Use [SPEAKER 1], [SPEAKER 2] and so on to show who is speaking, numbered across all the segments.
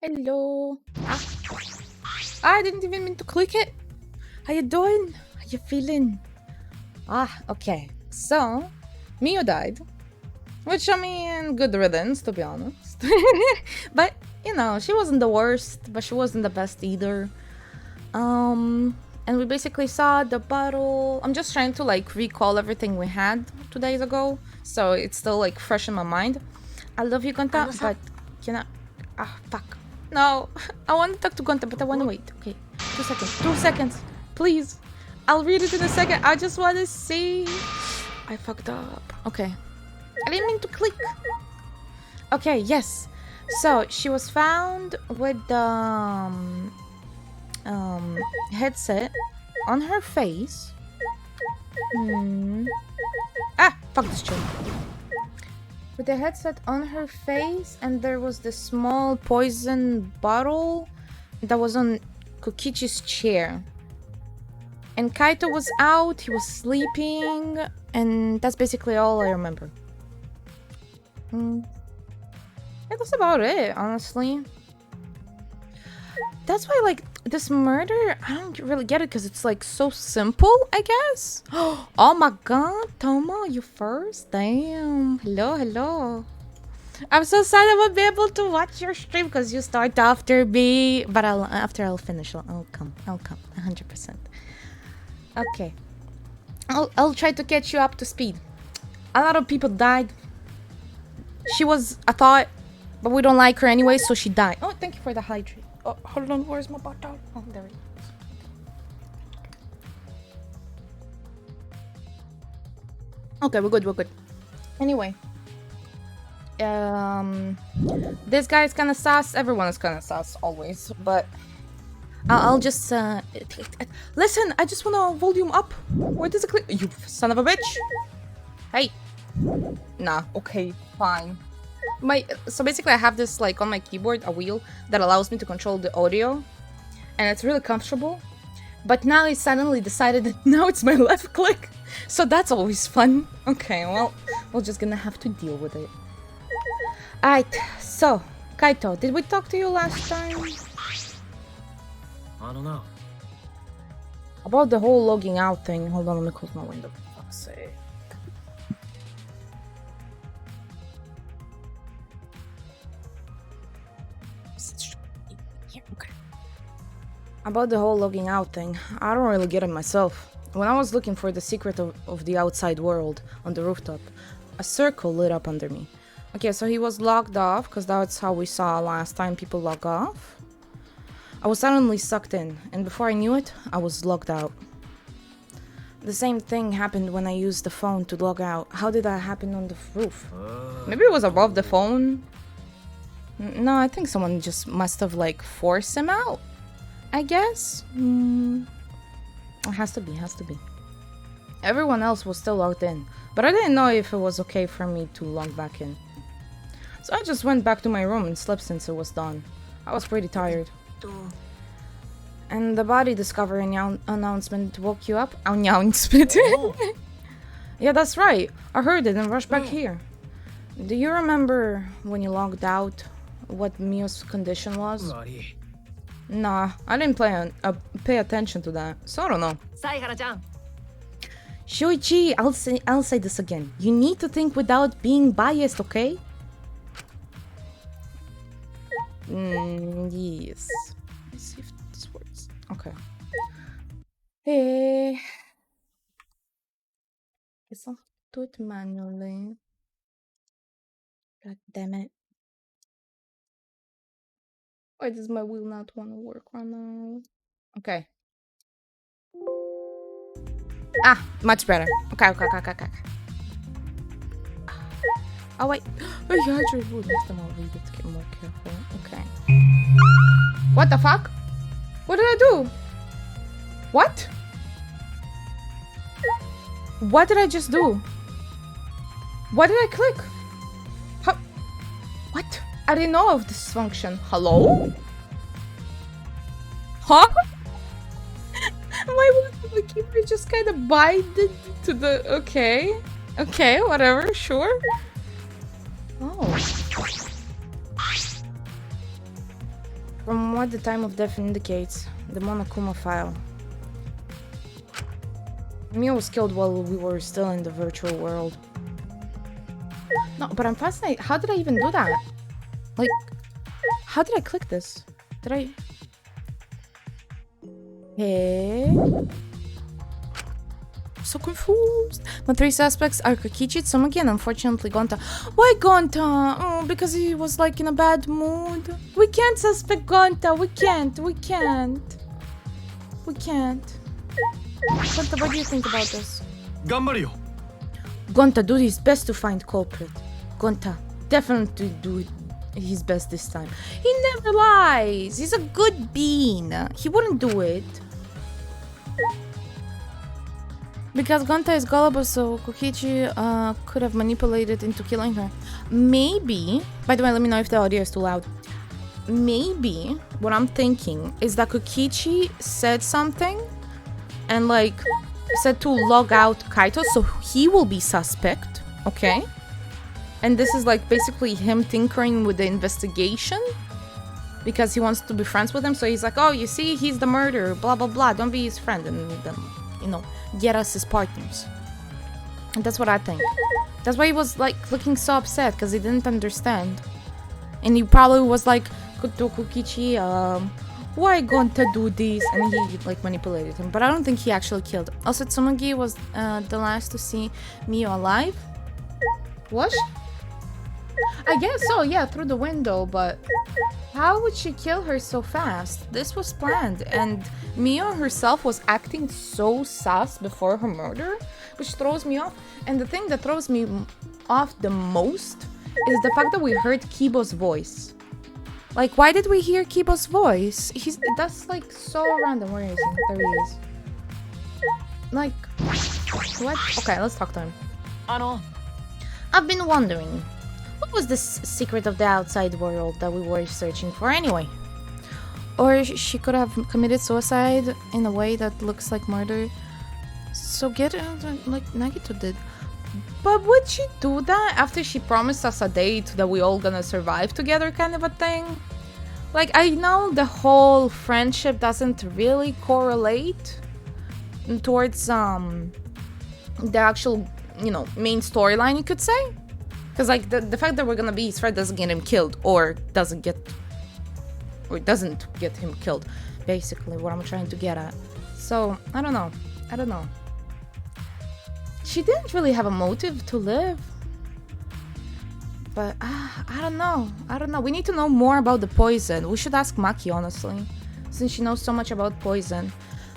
[SPEAKER 1] Hello. I didn't even mean to click it. How you doing? How you feeling? Okay. So, Mio died. Which, I mean, good riddance, to be honest. But, you know, she wasn't the worst, but she wasn't the best either. And we basically saw the bottle. I'm just trying to, like, recall everything we had 2 days ago. So it's still, like, fresh in my mind. I love you, Gonta, but can I... fuck. No, I want to talk to Gonta, but I want to wait. Okay, 2 seconds. 2 seconds, please. I'll read it in a second. I just want to see. I fucked up. Okay. I didn't mean to click. Okay, yes. So she was found with the headset on her face. Fuck this chick. With the headset on her face, and there was this small poison bottle that was on Kokichi's chair. And Kaito was out, he was sleeping, and that's basically all I remember. Yeah, that's about it, honestly. That's why, like, this murder, I don't really get it because it's, like, so simple, I guess. Oh my god, Tomo, you first? Damn. Hello, hello. I'm so sad I won't be able to watch your stream because you start after me. But after I'll finish, I'll come, 100%. Okay. I'll try to catch you up to speed. A lot of people died. She was a thought, but we don't like her anyway, so she died. Oh, thank you for the hydrate. Oh, hold on, where's my bottle? Oh, there it is. Okay, we're good. Anyway. This guy is kinda sus. Everyone is kinda sus, always. But I'll just, listen, I just wanna volume up. Where does it click? You son of a bitch. Hey. Nah, okay, fine. So basically I have this, like, on my keyboard, a wheel that allows me to control the audio, and it's really comfortable. But now it suddenly decided that now it's my left click, so that's always fun. Okay, well, we're just gonna have to deal with it. Alright, so, Kaito, did we talk to you last time?
[SPEAKER 2] I don't know.
[SPEAKER 1] About the whole logging out thing. Hold on, let me close my window, for fuck's sake. Okay. About the whole logging out thing, I don't really get it myself. When I was looking for the secret of the outside world on the rooftop, a circle lit up under me. Okay, so he was logged off, because that's how we saw last time people log off. I was suddenly sucked in, and before I knew it, I was logged out. The same thing happened when I used the phone to log out. How did that happen on the roof? Maybe it was above the phone? No, I think someone just must have, like, forced him out, I guess? It has to be. Everyone else was still logged in, but I didn't know if it was okay for me to log back in. So I just went back to my room and slept since it was dawn. I was pretty tired. And the body discovery announcement woke you up? Announcement. Yeah, that's right. I heard it and rushed back here. Do you remember when you logged out what Mio's condition was? Nah, I didn't pay attention to that, so I don't know. Shoichi, I'll say this again. You need to think without being biased, okay? Yes. Let's see if this works. Okay. Hey. Guess I'll do it manually. God damn it. Why does my wheel not want to work right now? Okay. Much better. Okay. Oh, wait. Oh, yeah, I drew wood. Next time I'll read it to get more careful. Okay. What the fuck? What did I do? What? What did I just do? What did I click? How? What? I didn't know of this function. Hello? Huh? My keyboard just kind of binded to the... Okay. Okay, whatever, sure. Oh. From what the time of death indicates, the Monokuma file. Mio was killed while we were still in the virtual world. No, but I'm fascinated. How did I even do that? Like, how did I click this? Did I... Hey? So confused. My 3 suspects are Kokichi, Tsumaki, and unfortunately Gonta. Why Gonta? Oh, because he was like in a bad mood. We can't suspect Gonta. We can't. Gonta, what do you think about this? Gonta do his best to find culprit. Gonta definitely do his best this time. He never lies. He's a good bean. He wouldn't do it. Because Gonta is gullible, so Kokichi could have manipulated into killing her. Maybe, by the way, let me know if the audio is too loud. Maybe what I'm thinking is that Kokichi said something and like said to log out Kaito, so he will be suspect, okay? And this is like basically him tinkering with the investigation because he wants to be friends with him. So he's like, oh, you see, he's the murderer, blah, blah, blah. Don't be his friend. And then, you know, get us as partners. And that's what I think. That's why he was like looking so upset, because he didn't understand. And he probably was like, Kokichi, why Gonta do this? And he like manipulated him. But I don't think he actually killed. Also, Tsumagi was the last to see Mio alive. Was she? I guess so, yeah, through the window, but how would she kill her so fast? This was planned, and Mio herself was acting so sus before her murder, which throws me off. And the thing that throws me off the most is the fact that we heard Kibo's voice. Like, why did we hear Kibo's voice? That's like so random. Where is he? There he is. Like, what? Okay, let's talk to him. I've been wondering, what was this secret of the outside world that we were searching for anyway? Or she could have committed suicide in a way that looks like murder. So get it like Nagito did. But would she do that after she promised us a date that we all gonna survive together kind of a thing? Like, I know the whole friendship doesn't really correlate towards the actual, you know, main storyline, you could say. Because like the fact that we're gonna be his friend doesn't get him killed, or doesn't get him killed, basically what I'm trying to get at. So I don't know. She didn't really have a motive to live, but I don't know. We need to know more about the poison. We should ask Maki, honestly, since she knows so much about poison.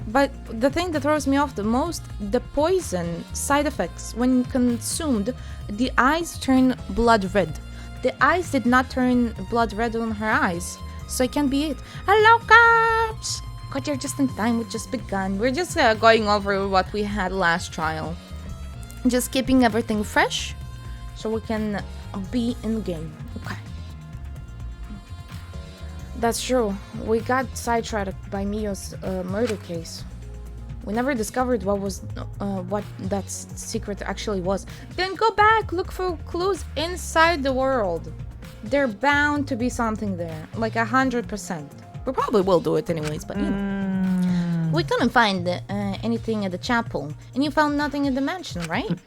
[SPEAKER 1] But the thing that throws me off the most, the poison side effects. When consumed, the eyes turn blood red. The eyes did not turn blood red on her eyes, so it can't be it. Hello, cops! God, you're just in time. We just begun. We're just going over what we had last trial. Just keeping everything fresh, so we can be in the game. Okay. That's true. We got sidetracked by Mio's murder case. We never discovered what that secret actually was. Then go back, look for clues inside the world. They're bound to be something there, like 100%. We probably will do it anyways, but you know. We couldn't find anything at the chapel, and you found nothing in the mansion, right?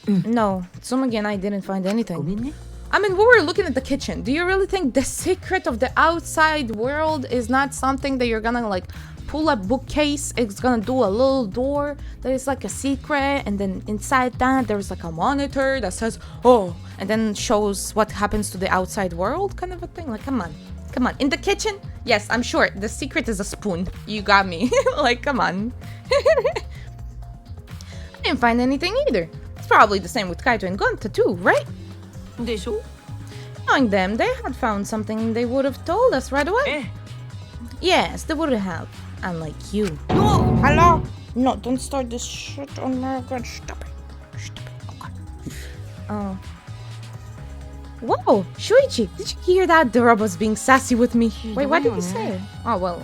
[SPEAKER 1] No, Tsumagi and I didn't find anything. I mean, we were looking at the kitchen. Do you really think the secret of the outside world is not something that you're gonna like pull a bookcase? It's gonna do a little door that is like a secret, and then inside that there's like a monitor that says, oh, and then shows what happens to the outside world, kind of a thing. Like, come on. In the kitchen? Yes, I'm sure. The secret is a spoon. You got me. Like, come on. I didn't find anything either. It's probably the same with Kaito and Gonta too, right? Knowing them, they had found something they would have told us right away. Yes, they would have. Unlike you. No! Hello? No, don't start this shit on my god. Stop it. Okay. Oh. Whoa, Shuichi, did you hear that? The robot's being sassy with me. Wait, what did you say? Oh, well,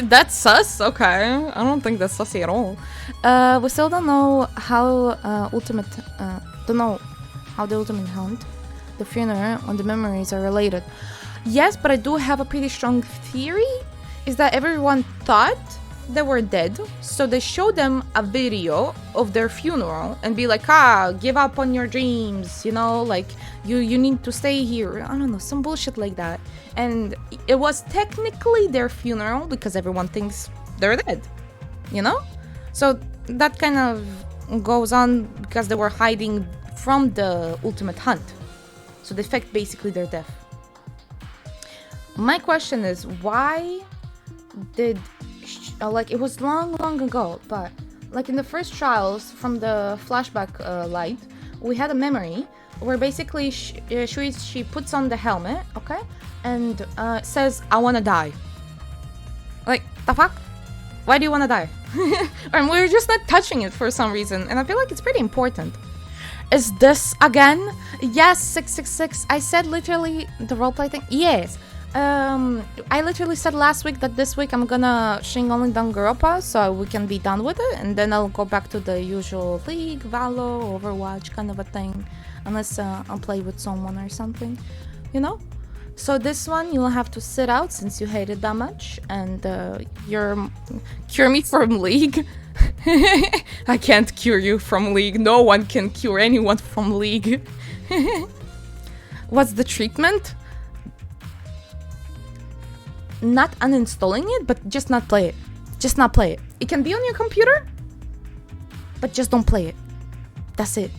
[SPEAKER 1] that's sus? Okay. I don't think that's sassy at all. We still don't know how the ultimate hunt, the funeral, and the memories are related. Yes, but I do have a pretty strong theory, is that everyone thought they were dead, so they show them a video of their funeral and be like, give up on your dreams, you know, like, you need to stay here. I don't know, some bullshit like that. And it was technically their funeral because everyone thinks they're dead, you know? So that kind of goes on because they were hiding from the ultimate hunt. So they faked basically their death. My question is, why did like, it was long ago, but like in the first trials from the flashback light, we had a memory where basically she puts on the helmet, okay, and says, I wanna die. Like, the fuck? Why do you wanna die? And we're just not touching it for some reason, and I feel like it's pretty important. Is this again? Yes, 666. I said literally the roleplay thing. Yes. I literally said last week that this week I'm gonna string only Danganronpa so we can be done with it, and then I'll go back to the usual League, Valo, Overwatch kind of a thing, unless I'll play with someone or something, you know? So this one you'll have to sit out since you hate it that much, and you're cure me from League. I can't cure you from League. No one can cure anyone from League. What's the treatment? Not uninstalling it, but just not play it. Just not play it. It can be on your computer, but just don't play it. That's it.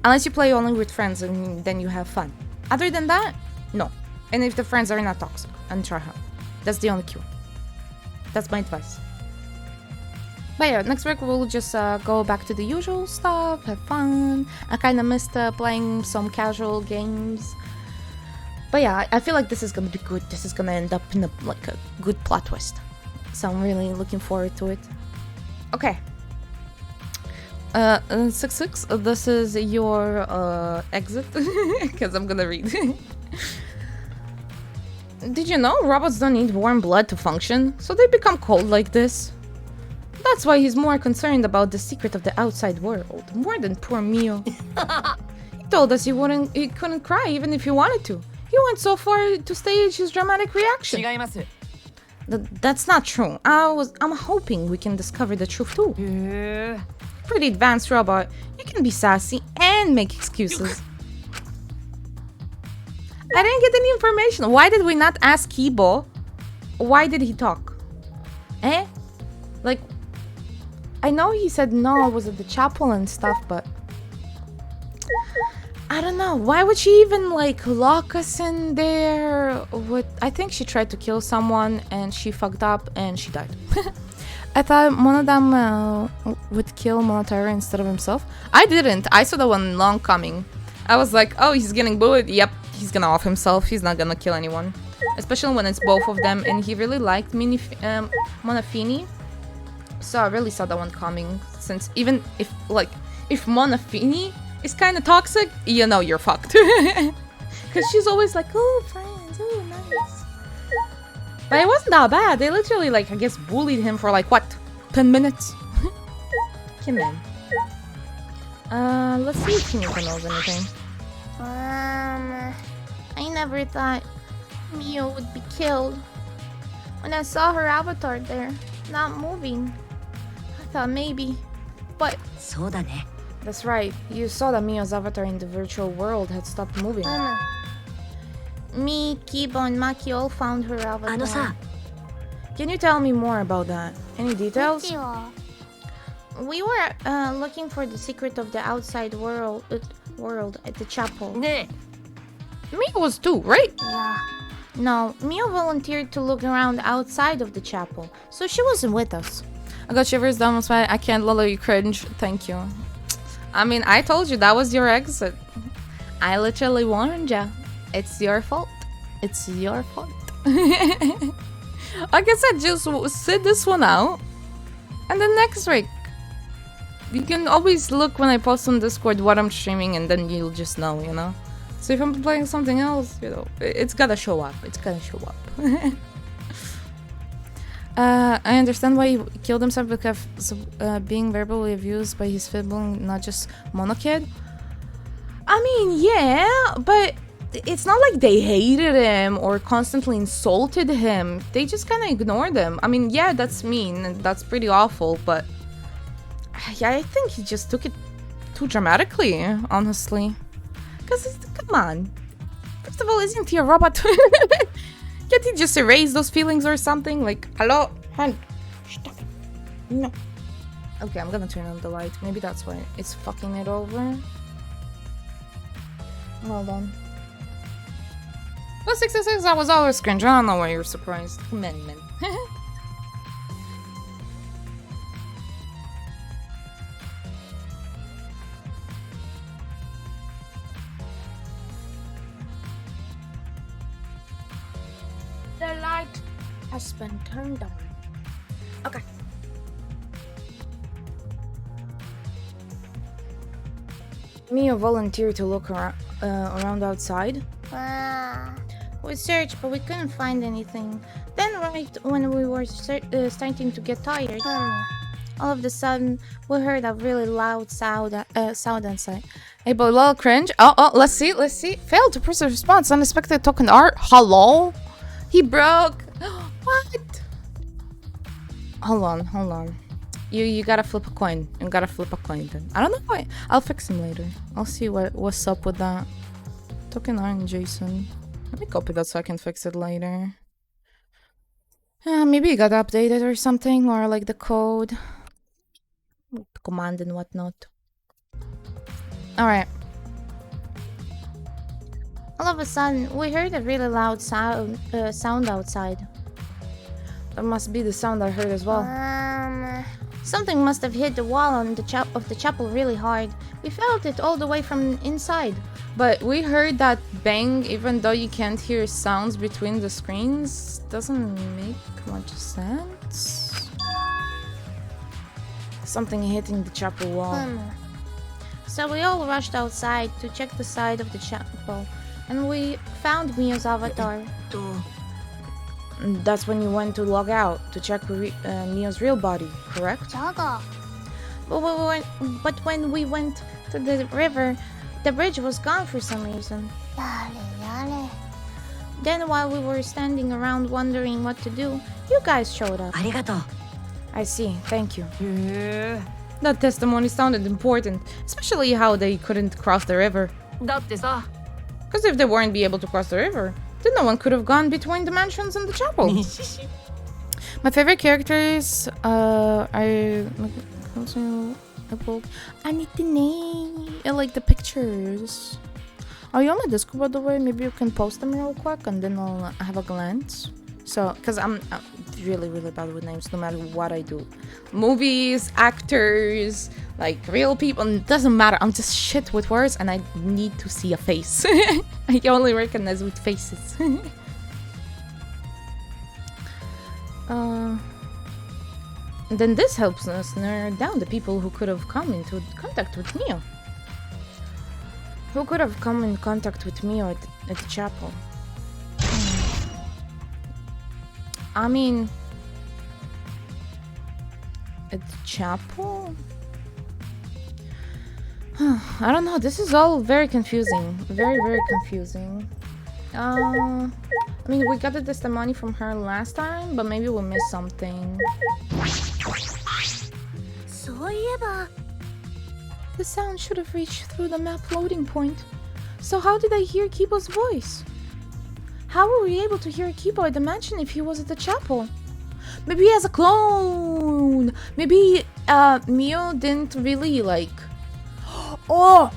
[SPEAKER 1] Unless you play only with friends and then you have fun. Other than that, no. And if the friends are not toxic, and try hard. That's the only cure. That's my advice. But yeah, next week we'll just go back to the usual stuff, have fun. I kind of missed playing some casual games. But yeah, I feel like this is gonna be good. This is gonna end up in a good plot twist. So I'm really looking forward to it. Okay. 66, this is your exit. Because I'm gonna read. Did you know robots don't need warm blood to function? So they become cold like this. That's why he's more concerned about the secret of the outside world. More than poor Mio. He told us he couldn't cry even if he wanted to. He went so far to stage his dramatic reaction. That's not true. I'm hoping we can discover the truth too. Pretty advanced robot. You can be sassy and make excuses. I didn't get any information. Why did we not ask Kibo? Why did he talk? Eh? Like, I know he said no, it was at the chapel and stuff, but I don't know. Why would she even like lock us in there? I think she tried to kill someone and she fucked up and she died. I thought one of them would kill Monotera instead of himself. I didn't. I saw the one long coming. I was like, oh, he's getting bullied. Yep, he's gonna off himself. He's not gonna kill anyone. Especially when it's both of them. And he really liked Monafini. So I really saw that one coming. Since even if Monafini is kind of toxic, you know you're fucked. Because she's always like, oh, friends, oh, nice. But it wasn't that bad. They literally, like, I guess bullied him for, like, what? 10 minutes? Come in. Let's see if Kimiko knows anything. I never thought Mio would be killed. When I saw her avatar there, not moving, I thought maybe, but... That's right, you saw that Mio's avatar in the virtual world had stopped moving. Me, Kibo, and Maki all found her avatar. Can you tell me more about that? Any details? We were looking for the secret of the outside world at the chapel. Mio was too, right? Yeah. No, Mio volunteered to look around outside of the chapel, so she wasn't with us. I got shivers down my spine. I can't let you cringe. Thank you. I mean, I told you that was your exit. I literally warned ya. It's your fault. It's your fault. Like I said, just sit this one out. And then next week, you can always look when I post on Discord what I'm streaming, and then you'll just know, you know? So if I'm playing something else, you know, it's gotta show up. It's gotta show up. I understand why he killed himself because being verbally abused by his sibling, not just Monokid. I mean, yeah, but it's not like they hated him or constantly insulted him. They just kind of ignored him. I mean, yeah, that's mean and that's pretty awful, but yeah, I think he just took it too dramatically, honestly. Because, come on. First of all, isn't he a robot? Can't he just erase those feelings or something? Like, hello? Hand. Stop it. No. Okay, I'm gonna turn on the light. Maybe that's why it's fucking it over. Hold on. Well, 66, I was always cringe. I don't know why you're surprised. Men. The light has been turned on. Okay. Mia volunteered to look around outside. We searched, but we couldn't find anything. Then, right when we were starting to get tired, all of a sudden, we heard a really loud sound outside. Hey, but a little cringe. Oh, let's see. Failed to press a response. Unexpected token art. Hello? He broke. What? Hold on. You gotta flip a coin. You gotta flip a coin then. I don't know why. I'll fix him later. I'll see what's up with that. Token art, Jason. Let me copy that so I can fix it later. Maybe it got updated or something, or like the code. Command and whatnot. Alright. All of a sudden, we heard a really loud sound outside. That must be the sound I heard as well. Something must have hit the wall on the chapel really hard. We felt it all the way from inside. But we heard that bang, even though you can't hear sounds between the screens. Doesn't make much sense. Something hitting the chapel wall. So we all rushed outside to check the side of the chapel. And we found Mia's avatar. That's when you went to log out to check Mia's real body, correct? But when we went to the river, the bridge was gone for some reason. Then while we were standing around wondering what to do, you guys showed up. I see, thank you. That testimony sounded important, especially how they couldn't cross the river. Because if they weren't be able to cross the river, then no one could have gone between the mansions and the chapel. My favorite characters I need the name. I like the pictures. Are you on my Discord, by the way? Maybe you can post them real quick and then I'll have a glance. So, because I'm really bad with names no matter what I do. Movies, actors, like real people, it doesn't matter. I'm just shit with words and I need to see a face. I can only recognize with faces. Then this helps us narrow down the people who could have come into contact with Mio. Who could have come in contact with Mio at the chapel? I mean, at the chapel? I don't know, this is all very confusing. Very confusing. I mean, we got the testimony from her last time, but maybe we missed something. The sound should have reached through the map loading point. So how did I hear Kibo's voice? How were we able to hear Kibo at the mansion if he was at the chapel? Maybe he has a clone! Maybe Mio didn't really like... Oh!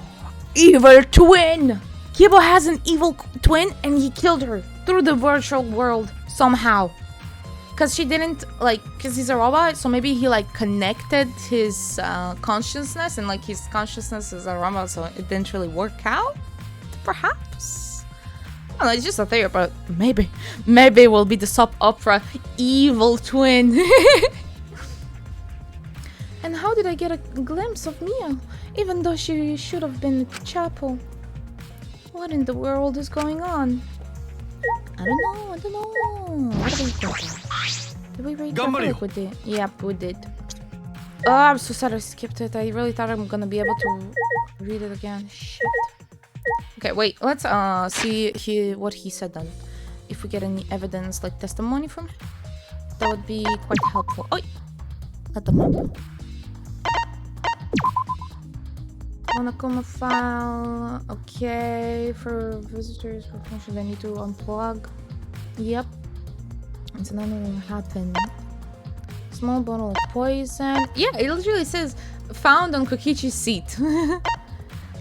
[SPEAKER 1] Evil twin! Kibo has an evil twin and he killed her through the virtual world somehow. Because she didn't like, because he's a robot, so maybe he like connected his consciousness and like his consciousness is a robot, so it didn't really work out? Perhaps? I don't know, it's just a theory, but maybe it will be the soap opera Evil Twin. And how did I get a glimpse of Mia, even though she should have been at the chapel? What in the world is going on? I don't know. What did we get? Did we read that? Like we did. Yep, we did. Oh, I'm so sad I skipped it. I really thought I'm gonna be able to read it again. Shit. Okay, wait. Let's see what he said then. If we get any evidence, like testimony from him, that would be quite helpful. Oh, let them up. Monokuma file. Okay, for visitors for function, they need to unplug. Yep. And so then what will happen? Small bottle of poison. Yeah, it literally says found on Kokichi's seat.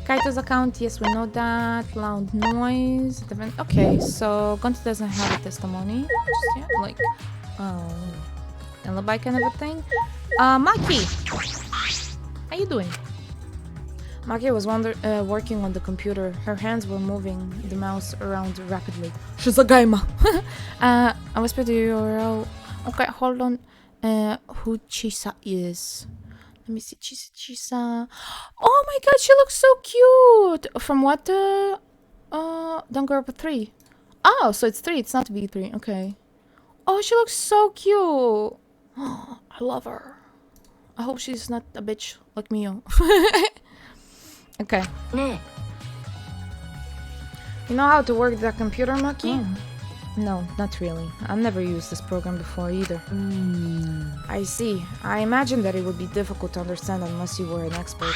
[SPEAKER 1] Kaito's account, yes, we know that. Loud noise. Okay, so Gonta doesn't have a testimony. Just, yeah, like, alibi kind of a thing. Maki! How you doing? Maki was working on the computer. Her hands were moving the mouse around rapidly. She's a gamer. I whispered the URL. Okay, hold on. Who Chisa is. Let me see. Chisa. Oh my god, she looks so cute! From what? Danganronpa 3. Oh, so it's 3, it's not V3. Okay. Oh, she looks so cute! I love her. I hope she's not a bitch like Mio. Okay. You know how to work that computer, Maki? No, not really. I've never used this program before either. I see. I imagine that it would be difficult to understand unless you were an expert.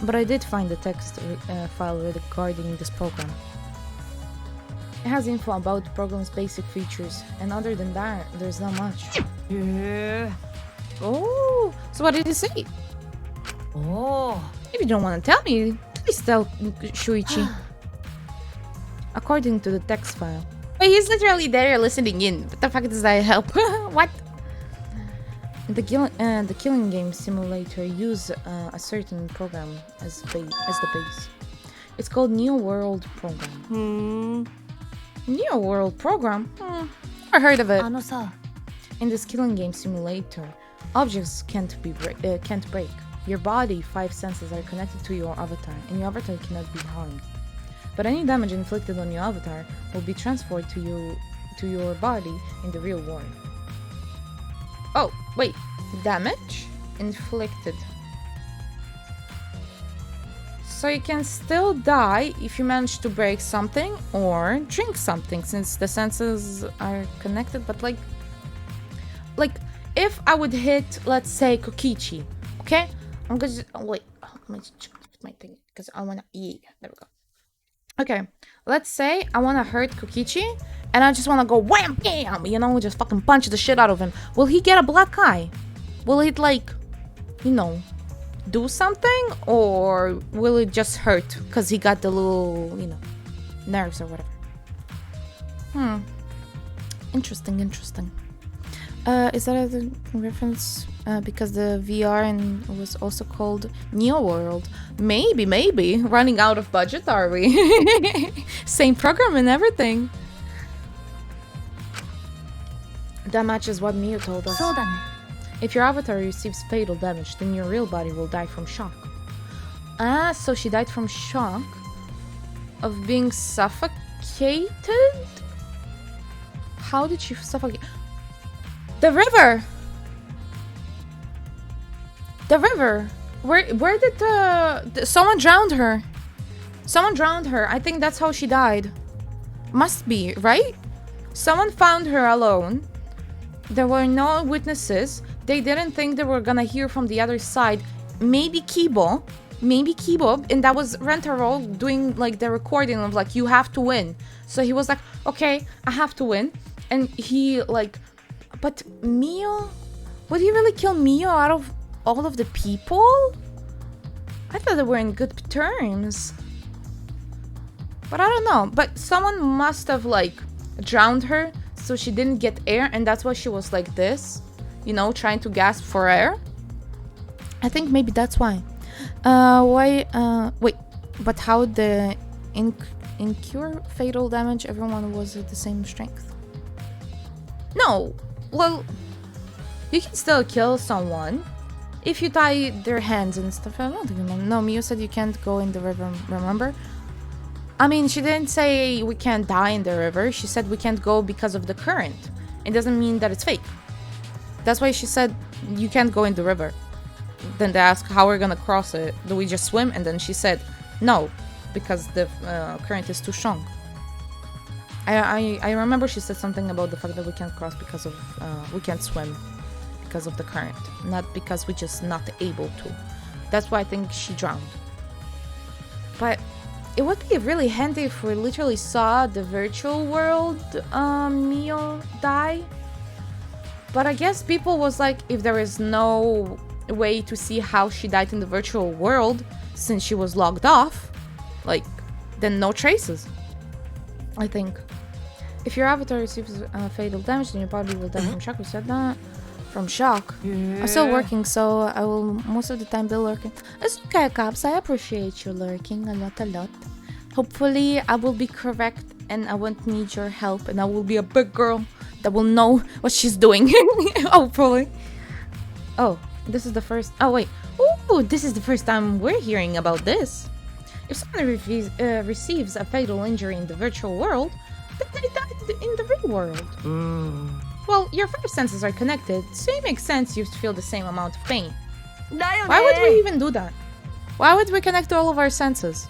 [SPEAKER 1] But I did find the text file regarding this program. It has info about the program's basic features, and other than that, there's not much. Oh, so what did it say? If you don't want to tell me, please tell Shuichi. According to the text file. Wait, he's literally there listening in. What the fuck does that help? What? The killing game simulator use a certain program as the base. It's called Neo World Program. Neo World Program? I heard of it. In this killing game simulator, objects can't break. Your body 5 senses are connected to your avatar, and your avatar cannot be harmed. But any damage inflicted on your avatar will be transferred to your body in the real world. Oh, wait. Damage inflicted. So you can still die if you manage to break something or drink something, since the senses are connected. But like if I would hit, let's say, Kokichi, okay? I'm gonna just, wait, let me check my thing because I wanna eat. There we go. Okay, let's say I wanna hurt Kokichi and I just wanna go wham bam, you know, just fucking punch the shit out of him. Will he get a black eye? Will it, like, you know, do something, or will it just hurt because he got the little, you know, nerves or whatever? Interesting. Is that a reference because the VR and was also called Neo World? Maybe. Running out of budget, are we? Same program and everything. That matches what Mio told us. If your avatar receives fatal damage, then your real body will die from shock. Ah, so she died from shock of being suffocated? How did she suffocate? The river! The river! Where did someone drowned her? Someone drowned her. I think that's how she died. Must be, right? Someone found her alone. There were no witnesses. They didn't think they were gonna hear from the other side. Maybe Kibo, and that was Rentaro doing like the recording of like, you have to win. So he was like, okay, I have to win. And he like, but Mio? Would he really kill Mio out of all of the people? I thought they were in good terms. But I don't know. But someone must have like drowned her so she didn't get air, and that's why she was like this, you know, trying to gasp for air. I think maybe that's why. Wait, but how the incur fatal damage, everyone was at the same strength? No, well, you can still kill someone if you tie their hands and stuff. I don't think, no, Mio said you can't go in the river, remember? I mean, she didn't say we can't die in the river. She said we can't go because of the current. It doesn't mean that it's fake. That's why she said you can't go in the river. Then they asked how we're gonna cross it. Do we just swim? And then she said, no, because the current is too strong. I remember she said something about the fact that we can't cross because of we can't swim because of the current, not because we're just not able to. That's why I think she drowned. But it would be really handy if we literally saw the virtual world Mio die. But I guess people was like, if there is no way to see how she died in the virtual world since she was logged off, like, then no traces, I think. If your avatar receives fatal damage, then you probably will die from shock. We said that. From shock. I'm still working, so I will most of the time be lurking. It's okay, Caps. I appreciate you lurking a lot. Hopefully, I will be correct and I won't need your help, and I will be a big girl that will know what she's doing. Hopefully. Oh, this is the first. Oh wait. Ooh, this is the first time we're hearing about this. If someone receives a fatal injury in the virtual world, then they died in the real world. Well, your 5 senses are connected, so it makes sense you feel the same amount of pain. Why would we even do that? Why would we connect all of our senses?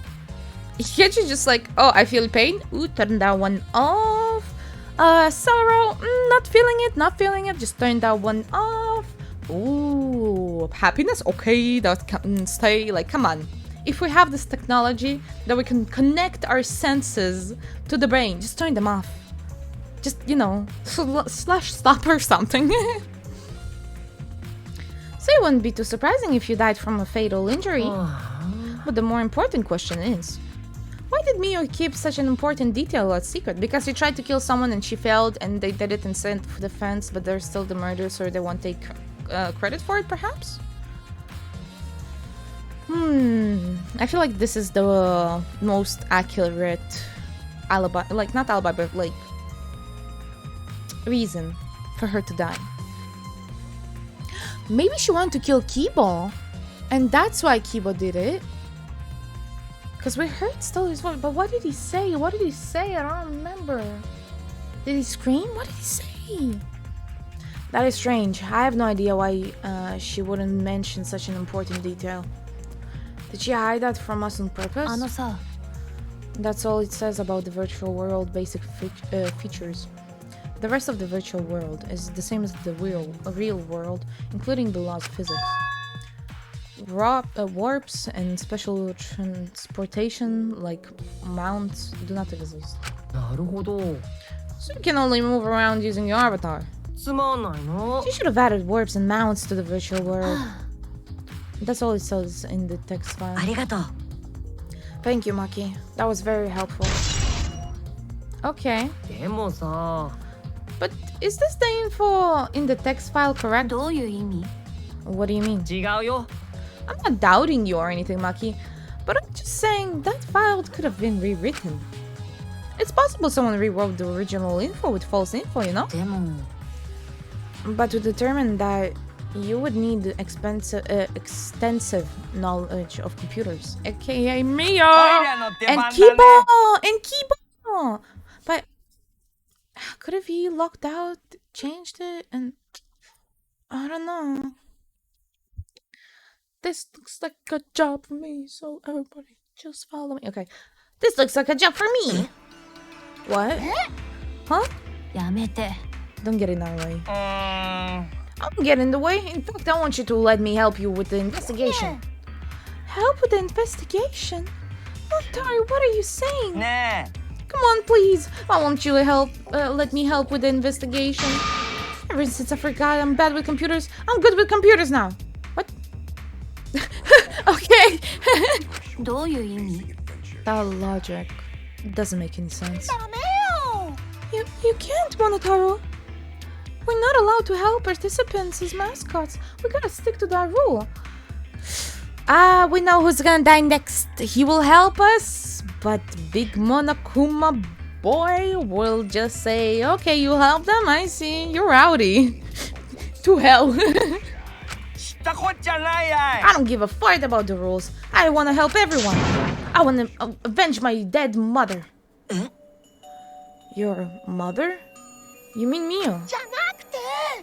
[SPEAKER 1] Can't you just like, oh, I feel pain? Ooh, turn that one off. Sorrow, not feeling it, just turn that one off. Ooh, happiness, okay, that can stay, like, come on. If we have this technology that we can connect our senses to the brain, just turn them off. Just, you know, slash stop or something. So it wouldn't be too surprising if you died from a fatal injury. But the more important question is, why did Mio keep such an important detail a secret? Because she tried to kill someone and she failed and they did it in self-defense, but they're still the murderer, so they won't take credit for it, perhaps? I feel like this is the most accurate alibi, like, not alibi, but like reason for her to die. Maybe she wanted to kill Kibo, and that's why Kibo did it. Because we heard still his voice, but what did he say? I don't remember. Did he scream? What did he say? That is strange. I have no idea why she wouldn't mention such an important detail. Did she hide that from us on purpose? That's all it says about the virtual world basic features. The rest of the virtual world is the same as the real world, including the laws of physics. Warps and special transportation, like mounts, do not exist. So you can only move around using your avatar. She should have added warps and mounts to the virtual world. That's all it says in the text file. Thank you, Maki. That was very helpful. Okay. But is this the info in the text file correct? What do you mean? I'm not doubting you or anything, Maki, but I'm just saying that file could have been rewritten. It's possible someone rewrote the original info with false info, you know? But to determine that, you would need extensive knowledge of computers, aka Mio and Kibo. But could have he locked out, changed it, and I don't know. This looks like a job for me, so everybody just follow me. Okay, this looks like a job for me. What? Huh? Don't get in our way. I don't get in the way. In fact, I want you to let me help you with the investigation. Help with the investigation? Motari, what are you saying? Come on, please. I want you to help. Let me help with the investigation. Ever since I forgot I'm bad with computers, I'm good with computers now. What? Okay. That logic doesn't make any sense. You can't, Monotaro. We're not allowed to help participants as mascots. We gotta stick to that rule. We know who's gonna die next. He will help us, but Big Monokuma boy will just say, okay, you help them, I see, you're rowdy. To hell. I don't give a fart about the rules. I wanna help everyone. I wanna avenge my dead mother. Your mother? You mean Mio?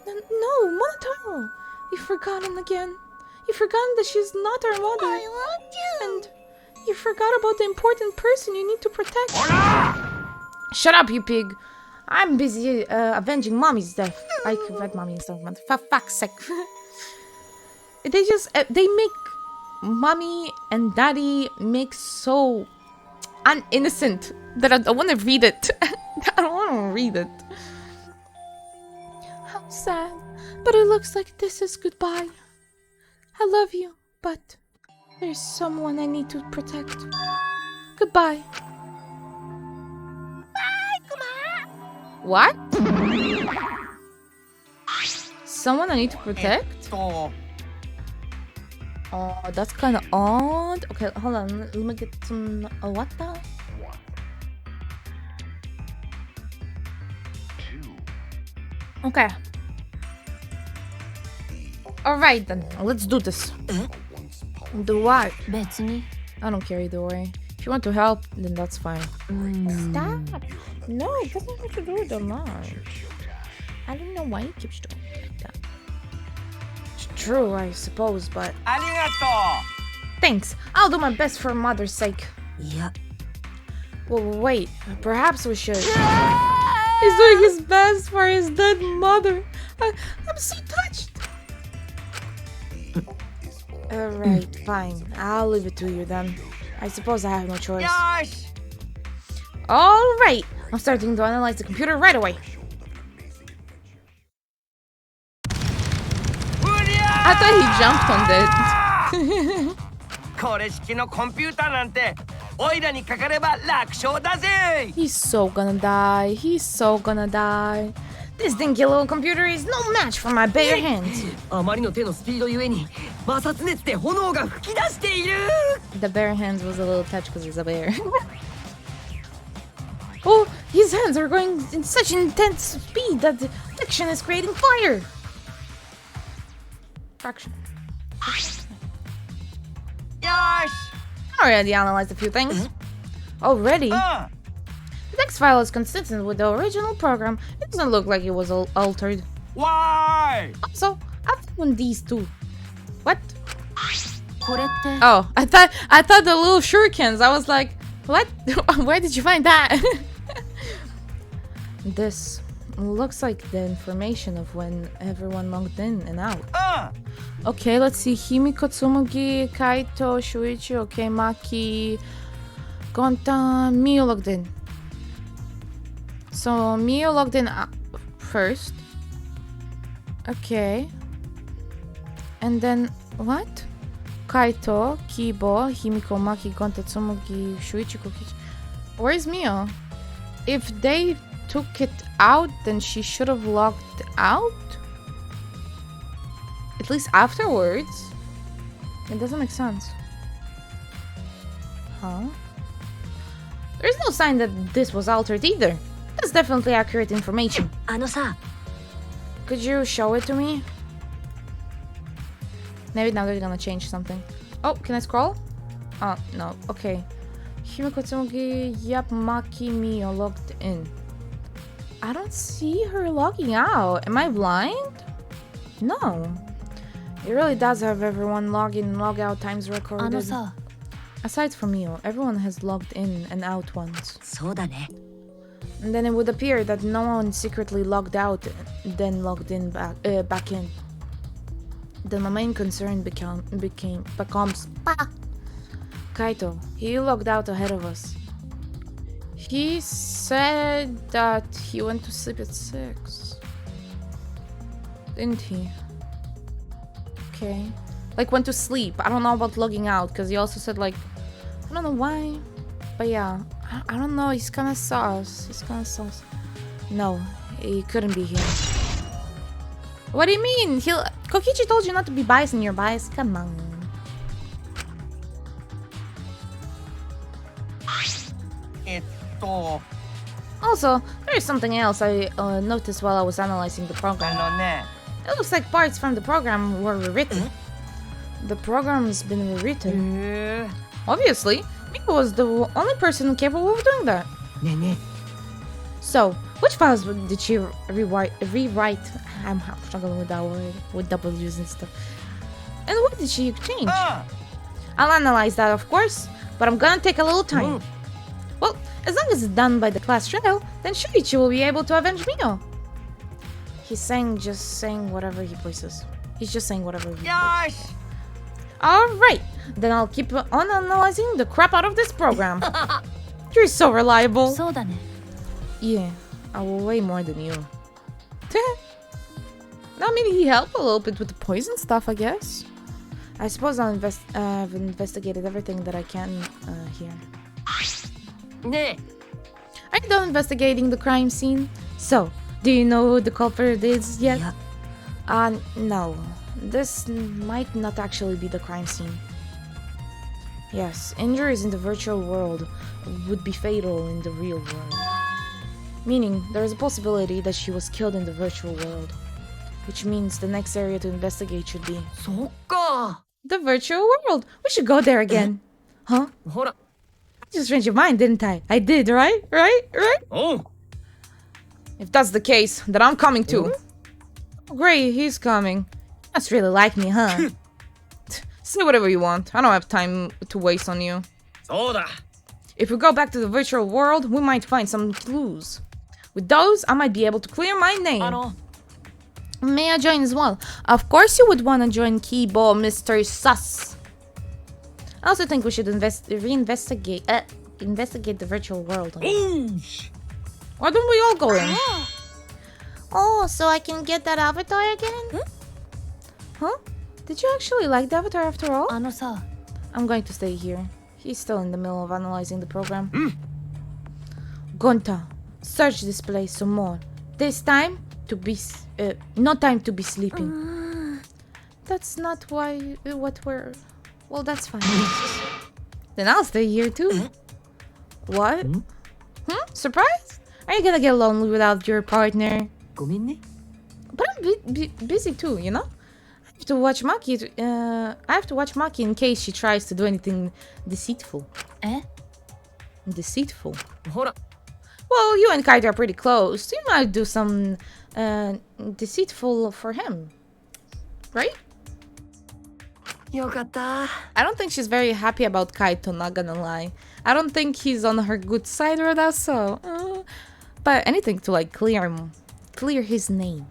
[SPEAKER 1] No, Monotaro. You've forgotten again. You've forgotten that she's not our mother. And You forgot about the important person you need to protect. Shut up, you pig. I'm busy avenging mommy's death. I read mommy's death, man. For fuck's sake. They make mommy and daddy make so uninnocent that I don't want to read it. I don't want to read it. How sad. But it looks like this is goodbye. I love you, but there's someone I need to protect. Goodbye. What? Someone I need to protect? Oh, that's kind of odd. Okay, hold on. Let me get some... what the? Okay. Alright then, let's do this. Do what? I don't care either way. If you want to help, then that's fine. Stop! No, it doesn't have to do with the line. I don't know why he keeps doing it like that. It's true, I suppose, but... Arigato! Thanks! I'll do my best for mother's sake. Yeah. Well, wait. Perhaps we should... He's doing his best for his dead mother. I'm so touched. Alright, fine. I'll leave it to you then. I suppose I have no choice. Alright! I'm starting to analyze the computer right away. I thought he jumped on it. He's so gonna die. He's so gonna die. This dinky little computer is no match for my bare hands. The bare hands was a little touch because he's a bear. Oh, his hands are going in such intense speed that the friction is creating fire. Fraction. I already analyzed a few things. Already? The text file is consistent with the original program. It doesn't look like it was altered. Why? Also, I found these two. What? Oh, I thought the little shurikens. I was like, what? Where did you find that? This looks like the information of when everyone logged in and out. Okay, let's see. Himiko, Tsumugi, Kaito, Shuichi, okay, Maki, Gonta, Mio logged in. So Mio logged in first. Okay. And then what? Kaito, Kibo, Himiko, Maki, Gonta, Tsumugi, Shuichi, Kokichi. Where's Mio? If they took it out, then she should have logged out? At least afterwards? It doesn't make sense. Huh? There's no sign that this was altered either. That's definitely accurate information. Could you show it to me? Maybe now they're gonna change something. Oh, can I scroll? Oh, no. Okay. Himiko Tsugi, yep, Maki Mio logged in. I don't see her logging out. Am I blind? No. It really does have everyone log in and log out times recorded. Aside from Mio, everyone has logged in and out once. And then it would appear that no one secretly logged out, then logged in back in. Then my main concern becomes Kaito. He logged out ahead of us. He said that he went to sleep at 6. Didn't he? Okay. Like, went to sleep. I don't know about logging out, because he also said, like... I don't know why. But yeah. I don't know. He's kind of sus. No. He couldn't be here. What do you mean? Kokichi told you not to be biased and you're biased. Come on. Also, there is something else I noticed while I was analyzing the program. It looks like parts from the program were rewritten. The program's been rewritten. Obviously, Miko was the only person capable of doing that. So, which files did she rewrite? I'm struggling with that word, with W's and stuff. And what did she change? I'll analyze that, of course. but I'm gonna take a little time. Well, as long as it's done by the class trial, then Shuichi will be able to avenge Mio. He's just saying whatever he pleases. He's just saying whatever he pleases. Alright, then I'll keep on analyzing the crap out of this program. You're so reliable. Yeah, I will weigh more than you. I mean, he helped a little bit with the poison stuff, I guess. I suppose I've investigated everything that I can here. Are you done investigating the crime scene? So, do you know who the culprit is yet? No. This might not actually be the crime scene. Yes, injuries in the virtual world would be fatal in the real world. Meaning, there is a possibility that she was killed in the virtual world. Which means the next area to investigate should be... the virtual world! We should go there again! Huh? I just changed your mind, didn't I? I did, right? Right?
[SPEAKER 2] Oh!
[SPEAKER 1] If that's the case, then I'm coming too. Oh, great, he's coming. Must really like me, huh? Say whatever you want. I don't have time to waste on you. If we go back to the virtual world, we might find some clues. With those, I might be able to clear my name. May I join as well? Of course you would want to join Kibo, Mr. Sus. I also think we should investigate the virtual world. Why don't we all go in? Oh, so I can get that avatar again? Huh? Did you actually like the avatar after all? I'm going to stay here. He's still in the middle of analyzing the program. Gonta, search this place some more. This time to be no time to be sleeping. That's not what we're... Well, that's fine. Then I'll stay here too. What? Surprise? Are you gonna get lonely without your partner? But I'm busy too, you know? I have to watch Maki in case she tries to do anything deceitful. Deceitful? Well, you and Kaito are pretty close. You might do some deceitful for him. Right? I don't think she's very happy about Kaito, not gonna lie. I don't think he's on her good side right now, so... but anything to, like, clear his name.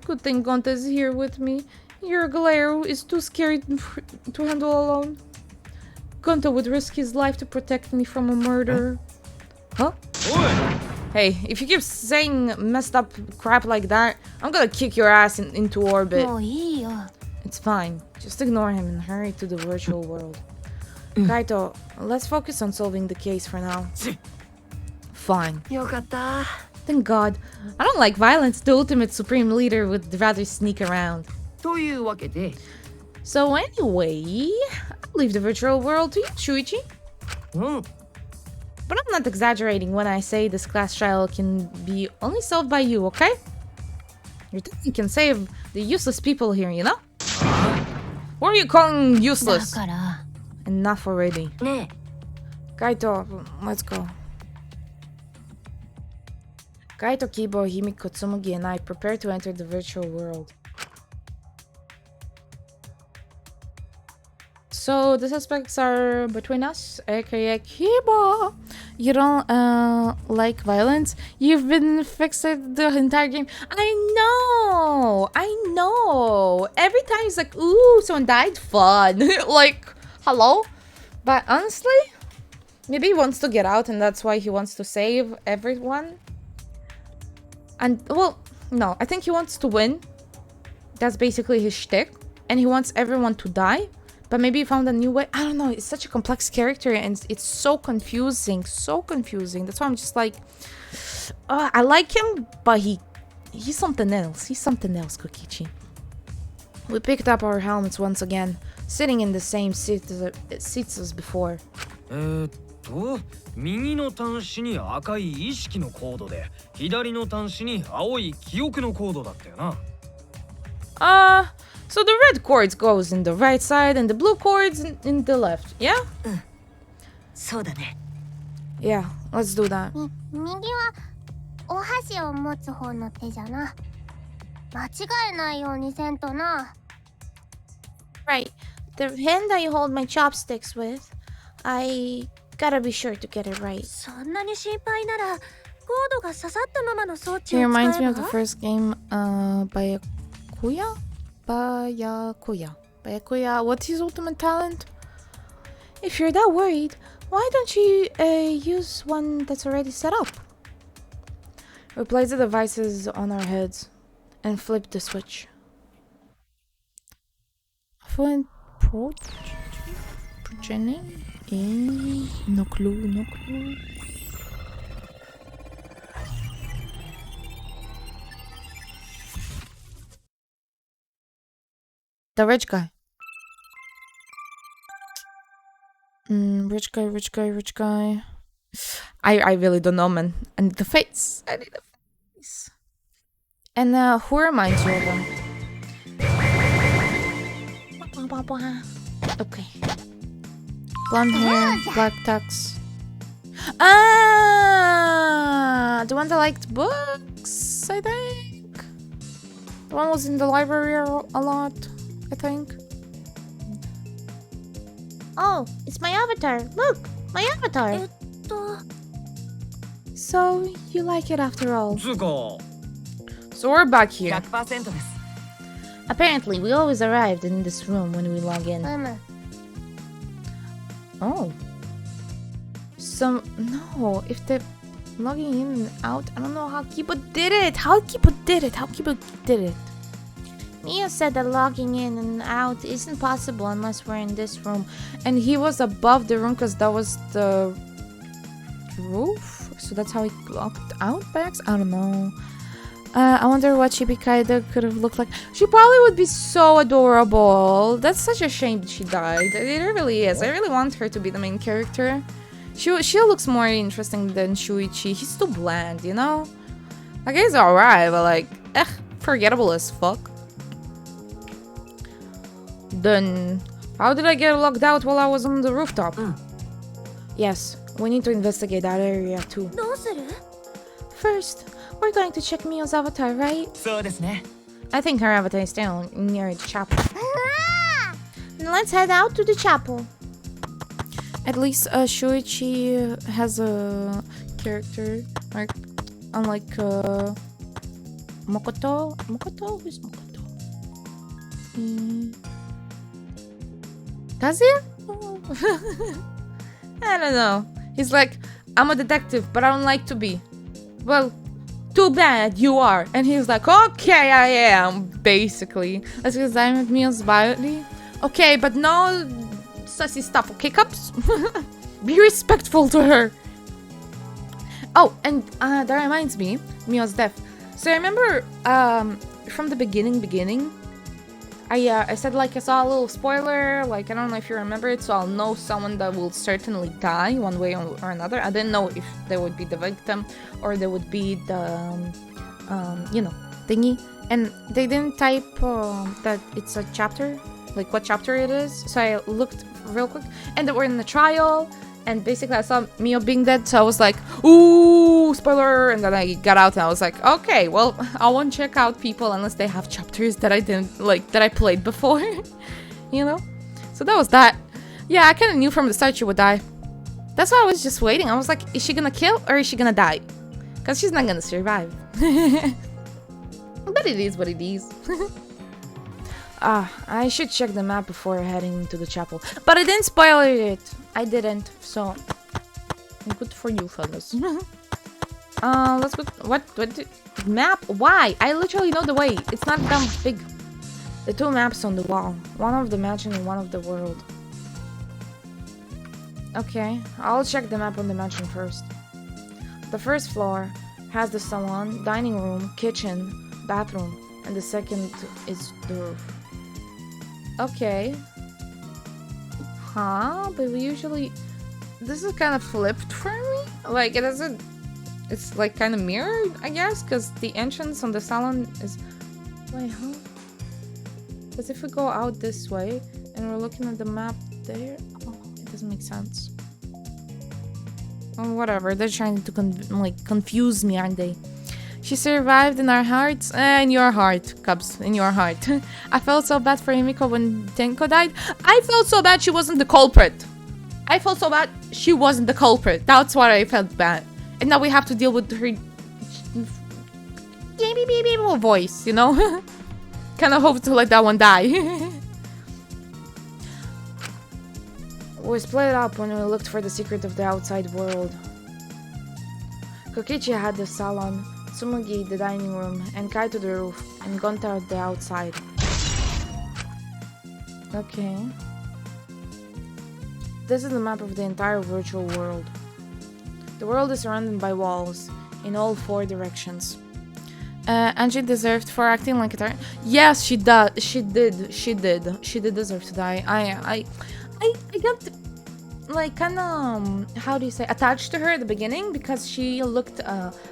[SPEAKER 1] Good thing Gonta's here with me. Your Galero is too scary to handle alone. Gonta would risk his life to protect me from a murderer. Huh? Hey, if you keep saying messed up crap like that, I'm gonna kick your ass into orbit. It's fine. Just ignore him and hurry to the virtual world. Kaito, let's focus on solving the case for now. Fine. Thank God. I don't like violence. The ultimate supreme leader would rather sneak around. So anyway, I'll leave the virtual world to you, Shuichi. But I'm not exaggerating when I say this class trial can be only solved by you, okay? Your technique can save the useless people here, you know? What are you calling useless? Enough already. Kaito, let's go. Kaito, Kibo, Himiko, Tsumugi, and I prepare to enter the virtual world. So the suspects are between us, aka Kibo. You don't like violence? You've been fixed the entire game. I know. Every time it's like, ooh, someone died, fun. Like, hello? But honestly, maybe he wants to get out and that's why he wants to save everyone. And, well, no, I think he wants to win. That's basically his shtick. And he wants everyone to die. But maybe he found a new way. I don't know. It's such a complex character and it's so confusing. So confusing. That's why I'm just like... I like him, but he's something else. He's something else, Kokichi. We picked up our helmets once again. Sitting in the same seats as before.
[SPEAKER 2] 右の端子に赤い意識のコードで、左の端子に青い記憶のコードだったよな。
[SPEAKER 1] So the red cords goes in the right side and the blue cords in the left, yeah?
[SPEAKER 3] そうだね。
[SPEAKER 1] Yeah, let's do that.
[SPEAKER 4] 右はお箸を持つ方の手じゃな。間違えないようにせんとな。
[SPEAKER 1] Right, the hand that you hold my chopsticks with. I gotta be sure to get it right.
[SPEAKER 4] そんなに心配ならコードが刺さったままの装置
[SPEAKER 1] He
[SPEAKER 4] を
[SPEAKER 1] reminds
[SPEAKER 4] 使
[SPEAKER 1] me
[SPEAKER 4] え
[SPEAKER 1] of the
[SPEAKER 4] ば
[SPEAKER 1] first game, Byakuya? Byakuya. Byakuya, what's his ultimate talent? If you're that worried, why don't you use one that's already set up? Replace the devices on our heads and flip the switch. Fluent progeny? No clue, no clue. The rich guy. Rich guy. I really don't know, man. I need the face. I need the face. And who reminds you of him? Okay. Blonde hair, black tux. Ah, the one that liked books, I think. The one was in the library a lot, I think. Oh, it's my avatar. Look, my avatar. So, you like it after all.
[SPEAKER 2] つうか
[SPEAKER 1] So we're back here.
[SPEAKER 3] 100%です。
[SPEAKER 1] Apparently, we always arrived in this room when we log in.
[SPEAKER 4] うむ
[SPEAKER 1] Oh. So, no, if they're logging in and out, I don't know how Kiba did it. How Kiba did it. Mia said that logging in and out isn't possible unless we're in this room. And he was above the room because that was the roof. So that's how he locked out bags? I don't know. I wonder what Shibikaida could have looked like. She probably would be so adorable. That's such a shame that she died. It really is. I really want her to be the main character. She looks more interesting than Shuichi. He's too bland, you know? Like, he's alright, but like, forgettable as fuck. Then, how did I get locked out while I was on the rooftop? Yes, we need to investigate that area too.
[SPEAKER 4] どうする
[SPEAKER 1] First, we're going to check Mio's avatar, right?
[SPEAKER 3] そうですね。
[SPEAKER 1] I think her avatar is still near the chapel. Then let's head out to the chapel. At least Shuichi has a character, like, unlike Mokoto. Mokoto? Who's Mokoto? Kazuya? I don't know. He's like, I'm a detective, but I don't like to be. Well, too bad you are. And he's like, okay, I am, basically. That's because I'm at Mio's body. Okay, but no sussy stuff, okay, Cups? Be respectful to her. Oh, and that reminds me, Mio's death. So I remember from the beginning, I said like I saw a little spoiler, like I don't know if you remember it, so I'll know someone that will certainly die one way or another. I didn't know if they would be the victim or they would be the, you know, thingy. And they didn't type that it's a chapter, like what chapter it is. So I looked real quick and they were in the trial. And basically I saw Mio being dead, so I was like, ooh, spoiler, and then I got out and I was like, okay, well, I won't check out people unless they have chapters that I didn't, like, that I played before, you know? So that was that. Yeah, I kind of knew from the start she would die. That's why I was just waiting. I was like, is she gonna kill or is she gonna die? Because she's not gonna survive. But it is what it is. I should check the map before heading to the chapel. But I didn't spoil it. I didn't, so good for you, fellas. Let's go. What map? Why? I literally know the way. It's not that big. The two maps on the wall. One of the mansion and one of the world. Okay, I'll check the map on the mansion first. The first floor has the salon, dining room, kitchen, bathroom, and the second is the roof. Okay. Huh? But we usually... This is kind of flipped for me. Like, it doesn't... It's like kind of mirrored, I guess, because the entrance on the salon is... Wait, huh? Because if we go out this way, and we're looking at the map there... Oh, it doesn't make sense. Oh, whatever, they're trying to confuse me, aren't they? She survived in our hearts. In your heart, Cubs. In your heart. I felt so bad for Himiko when Tenko died. I felt so bad she wasn't the culprit. I felt so bad. She wasn't the culprit. That's why I felt bad. And now we have to deal with her voice, you know? Kind of hope to let that one die. We split up when we looked for the secret of the outside world. Kokichi had the salon, Tsumugi the dining room, and Kaito the roof, and Gonta the outside. Okay. This is the map of the entire virtual world. The world is surrounded by walls in all 4 directions. Angie deserved for acting like a tyrant. Yes, she does. She did. She did deserve to die. I got like kind of how do you say attached to her at the beginning because she looked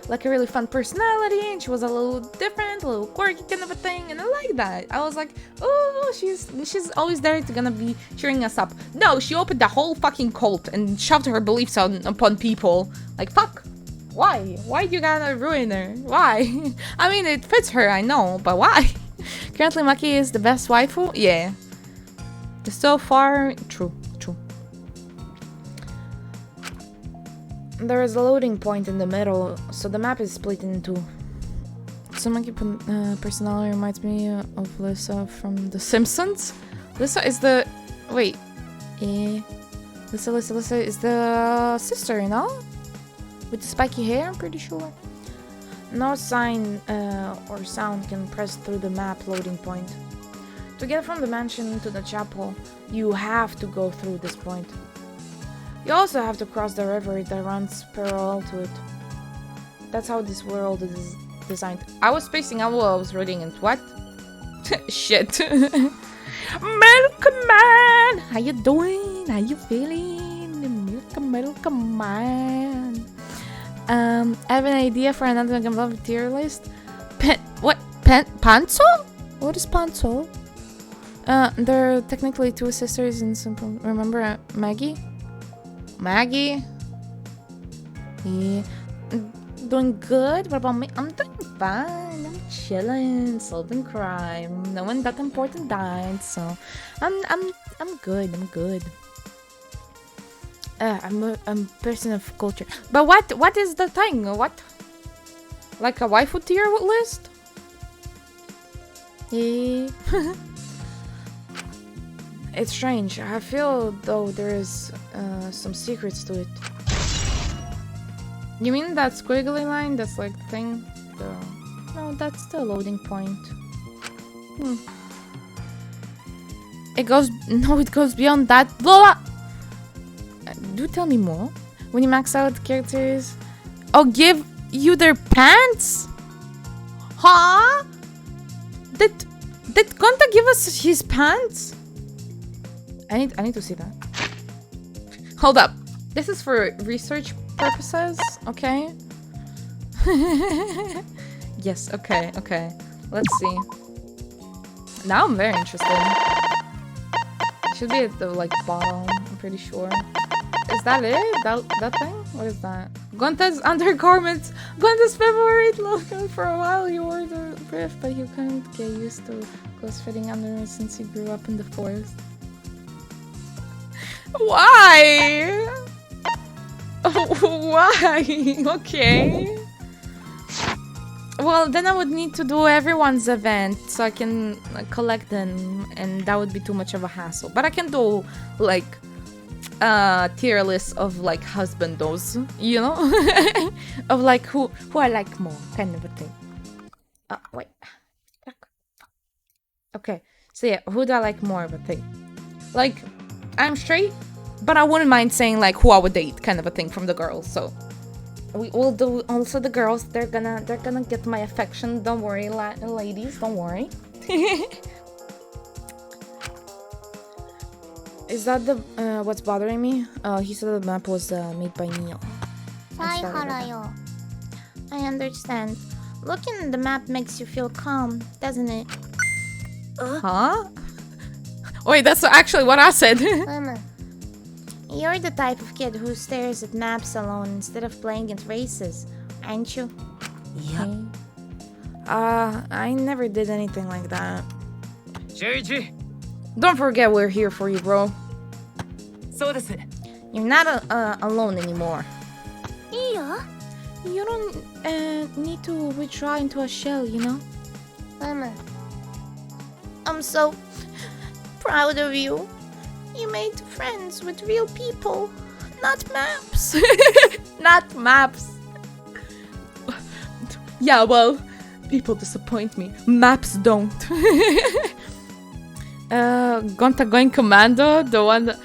[SPEAKER 1] like a really fun personality and she was a little different, a little quirky kind of a thing, and I like that. I was like, oh, she's always there to gonna be cheering us up. No, she opened the whole fucking cult and shoved her beliefs upon people. Like, fuck. Why you gotta ruin her? Why? I mean, it fits her, I know, but why? Currently Maki is the best waifu? Yeah. So far, true. There is a loading point in the middle, so the map is split in 2. Tsumugi personality reminds me of Lisa from The Simpsons. Lisa is the... Wait. Lisa is the sister, you know? With the spiky hair, I'm pretty sure. No sign or sound can press through the map loading point. To get from the mansion to the chapel, you have to go through this point. You also have to cross the river that runs parallel to it. That's how this world is designed. I was spacing out while I was reading it. What? Shit. Milkman! How you doing? How you feeling? Milkman. I have an idea for another Danganronpa tier list. Panzo? What is Panzo? There are technically 2 sisters in simple. Remember Maggie? Maggie? Yeah. Doing good? What about me? I'm doing fine. I'm chilling, solving crime. No one that important died, so I'm good. I'm good. I'm a person of culture. But what is the thing? What? Like a waifu tier list? Yeah. It's strange. I feel though there is some secrets to it. You mean that squiggly line? That's like the thing? No, that's the loading point. It goes beyond that. Blah! Do tell me more. When you max out characters, I'll give you their pants? Huh? Did Gonta give us his pants? I need to see that. Hold up. This is for research purposes, okay? Yes, okay. Let's see. Now I'm very interested. Should be at the like bottom, I'm pretty sure. Is that it? That thing? What is that? Gonta's undergarments! Gonta's favorite logo! For a while you wore the brief, but you couldn't get used to clothes fitting under it since you grew up in the forest. Why? Why? Okay. Well, then I would need to do everyone's event so I can collect them, and that would be too much of a hassle. But I can do like tier list of like husbandos, you know, of like who I like more, kind of a thing. Wait. Okay. So yeah, who do I like more of a thing? Like, I'm straight, but I wouldn't mind saying like who I would date, kind of a thing from the girls. So we will do also the girls. They're gonna get my affection. Don't worry, ladies. Don't worry. Is that the what's bothering me? He said the map was made by Neo. I understand. Looking at the map makes you feel calm, doesn't it? Huh? Wait, that's actually what I said. You're the type of kid who stares at maps alone instead of playing at races, aren't you?
[SPEAKER 3] Yep.
[SPEAKER 1] I never did anything like that.
[SPEAKER 2] Shuichi!
[SPEAKER 1] Don't forget we're here for you, bro. You You're not alone anymore.
[SPEAKER 4] いいよ。
[SPEAKER 1] You don't need to withdraw into a shell, you know?
[SPEAKER 4] うむ。
[SPEAKER 1] I'm so proud of you. You made friends with real people, not maps. Not maps. Yeah, well, people disappoint me. Maps don't. Gonta going commando, the one that,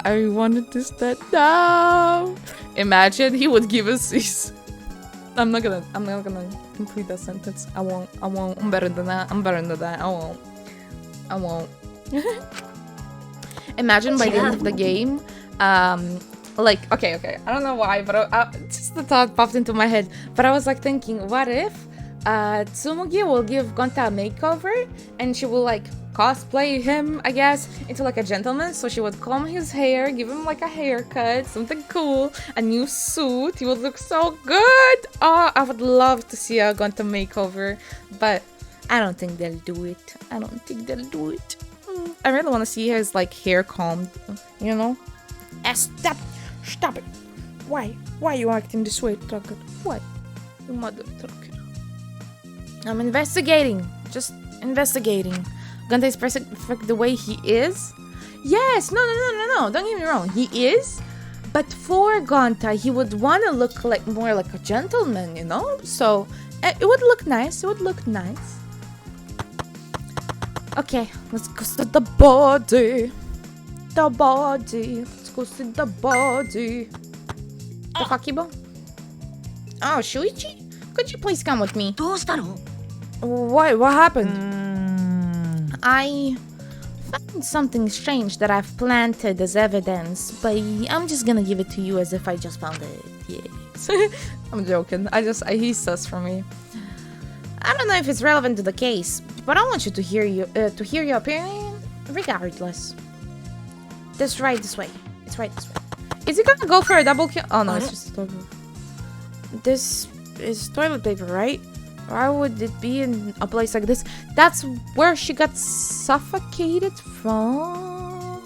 [SPEAKER 1] I wanted to start now. Imagine he would give us this. I'm not gonna complete that sentence. I won't. I'm better than that. I won't. Imagine by the end of the game, like, okay, I don't know why, but just the thought popped into my head. But I was like thinking, what if Tsumugi will give Gonta a makeover and she will like cosplay him, I guess, into like a gentleman. So she would comb his hair, give him like a haircut, something cool, a new suit. He would look so good. Oh, I would love to see a Gonta makeover, but I don't think they'll do it. I really want to see his like hair combed, you know? Stop it. Why are you acting this way, Trucker? Why? You mother Trucker. I'm investigating. Just investigating. Gonta is perfect the way he is. Yes, no. Don't get me wrong. He is. But for Gonta, he would want to look like more like a gentleman, you know? So it would look nice. Okay, let's go to the body. Let's go to the body. The Fakibo? Oh, Shuichi? Could you please come with me?
[SPEAKER 3] どうしたの?
[SPEAKER 1] What happened? I found something strange that I've planted as evidence, but I'm just gonna give it to you as if I just found it. Yes. I'm joking. He's sus for me. I don't know if it's relevant to the case, but I want you to hear your opinion regardless. It's right this way. Is he gonna go for a double kill? Oh no, it's just a toilet. This is toilet paper, right? Why would it be in a place like this? That's where she got suffocated from.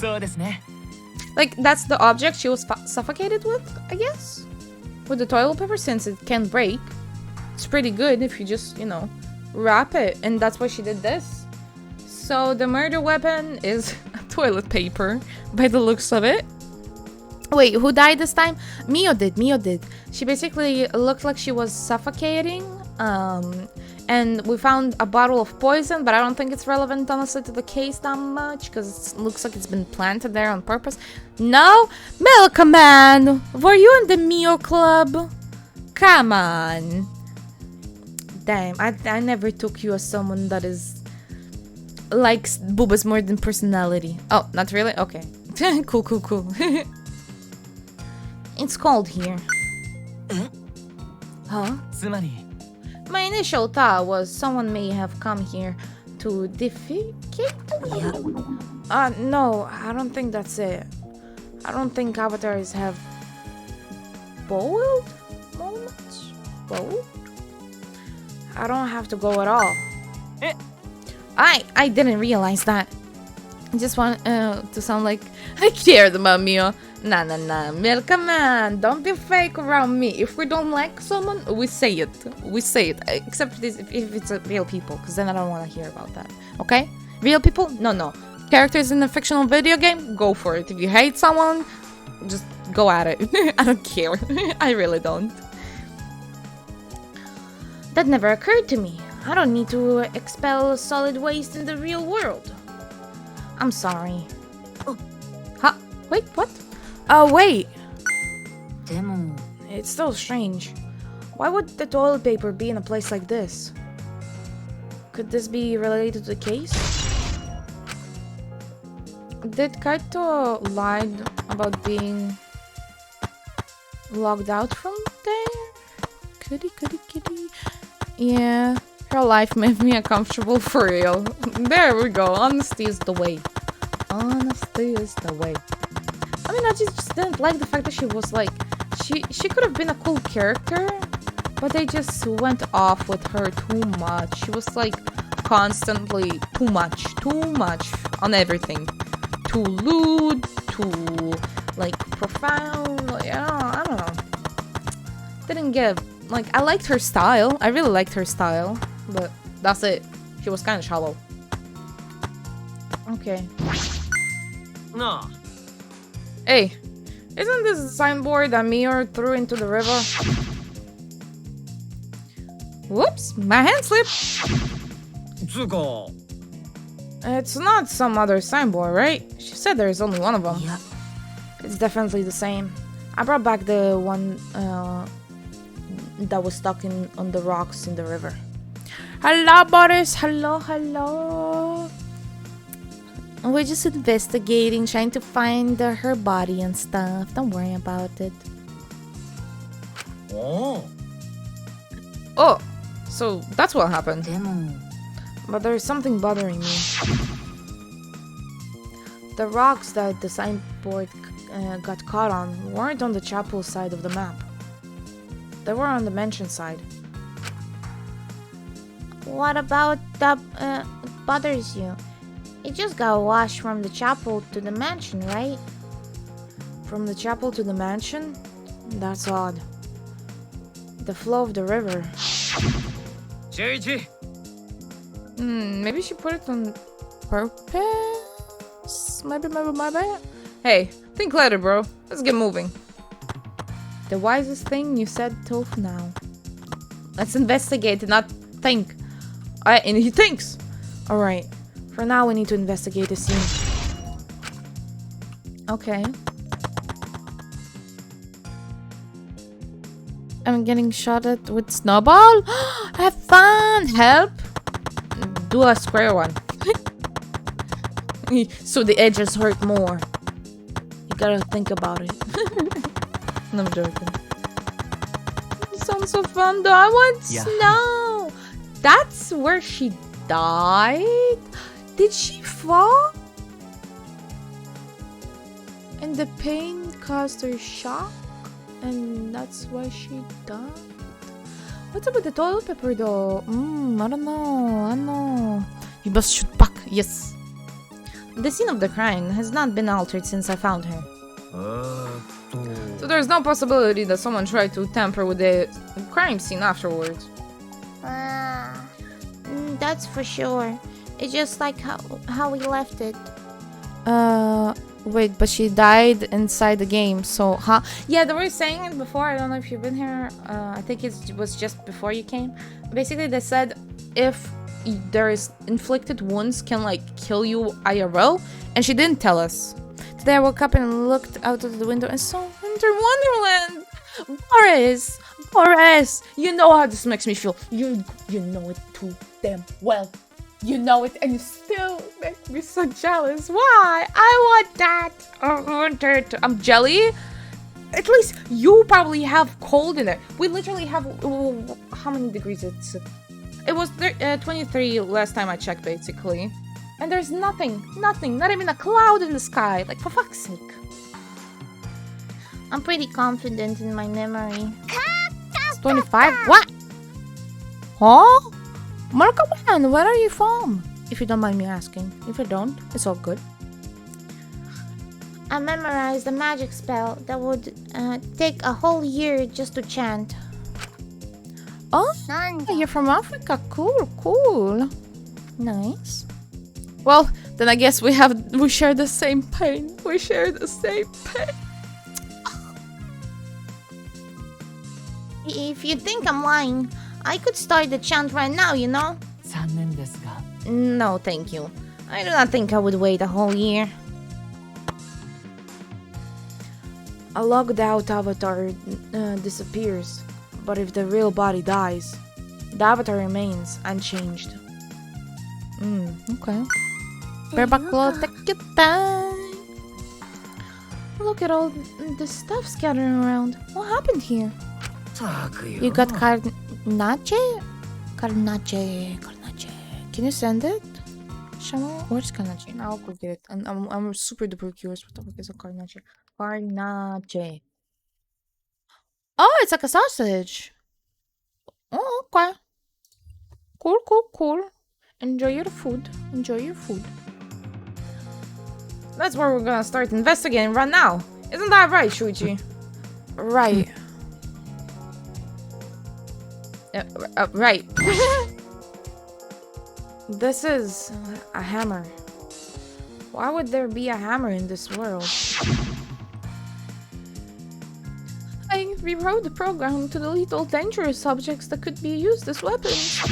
[SPEAKER 3] そうですね.
[SPEAKER 1] Like, that's the object she was suffocated with, I guess? With the toilet paper, since it can break. It's pretty good if you just, you know, wrap it. And that's why she did this. So the murder weapon is toilet paper, by the looks of it. Wait, who died this time? Mio did. She basically looked like she was suffocating. And we found a bottle of poison, but I don't think it's relevant, honestly, to the case that much, because it looks like it's been planted there on purpose. No? Milkman! Were you in the Mio Club? Come on. Damn, I never took you as someone that likes boobas more than personality. Oh, not really? Okay. Cool. It's cold here. Huh?
[SPEAKER 3] つまり
[SPEAKER 1] My initial thought was someone may have come here to defecate? No, I don't think that's it. I don't think avatars have boiled moments? Boiled? I don't have to go at all. I didn't realize that. I just want to sound like I cared about Mio. Nah, Milkman, don't be fake around me. If we don't like someone, we say it. Except if it's real people, because then I don't want to hear about that. Okay? Real people? No. Characters in a fictional video game? Go for it. If you hate someone, just go at it. I don't care. I really don't. That never occurred to me. I don't need to expel solid waste in the real world. I'm sorry.
[SPEAKER 3] Oh.
[SPEAKER 1] Huh? Wait, what? Oh, wait.
[SPEAKER 3] でも
[SPEAKER 1] It's so strange. Why would the toilet paper be in a place like this? Could this be related to the case? Did Kaito lie about being logged out from there? Kitty. Yeah, her life made me uncomfortable for real. There we go. Honesty is the way. I mean, I just didn't like the fact that she was like, she could have been a cool character, but they just went off with her too much. She was like constantly too much on everything. Too lewd, too like profound. Like, I don't know. Didn't get like I liked her style. I really liked her style, but that's it. She was kind of shallow. Okay.
[SPEAKER 2] Nah.
[SPEAKER 1] Hey, isn't this a signboard that Mior threw into the river? Whoops, my hand slipped.
[SPEAKER 2] つうか
[SPEAKER 1] It's not some other signboard, right? She said there's only one of them.
[SPEAKER 3] いや
[SPEAKER 1] It's definitely the same. I brought back the one that was stuck on the rocks in the river. Hello, Boris. Hello, hello. We're just investigating, trying to find her body and stuff. Don't worry about it.
[SPEAKER 2] おお
[SPEAKER 1] Oh, so that's what happened.
[SPEAKER 3] でも
[SPEAKER 1] But there's something bothering me. The rocks that the signboard got caught on weren't on the chapel side of the map. They were on the mansion side.
[SPEAKER 4] What about that bothers you? It just got washed from the chapel to the mansion, right?
[SPEAKER 1] From the chapel to the mansion? That's odd. The flow of the river.
[SPEAKER 2] シュイチ
[SPEAKER 1] Maybe she put it on purpose? Maybe. Hey, think later, bro. Let's get moving. The wisest thing you said till now. Let's investigate and not think. Alright, and he thinks. Alright, for now we need to investigate the scene. Okay. I'm getting shot at with snowball. Have fun. Help. Do a square one. So the edges hurt more. You gotta think about it. No, I'm joking. It sounds so fun though. I want snow. That's where she died? Did she fall? And the pain caused her shock? And that's why she died? What's up with the toilet paper though? I don't know. You must shoot back. Yes. The scene of the crime has not been altered since I found her. So there's no possibility that someone tried to tamper with the crime scene afterwards.
[SPEAKER 4] That's for sure. It's just like how we left it.
[SPEAKER 1] Wait, but she died inside the game, so, huh? Yeah, they were saying it before. I don't know if you've been here. I think it was just before you came. Basically, they said if there is inflicted wounds can, like, kill you IRL, and she didn't tell us. Today I woke up and looked out of the window and saw Winter Wonderland! Boris! You know how this makes me feel. You know it too damn well. You know it, and you still make me so jealous. Why? I want that. I want it. I'm jelly. At least you probably have cold in it. We literally have how many degrees? It was 23 last time I checked, basically. And there's nothing, not even a cloud in the sky. Like, for fuck's sake.
[SPEAKER 4] I'm pretty confident in my memory.
[SPEAKER 1] 25? What? Huh? Marco, where are you from? If you don't mind me asking. If you don't, it's all good.
[SPEAKER 4] I memorized a magic spell that would take a whole year just to chant.
[SPEAKER 1] Oh, you're from Africa. Cool. Nice. Well, then I guess we share the same pain.
[SPEAKER 4] If you think I'm lying, I could start the chant right now, you know?
[SPEAKER 3] 残念ですが
[SPEAKER 1] No, thank you. I do not think I would wait a whole year. A logged out avatar disappears, but if the real body dies, the avatar remains unchanged. Okay. Bareback Claw, take your time. Look at all the stuff scattering around. What happened here?
[SPEAKER 2] たくよ
[SPEAKER 1] You got Carnache? Carnache. Can you send it? Shama? Where's Carnache? I'll go get it. I'm super duper curious. What the fuck is a Carnache? Carnache. Oh, it's like a sausage. Oh, okay. Cool. Enjoy your food. That's where we're gonna start investigating right now. Isn't that right, Shuichi? Right. Right. This is a hammer. Why would there be a hammer in this world? I rewrote the program to delete all dangerous objects that could be used as weapons.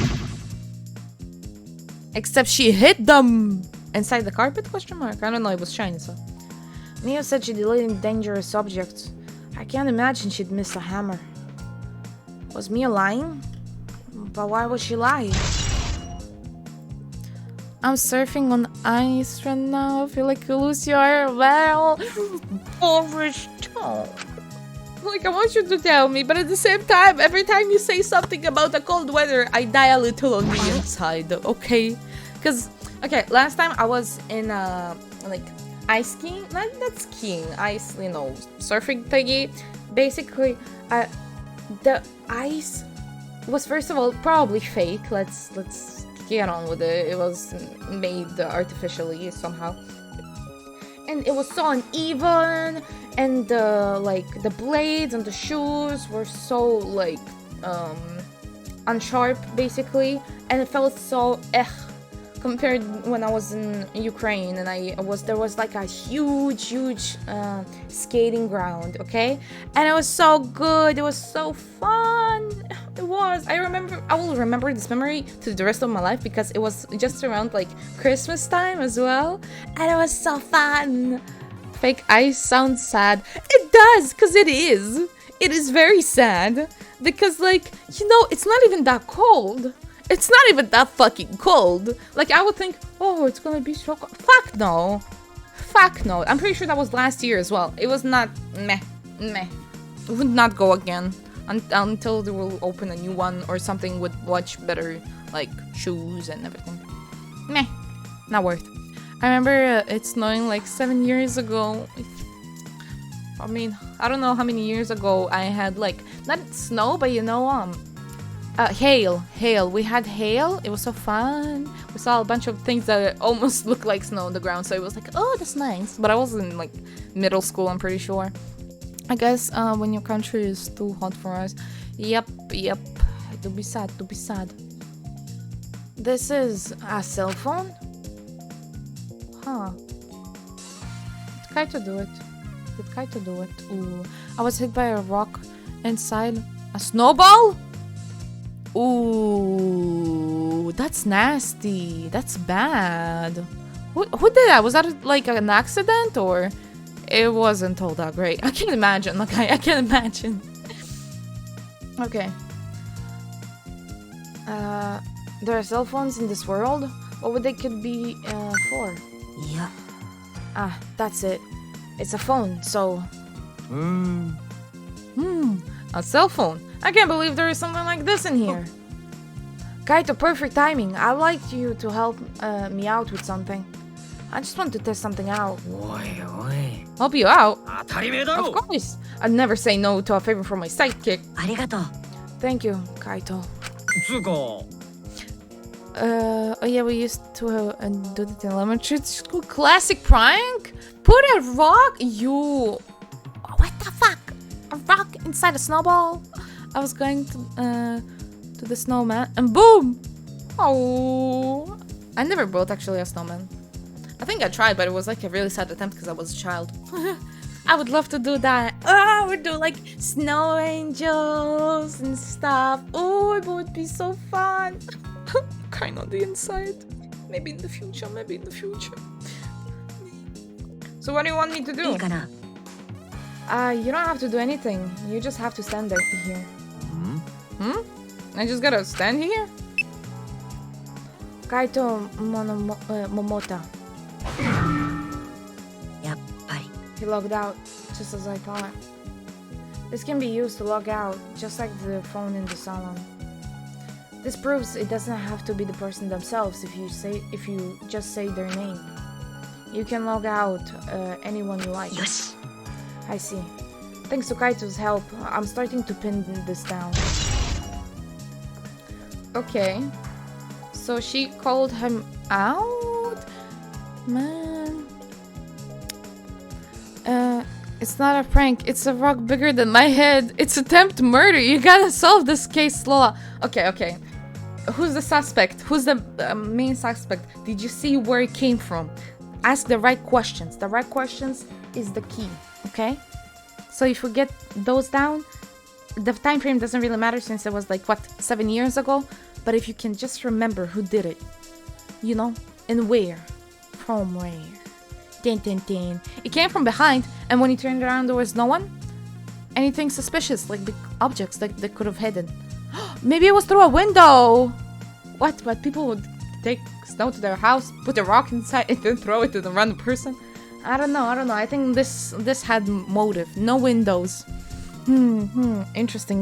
[SPEAKER 1] Except she hid them! Inside the carpet? Question mark. I don't know, it was shiny, so. Mia said she deleted dangerous objects. I can't imagine she'd miss a hammer. Was Mia lying? But why would she lie? I'm surfing on ice right now. I feel like you lose your well. Boris, like, I want you to tell me, but at the same time, every time you say something about the cold weather, I die a little on the inside, okay? Because, okay, last time I was in, like, ice skiing, not skiing, ice, you know, surfing thingy. Basically, the ice was, first of all, probably fake. Let's get on with it. It was made artificially somehow. And it was so uneven, and the blades and the shoes were so like unsharp basically, and it felt so compared when I was in Ukraine and there was like a huge skating ground, okay? And it was so good, it was so fun. It was. I will remember this memory to the rest of my life because it was just around like Christmas time as well, and it was so fun. Fake ice sounds sad. It does, because it is. It is very sad because, like, you know, it's not even that cold. It's not even that fucking cold. Like, I would think, oh, it's gonna be so cold. Fuck no. Fuck no. I'm pretty sure that was last year as well. It was not meh. It would not go again until they will open a new one or something with much better, like, shoes and everything. Meh. Not worth. I remember it snowing like 7 years ago. I mean, I don't know how many years ago I had like, not snow, but you know, hail. We had hail. It was so fun. We saw a bunch of things that almost looked like snow on the ground, so it was like, oh, that's nice. But I was in like middle school, I'm pretty sure. I guess when your country is too hot for us. Yep. To be sad. This is a cell phone? Huh. Did Kaito do it? Ooh. I was hit by a rock inside a snowball? Ooh. That's nasty. That's bad. Who did that? Was that like an accident or? It wasn't all that great. I can't imagine. Like, I can't imagine. Okay. There are cell phones in this world? What would they could be for?
[SPEAKER 3] Yeah.
[SPEAKER 1] Ah, that's it. It's a phone, so... A cell phone. I can't believe there is something like this in here. Kaito, perfect timing. I'd like you to help me out with something. I just want to test something out.
[SPEAKER 2] Oi.
[SPEAKER 1] Help you out?
[SPEAKER 2] 当たり前だろ
[SPEAKER 1] Of course. I'd never say no to a favor from my sidekick.
[SPEAKER 3] ありがとう。
[SPEAKER 1] Thank you, Kaito.
[SPEAKER 2] つうか
[SPEAKER 1] Oh yeah, we used to do the telemetry school classic prank? Put a rock? You... What the fuck? A rock inside a snowball? I was going to the snowman and boom! Oh, I never built actually a snowman. I think I tried, but it was like a really sad attempt because I was a child. I would love to do that. Oh, we'd do like snow angels and stuff. Oh, it would be so fun. Kind on the inside. Maybe in the future. So what do you want me to do?
[SPEAKER 3] いいかな。
[SPEAKER 1] You don't have to do anything. You just have to stand there here. I just gotta stand here? Kaito Momota.
[SPEAKER 3] やっぱり。
[SPEAKER 1] He logged out, just as I thought. This can be used to log out, just like the phone in the salon. This proves it doesn't have to be the person themselves if you just say their name. You can log out anyone you like.
[SPEAKER 3] よし。
[SPEAKER 1] I see. Thanks to Kaito's help, I'm starting to pin this down. Okay. So she called him out? Man. It's not a prank. It's a rock bigger than my head. It's attempt murder. You gotta solve this case, Lola. Okay. Who's the suspect? Who's the main suspect? Did you see where it came from? Ask the right questions. The right questions is the key, okay? So if we get those down, the time frame doesn't really matter since it was like, what, 7 years ago? But if you can just remember who did it, you know, and where. From where. Din, din, din. It came from behind, and when he turned around, there was no one. Anything suspicious, like big objects like they could have hidden. Maybe it was through a window. What? But people would take snow to their house, put a rock inside, and then throw it to the random person. I don't know. I think this had motive. No windows. Interesting.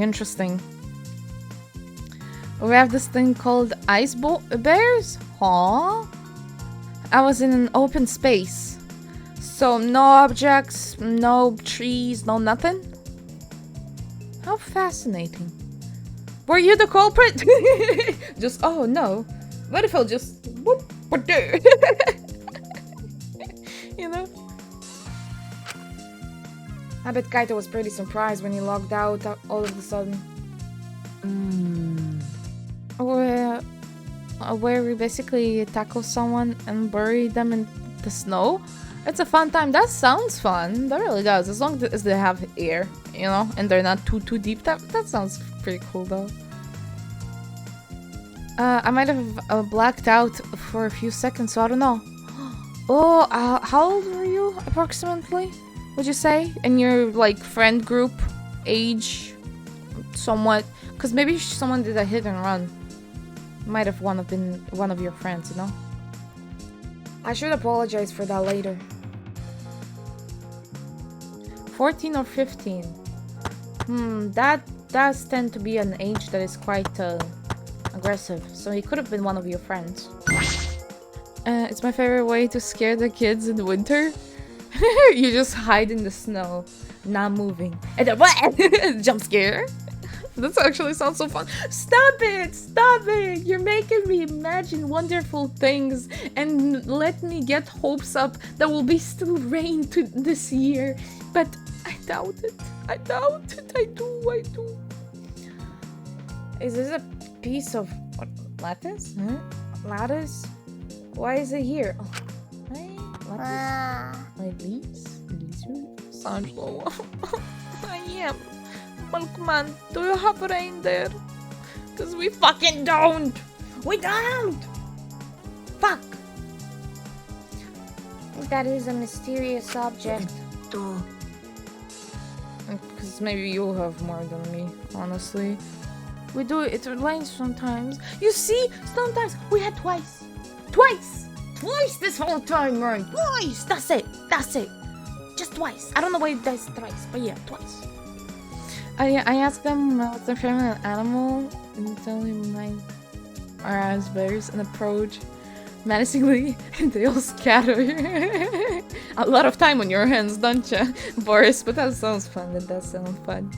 [SPEAKER 1] We have this thing called ice bears. Huh? I was in an open space. So no objects, no trees, no nothing. How fascinating. Were you the culprit? Just, oh no. What if I'll just whoop, you know? I bet Kaito was pretty surprised when he logged out all of a sudden. Where we basically tackle someone and bury them in the snow. It's a fun time. That sounds fun. That really does. As long as they have air, you know, and they're not too deep. That sounds pretty cool though. I might have blacked out for a few seconds, so I don't know. Oh, how old were you approximately? Would you say in your like friend group age, somewhat? Because maybe someone did a hit and run. Might have been one of your friends, you know. I should apologize for that later. 14 or 15. That does tend to be an age that is quite aggressive. So he could have been one of your friends. It's my favorite way to scare the kids in the winter. You just hide in the snow, not moving, and then what? Jump scare. That actually sounds so fun. Stop it! You're making me imagine wonderful things and let me get hopes up that will be still rain this year. But I doubt it. I do. Is this a piece of what, lattice? Lattice? Why is it here? Oh, lattice? My lizard? Sounds low. I am. Milkman, do you have rain there? Cause we fucking don't! We don't! Fuck! That is a mysterious object. Cause maybe you have more than me, honestly. We do it rains sometimes. You see? Sometimes we had twice this whole time, right? Twice! That's it! Just twice. I don't know why it does thrice, but yeah, twice. I asked them what's their favorite animal, and they told me mine are raspberries, and approach menacingly, and they all scatter. A lot of time on your hands, don't you, Boris? But that sounds fun. That does sound fun.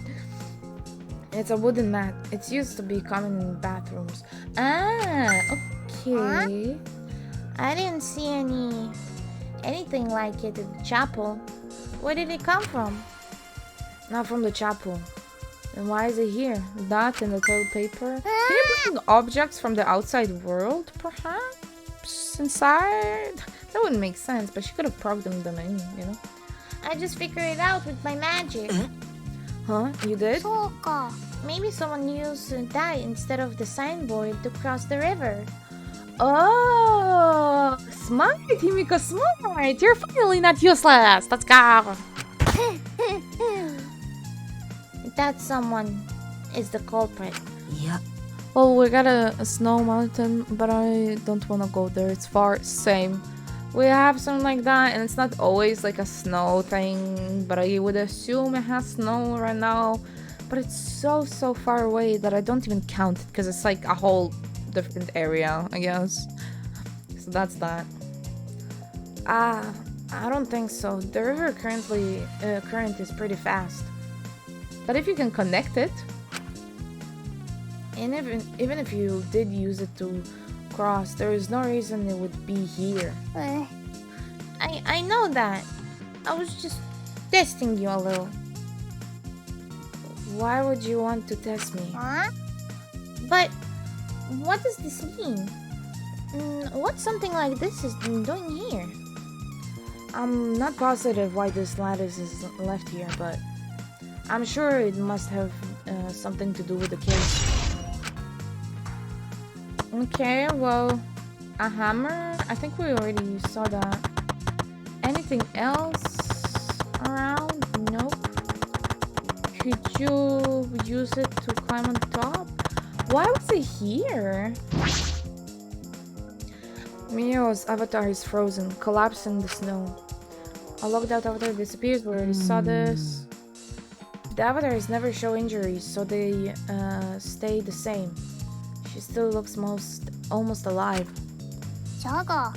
[SPEAKER 1] It's a wooden mat. It's used to be common in bathrooms. Ah, okay. I didn't see anything like it at the chapel. Where did it come from? Not from the chapel. And why is it here? That and the toilet paper? Can you bring objects from the outside world, perhaps? Inside? That wouldn't make sense, but she could have programmed them in, you know?
[SPEAKER 4] I just figured it out with my magic.
[SPEAKER 1] Huh? You did?
[SPEAKER 4] Soka. Maybe someone used that instead of the signboard to cross the river.
[SPEAKER 1] Oh! Smart, Himiko, smart! You're finally not useless! Let's go!
[SPEAKER 4] That someone is the culprit.
[SPEAKER 3] Yeah.
[SPEAKER 1] Well, we got a snow mountain, but I don't want to go there. It's far. Same. We have something like that, and it's not always like a snow thing, but I would assume it has snow right now. But it's so far away that I don't even count it, because it's like a whole different area, I guess. So that's that. I don't think so. The river current is pretty fast. But if you can connect it, and even if you did use it to cross, there is no reason it would be here.
[SPEAKER 4] I know that. I was just
[SPEAKER 1] testing you a little. Why would you want to test me?
[SPEAKER 4] Huh?
[SPEAKER 1] But what does this mean? What something like this is doing here? I'm not positive why this lattice is left here, but I'm sure it must have something to do with the case. Okay, well, a hammer? I think we already saw that. Anything else around? Nope. Could you use it to climb on top? Why was it here? Mio's avatar is frozen, collapsed in the snow. A locked out avatar disappears, we already saw this. The avatars never show injuries, so they stay the same. She still looks almost alive.
[SPEAKER 4] ジャガ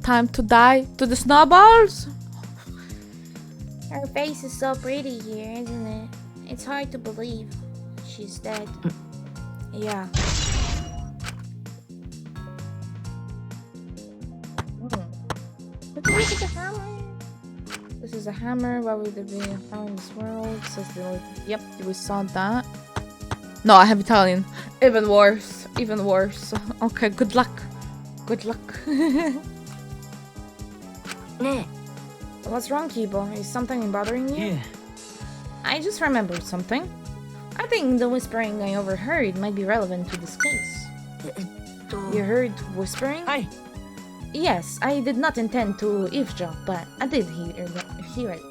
[SPEAKER 1] Time to die to the snowballs?
[SPEAKER 4] Her face is so pretty here, isn't it? It's hard to believe she's dead.
[SPEAKER 1] Yeah. This is a hammer. This is a hammer. Why would there be a hammer in this world? Says the Yep, we saw that. No, I have Italian. Even worse. Even worse. Okay, good luck. Good luck.
[SPEAKER 3] ね
[SPEAKER 1] What's wrong, Kibo? Is something bothering you?
[SPEAKER 2] いえ
[SPEAKER 1] I just remembered something. I think the whispering I overheard might be relevant to this case.
[SPEAKER 3] え
[SPEAKER 1] You heard whispering?
[SPEAKER 2] はい
[SPEAKER 1] Yes, I did not intend to eavesdrop, but I did hear it.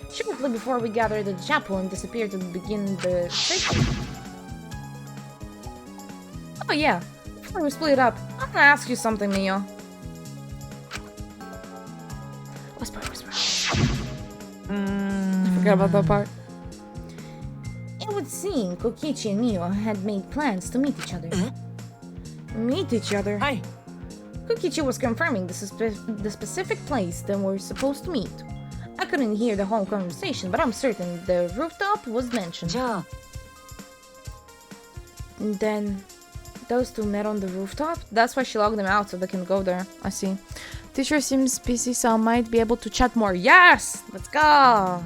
[SPEAKER 1] Shortly before we gathered at the chapel and disappeared to begin the search. Oh yeah, before we split up, I'm gonna ask you something, Mio. Whisper, whisper. I forgot about that part. It would seem Kokichi and Mio had made plans to meet each other. Meet each other?
[SPEAKER 2] はい
[SPEAKER 1] Kokichi was confirming the specific place that we're supposed to meet. I couldn't hear the whole conversation, but I'm certain the rooftop was mentioned.
[SPEAKER 3] じゃあ
[SPEAKER 1] And then those two met on the rooftop? That's why she locked them out so they can go there. I see. Teacher seems busy, so I might be able to chat more. Yes! Let's go!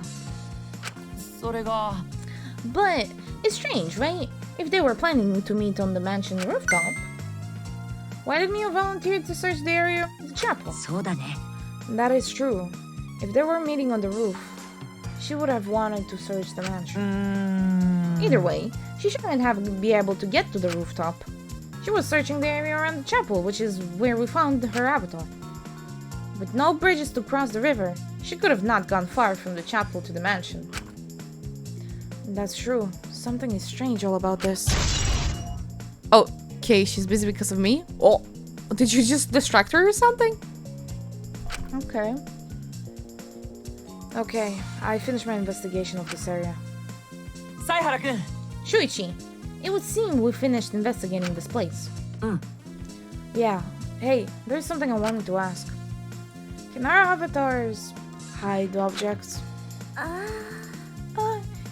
[SPEAKER 3] それが
[SPEAKER 1] But it's strange, right? If they were planning to meet on the mansion rooftop, why did Mio volunteer to search the area of the chapel?
[SPEAKER 3] そうだね
[SPEAKER 1] That is true. If they were meeting on the roof, she would have wanted to search the mansion. Either way, she shouldn't have be able to get to the rooftop. She was searching the area around the chapel, which is where we found her avatar. With no bridges to cross the river, she could have not gone far from the chapel to the mansion. That's true. Something is strange all about this. Oh, okay, she's busy because of me? Oh, did you just distract her or something? Okay. Okay, I finished my investigation of this area.
[SPEAKER 3] 犀原くん
[SPEAKER 1] Shuichi, it would seem we finished investigating this place. Yeah. Hey, there's something I wanted to ask. Can our avatars hide objects?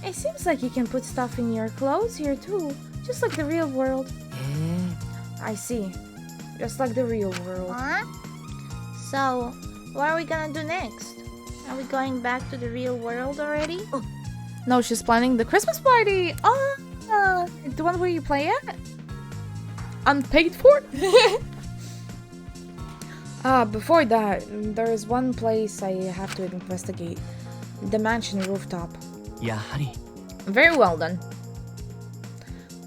[SPEAKER 1] It seems like you can put stuff in your clothes here too, just like the real world.
[SPEAKER 3] へ
[SPEAKER 1] I see. Just like the real world.
[SPEAKER 4] Huh? So, what are we gonna do next? Are we going back to the real world already?
[SPEAKER 1] No, she's planning the Christmas party. The one where you play at? Unpaid for? Before that, there is one place I have to investigate. The mansion rooftop.
[SPEAKER 3] やはり
[SPEAKER 1] Very well done.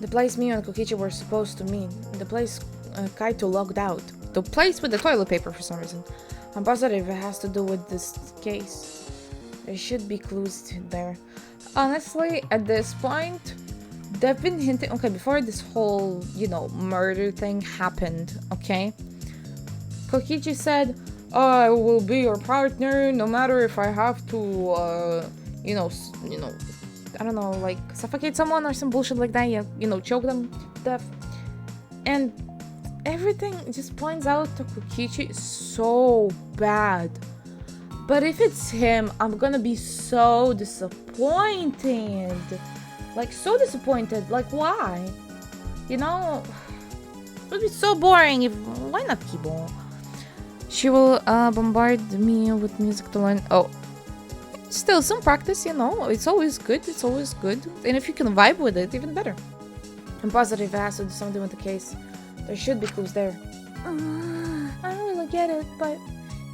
[SPEAKER 1] The place Mio and Kokichi were supposed to meet. The place Kaito logged out. The place with the toilet paper for some reason. I'm positive it has to do with this case. There should be clues there. Honestly, at this point, they've been hinting. Okay, before this whole, murder thing happened, okay? Kokichi said, I will be your partner no matter if I have to, I don't know, like suffocate someone or some bullshit like that, choke them to death. And everything just points out to Kokichi so bad. But if it's him, I'm gonna be so disappointed. Like, so disappointed. Like, why? It would be so boring if... Why not Kibo? She will bombard me with music to learn... Oh. still some practice, you know. It's always good. It's always good. And if you can vibe with it, even better. I'm positive it has to do something with the case. There should be clues there. I don't really get it, but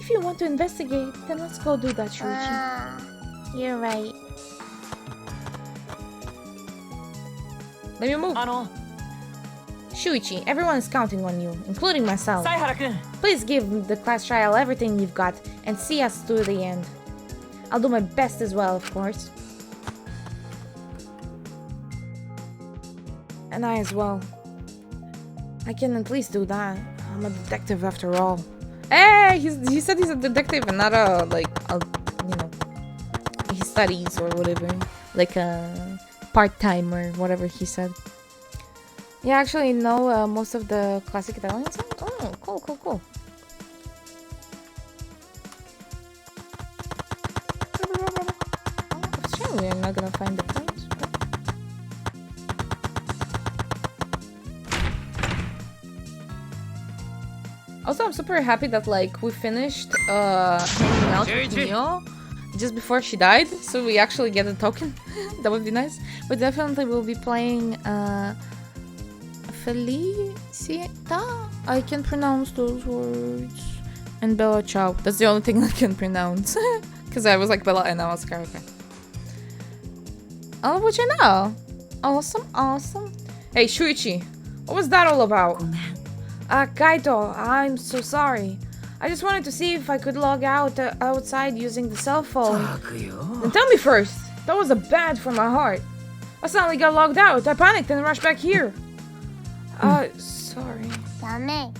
[SPEAKER 1] if you want to investigate, then let's go do that, Shuichi.
[SPEAKER 4] You're right.
[SPEAKER 1] Let me move. Shuichi, everyone is counting on you, including myself.
[SPEAKER 3] 犀原君
[SPEAKER 1] Please give the class trial everything you've got and see us to the end. I'll do my best as well, of course. And I as well. I can at least do that. I'm a detective after all. Hey, he said he's a detective and not a, like, you know, he studies or whatever. Like a part-time or whatever he said. Yeah, actually know most of the classic Italian songs. Oh, cool, cool, cool. Sure, we're not gonna find the points. Also, I'm super happy that like we finished hanging out with Mio just before she died, so we actually get a token. That would be nice. But definitely we'll be playing Felicita. I can pronounce those words. And Bella Ciao. That's the only thing I can pronounce. Because I was like Bella and I was like, okay. All of which I know. Awesome, awesome. Hey, Shuichi, what was that all about? Kaito, I'm so sorry. I just wanted to see if I could log out outside using the cell phone. Then tell me first. That was a bad for my heart. I suddenly got logged out. I panicked and rushed back here. Sorry.
[SPEAKER 4] ダメ。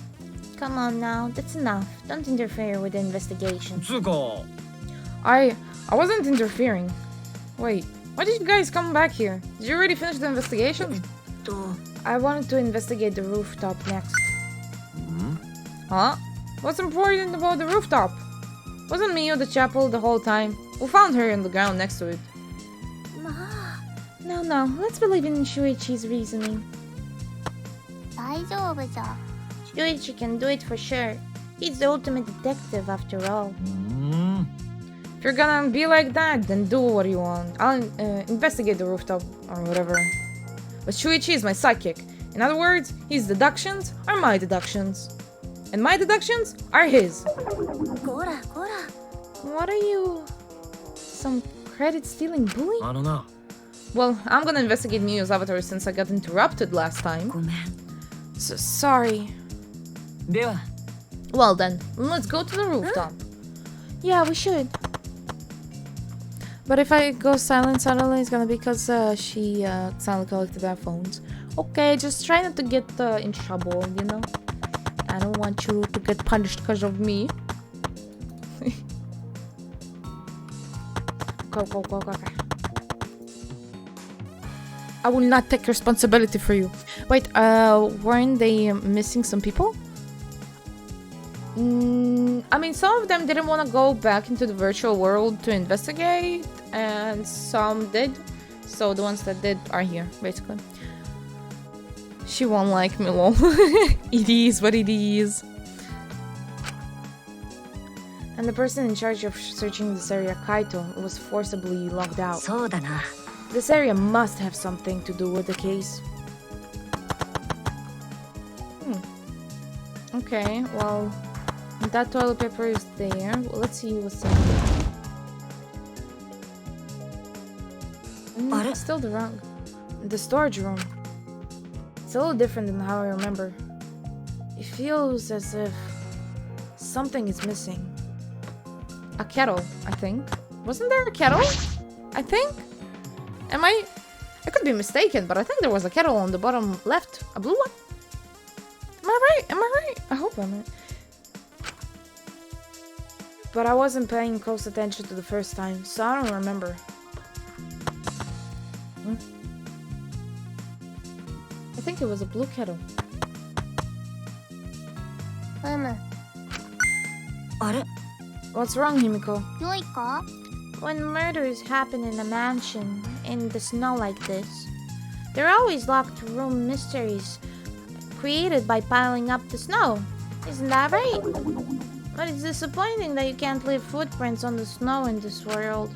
[SPEAKER 1] Come on now, that's enough. Don't interfere with the investigation.
[SPEAKER 2] つうか
[SPEAKER 1] I wasn't interfering. Wait, why did you guys come back here? Did you already finish the investigation? I wanted to investigate the rooftop next. Huh? What's important about the rooftop? Wasn't Mio the chapel the whole time? We found her in the ground next to it. No, let's believe in Shuichi's reasoning.
[SPEAKER 4] 大丈夫じゃ。
[SPEAKER 1] Shuichi can do it for sure. He's the ultimate detective after all. If you're gonna be like that, then do what you want. I'll investigate the rooftop or whatever. But Shuichi is my sidekick. In other words, his deductions are my deductions. And my deductions are his.
[SPEAKER 4] こらこら。
[SPEAKER 1] What are you? Some credit-stealing bully?
[SPEAKER 2] あのな
[SPEAKER 1] Well, I'm gonna investigate Mio's avatar since I got interrupted last time.
[SPEAKER 3] ごめん
[SPEAKER 1] Sorry.
[SPEAKER 3] では
[SPEAKER 1] Well then, let's go to the rooftop. Yeah, we should. But if I go silent suddenly, it's gonna be because she silently collected our phones. Okay, just try not to get in trouble, you know? I don't want you to get punished because of me. Go. I will not take responsibility for you. Wait, weren't they missing some people? I mean, some of them didn't want to go back into the virtual world to investigate, and some did. So the ones that did are here, basically. She won't like me, lol. It is what it is. And the person in charge of searching this area, Kaito, was forcibly logged out.
[SPEAKER 3] そうだな
[SPEAKER 1] This area must have something to do with the case. Okay, well, that toilet paper is there. Well, let's see what's in there. Still the storage room. It's a little different than how I remember. It feels as if something is missing. A kettle, I think. Wasn't there a kettle? I think? I could be mistaken, but I think there was a kettle on the bottom left. A blue one? Am I right? I hope I'm right. But I wasn't paying close attention to the first time, so I don't remember. I think it was a blue kettle.
[SPEAKER 4] うむ。
[SPEAKER 3] あれ
[SPEAKER 1] What's wrong, Himiko?
[SPEAKER 4] 良いか？
[SPEAKER 1] When murders happen in a mansion in the snow like this, there are always locked room mysteries created by piling up the snow. Isn't that right? But it's disappointing that you can't leave footprints on the snow in this world.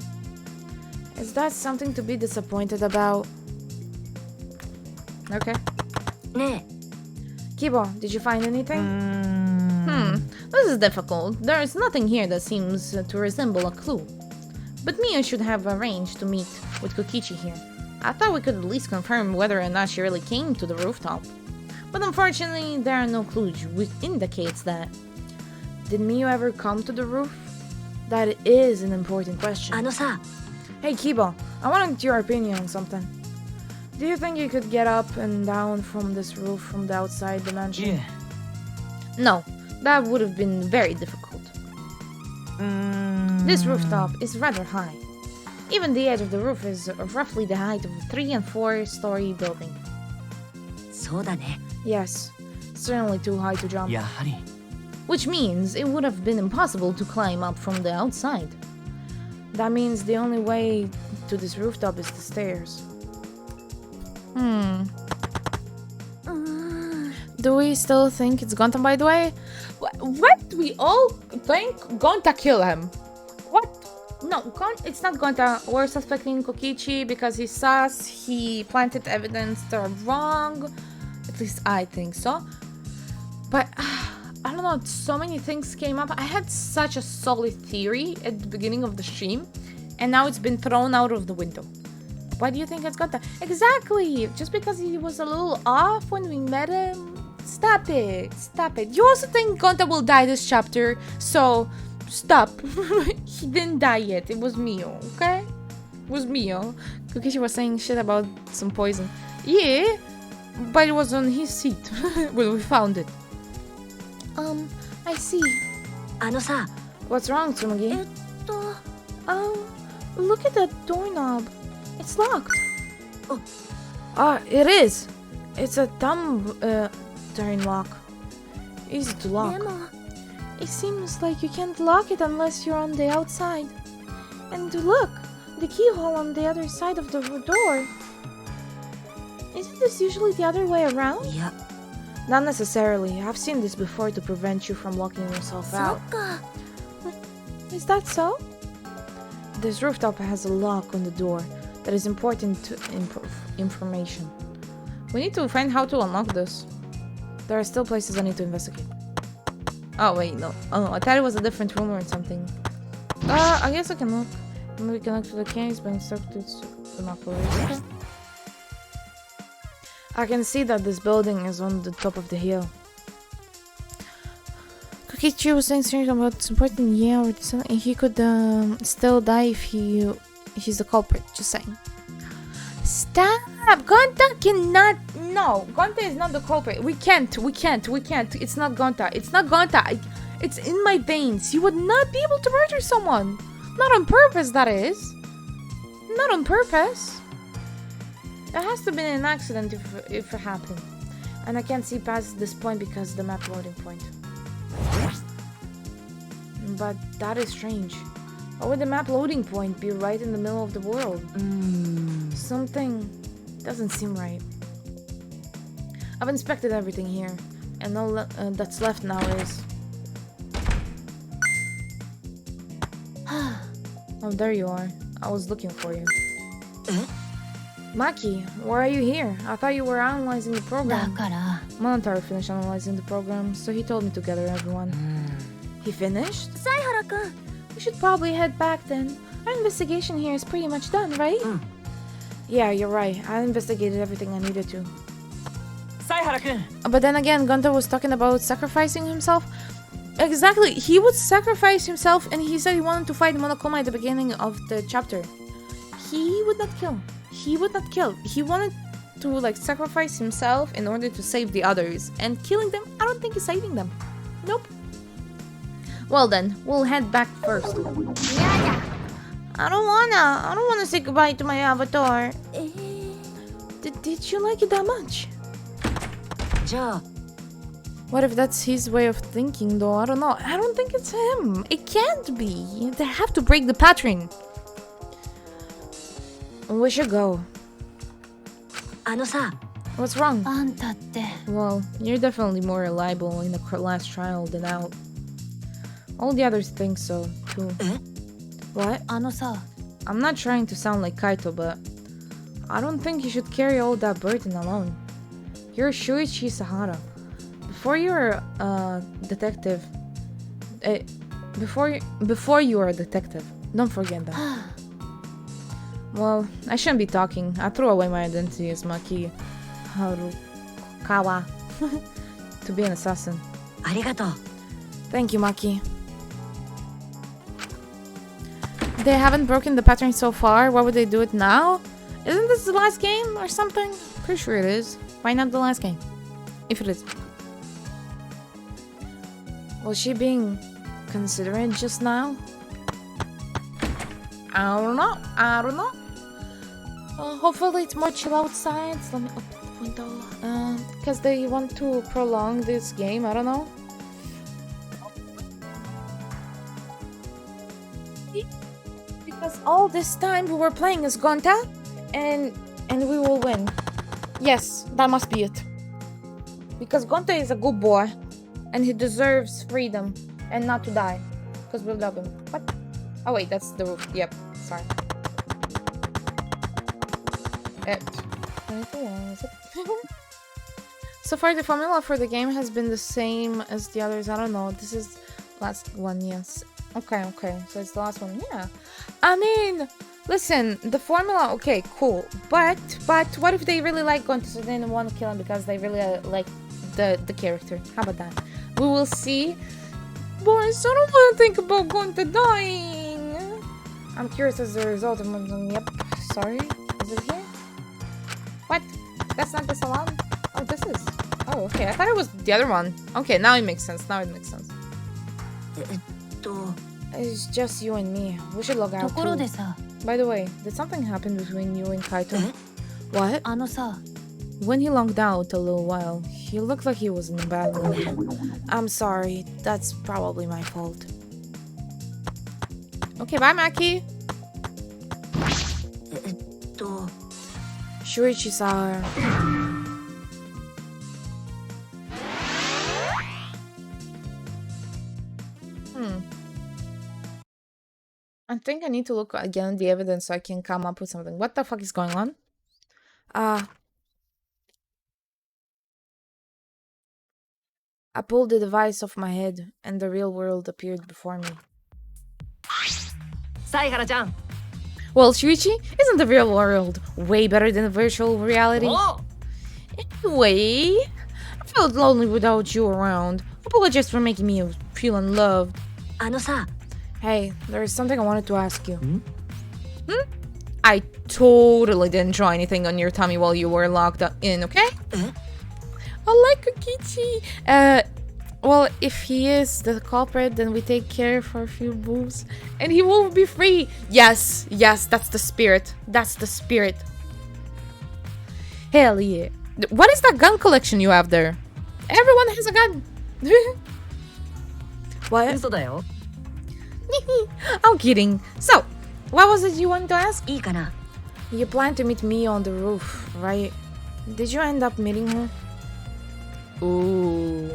[SPEAKER 1] Is that something to be disappointed about? Okay.
[SPEAKER 3] ね
[SPEAKER 1] Kibo, did you find
[SPEAKER 3] え
[SPEAKER 1] anything? This is difficult. There is nothing here that seems to resemble a clue. But Mia should have arranged to meet with Kokichi here. I thought we could at least confirm whether or not she really came to the rooftop. But unfortunately, there are no clues which indicates that. Did Mia ever come to the roof? That is an important question.
[SPEAKER 3] あのさ
[SPEAKER 1] Hey Kibo, I wanted your opinion on something. Do you think you could get up and down from this roof from the outside
[SPEAKER 3] い
[SPEAKER 1] dimension?
[SPEAKER 3] え
[SPEAKER 1] No, that would have been very difficult. This rooftop is rather high. Even the edge of the roof is roughly the height of a 3- and 4-story building.
[SPEAKER 3] そうだね
[SPEAKER 1] Yes, certainly too high to jump.
[SPEAKER 3] やはり
[SPEAKER 1] Which means it would have been impossible to climb up from the outside. That means the only way to this rooftop is the stairs. Do we still think it's Gonta, by the way? What? We all think Gonta kill him? What? No, it's not Gonta. We're suspecting Kokichi because he's sus. He planted evidence that are wrong. At least I think so. But I don't know, so many things came up. I had such a solid theory at the beginning of the stream, and now it's been thrown out of the window. Why do you think it's Gonta? Exactly! Just because he was a little off when we met him? Stop it! Stop it! You also think Gonta will die this chapter, so stop. He didn't die yet. It was Mio, okay? It was Mio. Kokichi was saying shit about some poison. Yeah, but it was on his seat when we found it. I see.
[SPEAKER 3] あのさ
[SPEAKER 1] What's wrong, Tsunugi?
[SPEAKER 4] えっと
[SPEAKER 1] Look at that doorknob. It's locked.
[SPEAKER 3] Oh.
[SPEAKER 1] It is. It's a thumb turn lock. Easy to lock.
[SPEAKER 4] でも
[SPEAKER 1] It seems like you can't lock it unless you're on the outside. And look, the keyhole on the other side of the door. Isn't this usually the other way around?
[SPEAKER 3] いや
[SPEAKER 1] Not necessarily. I've seen this before to prevent you from locking yourself
[SPEAKER 4] そっ
[SPEAKER 1] out.
[SPEAKER 4] か
[SPEAKER 1] Is that so? This rooftop has a lock on the door that is important to information. We need to find how to unlock this. There are still places I need to investigate. Oh wait, no. Oh, I thought it was a different room or something. I guess I can look. Maybe we can look for the case, but instructed to not go okay. I can see that this building is on the top of the hill. Kokichi was saying something about supporting yeah, or something. He could still die if he's the culprit. Just saying. Stop! Gonta cannot. No, Gonta is not the culprit. We can't. It's not Gonta. It's not Gonta. It's in my veins. You would not be able to murder someone. Not on purpose, that is. Not on purpose. It has to have been an accident if it happened. And I can't see past this point because of the map loading point. But that is strange. Why would the map loading point be right in the middle of the world? Something doesn't seem right. I've inspected everything here, and all that's left now is... Oh, there you are. I was looking for you. Maki, why are you here? I thought you were analyzing the
[SPEAKER 3] だ
[SPEAKER 1] program.
[SPEAKER 3] から
[SPEAKER 1] Monotaro finished analyzing the program, so he told me to gather everyone. He finished?
[SPEAKER 4] 犀原くん
[SPEAKER 1] We should probably head back then. Our investigation here is pretty much done, right? Yeah, you're right. I investigated everything I needed to.
[SPEAKER 3] 犀原くん
[SPEAKER 1] But then again, Gunta was talking about sacrificing himself. Exactly, he would sacrifice himself, and he said he wanted to fight Monokuma at the beginning of the chapter. He would not kill. He would not kill. He wanted to like sacrifice himself in order to save the others. And killing them, I don't think he's saving them. Nope. Well then, we'll head back first.
[SPEAKER 4] 嫌だ
[SPEAKER 1] I don't wanna say goodbye to my avatar.
[SPEAKER 4] え
[SPEAKER 1] Did you like it that much?
[SPEAKER 3] じゃあ
[SPEAKER 1] What if that's his way of thinking though? I don't know. I don't think it's him. It can't be. They have to break the pattern. We should go.
[SPEAKER 3] あのさ
[SPEAKER 1] What's wrong?
[SPEAKER 4] あんたって
[SPEAKER 1] Well, you're definitely more reliable in the last trial than out. All the others think so, too.
[SPEAKER 3] え
[SPEAKER 1] What?
[SPEAKER 4] あのさ
[SPEAKER 1] I'm not trying to sound like Kaito, but I don't think you should carry all that burden alone. You're Shuichi Sahara. Before you're a detective, before you are a detective, don't forget that. Well, I shouldn't be talking. I threw away my identity as Maki Harukawa to be an assassin.
[SPEAKER 3] ありがとう。
[SPEAKER 1] Thank you, Maki. They haven't broken the pattern so far. Why would they do it now? Isn't this the last game or something? Pretty sure it is. Why not the last game? If it is. Was she being considerate just now? I don't know. I don't know. Hopefully it's more chill outside. So let me open the window. Because they want to prolong this game. I don't know. Because all this time we were playing as Gonta, and we will win. Yes, that must be it. Because Gonta is a good boy, and he deserves freedom and not to die. Because we love him. What? Oh wait, that's the roof. Yep, sorry. So far, the formula for the game has been the same as the others. I don't know. This is last one, yes. Okay. So it's the last one. Yeah. I mean, listen, the formula, okay, cool. But what if they really like Gonta, so they don't want to kill him because they really like the character? How about that? We will see. Boys, I don't want to think about Gonta dying. I'm curious as a result of... Yep, sorry. Is it here? What? That's not the salon? Oh, this is... Oh, okay. I thought it was the other one. Okay, now it makes sense. It's just you and me. We should log out
[SPEAKER 3] ところで
[SPEAKER 1] too.
[SPEAKER 3] さ、
[SPEAKER 1] By the way, did something happen between you and Kaito?
[SPEAKER 3] え？
[SPEAKER 1] What?
[SPEAKER 3] あのさ、
[SPEAKER 1] When he logged out a little while, he looked like he was in a bad mood. I'm sorry. That's probably my fault. Okay, bye, Maki. Shuichi-san. I think I need to look again at the evidence so I can come up with something. What the fuck is going on? I pulled the device off my head, and the real world appeared before me.
[SPEAKER 3] サイハラちゃん。
[SPEAKER 1] Well, Shuichi, isn't the real world way better than virtual reality?
[SPEAKER 3] お
[SPEAKER 1] Anyway, I felt lonely without you around. Apologize for making me feel unloved.
[SPEAKER 3] あのさ、
[SPEAKER 1] Hey, there is something I wanted to ask you. I totally didn't draw anything on your tummy while you were locked in, okay?
[SPEAKER 3] え？
[SPEAKER 1] I like Kokichi. Well, if he is the culprit, then we take care for a few moves, and he will be free. Yes, that's the spirit. That's the spirit. Hell yeah. What is that gun collection you have there? Everyone has a gun. What?
[SPEAKER 3] 嘘だよ。
[SPEAKER 1] I'm kidding. So, what was it you wanted to ask?
[SPEAKER 3] いいかな。
[SPEAKER 1] You planned to meet me on the roof, right? Did you end up meeting her? Ooh.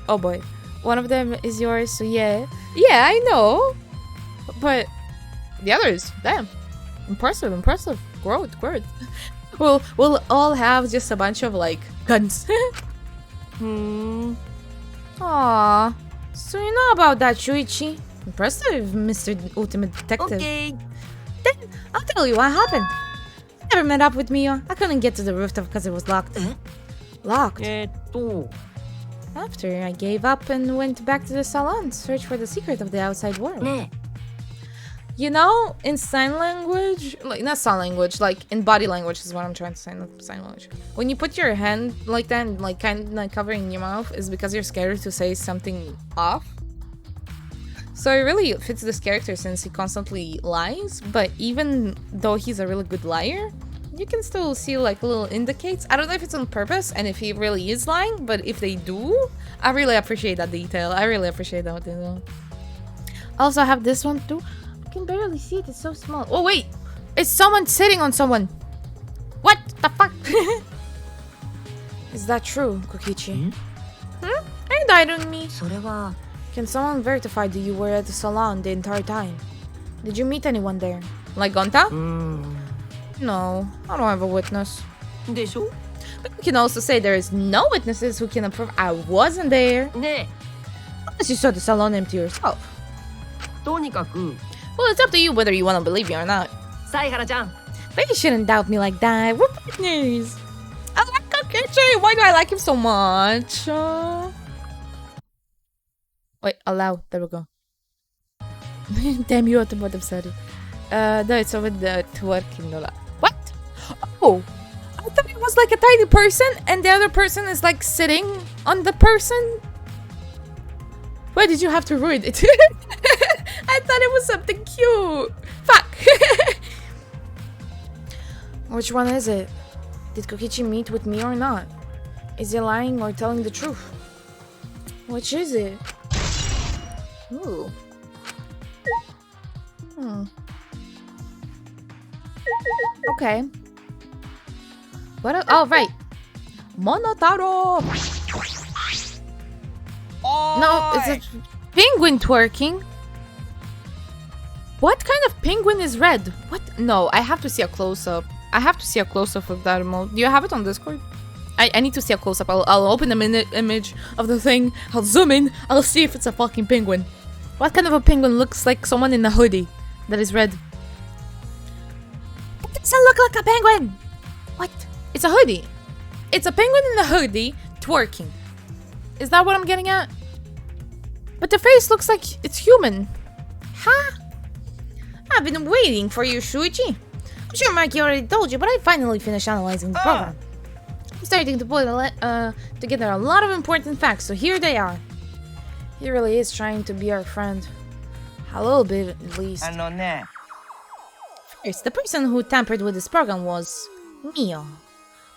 [SPEAKER 1] Oh boy. One of them is yours, so yeah. Yeah, I know. But the others, damn. Impressive. Growth. We'll all have just a bunch of, like, guns. Aww. So you know about that, Shuichi. Impressive, Mr. Ultimate Detective.
[SPEAKER 3] オッケー。
[SPEAKER 1] Then I'll tell you what happened. You never met up with me. I couldn't get to the rooftop because it was locked.
[SPEAKER 3] え？
[SPEAKER 1] Locked.
[SPEAKER 3] After
[SPEAKER 1] After I gave up and went back to the salon to search for the secret of the outside world.
[SPEAKER 3] ね
[SPEAKER 1] You know, in sign language, like not sign language, like in body language is what I'm trying to say, not sign language. When you put your hand like that, and, like kind of like covering your mouth, is because you're scared to say something off. So it really fits this character since he constantly lies, but even though he's a really good liar, you can still see like little indicates. I don't know if it's on purpose and if he really is lying, but if they do, I really appreciate that detail. I really appreciate that detail. Also, I have this one too. I can barely see it, it's so small. Oh wait, it's someone sitting on someone. What the fuck? Is that true, Kokichi? Are you doubting me?
[SPEAKER 3] それは
[SPEAKER 1] Can someone verify that you were at the salon the entire time? Did you meet anyone there? Like Gonta?
[SPEAKER 3] うーん
[SPEAKER 1] No, I don't have a witness.
[SPEAKER 3] でしょ
[SPEAKER 1] But we can also say there is no witnesses who can approve I wasn't there.
[SPEAKER 3] ね
[SPEAKER 1] Unless you saw the salon empty yourself.
[SPEAKER 3] えとにかく
[SPEAKER 1] Well, it's up to you whether you want to believe me or not.
[SPEAKER 3] 犀原ちゃん
[SPEAKER 1] But you shouldn't doubt me like that. We're partners. I like Kokichi. Why do I like him so much? Wait, allow. There we go. Damn you, automotive sorry. No, it's over the twerking. What? Oh, I thought it was like a tiny person, and the other person is like sitting on the person. Why did you have to ruin it? I thought it was something cute. Fuck. Which one is it? Did Kokichi meet with me or not? Is he lying or telling the truth? Which is it? Ooh. Okay. What? Oh, right. Monotaro! No, it's a penguin twerking. What kind of penguin is red? What? No, I have to see a close-up. I have to see a close-up of that emote. Do you have it on Discord? I need to see a close-up. I'll open the image of the thing. I'll zoom in. I'll see if it's a fucking penguin. What kind of a penguin looks like someone in a hoodie that is red? It doesn't look like a penguin! What? It's a hoodie. It's a penguin in a hoodie twerking. Is that what I'm getting at? But the face looks like it's human. Huh? I've been waiting for you, Shuichi. I'm sure Mikey already told you, but I finally finished analyzing the program. I'm starting to put together a lot of important facts, so here they are. He really is trying to be our friend. A little bit, at least. First, the person who tampered with this program was Mio.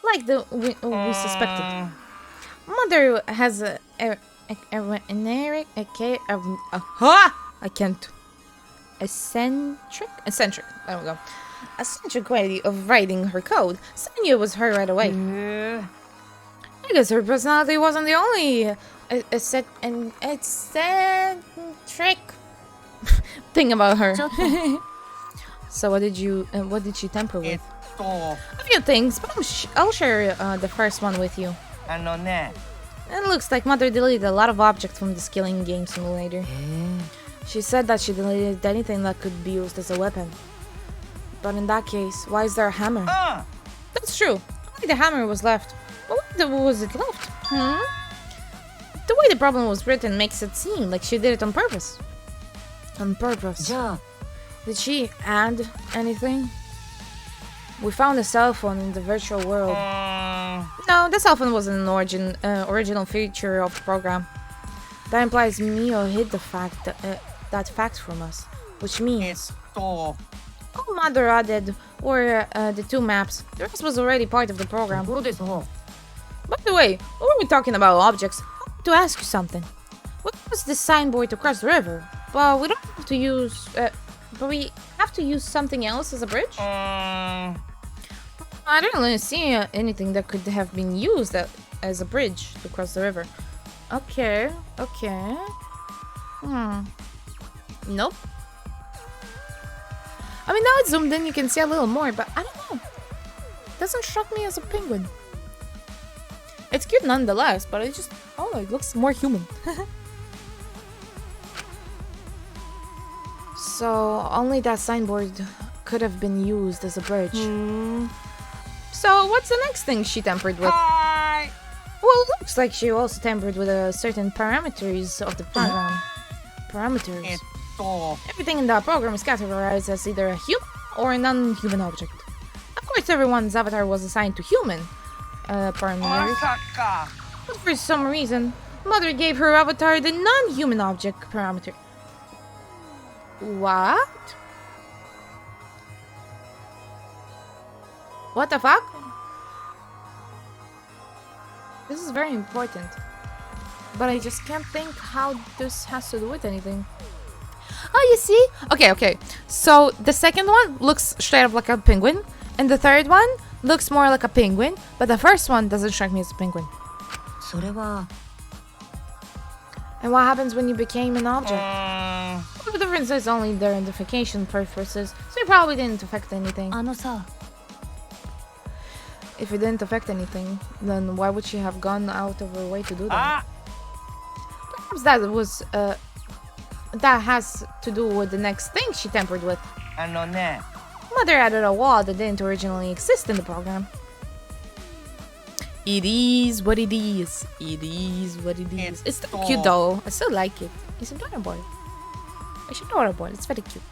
[SPEAKER 1] Like we suspected. Mother has eccentric, there we go. Eccentric way of writing her code, so I knew it was her right away. I guess her personality wasn't the only eccentric thing about her. So what did she tamper with? A few things, but I'll share the first one with you. It looks like Mother deleted a lot of objects from the Skilling Game Simulator. She said that she deleted anything that could be used as a weapon. But in that case, why is there a hammer? That's true. Only the hammer was left. But why was it left? The way the problem was written makes it seem like she did it on purpose. On purpose.
[SPEAKER 3] じゃあ
[SPEAKER 1] Did she add anything? We found a cell phone in the virtual world. No, the cell phone wasn't an original feature of the program. That implies Mio hid the fact that fact from us, which means all Mother added were the two maps. The rest was already part of the program.
[SPEAKER 3] ところでさ
[SPEAKER 1] By the way, when we're talking about objects, I want to ask you something. What was this signboard to cross the river? But we don't have to use. But we have to use something else as a bridge. I don't really see anything that could have been used as a bridge to cross the river. Okay. Nope. I mean, now it's zoomed in, you can see a little more, but I don't know. Doesn't strike me as a penguin. It's cute nonetheless, but it just, it looks more human. So, only that signboard could have been used as a bridge. So, what's the next thing she tampered with? Well, it looks like she also tampered with certain parameters of the program. Parameters. Everything in that program is categorized as either a human or a non-human object. Of course, everyone's avatar was assigned to human parameters. But for some reason, Mother gave her avatar the non-human object parameter. What? What the fuck? This is very important. But I just can't think how this has to do with anything. Oh, you see? Okay. So the second one looks straight up like a penguin. And the third one looks more like a penguin. But the first one doesn't strike me as a penguin.
[SPEAKER 3] それは
[SPEAKER 1] And what happens when you became an object? Well, the difference is only their identification purposes, so you probably didn't affect anything.
[SPEAKER 5] あのさ
[SPEAKER 1] If it didn't affect anything, then why would she have gone out of her way to do that? Perhaps that has to do with the next thing she tampered with.
[SPEAKER 6] あのね
[SPEAKER 1] Mother added a wall that didn't originally exist in the program. It is what it is. It is what it is. It's still cute though. I still like it. It's adorable. It's adorable. It's very cute.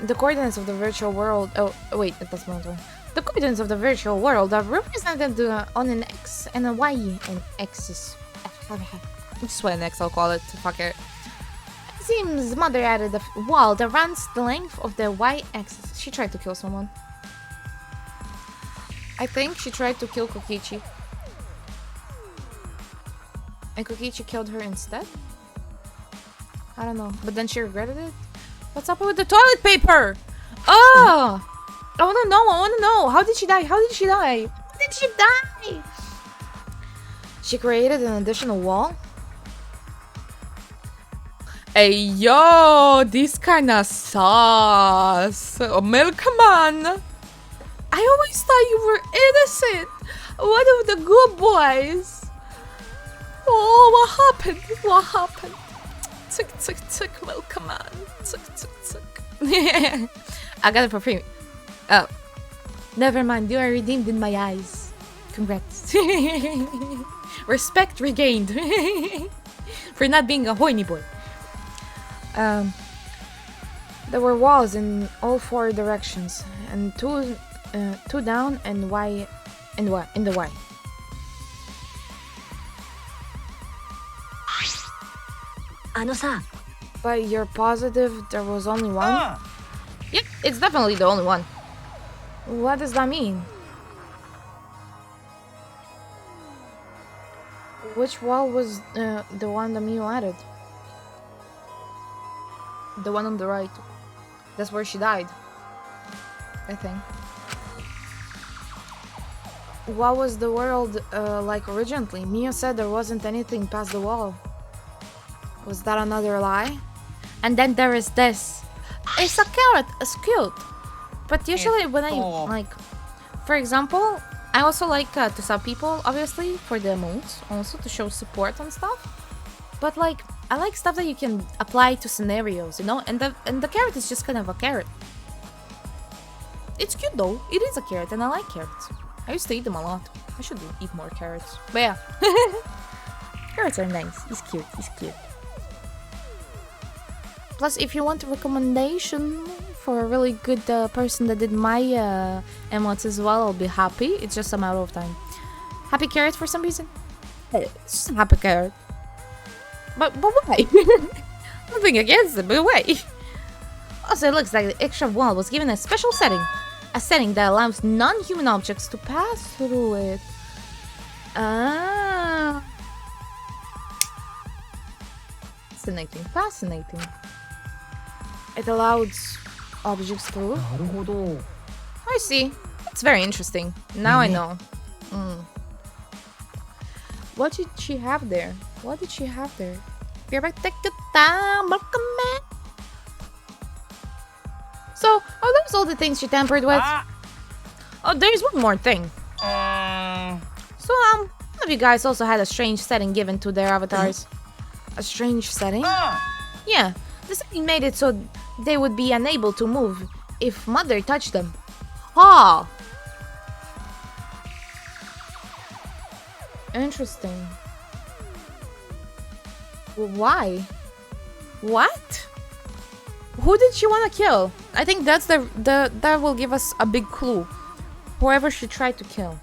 [SPEAKER 1] The coordinates of the virtual world. Oh, wait, that's not one. The coordinates of the virtual world are represented on an X and a Y and X's. Just what an X I'll call it. Fuck it. It seems Mother added a wall that runs the length of the Y axis. She tried to kill someone. I think she tried to kill Kokichi. And Kokichi killed her instead? I don't know. But then she regretted it? What's up with the toilet paper? Oh! I wanna know. How did she die? How did she die? She created an additional wall? Hey, yo! This kinda sauce. Oh, Milkman! I always thought you were innocent. One of the good boys. Oh, what happened? What happened? Tick, Milkman. Tick. I got it for free. Oh. Never mind, you are redeemed in my eyes. Congrats. Respect regained. For not being a horny boy. There were walls in all four directions, and two down and in the Y. But you're positive there was only one? Yep, it's definitely the only one. What does that mean? Which wall was the one that Mio added? The one on the right. That's where she died, I think. What was the world like originally? Mio said there wasn't anything past the wall. Was that another lie? And then there is this. It's a carrot. It's cute. But usually when I, like, for example, I also like to sub people, obviously, for the emotes, also to show support and stuff. But, like, I like stuff that you can apply to scenarios, you know? And the carrot is just kind of a carrot. It's cute, though. It is a carrot, and I like carrots. I used to eat them a lot. I should eat more carrots. But yeah. Carrots are nice. He's cute. He's cute. Plus, if you want a recommendation for a really good person that did my emotes as well, I'll be happy. It's just a matter of time. Happy carrot for some reason? It's just a happy carrot. But why? Nothing against it, but why? Also, it looks like the extra wall was given a special setting. A setting that allows non-human objects to pass through it. Ah. Fascinating. It allows objects through. I see. It's very interesting. Now I know. What did she have there? Be right back. So, are those all the things she tampered with? Oh, there's one more thing. So, one of you guys also had a strange setting given to their avatars. A strange setting? Yeah, the setting made it so they would be unable to move if Mother touched them. Oh! Interesting. Why? What? Who did she want to kill? I think that's that will give us a big clue. Whoever she tried to kill.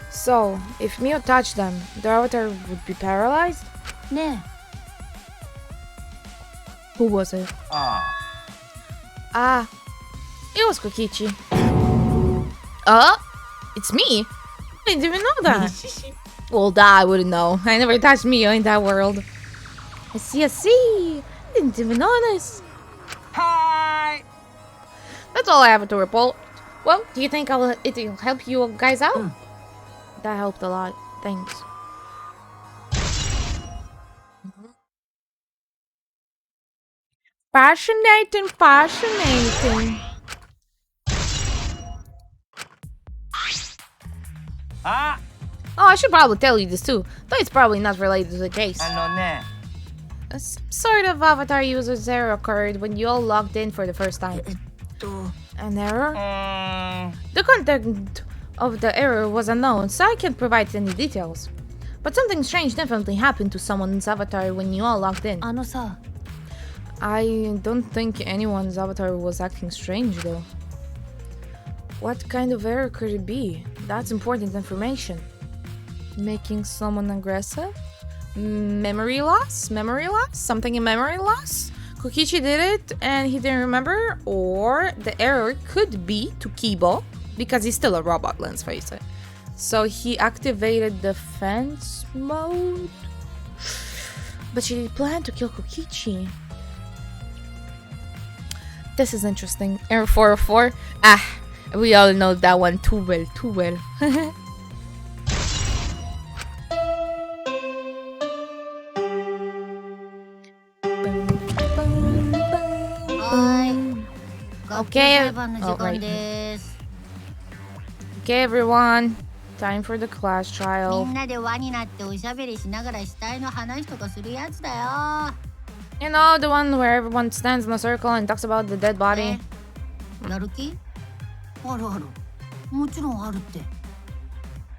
[SPEAKER 1] So, if Mio touched them, their avatar would be paralyzed?
[SPEAKER 5] Ne.
[SPEAKER 1] Who was it? It was Kokichi. It's me? I didn't even know that. Well, that I wouldn't know. I never touched Mio in that world. I see. I didn't even notice.
[SPEAKER 6] Hi.
[SPEAKER 1] That's all I have to report. Well, do you think it'll help you guys out? That helped a lot. Thanks. Fascinating, fascinating.
[SPEAKER 6] Ah!
[SPEAKER 1] Oh, I should probably tell you this too, though it's probably not related to the case. Some sort of avatar user's error occurred when you all logged in for the first time. An error? The content of the error was unknown, so I can't provide any details. But something strange definitely happened to someone's avatar when you all logged in. I don't think anyone's avatar was acting strange though. What kind of error could it be? That's important information. Making someone aggressive? Memory loss? Memory loss? Something in memory loss? Kokichi did it and he didn't remember? Or the error could be to Kibo, because he's still a robot, let's face it. So he activated defense mode? But she planned to kill Kokichi. This is interesting. Error 404? Ah, we all know that one too well, too well. Okay. Oh, right. Okay, everyone. Time for the class trial.
[SPEAKER 5] みんなで輪になっておしゃべりしながら死体の話とかするやつだよ。
[SPEAKER 1] You know, the one where everyone stands in a circle and talks about the dead body.
[SPEAKER 5] やる気？あるある。もちろんあるって。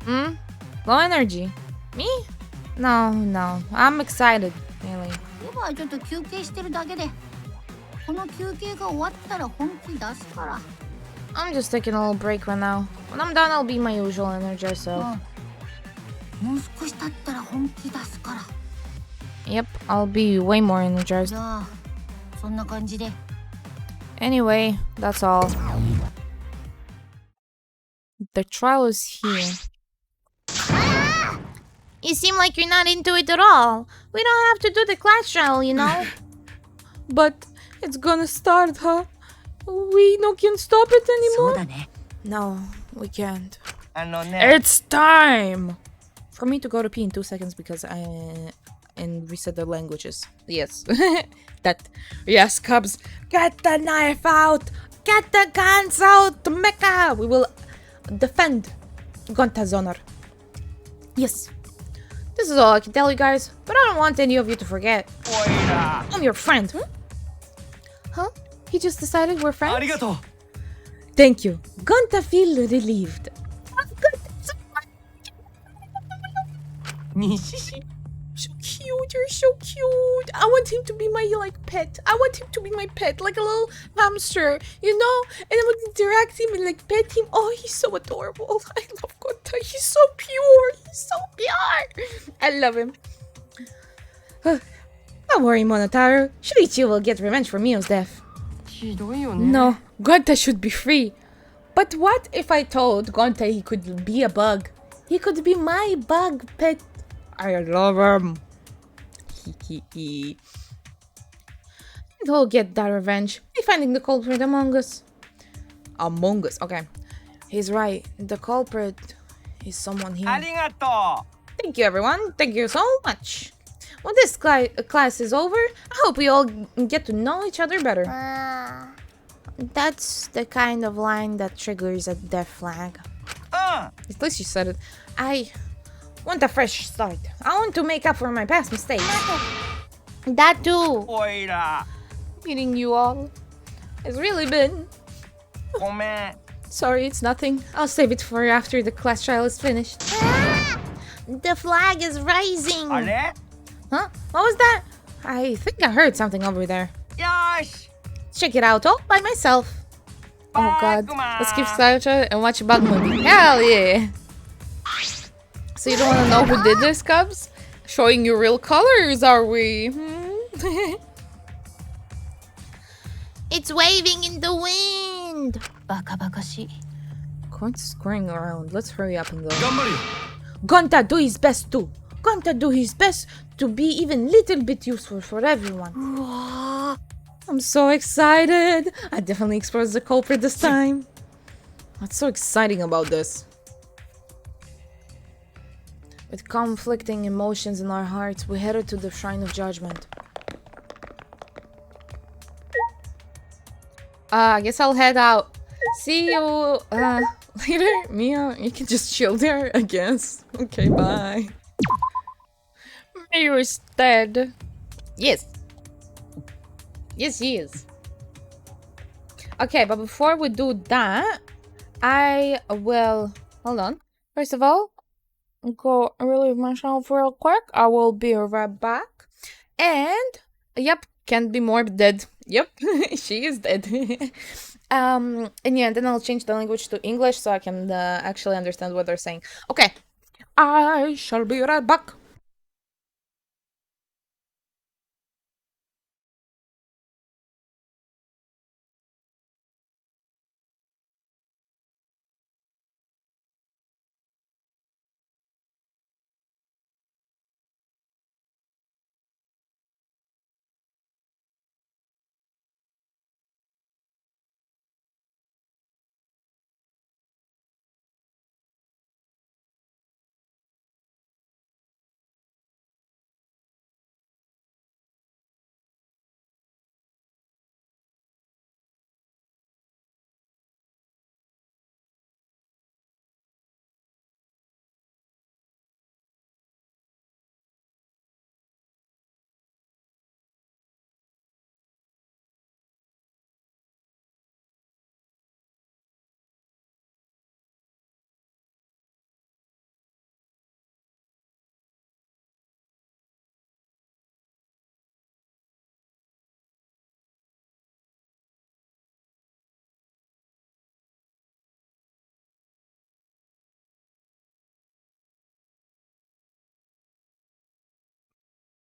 [SPEAKER 1] Hmm? Low energy. Me? No, no. I'm excited, really.
[SPEAKER 5] 今はちょっと休憩してるだけで。この休憩が終わったら本気出すから。
[SPEAKER 1] I'm just taking a little break right now. When I'm done, I'll be my usual energy, so.
[SPEAKER 5] もう少し経ったら本気出すから。
[SPEAKER 1] Yep, I'll be way more
[SPEAKER 5] じ
[SPEAKER 1] energized.
[SPEAKER 5] ゃあ、そんな感じで。
[SPEAKER 1] Anyway, that's all. The trial is here. You seem like you're not into it at all. We don't have to do the class trial, you know. But it's gonna start, huh? We no can stop it
[SPEAKER 5] そう
[SPEAKER 1] anymore?
[SPEAKER 5] だね。
[SPEAKER 1] No, we can't.
[SPEAKER 6] ね
[SPEAKER 1] It's time for me to go to pee in 2 seconds because and reset the languages. Yes. That. Yes, Cubs. Get the knife out. Get the guns out. Mecha. We will defend Gonta's honor. Yes. This is all I can tell you guys, but I don't want any of you to forget. I'm your friend. Huh? He just decided we're friends?
[SPEAKER 2] ありがとう
[SPEAKER 1] Thank you. Gonta feel relieved. So cute, you're so cute. I want him to be my pet. I want him to be my pet, like a little hamster, you know? And I would interact him and pet him. Oh, he's so adorable. I love Gonta. He's so pure. He's so pure. I love him. Don't worry, Monotaro. Shuichi will get revenge for Mio's death.
[SPEAKER 3] ひどいよね。
[SPEAKER 1] No, Gonta should be free. But what if I told Gonta he could be a bug? He could be my bug pet. I love him. And he'll get that revenge by finding the culprit among us. Among us, okay. He's right. The culprit is someone here.
[SPEAKER 6] ありがと
[SPEAKER 1] Thank you, everyone. Thank you so much. When this class is over, I hope we all get to know each other better. That's the kind of line that triggers a death flag. At least you said it. I want a fresh start. I want to make up for my past mistakes. That too.
[SPEAKER 6] おいら
[SPEAKER 1] Meeting you all has really been.
[SPEAKER 6] ごめん
[SPEAKER 1] Sorry, it's nothing. I'll save it for after the class trial is finished. The flag is rising.
[SPEAKER 6] あれ
[SPEAKER 1] Huh? What was that? I think I heard something over there.
[SPEAKER 6] よーし
[SPEAKER 1] Check it out all by myself. Oh god.
[SPEAKER 6] Bagman.
[SPEAKER 1] Let's keep Sacha and watch Bagman. Hell yeah. So you don't want to know who did this, Cubs? Showing you real colors, are we? It's waving in the wind.
[SPEAKER 5] バカバカしい。
[SPEAKER 1] Quite scurrying around. Let's hurry up and go.
[SPEAKER 2] 頑張るよ
[SPEAKER 1] Gonta do his best too. Gonta do his best to be even little bit useful for everyone. I'm so excited. I definitely exposed the culprit this time. What's so exciting about this? With conflicting emotions in our hearts, we headed to the Shrine of Judgment. I guess I'll head out. See you later, Mia. You can just chill there, I guess. Okay, bye. Mayor is dead. Yes. Yes, he is. Okay, but before we do that, I will... Hold on. First of all, go relieve myself real quick. I will be right back. And, yep, can't be more dead. Yep, she is dead. And yeah, then I'll change the language to English so I can actually understand what they're saying. Okay, I shall be right back.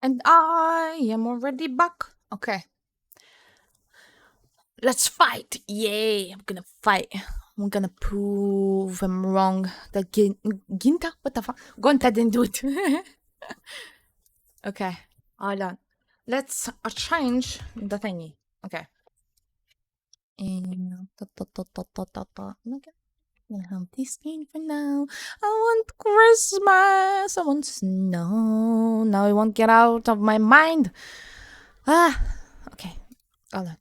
[SPEAKER 1] And I am already back. Okay. Let's fight. Yay. I'm gonna fight. I'm gonna prove I'm wrong. That Ginta? What the fuck? Gonta didn't do it. Okay. Hold on. Let's change the thingy. Okay. And okay. I'm gonna have this screen for now. I want Christmas. I want snow. Now it won't get out of my mind. Ah. Okay. Hold on.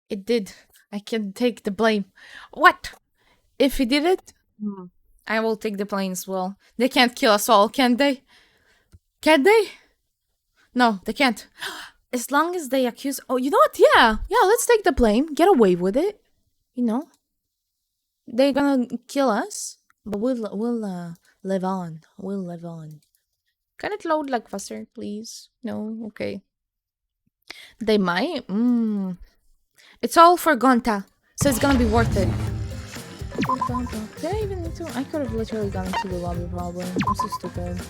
[SPEAKER 1] It did. I can take the blame. What? If he did it, I will take the blame as well. They can't kill us all, can they? Can they? No, they can't. As long as they accuse... Oh, you know what? Yeah, let's take the blame. Get away with it. You know? They're gonna kill us, but we'll live on. We'll live on. Can it load like faster, please? No? Okay. They might? It's all for Gonta, so it's gonna be worth it. Did I even need to? I could have literally gone into the lobby probably. I'm so stupid.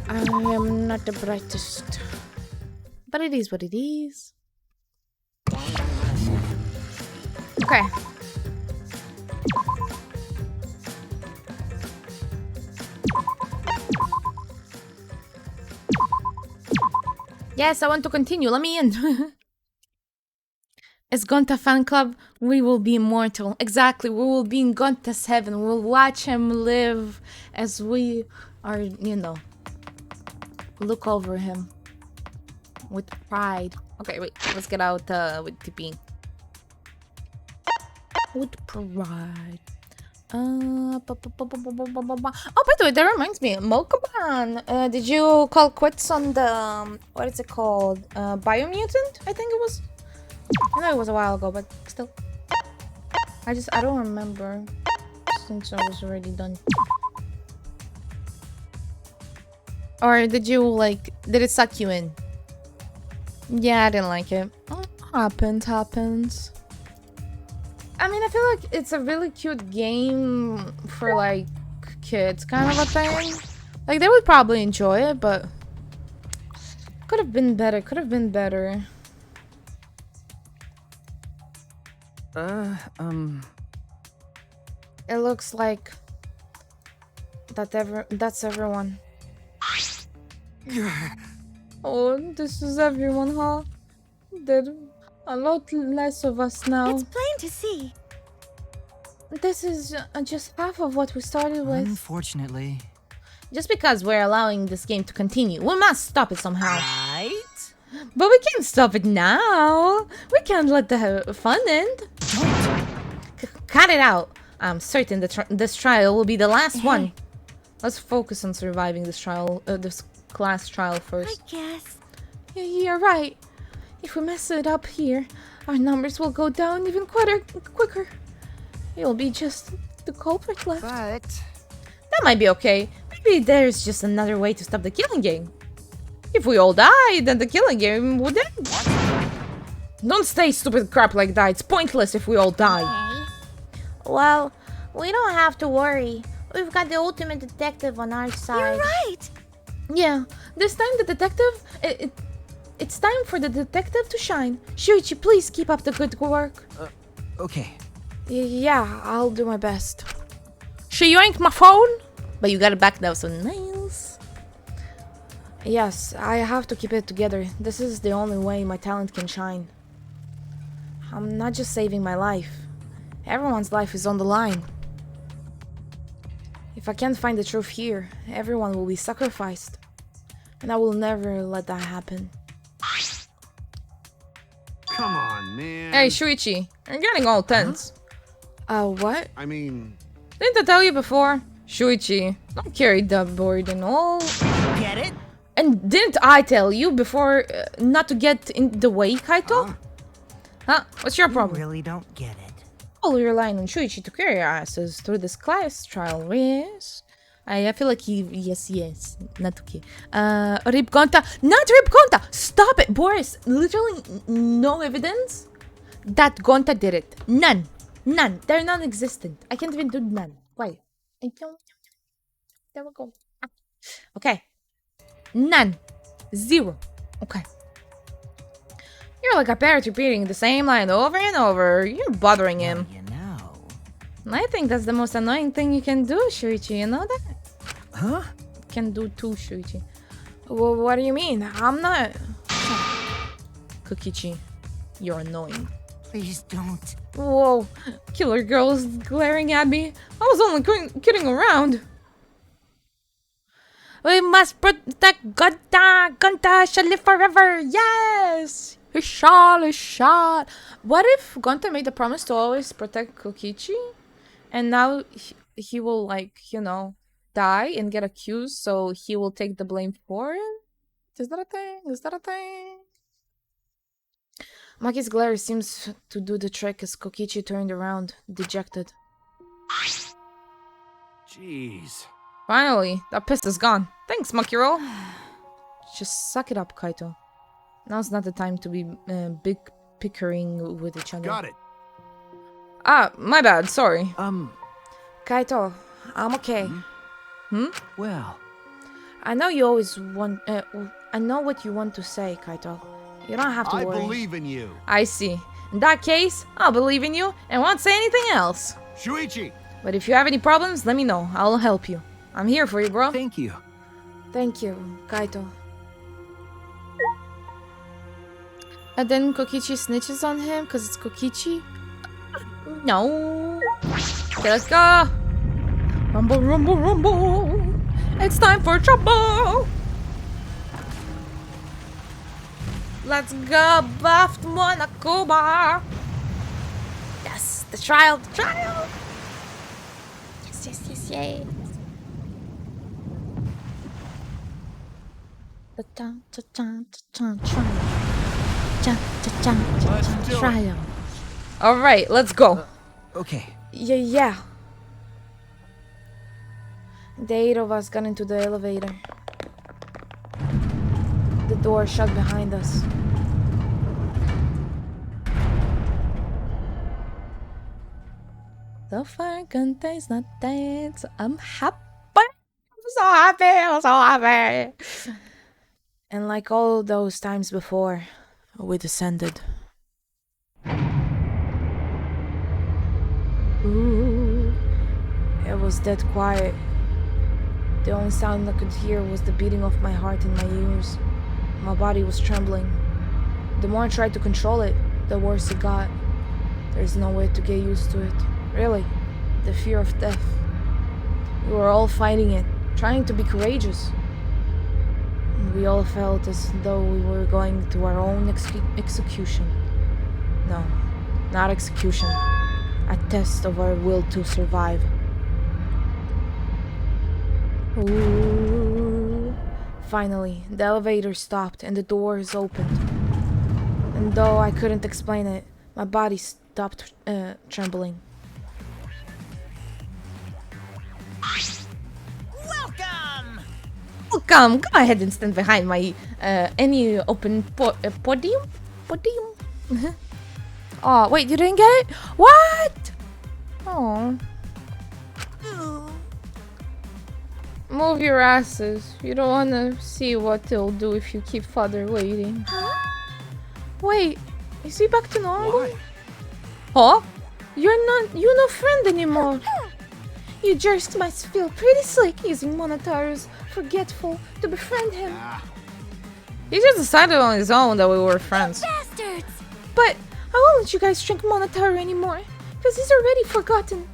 [SPEAKER 1] I am not the brightest. But it is what it is. Okay. Yes, I want to continue. Let me in. As Gonta fan club, we will be immortal. Exactly, we will be in Gonta's heaven. We'll watch him live as we are, you know, look over him with pride. Okay, wait, let's get out with TP. With pride. Oh, by the way, that reminds me, Mokaban, did you call quits on the, what is it called? Biomutant, I think it was? I know it was a while ago, but still. I don't remember since I was already done. Or did you, like, did it suck you in? Yeah, I didn't like it. Oh, happens. I mean, I feel like it's a really cute game for, like, kids kind of a thing. Like, they would probably enjoy it, but could have been better, It looks like that's everyone. Oh, this is everyone, huh? There a lot less of us now.
[SPEAKER 7] It's plain to see.
[SPEAKER 1] This is just half of what we started with.
[SPEAKER 8] Unfortunately.
[SPEAKER 1] Just because we're allowing this game to continue, we must stop it somehow.
[SPEAKER 8] Right?
[SPEAKER 1] But we can't stop it now. We can't let the fun end. Cut it out. I'm certain that this trial will be the last one. Let's focus on surviving this trial, this class trial first.
[SPEAKER 4] I guess.
[SPEAKER 1] Yeah, you're right. If we mess it up here, our numbers will go down even quicker. It'll be just the culprit left.
[SPEAKER 6] But
[SPEAKER 1] That might be okay. Maybe there's just another way to stop the killing game. If we all die, then the killing game would end. Don't say stupid crap like that. It's pointless if we all die.
[SPEAKER 4] Well, we don't have to worry. We've got the ultimate detective on our side. You're right.
[SPEAKER 1] Yeah, this time the detective... It's time for the detective to shine. Shuichi, please keep up the good work.
[SPEAKER 6] okay.
[SPEAKER 1] Yeah, I'll do my best. She yanked my phone, but you got it back now, so nice. Yes, I have to keep it together. This is the only way my talent can shine. I'm not just saving my life. Everyone's life is on the line. If I can't find the truth here, everyone will be sacrificed. And I will never let that happen.
[SPEAKER 7] Come on, man.
[SPEAKER 1] Hey, Shuichi, you're getting all tense. What?
[SPEAKER 7] I mean,
[SPEAKER 1] Didn't I tell you before? Shuichi, don't carry that burden all.
[SPEAKER 6] Get it?
[SPEAKER 1] And didn't I tell you before not to get in the way, Kaito? Huh? What's your problem?
[SPEAKER 6] Really don't get it.
[SPEAKER 1] Oh, you're relying on Shuichi to carry our asses through this class trial, yes? I feel like he... Yes. Not okay. Rip Gonta. Not Rip Gonta! Stop it, Boris! Literally no evidence that Gonta did it. None. They're non-existent. I can't even do none. Why? I don't... There we go. Okay. None. Zero. Okay. You're like a parrot repeating the same line over and over. You're bothering him.
[SPEAKER 6] You know.
[SPEAKER 1] I think that's the most annoying thing you can do, Shuichi. You know that?
[SPEAKER 6] Huh?
[SPEAKER 1] Can do too, Shuichi. Well, what do you mean? I'm not... Kokichi, you're annoying.
[SPEAKER 6] Please don't.
[SPEAKER 1] Whoa, killer girl is glaring at me. I was only kidding around. We must protect Gonta. Gonta shall live forever. Yes! He shall. What if Gonta made a promise to always protect Kokichi? And now he will, like, you know, die and get accused, so he will take the blame for it? Is that a thing? Maki's glare seems to do the trick as Kokichi turned around, dejected.
[SPEAKER 7] jeez.
[SPEAKER 1] Finally, that piss is gone. Thanks, Makiro. Just suck it up, Kaito. Now's not the time to be big pickering with each other.
[SPEAKER 7] Got it.
[SPEAKER 1] Ah, my bad, sorry.
[SPEAKER 4] Kaito, I'm okay.
[SPEAKER 6] Well,
[SPEAKER 1] I know you always want... I know what you want to say, Kaito. You don't have to
[SPEAKER 7] I
[SPEAKER 1] worry.
[SPEAKER 7] believe in you.
[SPEAKER 1] I see. In that case, I'll believe in you and won't say anything else.
[SPEAKER 7] Shuichi!
[SPEAKER 1] But if you have any problems, let me know. I'll help you. I'm here for you, bro.
[SPEAKER 6] thank you.
[SPEAKER 1] Thank you, Kaito. And then Kokichi snitches on him because it's Kokichi? No. Okay, let's go. Rumble, rumble, rumble. It's time for trouble. Let's go, buffed Monacoba. Yes, the trial. Yes. Trial. All right, let's go.
[SPEAKER 6] Okay.
[SPEAKER 1] Yeah. The 8 of us got into the elevator. The door shut behind us. So far, Gunta is not dead, so I'm happy. I'm so happy. And like all those times before, we descended. Ooh, it was dead quiet. The only sound I could hear was the beating of my heart in my ears. My body was trembling. The more I tried to control it, the worse it got. There's no way to get used to it. Really, the fear of death. We were all fighting it, trying to be courageous. We all felt as though we were going to our own execution. No, not execution. A test of our will to survive. Ooh. Finally, the elevator stopped and the doors opened. And though I couldn't explain it, my body stopped trembling. Welcome! Go ahead and stand behind my any open podium? Podium? Oh, wait, you didn't get it? What? Oh. Move your asses. You don't want to see what they'll do if you keep father waiting. Wait, is he back to normal?
[SPEAKER 7] Why?
[SPEAKER 1] Huh? You're no friend anymore. You jerks must feel pretty slick using Monotaro's forgetful to befriend him.
[SPEAKER 7] Ah,
[SPEAKER 1] He just decided on his own that we were friends.
[SPEAKER 4] Bastards!
[SPEAKER 1] But I won't let you guys drink Monotaru anymore, because he's already forgotten.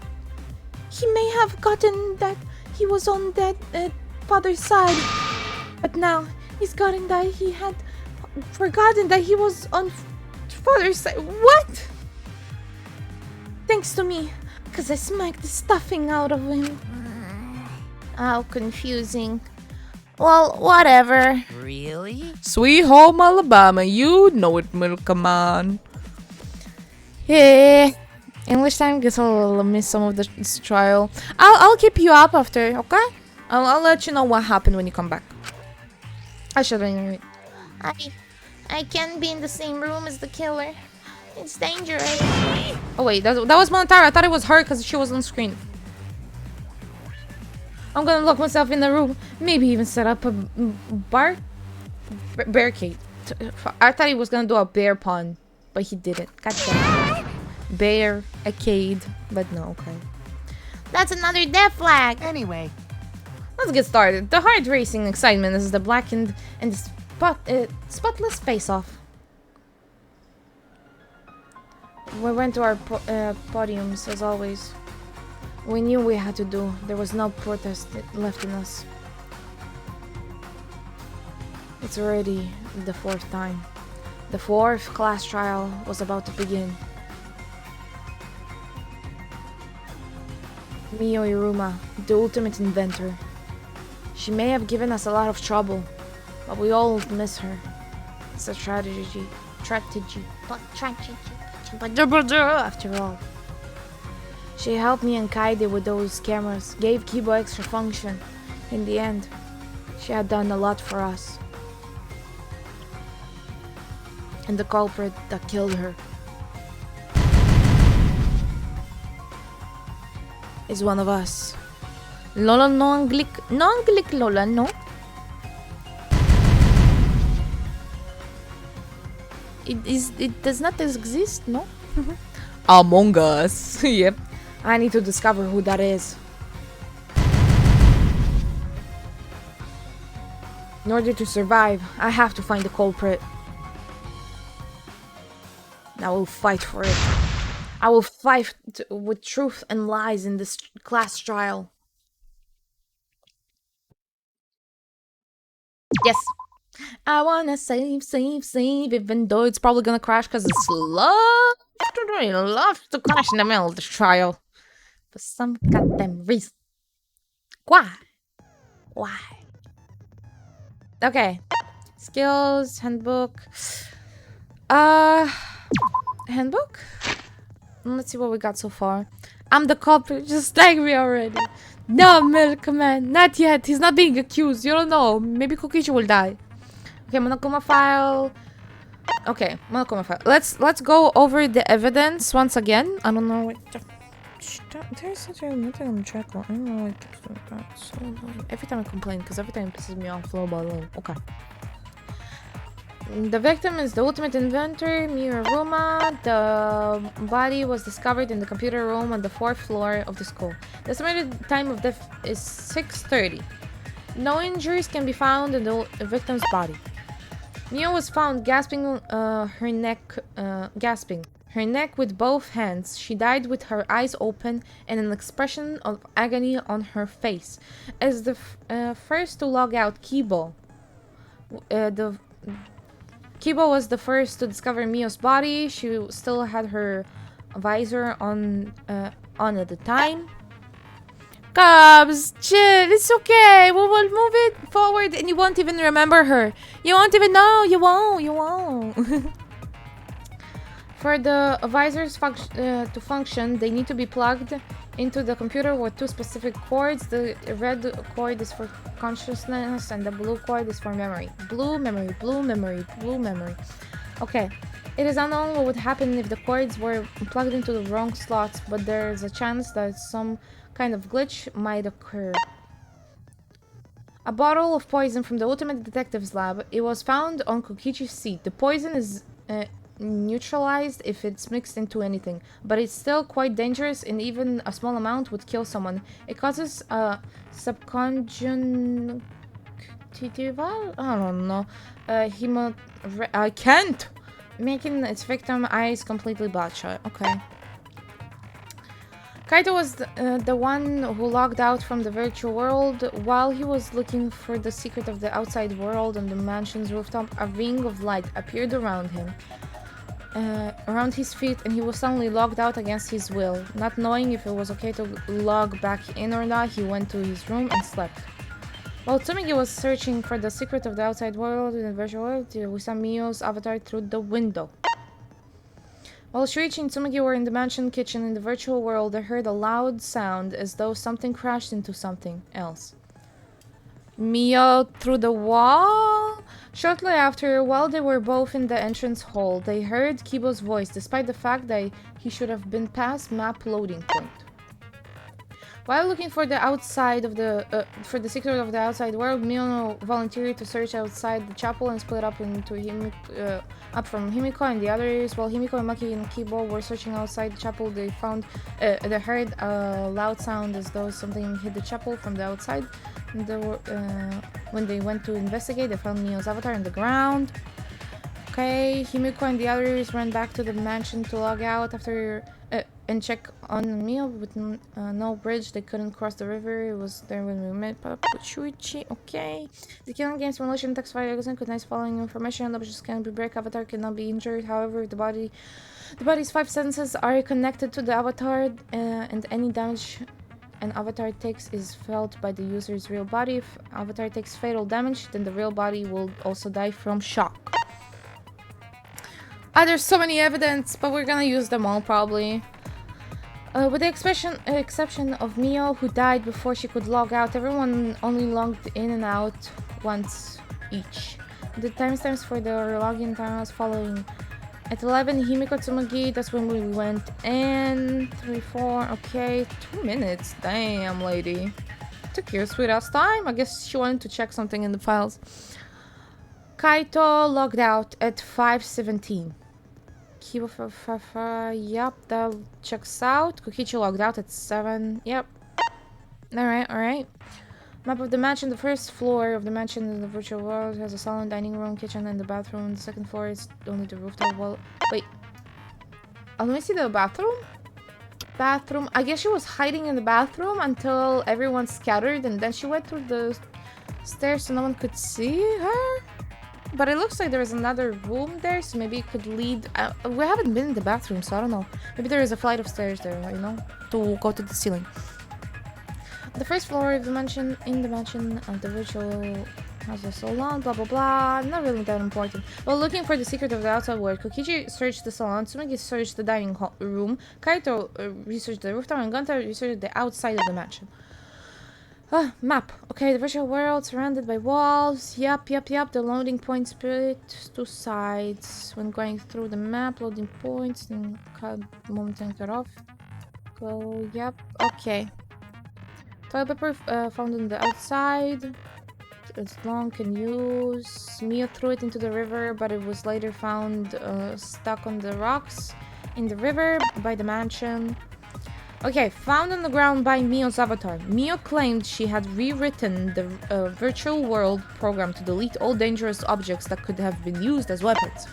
[SPEAKER 1] He may have gotten that he was on that father's side, but now he's gotten that he had forgotten that he was on father's side. What? Thanks to me, because I smacked the stuffing out of him. How confusing. Well, whatever.
[SPEAKER 6] Really?
[SPEAKER 1] Sweet home Alabama, you know it, Milkman. Yeah. English time, guess I'll miss some of this trial. I'll keep you up after, okay? I'll let you know what happened when you come back. I should anyway. I can't be in the same room as the killer. It's dangerous. Oh wait, that was Montara. I thought it was her because she was on screen. I'm gonna lock myself in the room. Maybe even set up a barricade. I thought he was gonna do a bear pun, but he didn't. God damn. Bear, arcade, but no, okay. That's another death flag.
[SPEAKER 6] Anyway.
[SPEAKER 1] Let's get started. The heart racing excitement is the blackened and spotless face-off. We went to our podiums as always. We knew we had to do. There was no protest left in us. It's already the fourth time. The fourth class trial was about to begin. Mio Iruma, the ultimate inventor. She may have given us a lot of trouble, but we all miss her. It's a tragedy. After all. She helped me and Kaide with those cameras, gave Kibo extra function. In the end, she had done a lot for us. And the culprit that killed her is one of us. Lola non-glick Lola, no? It does not exist, no? Among Us. Yep. I need to discover who that is. In order to survive, I have to find the culprit. And I will fight for it. I will fight with truth and lies in this class trial. Yes. I wanna save, even though it's probably gonna crash because it's love to crash in the middle of this trial. For some goddamn reason. Why? Okay. Skills, handbook. Handbook? Let's see what we got so far. I'm the culprit, just like me already. No, Milkman, not yet. He's not being accused. You don't know. Maybe Kokichi will die. Okay, Monokuma file. Okay, Monokuma file. Let's go over the evidence once again. I don't know what there's such a nothing on the track. I don't know what keeps doing that. So every time I complain, because every time it pisses me off, low by low. Okay. The victim is the ultimate inventor, Miraruma. The body was discovered in the computer room on the 4th floor of the school. The estimated time of death is 6:30. No injuries can be found in the victim's body. Mio was found gasping her neck with both hands. She died with her eyes open and an expression of agony on her face. As the first to log out, Kibo The Kibo was the first to discover Mio's body. She still had her visor on at the time. Cubs, chill, it's okay. We will move it forward and you won't even remember her. You won't even know. You won't. For the visors to function, they need to be plugged into the computer with two specific cords. The red cord is for consciousness and the blue cord is for memory. Blue memory. Okay. It is unknown what would happen if the cords were plugged into the wrong slots, but there is a chance that some kind of glitch might occur. A bottle of poison from the Ultimate Detective's lab. It was found on Kokichi's seat. The poison is neutralized if it's mixed into anything, but it's still quite dangerous and even a small amount would kill someone. It causes subconjunctival, I don't know, I can't! Making its victim eyes completely bloodshot. Okay. Kaito was the one who logged out from the virtual world. While he was looking for the secret of the outside world on the mansion's rooftop, a ring of light appeared around him. Around his feet, and he was suddenly logged out against his will. Not knowing if it was okay to log back in or not, he went to his room and slept. While Tsumigi was searching for the secret of the outside world in the virtual world, we saw Mio's avatar through the window. While Shuichi and Tsumigi were in the mansion kitchen in the virtual world, they heard a loud sound as though something crashed into something else. Mio through the wall? Shortly after, while they were both in the entrance hall, they heard Kibo's voice, despite the fact that he should have been past map loading point. While looking for the outside of the secret of the outside world, Mio volunteered to search outside the chapel and split up into up from Himiko and the others. While Himiko and Maki and Kibo were searching outside the chapel, they heard a loud sound as though something hit the chapel from the outside. And when they went to investigate, they found Mio's avatar on the ground. Okay, Himiko and the others ran back to the mansion to log out after and check on Mio. With no bridge, they couldn't cross the river. It was there when we met up with Shuichi. Okay. The killing game simulation text file could nice following information. Objects can be break. Avatar cannot be injured. However, the body's 5 senses are connected to the avatar, and any damage an avatar takes is felt by the user's real body. If avatar takes fatal damage, then the real body will also die from shock. There's so many evidence, but we're gonna use them all probably. With the exception of Mio, who died before she could log out, everyone only logged in and out once each. The timestamps for the login time was following. At 11, Himiko Tsumagi, that's when we went in. 3, 4, okay, 2 minutes. Damn, lady. Took your sweet ass time. I guess she wanted to check something in the files. Kaito logged out at 5:17. Kibo, yep, that checks out. Kokichi logged out at 7, yep. Alright. Map of the mansion. The first floor of the mansion in the virtual world has a salon, dining room, kitchen, and the bathroom. The second floor is only the rooftop wall. Wait. Let me see the bathroom. I guess she was hiding in the bathroom until everyone scattered, and then she went through the stairs so no one could see her. But it looks like there is another room there, so maybe it could lead... we haven't been in the bathroom, so I don't know. Maybe there is a flight of stairs there, you know, to go to the ceiling. The first floor of the mansion, the virtual house is so long, blah blah blah, not really that important. While looking for the secret of the outside world, Kokichi searched the salon, Tsumigi searched the dining room, Kaito researched the rooftop, and Gunta researched the outside of the mansion. Map. Okay, the virtual world surrounded by walls. Yup. The loading point split 2 sides. When going through the map, loading points, then cut moment and cut off. Go, yep. Okay. Toilet paper found on the outside. It's long, can use. Mia threw it into the river, but it was later found stuck on the rocks in the river by the mansion. Okay, found on the ground by Mio's avatar. Mio claimed she had rewritten the virtual world program to delete all dangerous objects that could have been used as weapons.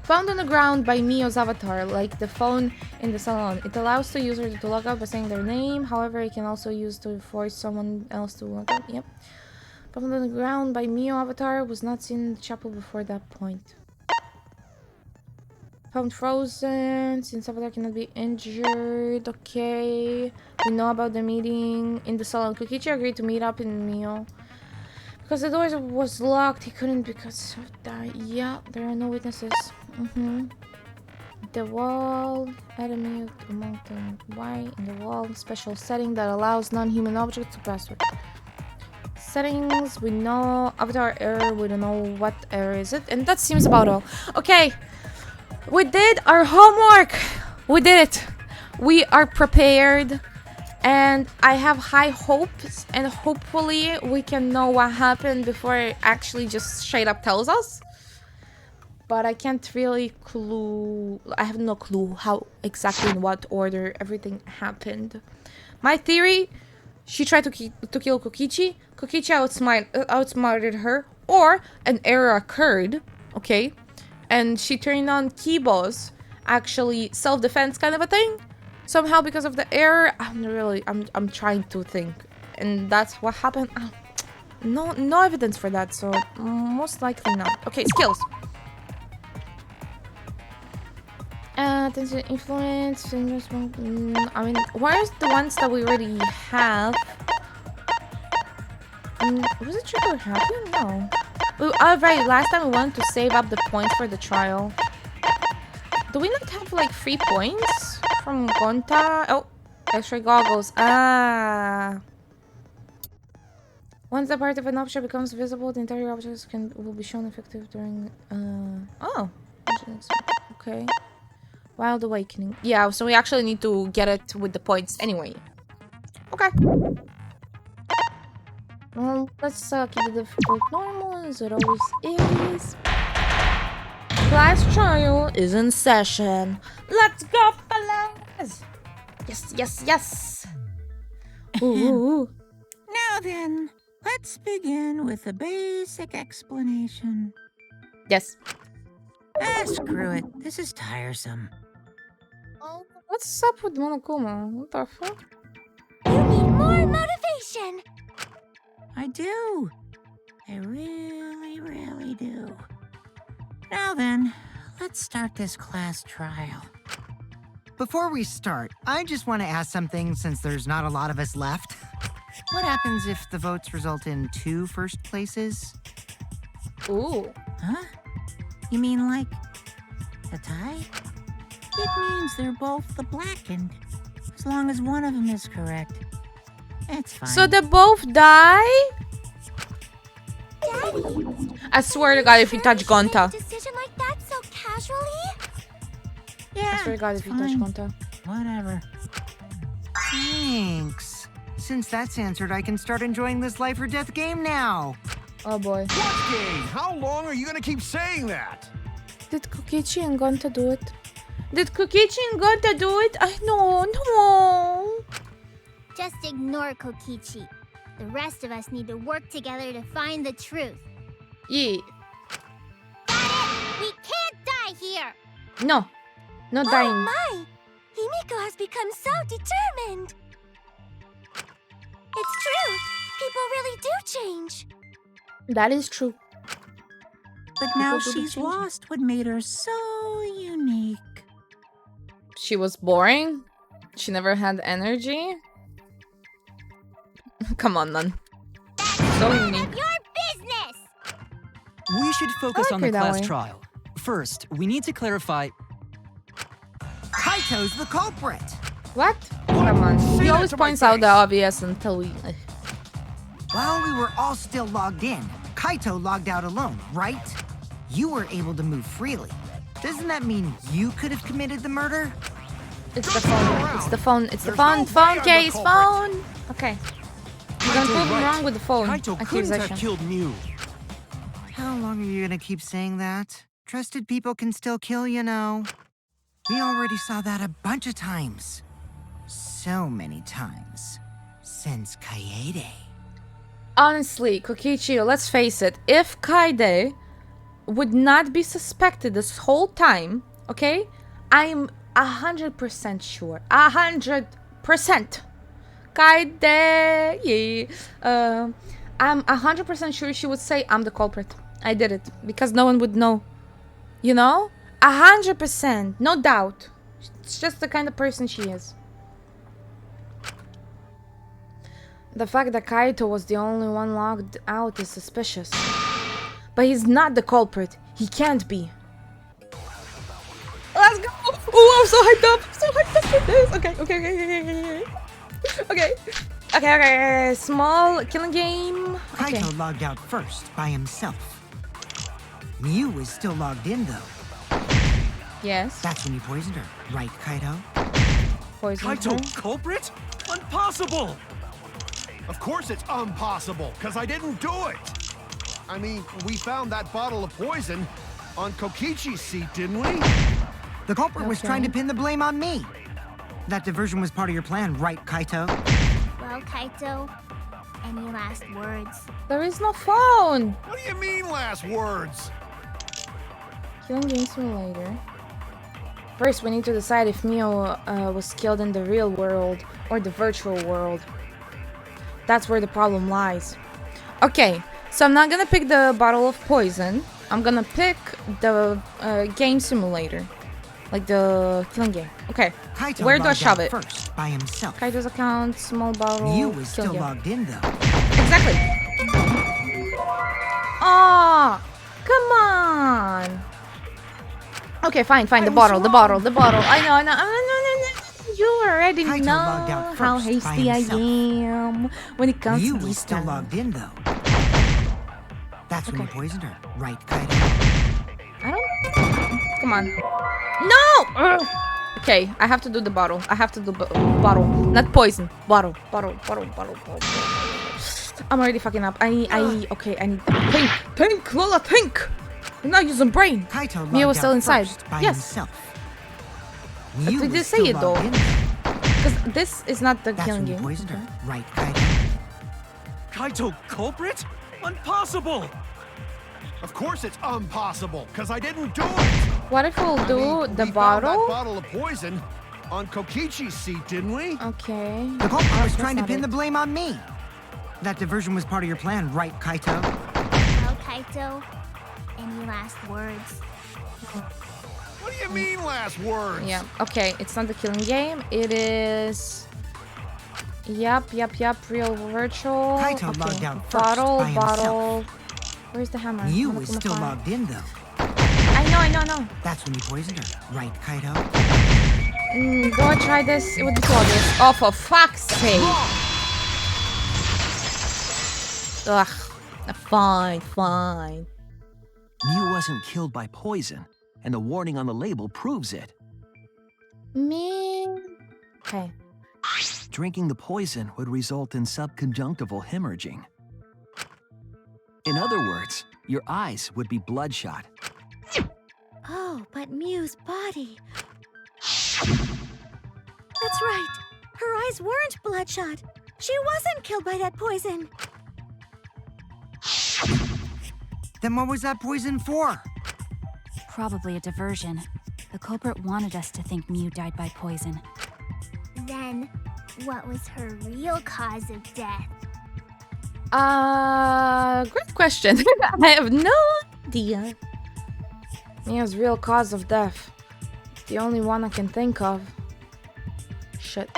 [SPEAKER 1] Found on the ground by Mio's avatar, like the phone in the salon. It allows the user to log out by saying their name. However, it can also use to force someone else to log out. Yep. Found on the ground by Mio avatar was not seen in the chapel before that point. Found frozen since avatar cannot be injured. Okay. We know about the meeting in the salon. Kokichi agreed to meet up in Mio. Because the door was locked, he couldn't because of that. Yeah, there are no witnesses. The wall, enemy of the mountain. Why in the wall? Special setting that allows non-human objects to pass through. Settings, we know. Avatar error, we don't know what error is it. And that seems about all. Okay, we did our homework. We did it. We are prepared. And I have high hopes. And hopefully we can know what happened before it actually just straight up tells us. But I can't really I have no clue how exactly in what order everything happened. My theory, she tried to kill Kokichi. Kokichi outsmarted her. Or an error occurred, okay? And she turned on Kibo's actually self-defense kind of a thing. Somehow because of the error, I'm trying to think. And that's what happened. No evidence for that, so most likely not. Okay, skills. Attention, influence, I mean, where's the ones that we already have? Was it trigger happy? No. Right, last time we wanted to save up the points for the trial. Do we not have like 3 points from Gonta? Oh, X-ray goggles. Once the part of an object becomes visible, the entire object will be shown effective during. Oh, okay. Wild Awakening. Yeah, so we actually need to get it with the points anyway. Okay. Well, let's keep the difficult normal as it always is. Class trial is in session. Let's go, fellas! Yes. Ooh.
[SPEAKER 5] Now then, let's begin with a basic explanation.
[SPEAKER 1] Yes.
[SPEAKER 5] Screw it. This is tiresome.
[SPEAKER 1] Oh, what's up with Monokuma? What the fuck?
[SPEAKER 4] You need more motivation!
[SPEAKER 5] I do. I really do. Now then, let's start this class trial.
[SPEAKER 6] Before we start, I just want to ask something since there's not a lot of us left. What happens if the votes result in 2 first places?
[SPEAKER 1] Ooh.
[SPEAKER 5] Huh? You mean like a tie? It means they're both the blackened. As long as one of them is correct. It's fine.
[SPEAKER 1] So they both die?
[SPEAKER 4] Daddy,
[SPEAKER 1] I swear to God, if you touch Gonta.
[SPEAKER 4] a decision like that so casually?
[SPEAKER 5] Yeah,
[SPEAKER 1] I swear to God, if you touch
[SPEAKER 5] fine.
[SPEAKER 1] Gonta.
[SPEAKER 5] Whatever.
[SPEAKER 6] Thanks. Since that's answered, I can start enjoying this life or death game now.
[SPEAKER 1] Oh boy.
[SPEAKER 7] What game? How long are you gonna keep saying that?
[SPEAKER 1] Did Kokichi and Gonta do it? Did Kokichi and Gonta do it? I know, no.
[SPEAKER 4] Just ignore Kokichi. The rest of us need to work together to find the truth.
[SPEAKER 1] Yeah.
[SPEAKER 4] We can't die here!
[SPEAKER 1] No. No
[SPEAKER 4] Oh
[SPEAKER 1] dying.
[SPEAKER 4] my! Himiko has become so determined! It's true! People really do change!
[SPEAKER 1] That is true.
[SPEAKER 5] But now
[SPEAKER 1] People do
[SPEAKER 5] she's
[SPEAKER 1] change.
[SPEAKER 5] lost what made her so unique.
[SPEAKER 1] She was boring. She never had energy. Come on, Nun. So unique.
[SPEAKER 4] Your business!
[SPEAKER 8] We should focus
[SPEAKER 1] I
[SPEAKER 8] on
[SPEAKER 1] like
[SPEAKER 8] the
[SPEAKER 1] her that
[SPEAKER 8] class
[SPEAKER 1] way.
[SPEAKER 8] trial. First, we need to clarify.
[SPEAKER 6] Kaito's the culprit.
[SPEAKER 1] What? Come on.
[SPEAKER 7] Say
[SPEAKER 1] He
[SPEAKER 7] that
[SPEAKER 1] always
[SPEAKER 7] to my
[SPEAKER 1] points out the
[SPEAKER 7] face.
[SPEAKER 1] obvious until we.
[SPEAKER 6] While we were all still logged in, Kaito logged out alone, right? You were able to move freely. Doesn't that mean you could have committed the murder?
[SPEAKER 1] It's the phone. It's the phone. It's the
[SPEAKER 7] There's
[SPEAKER 1] phone.
[SPEAKER 7] no
[SPEAKER 1] Phone
[SPEAKER 7] way I'm the
[SPEAKER 1] case.
[SPEAKER 7] culprit.
[SPEAKER 1] Phone. Okay. You're gonna prove him
[SPEAKER 7] right.
[SPEAKER 1] wrong with the phone
[SPEAKER 7] Kaito couldn't
[SPEAKER 1] accusation.
[SPEAKER 7] have killed Mew.
[SPEAKER 6] How long are you gonna keep saying that? Trusted people can still kill, you know. We already saw that a bunch of times. So many times. Since Kaede.
[SPEAKER 1] Honestly, Kokichi, let's face it. If Kaide would not be suspected this whole time, okay? I'm 100% sure. 100%. Kaide, yeah. I'm 100% sure she would say I'm the culprit. I did it because no one would know. You know? 100%, no doubt. It's just the kind of person she is. The fact that Kaito was the only one locked out is suspicious. But he's not the culprit. He can't be. Let's go! Oh, I'm so hyped up! I'm so hyped up for this! Okay. Small killing game. Okay.
[SPEAKER 6] Kaito logged out first by himself. Mew was still logged in though.
[SPEAKER 1] Yes.
[SPEAKER 6] That's when you poisoned her, right, Kaito?
[SPEAKER 1] Poison
[SPEAKER 7] Kaito,
[SPEAKER 1] her.
[SPEAKER 7] culprit? Impossible! Of course it's impossible, because I didn't do it! I mean, we found that bottle of poison on Kokichi's seat, didn't we?
[SPEAKER 6] The culprit was trying to pin the blame on me. That diversion was part of your plan, right, Kaito?
[SPEAKER 4] Well, Kaito, any last words?
[SPEAKER 1] There is no phone.
[SPEAKER 7] What do you mean, last words?
[SPEAKER 1] Killing game simulator. First, we need to decide if Mio was killed in the real world or the virtual world. That's where the problem lies. Okay, so I'm not gonna pick the bottle of poison. I'm gonna pick the game simulator. Like the killing game. Okay,
[SPEAKER 6] Kaito
[SPEAKER 1] where do I
[SPEAKER 6] logged
[SPEAKER 1] shove
[SPEAKER 6] out
[SPEAKER 1] it?
[SPEAKER 6] first by himself.
[SPEAKER 1] Kaito's account, small bottle,
[SPEAKER 6] Mew was
[SPEAKER 1] killing
[SPEAKER 6] still
[SPEAKER 1] game.
[SPEAKER 6] logged in though.
[SPEAKER 1] Exactly. Oh, come on. Okay, fine. The bottle. I know. No. You already
[SPEAKER 6] Kaito logged out
[SPEAKER 1] know how
[SPEAKER 6] first by
[SPEAKER 1] hasty I
[SPEAKER 6] himself.
[SPEAKER 1] am when it comes
[SPEAKER 6] Mew
[SPEAKER 1] to
[SPEAKER 6] was
[SPEAKER 1] these
[SPEAKER 6] still
[SPEAKER 1] things.
[SPEAKER 6] logged in though. That's when you poisoned her, right, Kaito?
[SPEAKER 1] I don't. Come on. No. Ugh. Okay, I have to do the bottle. I have to do bottle, not poison. Bottle. I'm already fucking up. I need think, Lola, think. I'm not using brain.
[SPEAKER 6] Kaito logged
[SPEAKER 1] Mia was still
[SPEAKER 6] out
[SPEAKER 1] inside.
[SPEAKER 6] first by
[SPEAKER 1] Yes.
[SPEAKER 6] himself.
[SPEAKER 1] But
[SPEAKER 6] Mew
[SPEAKER 1] we
[SPEAKER 6] was
[SPEAKER 1] did say
[SPEAKER 6] still
[SPEAKER 1] it though.
[SPEAKER 6] logged in.
[SPEAKER 1] Because this is not the
[SPEAKER 6] That's
[SPEAKER 1] killing
[SPEAKER 6] when you
[SPEAKER 1] game.
[SPEAKER 6] poisoned
[SPEAKER 1] Okay.
[SPEAKER 6] her, right, Kaito?
[SPEAKER 7] Kaito, culprit? Impossible! Of course it's impossible, because I didn't do it!
[SPEAKER 1] What if we'll do
[SPEAKER 7] I mean,
[SPEAKER 1] the
[SPEAKER 7] we found that
[SPEAKER 1] bottle?
[SPEAKER 7] bottle of poison on Kokichi's seat, didn't we?
[SPEAKER 1] Okay.
[SPEAKER 6] The culprit was
[SPEAKER 1] That's
[SPEAKER 6] trying to
[SPEAKER 1] not
[SPEAKER 6] pin
[SPEAKER 1] it.
[SPEAKER 6] the blame on me. That diversion was part of your plan, right, Kaito?
[SPEAKER 4] Well, Kaito, any last words?
[SPEAKER 7] What do you mean, last words?
[SPEAKER 1] Yeah. Okay. It's not the killing game. It is. Yep. Real virtual.
[SPEAKER 6] Kaito
[SPEAKER 1] Okay.
[SPEAKER 6] logged out first
[SPEAKER 1] Bottle.
[SPEAKER 6] by himself.
[SPEAKER 1] Where's the hammer?
[SPEAKER 6] Mew
[SPEAKER 1] Hammer
[SPEAKER 6] was
[SPEAKER 1] from
[SPEAKER 6] still
[SPEAKER 1] afar.
[SPEAKER 6] logged in though.
[SPEAKER 1] I know.
[SPEAKER 6] That's when you poisoned her, right, Kaito?
[SPEAKER 1] Go and try this. It would be too obvious. Oh, for fuck's sake. Ugh. Fine.
[SPEAKER 9] Mew wasn't killed by poison, and the warning on the label proves it.
[SPEAKER 1] Me. Okay.
[SPEAKER 9] Drinking the poison would result in subconjunctival hemorrhaging. In other words, your eyes would be bloodshot.
[SPEAKER 10] Oh, but Mew's body. That's right. Her eyes weren't bloodshot. She wasn't killed by that poison.
[SPEAKER 6] Then what was that poison for?
[SPEAKER 10] Probably a diversion. The culprit wanted us to think Mew died by poison.
[SPEAKER 4] Then, what was her real cause of death?
[SPEAKER 1] Great question. I have no idea. Mia's real cause of death. The only one I can think of. Shit.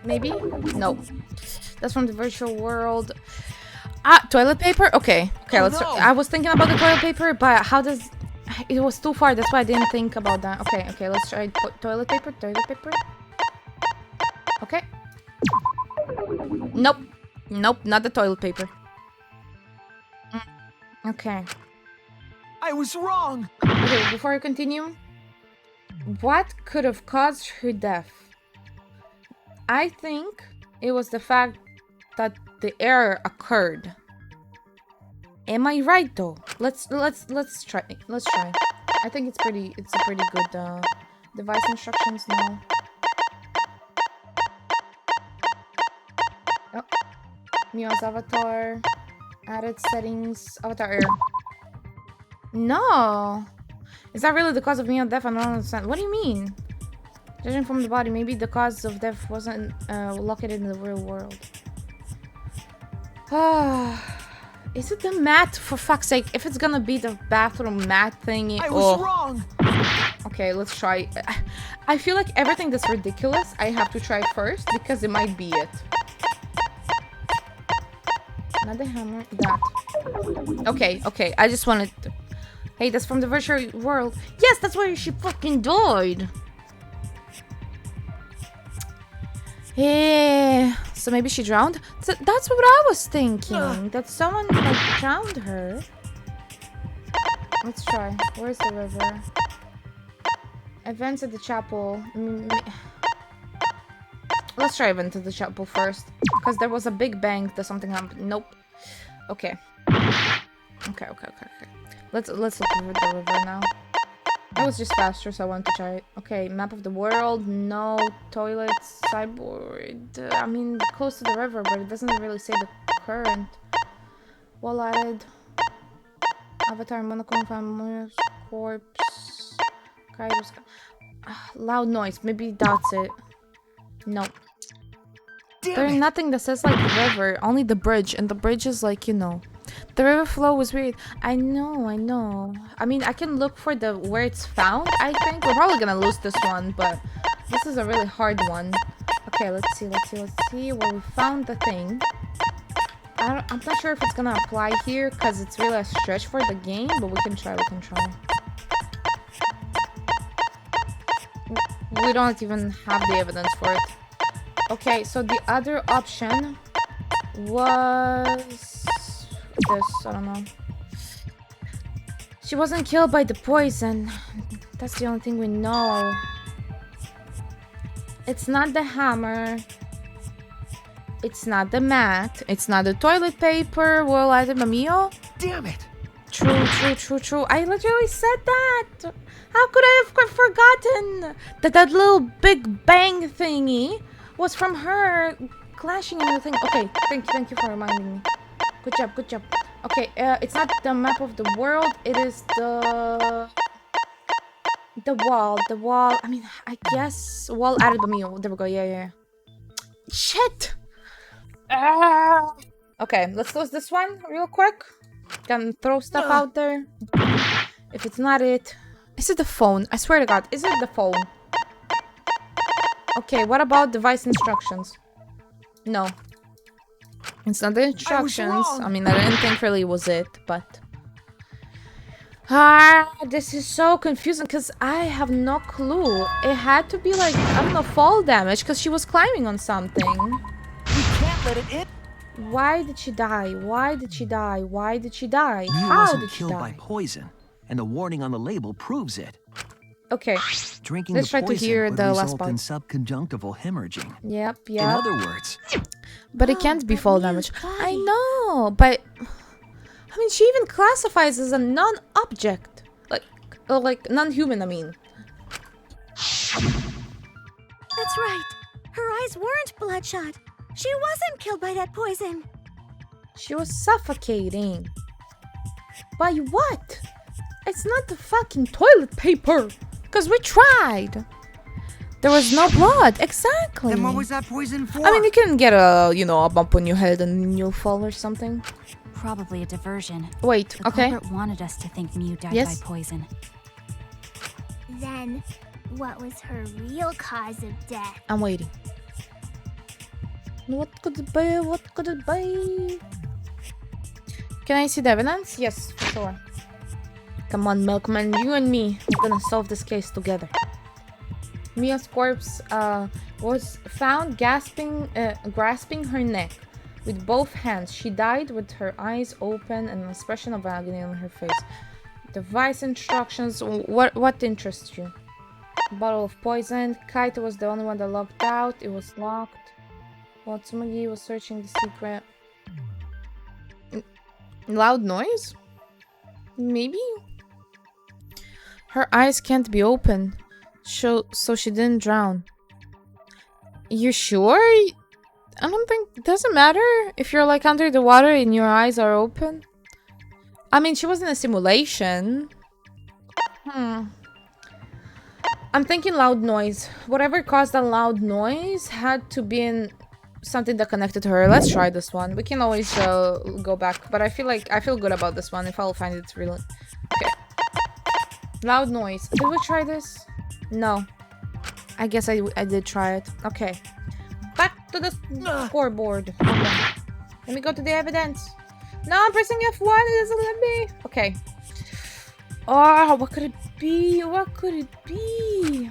[SPEAKER 1] Maybe? No. That's from the virtual world. Toilet paper? Okay. Let's. I was thinking about the toilet paper, but how does... It was too far, that's why I didn't think about that. Okay, let's try toilet paper. Okay. Nope, not the toilet paper. Okay.
[SPEAKER 9] I was wrong!
[SPEAKER 1] Okay, before I continue, what could have caused her death? I think it was the fact that the error occurred. Am I right though? Let's try. I think it's a pretty good device instructions now. Oh. Mio's avatar. Added settings. Avatar error. No. Is that really the cause of Mio death? I don't understand. What do you mean? Judging from the body, maybe the cause of death wasn't located in the real world. Is it the mat? For fuck's sake, if it's gonna be the bathroom mat thingy.
[SPEAKER 6] I was wrong.
[SPEAKER 1] Okay, let's try. I feel like everything that's ridiculous, I have to try first because it might be it. Not the hammer, that. Okay, okay, I just wanted to... Hey, that's from the virtual world. Yes, that's where she fucking died. Yeah, so maybe she drowned? So that's what I was thinking. That someone like drowned her. Let's try. Where's the river? Events at the chapel. Let's try event at the chapel first. Because there was a big bang that something happened. Nope. Okay. Okay. Let's look over the river now. I was just faster, so I wanted to try it. Okay, map of the world. No. Toilets. Sideboard. I mean, close to the river, but it doesn't really say the current. Wall added. Avatar, monochrome, family, corpse. Kairos. Loud noise. Maybe that's it. No. There's nothing that says like river. Only the bridge, and the bridge is like, you know. The river flow was weird. I know. I mean, I can look for the where it's found, I think. We're probably gonna lose this one, but this is a really hard one. Okay, let's see. Where we found the thing. I'm not sure if it's gonna apply here, because it's really a stretch for the game, but we can try. We don't even have the evidence for it. Okay, so the other option was... this, I don't know. She wasn't killed by the poison. That's the only thing we know. It's not the hammer. It's not the mat. It's not the toilet paper. Well, I did Mio.
[SPEAKER 6] Damn it!
[SPEAKER 1] True. I literally said that. How could I have forgotten that little big bang thingy was from her clashing and everything? Okay, thank you for reminding me. Good job. Okay, it's not the map of the world. It is the wall. I mean, I guess wall added Mio. There we go. Yeah. Shit. Okay, let's close this one real quick. Can throw stuff out there. If it's not it, is it the phone? I swear to God, is it the phone? Okay, what about device instructions? No. It's not the instructions. I mean, I didn't think really was it, but... this is so confusing because I have no clue. It had to be like, I don't know, fall damage because she was climbing on something.
[SPEAKER 6] We can't let it in.
[SPEAKER 1] Why did she die?
[SPEAKER 9] Mio
[SPEAKER 1] How did she die?
[SPEAKER 9] wasn't killed by poison, and the warning on the label proves it.
[SPEAKER 1] Okay.
[SPEAKER 9] Drinking
[SPEAKER 1] Let's
[SPEAKER 9] the
[SPEAKER 1] try to
[SPEAKER 9] poison
[SPEAKER 1] hear
[SPEAKER 9] would
[SPEAKER 1] the last
[SPEAKER 9] result
[SPEAKER 1] part.
[SPEAKER 9] in subconjunctival hemorrhaging.
[SPEAKER 1] Yep.
[SPEAKER 9] In other words,
[SPEAKER 1] But it can't be fall damage. I know, but... I mean, she even classifies as a non-object. Like non-human, I mean.
[SPEAKER 4] That's right. Her eyes weren't bloodshot. She wasn't killed by that poison.
[SPEAKER 1] She was suffocating. By what? It's not the fucking toilet paper. Because we tried. There was no blood. Exactly.
[SPEAKER 6] Then what was that poison for?
[SPEAKER 1] I mean, you can get a, a bump on your head and you'll fall or something.
[SPEAKER 10] Probably a diversion.
[SPEAKER 1] Wait,
[SPEAKER 10] The
[SPEAKER 1] okay.
[SPEAKER 10] culprit wanted us to think Mew died
[SPEAKER 1] Yes.
[SPEAKER 10] by poison.
[SPEAKER 4] Then, what was her real cause of death?
[SPEAKER 1] I'm waiting. What could it be? Can I see the evidence? Yes, for sure. Come on, Milkman, you and me. We're gonna solve this case together. Mia's corpse was found grasping her neck with both hands. She died with her eyes open and an expression of agony on her face. Device instructions. What interests you? Bottle of poison. Kaito was the only one that locked out. It was locked. While Tsumagi was searching the secret. Loud noise? Maybe? Her eyes can't be open. So she didn't drown. You sure? I don't think... It doesn't matter if you're like under the water and your eyes are open. I mean, she was in a simulation. I'm thinking loud noise. Whatever caused that loud noise had to be in something that connected to her. Let's try this one. We can always go back, but I feel good about this one if I'll find it really. Okay. Loud noise. Did we try this? No. I guess I did try it. Okay. Back to the scoreboard. Hold on. Let me go to the evidence. No, I'm pressing F1. It doesn't let me. Okay. Oh, what could it be? What could it be?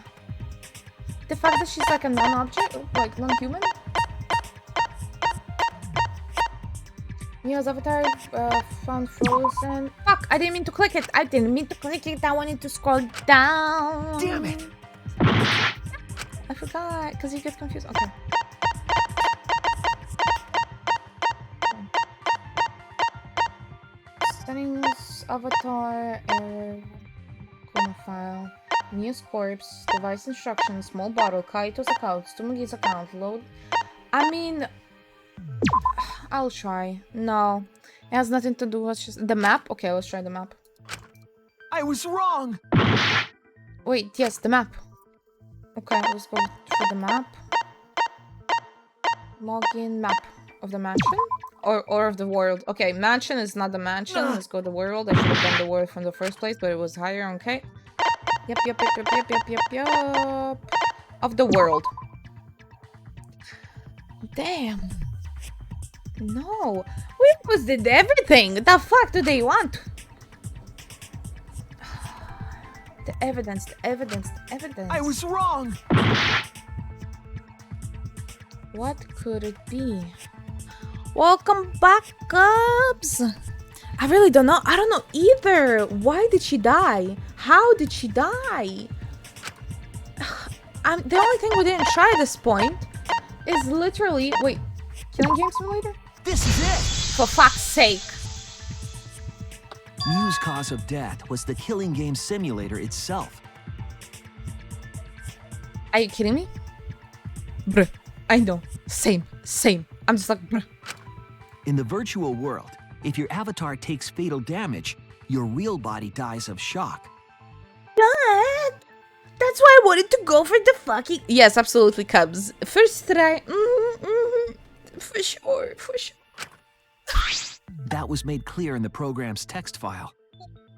[SPEAKER 1] The fact that she's like a non-object? Like non-human? Neo's avatar found frozen. Fuck! I didn't mean to click it. I didn't mean to click it. I wanted to scroll down.
[SPEAKER 7] Damn it!
[SPEAKER 1] I forgot because you get confused. Okay. Settings, avatar, chroma file, news corpse, device instructions, small bottle, Kaito's account, Tsumugi's account, load. I mean, I'll try. No, it has nothing to do with just the map. Okay, let's try the map.
[SPEAKER 7] I was wrong!
[SPEAKER 1] Wait, yes, the map. Okay, let's go for the map. Login map of the mansion or of the world. Okay, mansion is not the mansion. Let's go to the world. I should have done the world from the first place, but it was higher. Okay. Yep. Of the world. Damn. No. We almost did everything. The fuck do they want? The evidence.
[SPEAKER 7] I was wrong!
[SPEAKER 1] What could it be? Welcome back, Cubs! I really don't know. I don't know either. Why did she die? How did she die? The only thing we didn't try at this point is literally... Wait, Killing Game Simulator?
[SPEAKER 9] This is it!
[SPEAKER 1] For fuck's sake.
[SPEAKER 9] Mew's cause of death was the Killing Game Simulator itself.
[SPEAKER 1] Are you kidding me? Bruh. I know. Same. I'm just like, bruh.
[SPEAKER 9] In the virtual world, if your avatar takes fatal damage, your real body dies of shock.
[SPEAKER 1] But that's why I wanted to go for the fucking... Yes, absolutely, Cubs. First try. For sure.
[SPEAKER 9] That was made clear in the program's text file.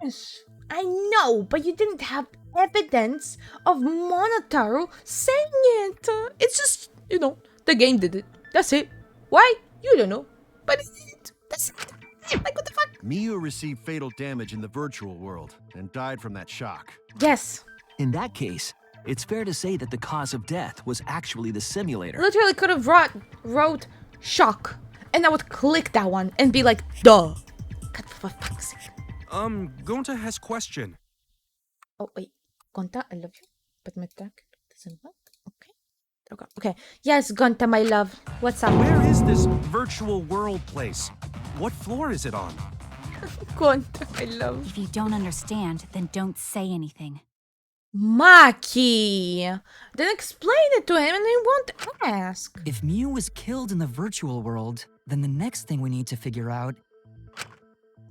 [SPEAKER 1] Yes, I know, but you didn't have evidence of Monotaro saying it. It's just, the game did it. That's it. Why? You don't know. But it did. That's it. Like, what the fuck?
[SPEAKER 7] Miu received fatal damage in the virtual world and died from that shock.
[SPEAKER 1] Yes.
[SPEAKER 9] In that case, it's fair to say that the cause of death was actually the simulator.
[SPEAKER 1] Literally could have wrote shock. And I would click that one and be like, duh. God, for fuck's sake.
[SPEAKER 11] Gonta has question.
[SPEAKER 1] Oh, wait. Gonta, I love you. But my tag doesn't work. Okay. Yes, Gonta, my love. What's up?
[SPEAKER 11] Where is this virtual world place? What floor is it on?
[SPEAKER 1] Gonta, my love.
[SPEAKER 10] If you don't understand, then don't say anything.
[SPEAKER 1] Maki! Then explain it to him and he won't ask.
[SPEAKER 8] If Mew was killed in the virtual world, then the next thing we need to figure out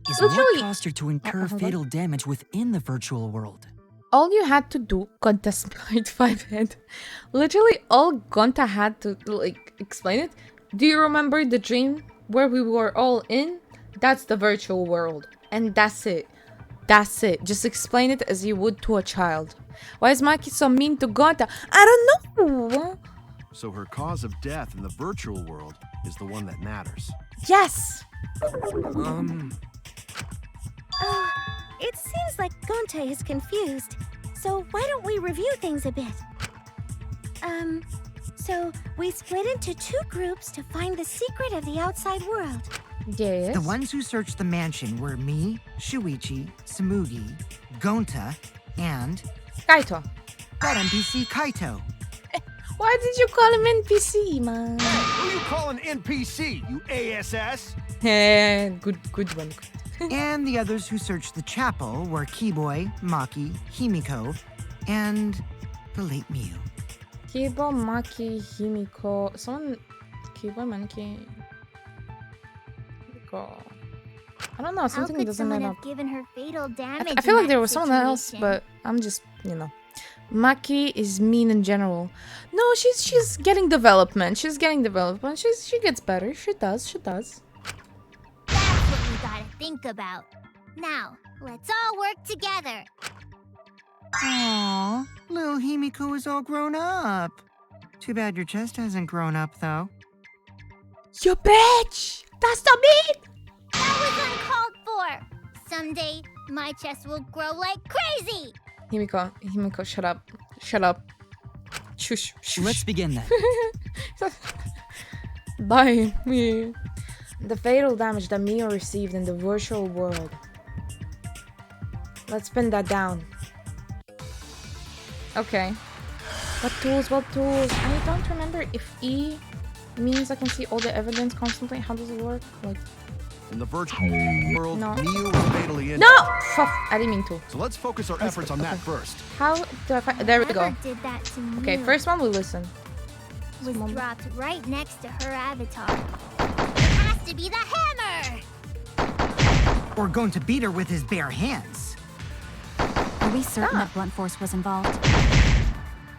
[SPEAKER 8] is what caused her to incur fatal damage within the virtual world.
[SPEAKER 1] All you had to do, Gonta Sprite 5 head. Literally all Gonta had to explain it. Do you remember the dream where we were all in? That's the virtual world. And that's it. That's it. Just explain it as you would to a child. Why is Maki so mean to Gonta? I don't know.
[SPEAKER 7] So her cause of death in the virtual world is the one that matters.
[SPEAKER 1] Yes.
[SPEAKER 4] It seems like Gonta is confused. So why don't we review things a bit? So we split into 2 groups to find the secret of the outside world.
[SPEAKER 1] Yes.
[SPEAKER 6] The ones who searched the mansion were me, Shuichi, Tsumugi, Gonta, and...
[SPEAKER 1] Kaito.
[SPEAKER 6] That NPC Kaito.
[SPEAKER 1] Why did you call him NPC, man?
[SPEAKER 7] Who you calling NPC, you ASS?
[SPEAKER 1] Good one.
[SPEAKER 6] And the others who searched the chapel were Keyboy, Maki, Himiko, and the late Mew.
[SPEAKER 1] Kibo, Maki, Himiko... Someone... Kibo, Maki... Himiko... I don't know,
[SPEAKER 4] How
[SPEAKER 1] something
[SPEAKER 4] could
[SPEAKER 1] doesn't add
[SPEAKER 4] someone
[SPEAKER 1] up.
[SPEAKER 4] have given her fatal damage?
[SPEAKER 1] I feel
[SPEAKER 4] in
[SPEAKER 1] like there
[SPEAKER 4] that
[SPEAKER 1] was someone else,
[SPEAKER 4] situation?
[SPEAKER 1] but I'm just, you know. Maki is mean in general. No, she's getting development. She's getting development. She gets better. She does.
[SPEAKER 4] That's what we gotta think about. Now, let's all work together.
[SPEAKER 6] Aww, little Himiko is all grown up. Too bad your chest hasn't grown up, though.
[SPEAKER 1] You bitch! That's not me!
[SPEAKER 4] That was uncalled for. Someday, my chest will grow like crazy.
[SPEAKER 1] Himiko, shut up. Shut up. Shush, shush.
[SPEAKER 8] Let's begin then.
[SPEAKER 1] Bye, me. The fatal damage that Mio received in the virtual world. Let's pin that down. Okay. What tools? What tools? I don't remember if E means I can see all the evidence constantly. How does it work? Like,
[SPEAKER 7] In the virtual world,
[SPEAKER 1] No.
[SPEAKER 7] Miu was fatally injured.
[SPEAKER 1] no! Fuck, I didn't mean to.
[SPEAKER 7] So let's focus our efforts on that first.
[SPEAKER 1] How do I find? There we go.
[SPEAKER 4] Whoever did that to me
[SPEAKER 1] Okay, first one we listen.
[SPEAKER 4] was
[SPEAKER 1] Mom.
[SPEAKER 4] dropped right next to her avatar. It has to be the hammer.
[SPEAKER 6] Or going to beat her with his bare hands.
[SPEAKER 10] Are we certain that blunt force was involved?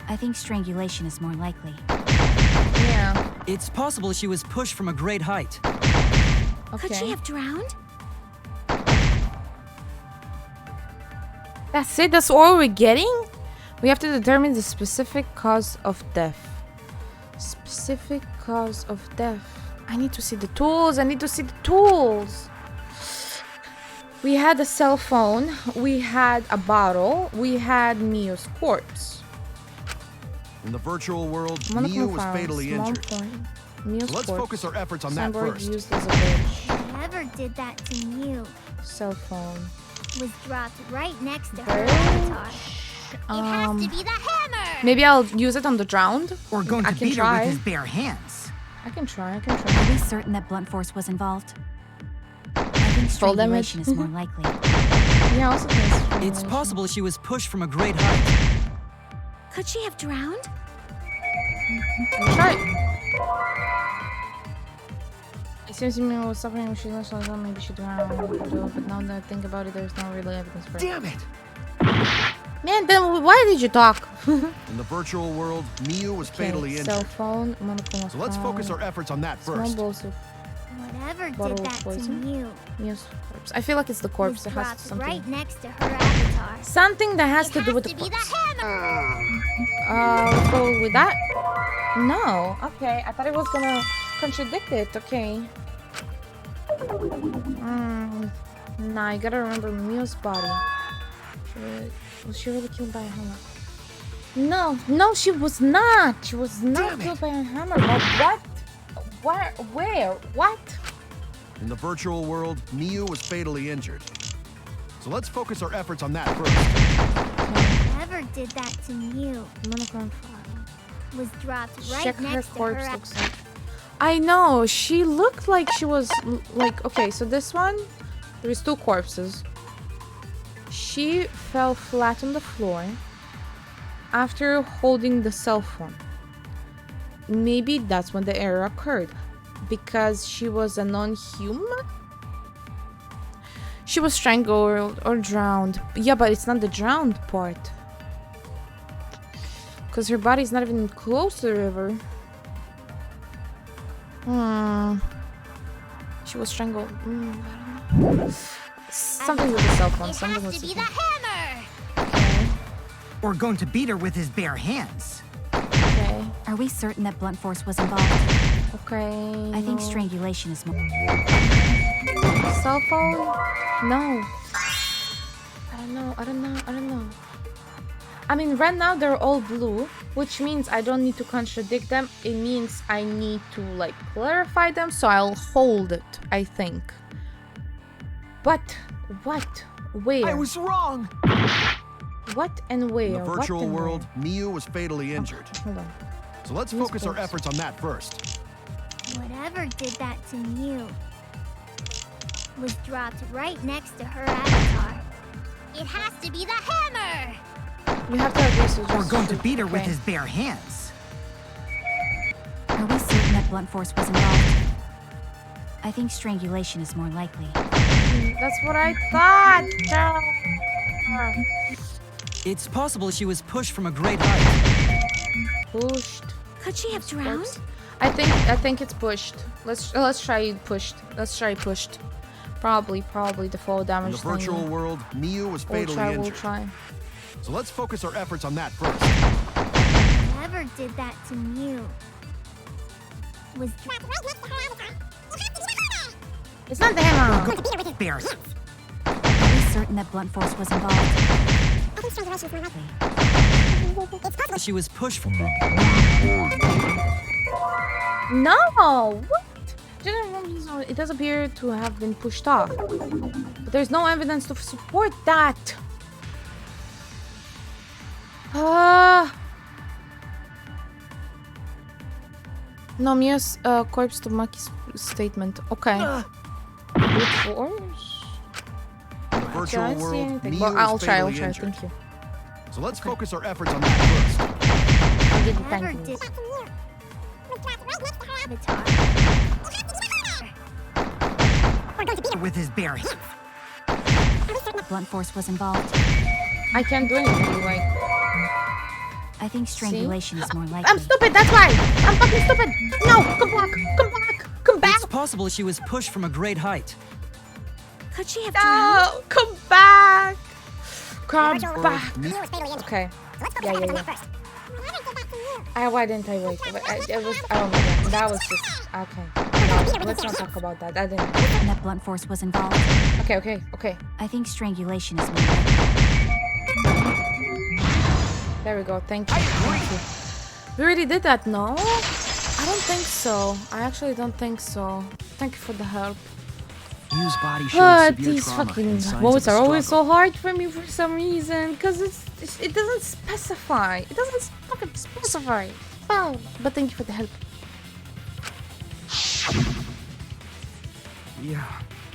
[SPEAKER 10] I think strangulation is more likely.
[SPEAKER 1] Yeah.
[SPEAKER 8] It's possible she was pushed from a great height.
[SPEAKER 1] Okay.
[SPEAKER 4] Could she have drowned?
[SPEAKER 1] That's it? That's all we're getting? We have to determine the specific cause of death. Specific cause of death. I need to see the tools. I need to see the tools. We had a cell phone. We had a bottle. We had Mio's corpse.
[SPEAKER 7] In the virtual world,
[SPEAKER 1] Monochrome
[SPEAKER 7] Miu was
[SPEAKER 1] files,
[SPEAKER 7] fatally
[SPEAKER 1] small
[SPEAKER 7] injured.
[SPEAKER 1] point. Mio's
[SPEAKER 7] So let's
[SPEAKER 1] corpse.
[SPEAKER 7] focus our efforts on that
[SPEAKER 1] Cyborg
[SPEAKER 7] first.
[SPEAKER 1] used as a bridge.
[SPEAKER 4] Whoever did that to Mew
[SPEAKER 1] Cell phone.
[SPEAKER 4] was dropped right next to her
[SPEAKER 1] Bridge.
[SPEAKER 4] avatar. It has to be the hammer.
[SPEAKER 1] Maybe I'll use it on the drowned.
[SPEAKER 6] Or going
[SPEAKER 1] I
[SPEAKER 6] to
[SPEAKER 1] can
[SPEAKER 6] beat her
[SPEAKER 1] try.
[SPEAKER 6] with his bare hands.
[SPEAKER 1] I can try.
[SPEAKER 10] Are we certain that blunt force was involved? I think
[SPEAKER 1] Full damage.
[SPEAKER 10] strangulation is more likely.
[SPEAKER 1] Yeah, I also think it's
[SPEAKER 8] It's
[SPEAKER 1] strangulation.
[SPEAKER 8] possible she was pushed from a great height.
[SPEAKER 4] Could she have drowned?
[SPEAKER 1] Try. It seems to me I was suffering when she lost her son, maybe she drowned. But now that I think about it, there's no really evidence for it.
[SPEAKER 7] Damn it!
[SPEAKER 1] Man, then why did you talk?
[SPEAKER 7] In the virtual world, Miu was fatally
[SPEAKER 1] Cell
[SPEAKER 7] injured.
[SPEAKER 1] phone, monochrome
[SPEAKER 7] So let's focus our efforts on that
[SPEAKER 1] Small
[SPEAKER 7] first.
[SPEAKER 1] balls of
[SPEAKER 4] Whatever
[SPEAKER 1] bottle
[SPEAKER 4] did
[SPEAKER 1] of
[SPEAKER 4] that to
[SPEAKER 1] poison.
[SPEAKER 4] Mew
[SPEAKER 1] Mio's corpse. I feel like it's the corpse.
[SPEAKER 4] was
[SPEAKER 1] It has
[SPEAKER 4] dropped
[SPEAKER 1] something.
[SPEAKER 4] right next to her avatar.
[SPEAKER 1] Something that has
[SPEAKER 4] It
[SPEAKER 1] to do with the
[SPEAKER 4] has to be
[SPEAKER 1] corpse.
[SPEAKER 4] the hammer.
[SPEAKER 1] Let's go with that. No. Okay. I thought it was gonna contradict it. Okay. Nah, you gotta remember Mio's body. Was she really killed by a hammer? No, she was not. She was not killed by a hammer. But what? Where? What?
[SPEAKER 7] In the virtual world, Miu was fatally injured. So let's focus our efforts on that first.
[SPEAKER 4] Whoever did that to Mew
[SPEAKER 1] Monochrome file.
[SPEAKER 4] was dropped right
[SPEAKER 1] Check her
[SPEAKER 4] next to
[SPEAKER 1] corpse
[SPEAKER 4] her
[SPEAKER 1] looks like. I know. She looked like she was like. Okay, so this one, there's two corpses. She fell flat on the floor after holding the cell phone. Maybe that's when the error occurred, because she was a non-human. She was strangled or drowned. Yeah, but it's not the drowned part, because her body's not even close to the river. She was strangled. I don't know. Something with the cell phone.
[SPEAKER 4] It
[SPEAKER 1] Something
[SPEAKER 4] has
[SPEAKER 1] with
[SPEAKER 4] to
[SPEAKER 1] the
[SPEAKER 4] be the hammer.
[SPEAKER 6] Or going to beat her with his bare hands.
[SPEAKER 1] Okay.
[SPEAKER 10] Are we certain that blunt force was involved?
[SPEAKER 1] Okay.
[SPEAKER 10] I think
[SPEAKER 1] no.
[SPEAKER 10] strangulation is more.
[SPEAKER 1] Cell phone? No. I don't know. I mean, right now they're all blue, which means I don't need to contradict them. It means I need to, like, clarify them, so I'll hold it, I think. But, what? Where?
[SPEAKER 7] I was wrong!
[SPEAKER 1] What and where?
[SPEAKER 7] In the virtual
[SPEAKER 1] what and
[SPEAKER 7] world, Miu was fatally injured.
[SPEAKER 1] Hold on.
[SPEAKER 7] So let's
[SPEAKER 1] Miu's
[SPEAKER 7] focus our
[SPEAKER 1] corpse.
[SPEAKER 7] efforts on that first.
[SPEAKER 4] Whatever did that to Mew was dropped right next to her avatar. It has to be the hammer.
[SPEAKER 1] You have to agree, so
[SPEAKER 6] Or
[SPEAKER 1] just
[SPEAKER 6] going to
[SPEAKER 1] shoot.
[SPEAKER 6] beat her with
[SPEAKER 1] Okay.
[SPEAKER 6] his bare hands.
[SPEAKER 10] Are we certain that blunt force was involved? I think strangulation is more likely.
[SPEAKER 1] That's what I thought.
[SPEAKER 8] It's possible she was pushed from a great height.
[SPEAKER 1] Pushed.
[SPEAKER 4] Could she have drowned?
[SPEAKER 1] I think it's pushed. Let's try pushed. Let's try pushed. Probably the fall
[SPEAKER 7] In
[SPEAKER 1] damage
[SPEAKER 7] the virtual
[SPEAKER 1] thing.
[SPEAKER 7] world, Miu was
[SPEAKER 1] We'll
[SPEAKER 7] fatally
[SPEAKER 1] try.
[SPEAKER 7] injured. So let's focus our efforts on that first.
[SPEAKER 4] Whoever did that to Mew was
[SPEAKER 1] It's not the hammer.
[SPEAKER 6] Bears.
[SPEAKER 10] Are we certain that blunt force was involved?
[SPEAKER 8] She was pushed from.
[SPEAKER 1] No. What? It does appear to have been pushed off, but there's no evidence to support that. No, Mia's corpse to Maki's statement. Okay. Brute force?
[SPEAKER 7] In the
[SPEAKER 1] Okay, I
[SPEAKER 7] virtual
[SPEAKER 1] don't see
[SPEAKER 7] world,
[SPEAKER 1] anything.
[SPEAKER 7] Miu
[SPEAKER 1] Well, I'll
[SPEAKER 7] was
[SPEAKER 1] try.
[SPEAKER 7] fatally injured.
[SPEAKER 1] Thank you.
[SPEAKER 7] So let's focus our efforts on that first.
[SPEAKER 1] I'll give you
[SPEAKER 4] whoever
[SPEAKER 1] thank
[SPEAKER 4] did
[SPEAKER 1] you.
[SPEAKER 4] Avatar.
[SPEAKER 6] With his berries.
[SPEAKER 10] Blunt force was involved.
[SPEAKER 1] I can't do anything. Like,
[SPEAKER 10] I think strangulation is more likely.
[SPEAKER 1] I'm stupid. That's why. I'm fucking stupid. No, come back. Come back. Come back.
[SPEAKER 8] It's possible she was pushed from a great height.
[SPEAKER 4] Could she have drowned?
[SPEAKER 1] No, come back. Come back.
[SPEAKER 7] Miu
[SPEAKER 1] Okay. Yeah. Why didn't I wait? It was. Oh my god. That was just. Okay. No, let's not talk about that. I didn't.
[SPEAKER 10] And that blunt force was involved.
[SPEAKER 1] Okay.
[SPEAKER 10] I think strangulation is more likely.
[SPEAKER 1] There we go. Thank you. We already did that, no? I don't think so. I actually don't think so. Thank you for the help.
[SPEAKER 9] Miu's body showed severe
[SPEAKER 1] These
[SPEAKER 9] trauma
[SPEAKER 1] fucking
[SPEAKER 9] and signs
[SPEAKER 1] votes
[SPEAKER 9] of a
[SPEAKER 1] are always
[SPEAKER 9] struggle.
[SPEAKER 1] so hard for me for some reason. Because it doesn't specify. It doesn't fucking specify. Oh, but thank you for the help.
[SPEAKER 11] Yeah,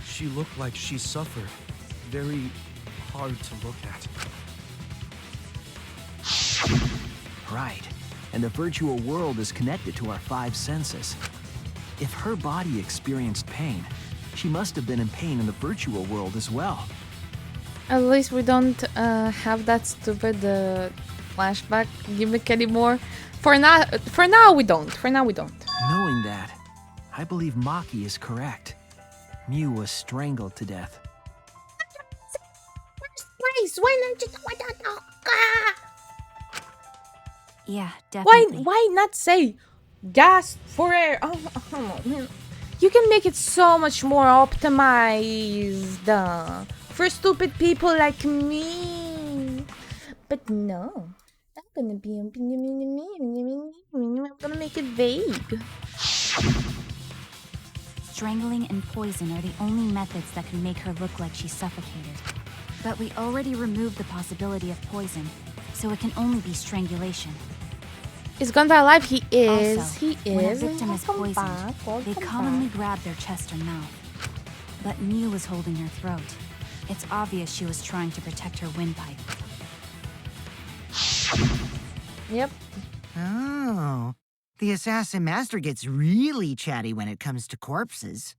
[SPEAKER 11] she looked like she suffered. Very hard to look at.
[SPEAKER 9] Right. And the virtual world is connected to our 5 senses. If her body experienced pain, she must have been in pain in the virtual world as well.
[SPEAKER 1] At least we don't have that stupid flashback gimmick anymore. For now we don't.
[SPEAKER 9] Knowing that, I believe Maki is correct. Miu was strangled to death.
[SPEAKER 1] Please, why not just
[SPEAKER 10] Yeah, definitely.
[SPEAKER 1] Why not say gas for air? Oh, man. You can make it so much more optimized for stupid people like me. But no, I'm gonna make it vague.
[SPEAKER 10] Strangling and poison are the only methods that can make her look like she suffocated. But we already removed the possibility of poison, so it can only be strangulation.
[SPEAKER 1] Is Gunda alive? He is.
[SPEAKER 10] Also,
[SPEAKER 1] He
[SPEAKER 10] when a
[SPEAKER 1] is.
[SPEAKER 10] victim is
[SPEAKER 1] Welcome
[SPEAKER 10] poisoned,
[SPEAKER 1] back, welcome
[SPEAKER 10] they commonly
[SPEAKER 1] back.
[SPEAKER 10] grab their chest or mouth. But Miu was holding her throat. It's obvious she was trying to protect her windpipe.
[SPEAKER 1] Yep.
[SPEAKER 6] Oh. The assassin master gets really chatty when it comes to corpses.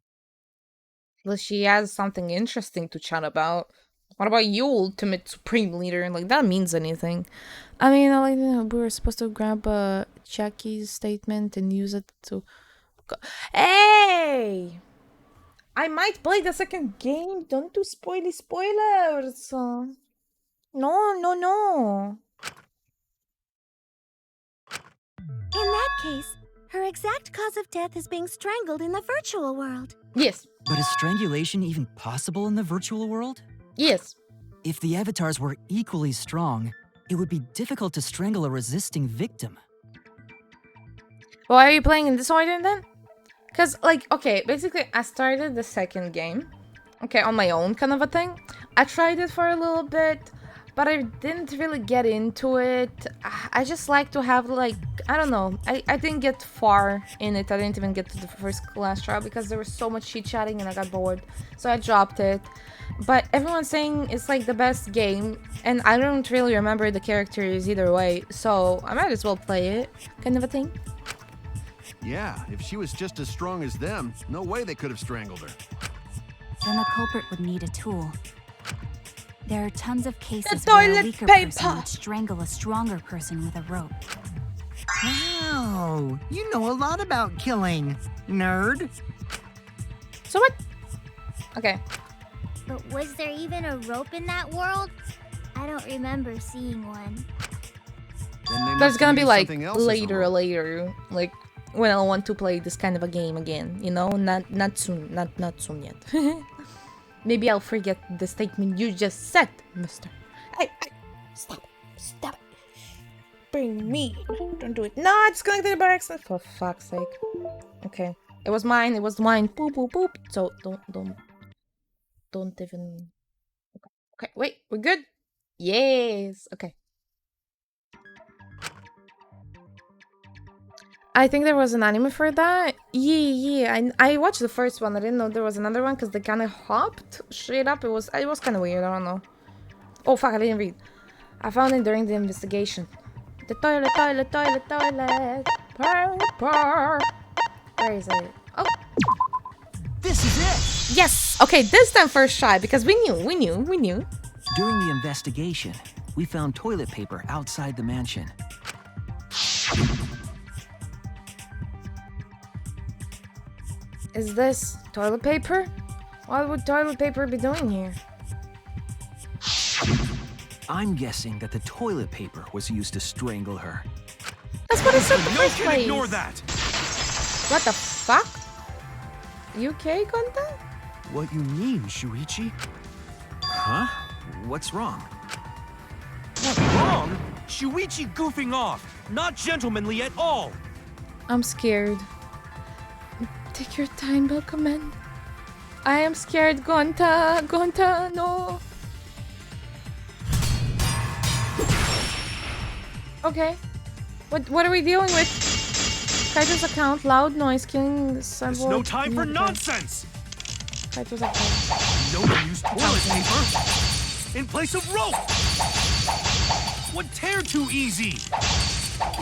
[SPEAKER 1] Well, she has something interesting to chat about. What about you, ultimate supreme leader? Like, that means anything. I mean, like, we were supposed to grab Jackie's statement and use it to... Hey! I might play the second game. Don't do spoilers. No.
[SPEAKER 4] In that case, her exact cause of death is being strangled in the virtual world.
[SPEAKER 1] Yes.
[SPEAKER 8] But is strangulation even possible in the virtual world?
[SPEAKER 1] Yes.
[SPEAKER 8] If the avatars were equally strong, it would be difficult to strangle a resisting victim.
[SPEAKER 1] Why are you playing in this order then? Because, like, okay, basically, I started the second game, okay, on my own kind of a thing. I tried it for a little bit, but I didn't really get into it. I just like to have, like, I don't know. I didn't get far in it. I didn't even get to the first class trial because there was so much chit-chatting and I got bored. So I dropped it. But everyone's saying it's, like, the best game, and I don't really remember the characters either way. So I might as well play it, kind of a thing.
[SPEAKER 7] Yeah, if she was just as strong as them, no way they could have strangled her.
[SPEAKER 10] then the culprit would need a tool. There are tons of cases
[SPEAKER 1] The
[SPEAKER 10] where a
[SPEAKER 1] toilet
[SPEAKER 10] weaker
[SPEAKER 1] paper.
[SPEAKER 10] person would strangle a stronger person with a rope.
[SPEAKER 6] Wow, you know a lot about killing, nerd.
[SPEAKER 1] So what? Okay.
[SPEAKER 4] But was there even a rope in that world? I don't remember seeing one.
[SPEAKER 7] Then they
[SPEAKER 1] There's
[SPEAKER 7] must
[SPEAKER 1] gonna
[SPEAKER 7] have
[SPEAKER 1] be
[SPEAKER 7] used
[SPEAKER 1] like
[SPEAKER 7] something else as a
[SPEAKER 1] later,
[SPEAKER 7] rope.
[SPEAKER 1] like when I want to play this kind of a game again. You know, not soon, not soon yet. Maybe I'll forget the statement you just said, Mister. Stop it. Bring me. Don't do it. No, it's going to the bar accident. For fuck's sake. Okay. It was mine. Boop, boop, boop. So don't even. Okay, wait. We're good? Yes. Okay. I think there was an anime for that. Yeah. I watched the first one. I didn't know there was another one because they kind of hopped straight up. It was kind of weird. I don't know. Oh fuck! I didn't read. I found it during the investigation. The toilet. Purr. Where is it? Oh.
[SPEAKER 9] This is it!
[SPEAKER 1] Yes. Okay, this time first try because we knew.
[SPEAKER 9] During the investigation, we found toilet paper outside the mansion.
[SPEAKER 1] Is this toilet paper? What would toilet paper be doing here?
[SPEAKER 9] I'm guessing that the toilet paper was used to strangle her.
[SPEAKER 1] That's what I said in the
[SPEAKER 11] No
[SPEAKER 1] first
[SPEAKER 11] can
[SPEAKER 1] place.
[SPEAKER 11] ignore that.
[SPEAKER 1] What the fuck? You okay, Gonta?
[SPEAKER 11] What you mean, Shuichi?
[SPEAKER 9] Huh? What's wrong?
[SPEAKER 11] What's wrong? Shuichi goofing off. Not gentlemanly at all.
[SPEAKER 1] I'm scared. Take your time, Milkman. I am scared, Gonta. Gonta, no. Okay. What are we dealing with? Kaito's account, loud noise, killing
[SPEAKER 11] There's
[SPEAKER 1] several...
[SPEAKER 11] no time for nonsense.
[SPEAKER 1] Kaito's account.
[SPEAKER 11] No one used toilet paper in place of rope. Would tear too easy.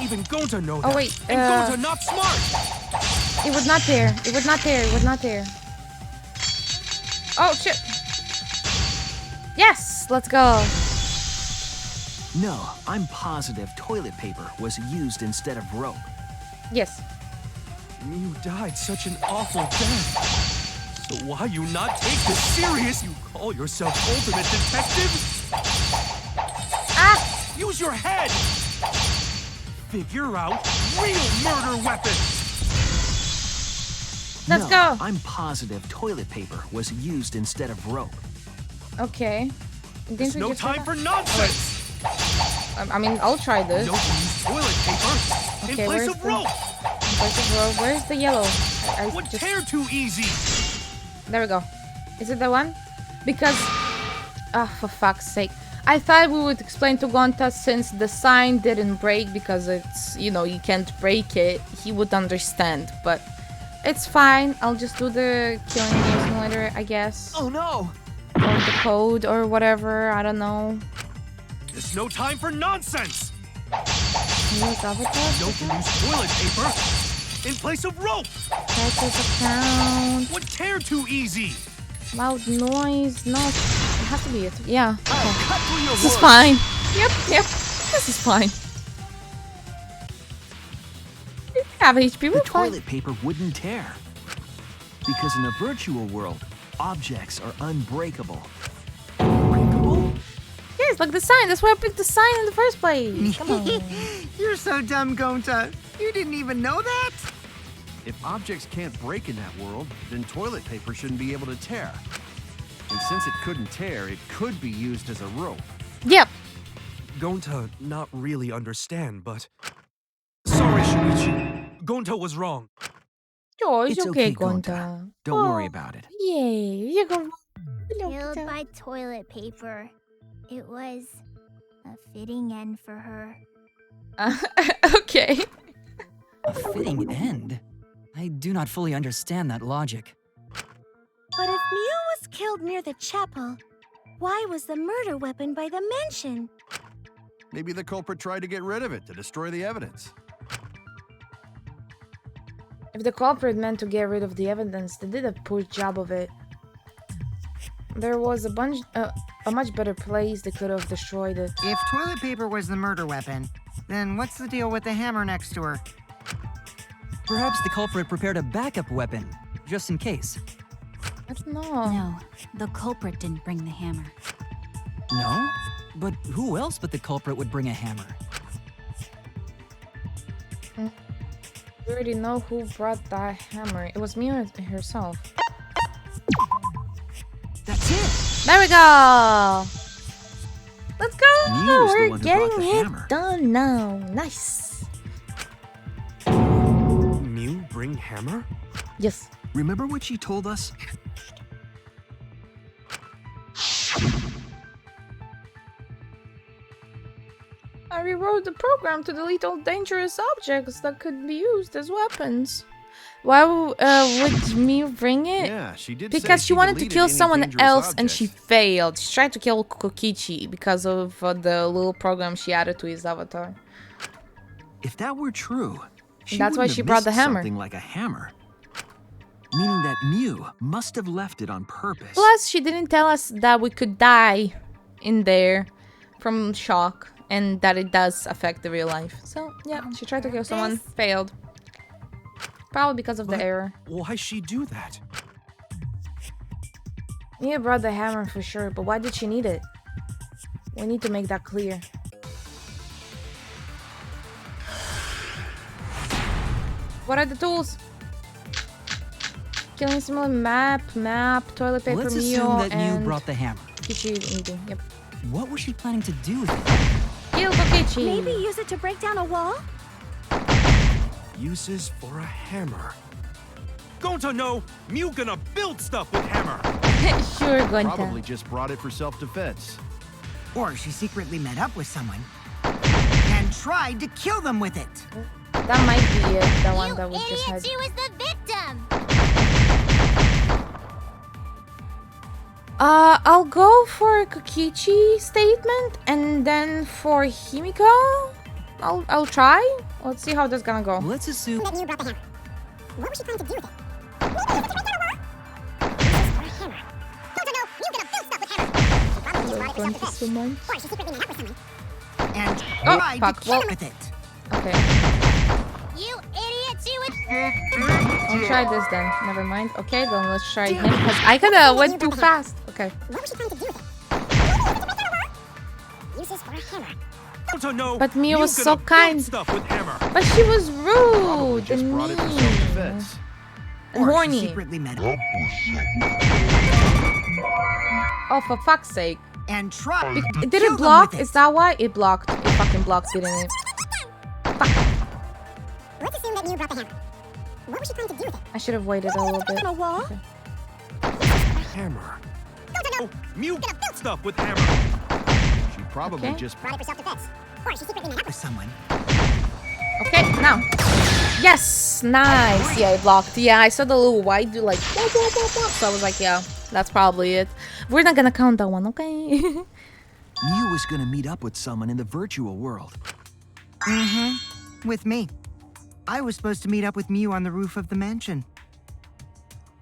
[SPEAKER 11] Even Gonta know that.
[SPEAKER 1] Oh wait,
[SPEAKER 11] And Gonta not smart.
[SPEAKER 1] it would not tear. It would not tear. It would not tear. Oh shit. Yes, let's go.
[SPEAKER 9] No, I'm positive toilet paper was used instead of rope.
[SPEAKER 1] Yes.
[SPEAKER 11] You died such an awful death. So why you not take this serious? You call yourself ultimate detective?
[SPEAKER 1] Ah!
[SPEAKER 11] Use your head! Figure out real murder weapon!
[SPEAKER 1] Let's
[SPEAKER 9] No,
[SPEAKER 1] go.
[SPEAKER 9] I'm positive toilet paper was used instead of rope.
[SPEAKER 1] Okay. Didn't
[SPEAKER 11] There's
[SPEAKER 1] we
[SPEAKER 11] no
[SPEAKER 1] just say
[SPEAKER 11] time
[SPEAKER 1] that?
[SPEAKER 11] for nonsense!
[SPEAKER 1] I mean, I'll try this.
[SPEAKER 11] No use toilet paper
[SPEAKER 1] Okay,
[SPEAKER 11] in place
[SPEAKER 1] where's
[SPEAKER 11] of
[SPEAKER 1] the-
[SPEAKER 11] rope!
[SPEAKER 1] Where's the yellow? I
[SPEAKER 11] Would
[SPEAKER 1] just...
[SPEAKER 11] tear too easy!
[SPEAKER 1] There we go. Is it the one? Because... Ah, for fuck's sake. I thought we would explain to Gonta since the sign didn't break because it's, you know, you can't break it. He would understand, but it's fine. I'll just do the killing the simulator, I guess.
[SPEAKER 9] Oh no!
[SPEAKER 1] Or the code or whatever. I don't know.
[SPEAKER 11] There's no time for nonsense!
[SPEAKER 1] Use avatar?
[SPEAKER 11] No can use toilet paper in place of rope!
[SPEAKER 1] Characters account.
[SPEAKER 11] Would tear too easy!
[SPEAKER 1] Loud noise. No, it has to be it. Yeah.
[SPEAKER 9] I'll cut through your
[SPEAKER 1] This is
[SPEAKER 9] words.
[SPEAKER 1] fine. Yep. This is fine. We have HP.
[SPEAKER 9] The
[SPEAKER 1] We're fine.
[SPEAKER 9] toilet paper wouldn't tear. Because in the virtual world, objects are unbreakable. Unbreakable?
[SPEAKER 1] Yes, look the sign. That's why I picked the sign in the first place. Come on.
[SPEAKER 6] You're so dumb, Gonta. You didn't even know that?
[SPEAKER 7] If objects can't break in that world, then toilet paper shouldn't be able to tear. And since it couldn't tear, it could be used as a rope.
[SPEAKER 1] Yep.
[SPEAKER 11] Gonta not really understand, but... Sorry, Shuichi. Gonta was wrong.
[SPEAKER 1] Oh, it's
[SPEAKER 9] It's
[SPEAKER 1] okay,
[SPEAKER 9] okay,
[SPEAKER 1] Gonta.
[SPEAKER 9] Gonta. Don't worry about it.
[SPEAKER 1] Yay. You go.
[SPEAKER 4] Killed by toilet paper. It was a fitting end for her.
[SPEAKER 1] Okay.
[SPEAKER 8] A fitting end? I do not fully understand that logic.
[SPEAKER 12] But if Mew was killed near the chapel, why was the murder weapon by the mansion?
[SPEAKER 7] Maybe the culprit tried to get rid of it to destroy the evidence.
[SPEAKER 1] If the culprit meant to get rid of the evidence, they did a poor job of it. There was a much better place they could have destroyed it.
[SPEAKER 6] If toilet paper was the murder weapon, then what's the deal with the hammer next to her?
[SPEAKER 8] Perhaps the culprit prepared a backup weapon, just in case.
[SPEAKER 1] No.
[SPEAKER 10] No, the culprit didn't bring the hammer.
[SPEAKER 8] No? But who else but the culprit would bring a hammer?
[SPEAKER 1] We already know who brought that hammer. It was Mia herself.
[SPEAKER 6] That's it!
[SPEAKER 1] There we go! Let's go!
[SPEAKER 9] Mia was the
[SPEAKER 1] We're
[SPEAKER 9] one who brought
[SPEAKER 1] getting
[SPEAKER 9] the
[SPEAKER 1] it
[SPEAKER 9] hammer.
[SPEAKER 1] done now. Nice.
[SPEAKER 11] Mew bring hammer?
[SPEAKER 1] Yes.
[SPEAKER 9] Remember what she told us?
[SPEAKER 1] I rewrote the program to delete all dangerous objects that could be used as weapons. Why would Mew bring it?
[SPEAKER 7] Yeah, she did.
[SPEAKER 1] Because
[SPEAKER 7] say
[SPEAKER 1] she wanted to
[SPEAKER 7] deleted
[SPEAKER 1] kill
[SPEAKER 7] any
[SPEAKER 1] someone
[SPEAKER 7] dangerous
[SPEAKER 1] else and she
[SPEAKER 7] objects.
[SPEAKER 1] failed. She tried to kill Kokichi because of the little program she added to his avatar.
[SPEAKER 9] If that were true, she
[SPEAKER 1] That's why
[SPEAKER 9] wouldn't
[SPEAKER 1] she
[SPEAKER 9] have
[SPEAKER 1] brought the
[SPEAKER 9] missed
[SPEAKER 1] hammer.
[SPEAKER 9] Something like a hammer. Meaning that Mew must have left it on purpose.
[SPEAKER 1] Plus, she didn't tell us that we could die in there from shock and that it does affect the real life. So, yeah, she tried to kill someone, failed. Probably because of the error.
[SPEAKER 11] Why she do that?
[SPEAKER 1] Mia brought the hammer for sure, but why did she need it? We need to make that clear. What are the tools? Killing similar map, toilet paper,
[SPEAKER 8] Let's
[SPEAKER 1] meal,
[SPEAKER 8] assume that
[SPEAKER 1] and
[SPEAKER 8] Mew brought the hammer.
[SPEAKER 1] Kokichi eating. Yep.
[SPEAKER 8] What was she planning to do with it?
[SPEAKER 1] Kill Kokichi.
[SPEAKER 12] Maybe use it to break down a wall?
[SPEAKER 11] Uses for a hammer. Gonta no, Mew gonna build stuff with hammer.
[SPEAKER 1] Sure, Gonta.
[SPEAKER 7] Probably just brought it for self-defense.
[SPEAKER 6] Or she secretly met up with someone and tried to kill them with it.
[SPEAKER 1] That might be it, the one
[SPEAKER 4] You
[SPEAKER 1] that we just
[SPEAKER 4] idiot,
[SPEAKER 1] had.
[SPEAKER 4] she was the victim!
[SPEAKER 1] I'll go for Kokichi statement, and then for Himiko, I'll try. Let's see how this gonna go.
[SPEAKER 8] Let's assume
[SPEAKER 4] That Mew brought the hammer. What was she trying to do with it?
[SPEAKER 6] And
[SPEAKER 1] Oh,
[SPEAKER 6] tried
[SPEAKER 1] fuck.
[SPEAKER 6] to kill
[SPEAKER 1] Well,
[SPEAKER 6] them with it.
[SPEAKER 1] okay.
[SPEAKER 4] You idiot, she was...
[SPEAKER 1] I'll try this then. Never mind. Okay, then let's try him, because I kinda went too fast. Okay.
[SPEAKER 4] What was she trying to do with it? Uses for a hammer.
[SPEAKER 11] Gonta no,
[SPEAKER 1] But Mia
[SPEAKER 11] Mew
[SPEAKER 1] was
[SPEAKER 11] gonna
[SPEAKER 1] so
[SPEAKER 11] build
[SPEAKER 1] kind.
[SPEAKER 11] stuff with hammer.
[SPEAKER 1] But she was
[SPEAKER 7] Probably
[SPEAKER 1] rude
[SPEAKER 7] just
[SPEAKER 1] and
[SPEAKER 7] brought it for
[SPEAKER 1] mean.
[SPEAKER 7] self-defense.
[SPEAKER 1] And
[SPEAKER 6] Or she
[SPEAKER 1] horny.
[SPEAKER 6] secretly met up
[SPEAKER 1] Oh, for fuck's sake.
[SPEAKER 6] and tried to
[SPEAKER 1] Did
[SPEAKER 6] kill
[SPEAKER 1] it
[SPEAKER 6] them
[SPEAKER 1] block?
[SPEAKER 6] with it.
[SPEAKER 1] Is that why? It blocked. It fucking blocked, didn't it?
[SPEAKER 4] Let's assume that Mew brought the hammer. What was she trying to do with it?
[SPEAKER 1] I should have waited a little bit.
[SPEAKER 12] On a wall?
[SPEAKER 11] Hammer. Oh, Mew gonna build stuff with hammer.
[SPEAKER 7] She probably
[SPEAKER 1] Okay.
[SPEAKER 7] just
[SPEAKER 4] Brought it for self-defense. Or she secretly met up
[SPEAKER 6] With someone.
[SPEAKER 1] Okay, now. Yes! Nice! Yeah, it blocked. Yeah, I saw the little white do like whoop, whoop, whoop, whoop. So I was like, yeah, that's probably it. We're not gonna count that one, okay?
[SPEAKER 9] Mew was gonna meet up with someone in the virtual world.
[SPEAKER 6] Mm-hmm. With me. I was supposed to meet up with Mew on the roof of the mansion.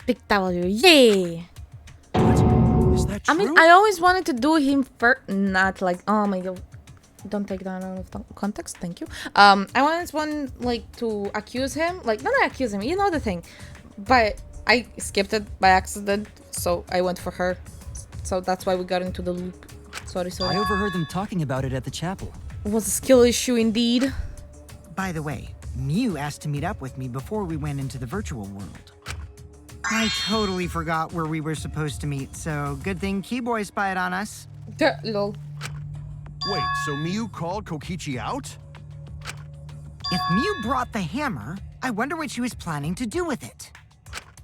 [SPEAKER 1] Big W, yeah!
[SPEAKER 11] What? Is that true?
[SPEAKER 1] I mean, I always wanted to do him first, not like, oh my god. Don't take that out of context, thank you. I always wanted, like, to accuse him. Like, not accuse him, you know the thing. But I skipped it by accident, so I went for her. So that's why we got into the loop. Sorry.
[SPEAKER 8] I overheard them talking about it at the chapel.
[SPEAKER 1] It was a skill issue indeed.
[SPEAKER 6] By the way, Mew asked to meet up with me before we went into the virtual world. I totally forgot where we were supposed to meet, so good thing Keyboy spied on us.
[SPEAKER 1] Lol.
[SPEAKER 7] Wait, so Mew called Kokichi out?
[SPEAKER 6] If Mew brought the hammer, I wonder what she was planning to do with it.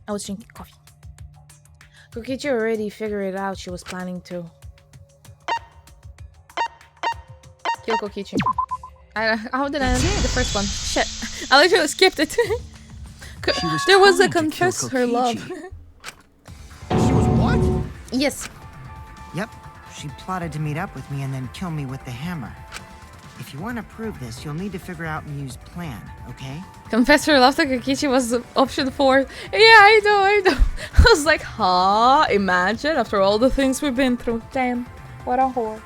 [SPEAKER 1] I was drinking coffee. Kokichi already figured it out she was planning to. Kill Kokichi. How did I answer the first one? Shit. I literally skipped it.
[SPEAKER 9] She was
[SPEAKER 1] There was a
[SPEAKER 9] trying to kill
[SPEAKER 1] confess her love.
[SPEAKER 7] She was what?
[SPEAKER 1] Yes.
[SPEAKER 6] Yep, she plotted to meet up with me and then kill me with the hammer. If you want to prove this, you'll need to figure out Miu's plan, okay?
[SPEAKER 1] Confess your love to Kokichi was option 4. Yeah, I know. I was like, huh? Imagine, after all the things we've been through. Damn, what a whore.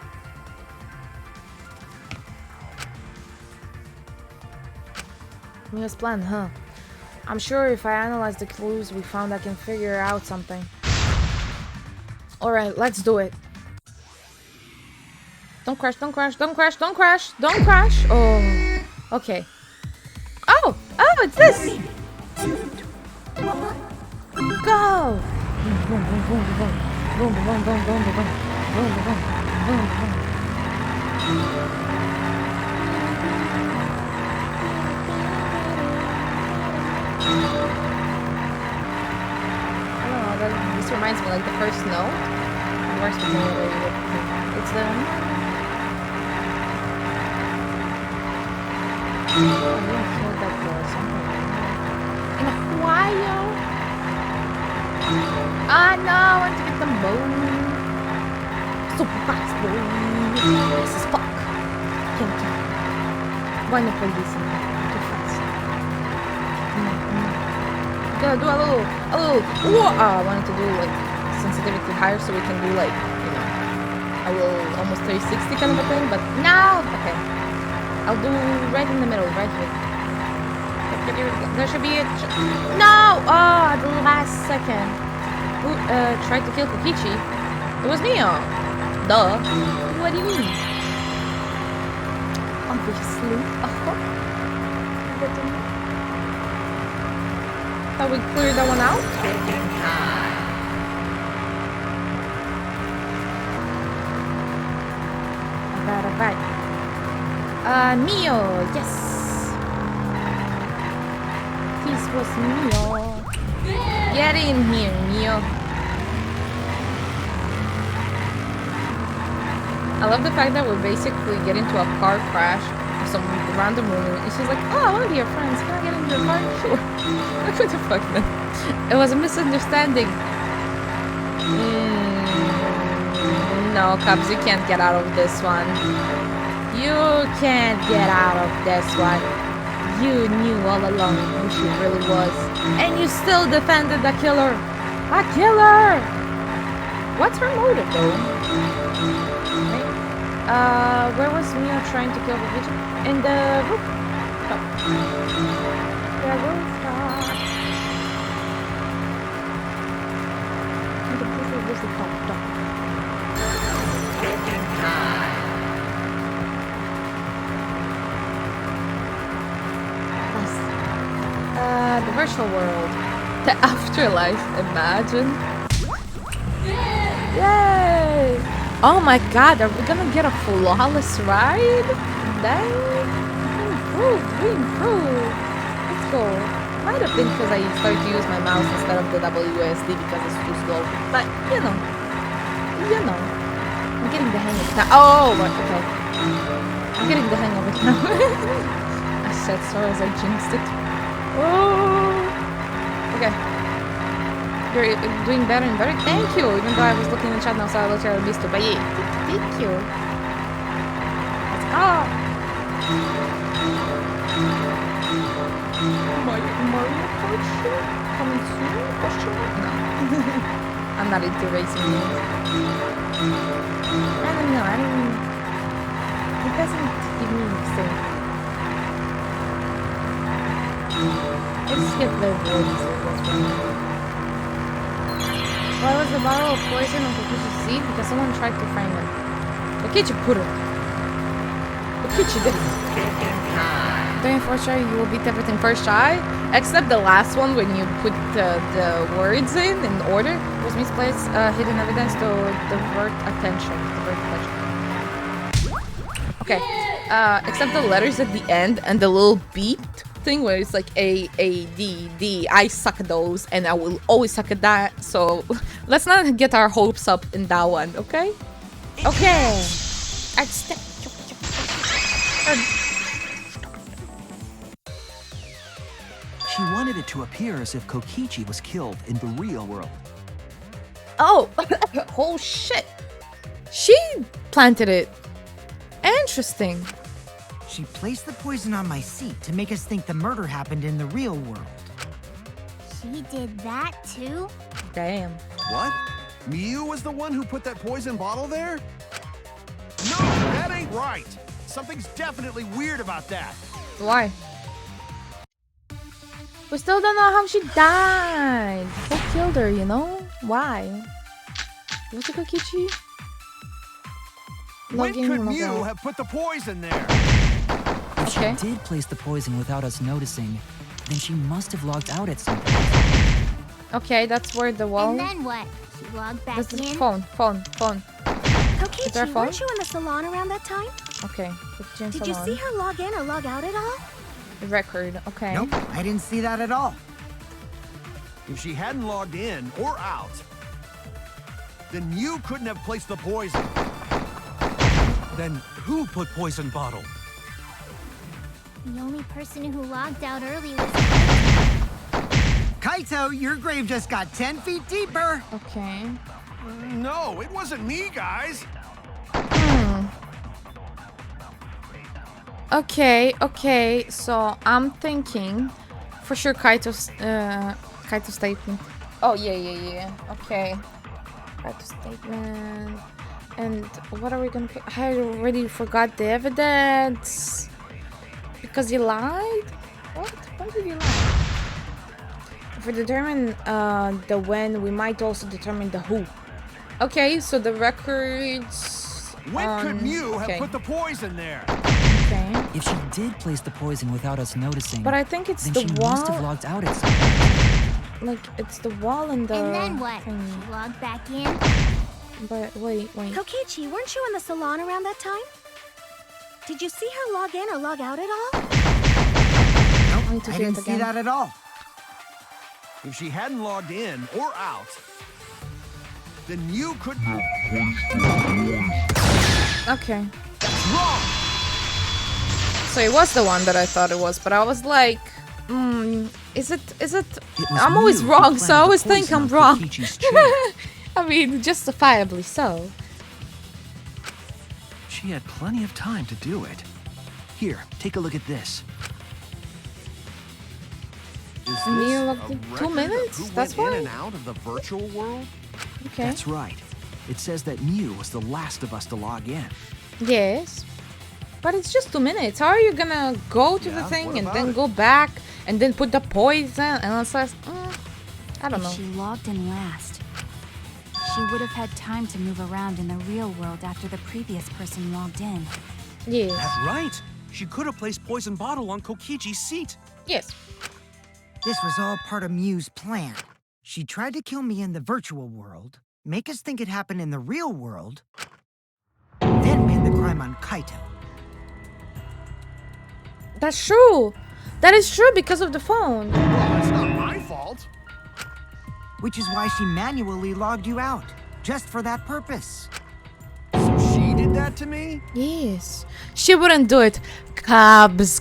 [SPEAKER 1] Miu's plan, huh? I'm sure if I analyze the clues we found, I can figure out something. Alright, let's do it. Don't crash, don't crash, don't crash, don't crash, don't crash. Oh, okay. Oh, it's this. Go. This reminds me like the first note. Where's the note? It's the I didn't hear that somewhere. In Ohio? Ah no, I want to get the bone. Super fast boy. This is fuck. Can't do. Why not play this in too fast? Gotta do a little. I wanted to do like sensitivity higher so we can do like, you know, a little almost 360 kind of a thing, but no. Okay. I'll do right in the middle, right here. There should be a... No! Oh, at the last second. Who tried to kill Kokichi? It was Mio. Duh. What do you mean? Obviously. Thought we cleared that one out? Alright. Mio, yes. This was Mio. Get in here, Mio. I love the fact that we're basically getting into a car crash of some random woman, and she's like, "Oh, I want to be your friends. Can I get into your car?" Sure. Like, what the fuck, man? It was a misunderstanding. No, Cubs, you can't get out of this one. You can't get out of this one. You knew all along who she really was. And you still defended the killer. A killer! What's her motive though? Okay. Where was Mio trying to kill the pigeon? In the rooftop. The rooftop. The virtual world. The afterlife, imagine. Yay! Oh my god, are we gonna get a flawless ride? Dang! We improved. Let's go. Might have been because I started to use my mouse instead of the WSD because it's too slow. But, you know. I'm getting the hang of it now. Oh, okay. I'm getting the hang of it now. I said sorry as I jinxed it. Oh, okay. You're doing better and better. Thank you. Even though I was looking in the chat now, so I looked at the list. But yeah, thank you. Let's go. Mario Kart coming soon? Question mark? No. I'm not into racing games. I don't know. It doesn't give me the same. Let's get the words. Why was the bottle of poison on Kokichi's seat? Because someone tried to frame it. Kokichi put it. Kokichi did it. During first try, you will beat everything first try, except the last one when you put the words in order. It was misplaced hidden evidence to divert attention. Okay. Except the letters at the end and the little beep thing where it's like A, D, D. I suck at those and I will always suck at that. So let's not get our hopes up in that one, okay? Okay.
[SPEAKER 9] She wanted it to appear as if Kokichi was killed in the real world.
[SPEAKER 1] Oh, oh shit. She planted it. Interesting.
[SPEAKER 6] She placed the poison on my seat to make us think the murder happened in the real world.
[SPEAKER 4] She did that too?
[SPEAKER 1] Damn.
[SPEAKER 7] What? Miu was the one who put that poison bottle there? No, that ain't right. Something's definitely weird about that.
[SPEAKER 1] Why? We still don't know how she died. Who killed her, you know? Why? Was it Kokichi?
[SPEAKER 7] When
[SPEAKER 1] Log in,
[SPEAKER 7] could
[SPEAKER 1] log
[SPEAKER 7] Miu
[SPEAKER 1] out.
[SPEAKER 7] have put the poison there?
[SPEAKER 8] If
[SPEAKER 1] Okay.
[SPEAKER 8] she did place the poison without us noticing, then she must have logged out at some point.
[SPEAKER 1] Okay, that's where the wall.
[SPEAKER 4] And then what? She logged back
[SPEAKER 1] This is
[SPEAKER 4] in?
[SPEAKER 1] phone. Is there a
[SPEAKER 12] Kokichi,
[SPEAKER 1] phone?
[SPEAKER 12] weren't you in the salon around that time?
[SPEAKER 1] Okay. Kokichi and
[SPEAKER 12] Did you
[SPEAKER 1] salon.
[SPEAKER 12] see her log in or log out at all?
[SPEAKER 1] Record. Okay.
[SPEAKER 6] Nope, I didn't see that at all.
[SPEAKER 7] If she hadn't logged in or out, then Miu couldn't have placed the poison.
[SPEAKER 11] Then who put poison bottle?
[SPEAKER 4] The only person who logged out early was
[SPEAKER 6] Kaito, your grave just got 10 feet deeper.
[SPEAKER 1] Okay.
[SPEAKER 7] No, it wasn't me, guys.
[SPEAKER 1] Okay. So I'm thinking, for sure, Kaito's statement. Oh yeah. Okay. Kaito's statement. And what are we gonna put? I already forgot the evidence. Because he lied? What? When did he lie? If we determine the when, we might also determine the who. Okay, so the records.
[SPEAKER 7] When could Miu
[SPEAKER 1] okay.
[SPEAKER 7] have put the poison there?
[SPEAKER 1] Okay.
[SPEAKER 8] If she did place the poison without us noticing,
[SPEAKER 1] But I think it's
[SPEAKER 8] then
[SPEAKER 1] the
[SPEAKER 8] she
[SPEAKER 1] wall.
[SPEAKER 8] must have logged out at some point.
[SPEAKER 1] Like it's the wall and the.
[SPEAKER 4] And then what?
[SPEAKER 1] thing.
[SPEAKER 4] She logged back in?
[SPEAKER 1] But wait.
[SPEAKER 12] Kokichi, weren't you in the salon around that time? Did you see her log in or log out at all?
[SPEAKER 6] Nope, I didn't see that at all.
[SPEAKER 7] If she hadn't logged in or out, then Miu couldn't.
[SPEAKER 1] Okay.
[SPEAKER 7] Wrong!
[SPEAKER 1] So it was the one that I thought it was, but I was like, is it?
[SPEAKER 8] It was
[SPEAKER 1] I'm always
[SPEAKER 8] Miu who
[SPEAKER 1] wrong, so I
[SPEAKER 8] planted
[SPEAKER 1] always
[SPEAKER 8] the
[SPEAKER 1] think
[SPEAKER 8] poison
[SPEAKER 1] I'm
[SPEAKER 8] on
[SPEAKER 1] wrong.
[SPEAKER 8] Kokichi's chair.
[SPEAKER 1] I mean, justifiably so.
[SPEAKER 9] She had plenty of time to do it. Here, take a look at this.
[SPEAKER 7] Is
[SPEAKER 1] Miu
[SPEAKER 7] this
[SPEAKER 1] logged
[SPEAKER 7] a
[SPEAKER 1] in 2
[SPEAKER 7] record of
[SPEAKER 1] minutes?
[SPEAKER 7] who
[SPEAKER 1] That's
[SPEAKER 7] went
[SPEAKER 1] why?
[SPEAKER 7] in and out of the virtual world?
[SPEAKER 1] Okay.
[SPEAKER 9] That's right. It says that Miu was the last of us to log in.
[SPEAKER 1] Yes. But it's just 2 minutes. How are you gonna go to the
[SPEAKER 7] Yeah,
[SPEAKER 1] thing
[SPEAKER 7] what
[SPEAKER 1] and
[SPEAKER 7] about
[SPEAKER 1] then
[SPEAKER 7] it?
[SPEAKER 1] go back and then put the poison and it's like, I don't
[SPEAKER 10] If
[SPEAKER 1] know.
[SPEAKER 10] she logged in last, she would have had time to move around in the real world after the previous person logged in.
[SPEAKER 1] Yes.
[SPEAKER 11] That's right. She could have placed poison bottle on Kokichi's seat.
[SPEAKER 1] Yes.
[SPEAKER 6] This was all part of Miu's plan. She tried to kill me in the virtual world, make us think it happened in the real world, then pin the crime on Kaito.
[SPEAKER 1] That's true. That is true because of the phone.
[SPEAKER 7] Well, that's not my fault.
[SPEAKER 6] Which is why she manually logged you out, just for that purpose.
[SPEAKER 7] So she did that to me?
[SPEAKER 1] Yes. She wouldn't do it. Cabs.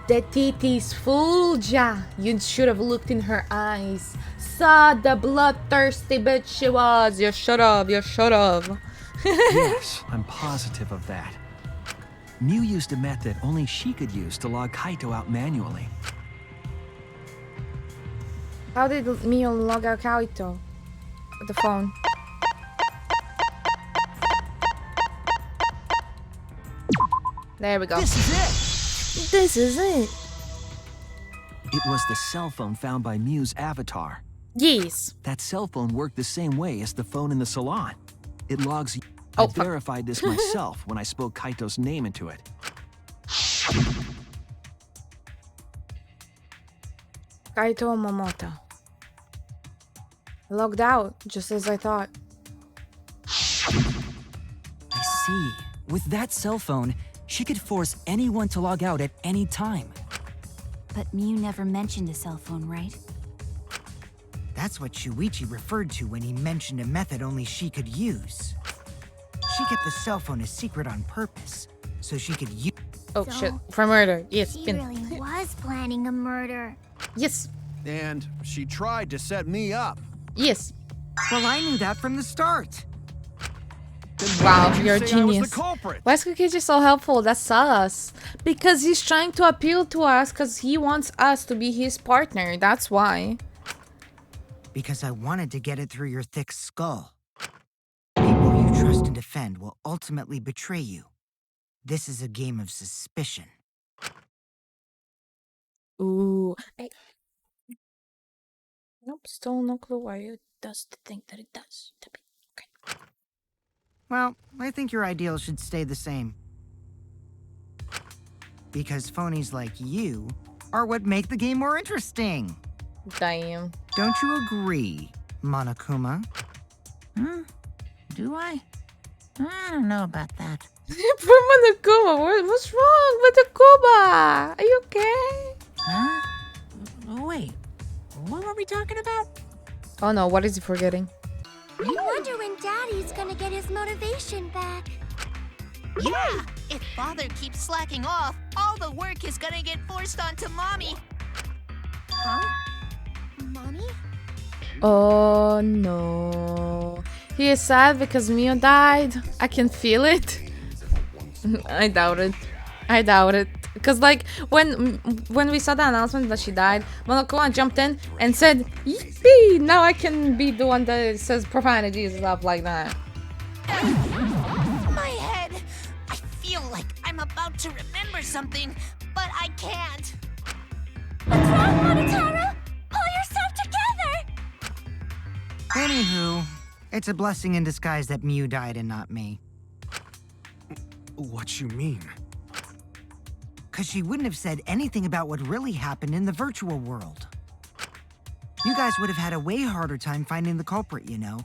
[SPEAKER 1] The titties fooled ya. You should have looked in her eyes. Saw the bloodthirsty bitch she was. You should have.
[SPEAKER 9] Yes, I'm positive of that. Miu used a method only she could use to log Kaito out manually.
[SPEAKER 1] How did Mio log out Kaito? With the phone. There we go. This is it.
[SPEAKER 9] It was the cell phone found by Miu's avatar.
[SPEAKER 1] Yes.
[SPEAKER 9] That cell phone worked the same way as the phone in the salon. It logs.
[SPEAKER 1] Oh,
[SPEAKER 9] I verified this myself when I spoke Kaito's name into it.
[SPEAKER 1] Kaito Momota. Logged out, just as I thought.
[SPEAKER 8] I see. With that cell phone, she could force anyone to log out at any time.
[SPEAKER 10] But Miu never mentioned a cell phone, right?
[SPEAKER 6] That's what Shuichi referred to when he mentioned a method only she could use. She kept the cell phone a secret on purpose, so she could use.
[SPEAKER 1] Oh
[SPEAKER 4] So,
[SPEAKER 1] shit, for murder. Yes,
[SPEAKER 4] She
[SPEAKER 1] pin.
[SPEAKER 4] really was planning a murder.
[SPEAKER 1] Yes,
[SPEAKER 7] And she tried to set me up.
[SPEAKER 1] yes.
[SPEAKER 6] Well, I knew that from the start.
[SPEAKER 7] Then why
[SPEAKER 1] Wow,
[SPEAKER 7] did you
[SPEAKER 1] you're a
[SPEAKER 7] say I was
[SPEAKER 1] genius.
[SPEAKER 7] the culprit?
[SPEAKER 1] Why is Kokichi so helpful? That's us. Because he's trying to appeal to us because he wants us to be his partner. That's why.
[SPEAKER 6] Because I wanted to get it through your thick skull. People you trust and defend will ultimately betray you. This is a game of suspicion.
[SPEAKER 1] Ooh. Nope, still no clue why it does the thing that it does. Okay.
[SPEAKER 6] Well, I think your ideals should stay the same. Because phonies like you are what make the game more interesting.
[SPEAKER 1] Damn.
[SPEAKER 6] Don't you agree, Monokuma?
[SPEAKER 5] Do I? I don't know about that.
[SPEAKER 1] Poor Monokuma, what's wrong with the Kuba? Are you okay?
[SPEAKER 5] Huh? Oh, wait. What were we talking about?
[SPEAKER 1] Oh no, what is he forgetting?
[SPEAKER 4] I wonder when Daddy's gonna get his motivation back.
[SPEAKER 13] Yeah! If Father keeps slacking off, all the work is gonna get forced onto Mommy.
[SPEAKER 4] Huh? Mommy?
[SPEAKER 1] Oh no. He is sad because Mio died. I can feel it. I doubt it. I doubt it. Because like when we saw the announcement that she died, Monokuma jumped in and said, "Yippee! Now I can be the one that says profanities and stuff like that."
[SPEAKER 13] My head! I feel like I'm about to remember something, but I can't.
[SPEAKER 4] What's wrong, Monotaro? Pull yourself together!
[SPEAKER 6] Anywho, it's a blessing in disguise that Mew died and not me.
[SPEAKER 11] What you mean?
[SPEAKER 6] Because she wouldn't have said anything about what really happened in the virtual world. You guys would have had a way harder time finding the culprit, you know.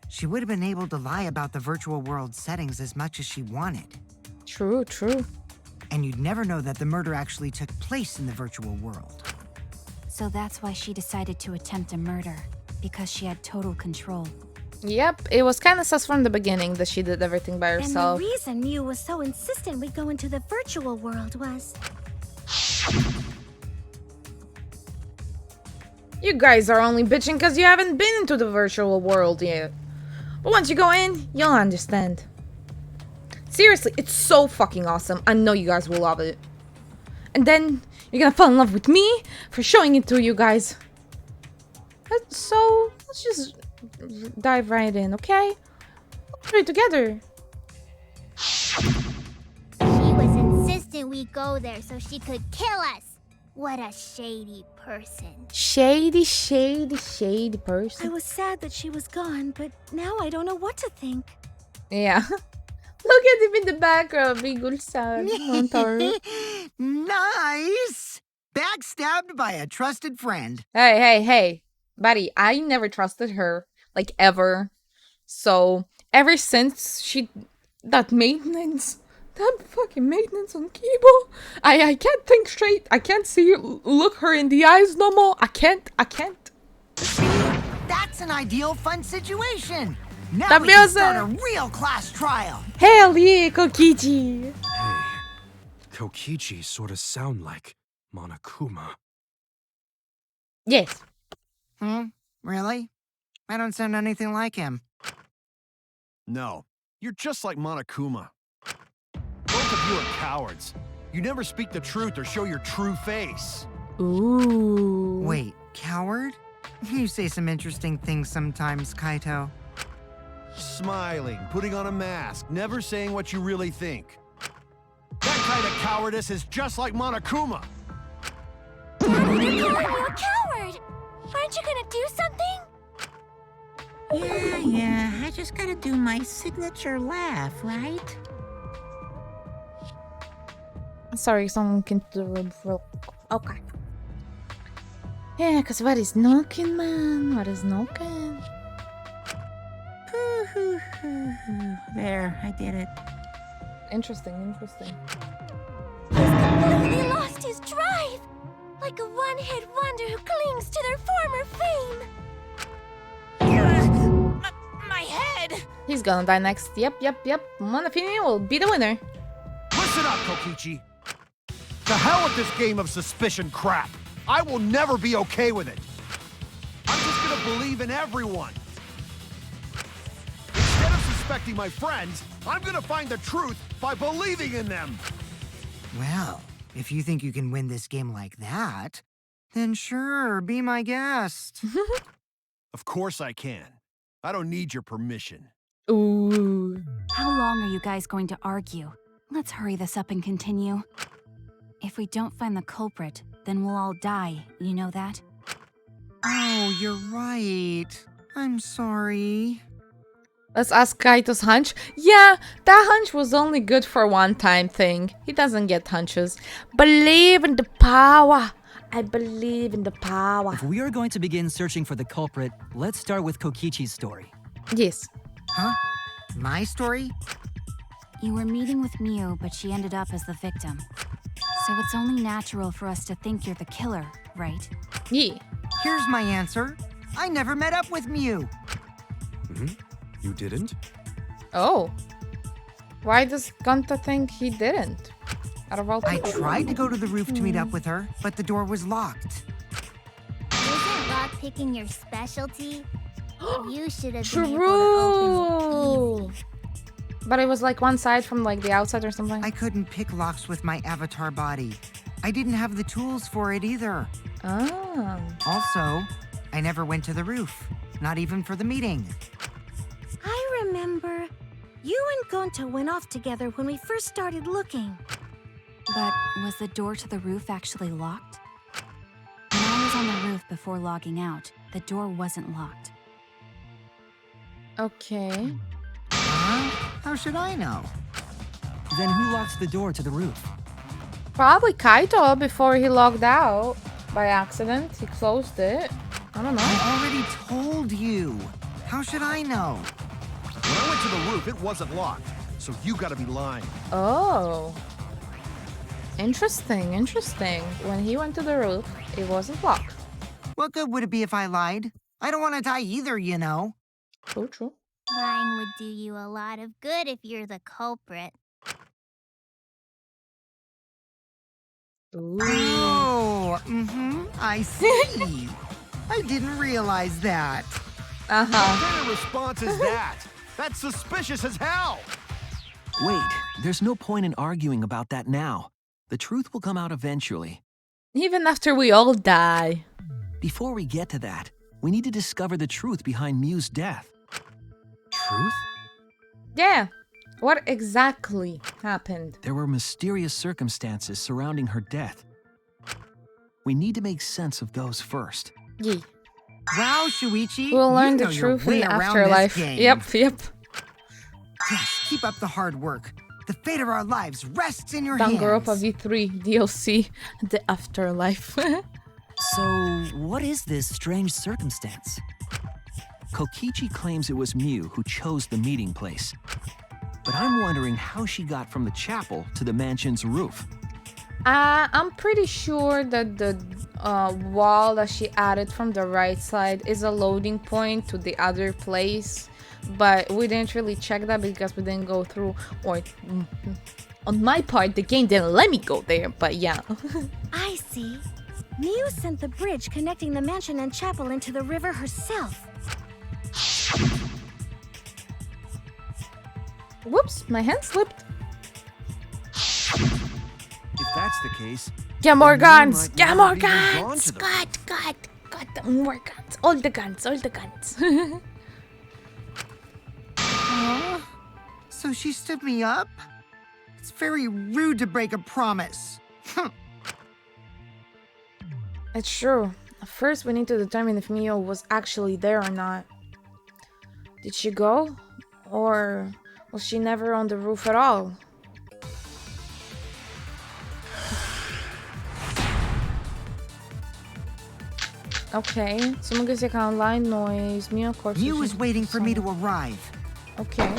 [SPEAKER 6] She would have been able to lie about the virtual world settings as much as she wanted.
[SPEAKER 1] True, true.
[SPEAKER 6] And you'd never know that the murder actually took place in the virtual world.
[SPEAKER 10] So that's why she decided to attempt a murder, because she had total control.
[SPEAKER 1] Yep, it was kind of sus from the beginning that she did everything by herself.
[SPEAKER 12] And the reason Mew was so insistent we go into the virtual world was...
[SPEAKER 1] You guys are only bitching because you haven't been into the virtual world yet. But once you go in, you'll understand. Seriously, it's so fucking awesome. I know you guys will love it. And then you're gonna fall in love with me for showing it to you guys. So, let's just dive right in, okay? Let's do it together.
[SPEAKER 4] She was insistent we go there so she could kill us. What a shady person.
[SPEAKER 1] Shady, shady, shady person.
[SPEAKER 12] I was sad that she was gone, but now I don't know what to think.
[SPEAKER 1] Yeah. Look at him in the background, being all sad.
[SPEAKER 6] Nice! Backstabbed by a trusted friend.
[SPEAKER 1] Hey. Buddy, I never trusted her. Like, ever. So, ever since that fucking maintenance on Kibo, I can't think straight. I can't look her in the eyes no more. I can't.
[SPEAKER 6] See? That's an ideal fun situation. Now
[SPEAKER 1] That
[SPEAKER 6] we can
[SPEAKER 1] feels
[SPEAKER 6] start a real class trial.
[SPEAKER 1] Hell yeah, Kokichi.
[SPEAKER 11] Hey, Kokichi sort of sound like Monokuma.
[SPEAKER 1] Yes.
[SPEAKER 6] Really? I don't sound anything like him.
[SPEAKER 7] No, you're just like Monokuma. Both of you are cowards. You never speak the truth or show your true face.
[SPEAKER 1] Ooh.
[SPEAKER 6] Wait, coward? You say some interesting things sometimes, Kaito.
[SPEAKER 7] Smiling, putting on a mask, never saying what you really think. That kind of cowardice is just like Monokuma.
[SPEAKER 4] Daddy, they're calling you a coward. Aren't you gonna do something?
[SPEAKER 5] Yeah, I just gotta do my signature laugh, right?
[SPEAKER 1] Sorry, someone came to the room for... Okay. Yeah, because what is knocking, man? What is knocking?
[SPEAKER 5] There, I did it.
[SPEAKER 1] Interesting.
[SPEAKER 4] He's completely lost his drive. Like a one-hit wonder who clings to their former fame.
[SPEAKER 13] My head!
[SPEAKER 1] He's gonna die next. Yep. Monofini will be the winner.
[SPEAKER 7] Listen up, Kokichi. To hell with this game of suspicion crap. I will never be okay with it. I'm just gonna believe in everyone. Instead of disrespecting my friends, I'm gonna find the truth by believing in them.
[SPEAKER 6] Well, if you think you can win this game like that, then sure, be my guest.
[SPEAKER 7] Of course I can. I don't need your permission.
[SPEAKER 1] Ooh.
[SPEAKER 10] How long are you guys going to argue? Let's hurry this up and continue. If we don't find the culprit, then we'll all die, you know that?
[SPEAKER 6] Oh, you're right. I'm sorry.
[SPEAKER 1] Let's ask Kaito's hunch. Yeah, that hunch was only good for one-time thing. He doesn't get hunches. Believe in the power. I believe in the power.
[SPEAKER 8] If we are going to begin searching for the culprit, let's start with Kokichi's story.
[SPEAKER 1] Yes.
[SPEAKER 6] Huh? My story?
[SPEAKER 10] You were meeting with Miu, but she ended up as the victim. So it's only natural for us to think you're the killer, right?
[SPEAKER 1] Yeah.
[SPEAKER 6] Here's my answer. I never met up with Miu.
[SPEAKER 11] You didn't?
[SPEAKER 1] Oh. Why does Gunta think he didn't? Out of all
[SPEAKER 6] I
[SPEAKER 1] people.
[SPEAKER 6] tried to go to the roof to meet up with her, but the door was locked.
[SPEAKER 4] Isn't lockpicking your specialty? You should have been able to open it
[SPEAKER 1] True. But it was like one side from like the outside or something.
[SPEAKER 6] I couldn't pick locks with my avatar body. I didn't have the tools for it either.
[SPEAKER 1] Ah.
[SPEAKER 6] Also, I never went to the roof, not even for the meeting.
[SPEAKER 12] I remember. You and Gonta went off together when we first started looking.
[SPEAKER 10] But was the door to the roof actually locked? When I was on the roof before logging out, the door wasn't locked.
[SPEAKER 1] Okay.
[SPEAKER 6] Huh? How should I know?
[SPEAKER 8] Then who locked the door to the roof?
[SPEAKER 1] Probably Kaito before he logged out by accident. He closed it. I don't know.
[SPEAKER 6] I already told you. How should I know?
[SPEAKER 7] When I went to the roof, it wasn't locked. So you gotta be lying.
[SPEAKER 1] Oh. Interesting, interesting. When he went to the roof, it wasn't locked.
[SPEAKER 6] What good would it be if I lied? I don't want to die either, you know.
[SPEAKER 1] True, true.
[SPEAKER 4] Lying would do you a lot of good if you're the culprit.
[SPEAKER 1] Ooh.
[SPEAKER 6] Oh, I see. I didn't realize that.
[SPEAKER 1] Uh-huh.
[SPEAKER 7] What kind of response is that? That's suspicious as hell.
[SPEAKER 9] Wait, there's no point in arguing about that now. The truth will come out eventually.
[SPEAKER 1] Even after we all die.
[SPEAKER 9] Before we get to that, we need to discover the truth behind Miu's death.
[SPEAKER 6] Truth?
[SPEAKER 1] Yeah. What exactly happened?
[SPEAKER 9] There were mysterious circumstances surrounding her death. We need to make sense of those first.
[SPEAKER 1] Yeah.
[SPEAKER 6] Wow, Shuichi.
[SPEAKER 1] We'll learn
[SPEAKER 6] you
[SPEAKER 1] the
[SPEAKER 6] know your
[SPEAKER 1] truth in
[SPEAKER 6] way
[SPEAKER 1] the
[SPEAKER 6] around
[SPEAKER 1] afterlife.
[SPEAKER 6] this game.
[SPEAKER 1] Yep, yep.
[SPEAKER 6] Yes, keep up the hard work. The fate of our lives rests in your hands.
[SPEAKER 1] Danganronpa V3 DLC, the afterlife.
[SPEAKER 8] So, what is this strange circumstance?
[SPEAKER 9] Kokichi claims it was Miu who chose the meeting place. But I'm wondering how she got from the chapel to the mansion's roof.
[SPEAKER 1] I'm pretty sure that the wall that she added from the right side is a loading point to the other place. But we didn't really check that because we didn't go through, or on my part, the game didn't let me go there, but yeah.
[SPEAKER 12] I see. Miu sent the bridge connecting the mansion and chapel into the river herself.
[SPEAKER 1] Whoops, my hand slipped.
[SPEAKER 7] If that's the case,
[SPEAKER 1] Get more
[SPEAKER 7] then Miu
[SPEAKER 1] guns!
[SPEAKER 7] might
[SPEAKER 1] Get
[SPEAKER 7] not
[SPEAKER 1] more
[SPEAKER 7] have even gone
[SPEAKER 1] guns!
[SPEAKER 7] to the-
[SPEAKER 1] Got the more guns. All the guns, all the guns.
[SPEAKER 6] So she stood me up? It's very rude to break a promise.
[SPEAKER 1] It's true. First, we need to determine if Miu was actually there or not. Did she go? Or was she never on the roof at all? Okay, someone gets a loud noise. Miu, of course.
[SPEAKER 6] Miu was waiting for me to arrive.
[SPEAKER 1] Okay.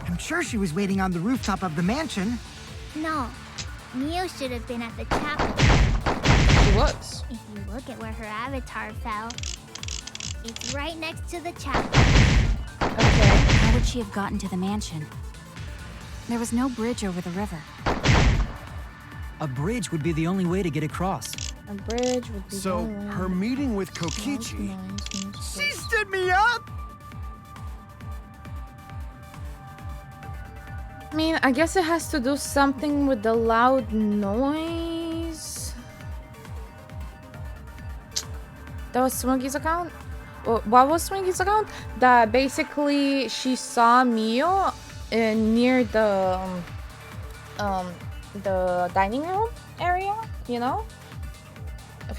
[SPEAKER 6] I'm sure she was waiting on the rooftop of the mansion.
[SPEAKER 4] No, Miu should have been at the chapel.
[SPEAKER 1] She was.
[SPEAKER 4] If you look at where her avatar fell, it's right next to the chapel.
[SPEAKER 1] Okay.
[SPEAKER 10] How would she have gotten to the mansion? There was no bridge over the river.
[SPEAKER 8] A bridge would be the only way to get across.
[SPEAKER 1] A bridge would be
[SPEAKER 7] so
[SPEAKER 1] the way.
[SPEAKER 7] her meeting with Kokichi.
[SPEAKER 6] She stood me up?
[SPEAKER 1] I mean, I guess it has to do something with the loud noise. That was Smokey's account? What was Smokey's account? That basically she saw Mio near the dining room area, you know?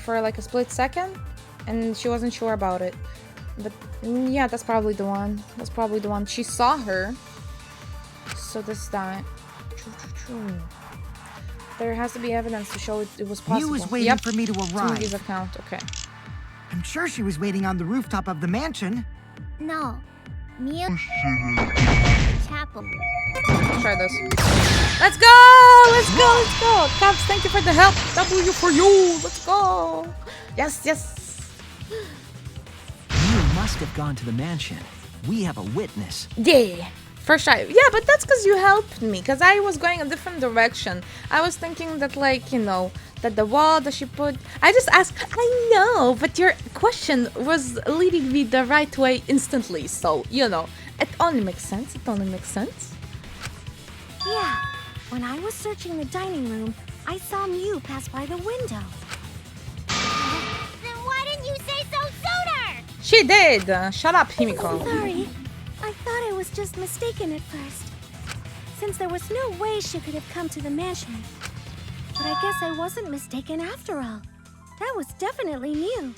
[SPEAKER 1] For like a split second. And she wasn't sure about it. But yeah, that's probably the one. That's probably the one. She saw her. So this time. There has to be evidence to show it was possible.
[SPEAKER 6] Mio was waiting for me to arrive.
[SPEAKER 1] Smokey's account, okay.
[SPEAKER 6] I'm sure she was waiting on the rooftop of the mansion.
[SPEAKER 4] No. Mio. Chapel.
[SPEAKER 1] Let's try this. Let's go! Let's go! Let's go! Cops, thank you for the help. W for you. Let's go. Yes, yes.
[SPEAKER 9] You must have gone to the mansion. We have a witness.
[SPEAKER 1] Yeah. First try. Yeah, but that's because you helped me. Because I was going a different direction. I was thinking that, like, you know, that the wall that she put... I just asked, I know, but your question was leading me the right way instantly. So, you know, it only makes sense. It only makes sense.
[SPEAKER 12] Yeah. When I was searching the dining room, I saw Mew pass by the window.
[SPEAKER 4] Then why didn't you say so sooner?
[SPEAKER 1] She did. Shut up, Himiko.
[SPEAKER 12] Sorry. I thought I was just mistaken at first. Since there was no way she could have come to the mansion. But I guess I wasn't mistaken after all. That was definitely Mew.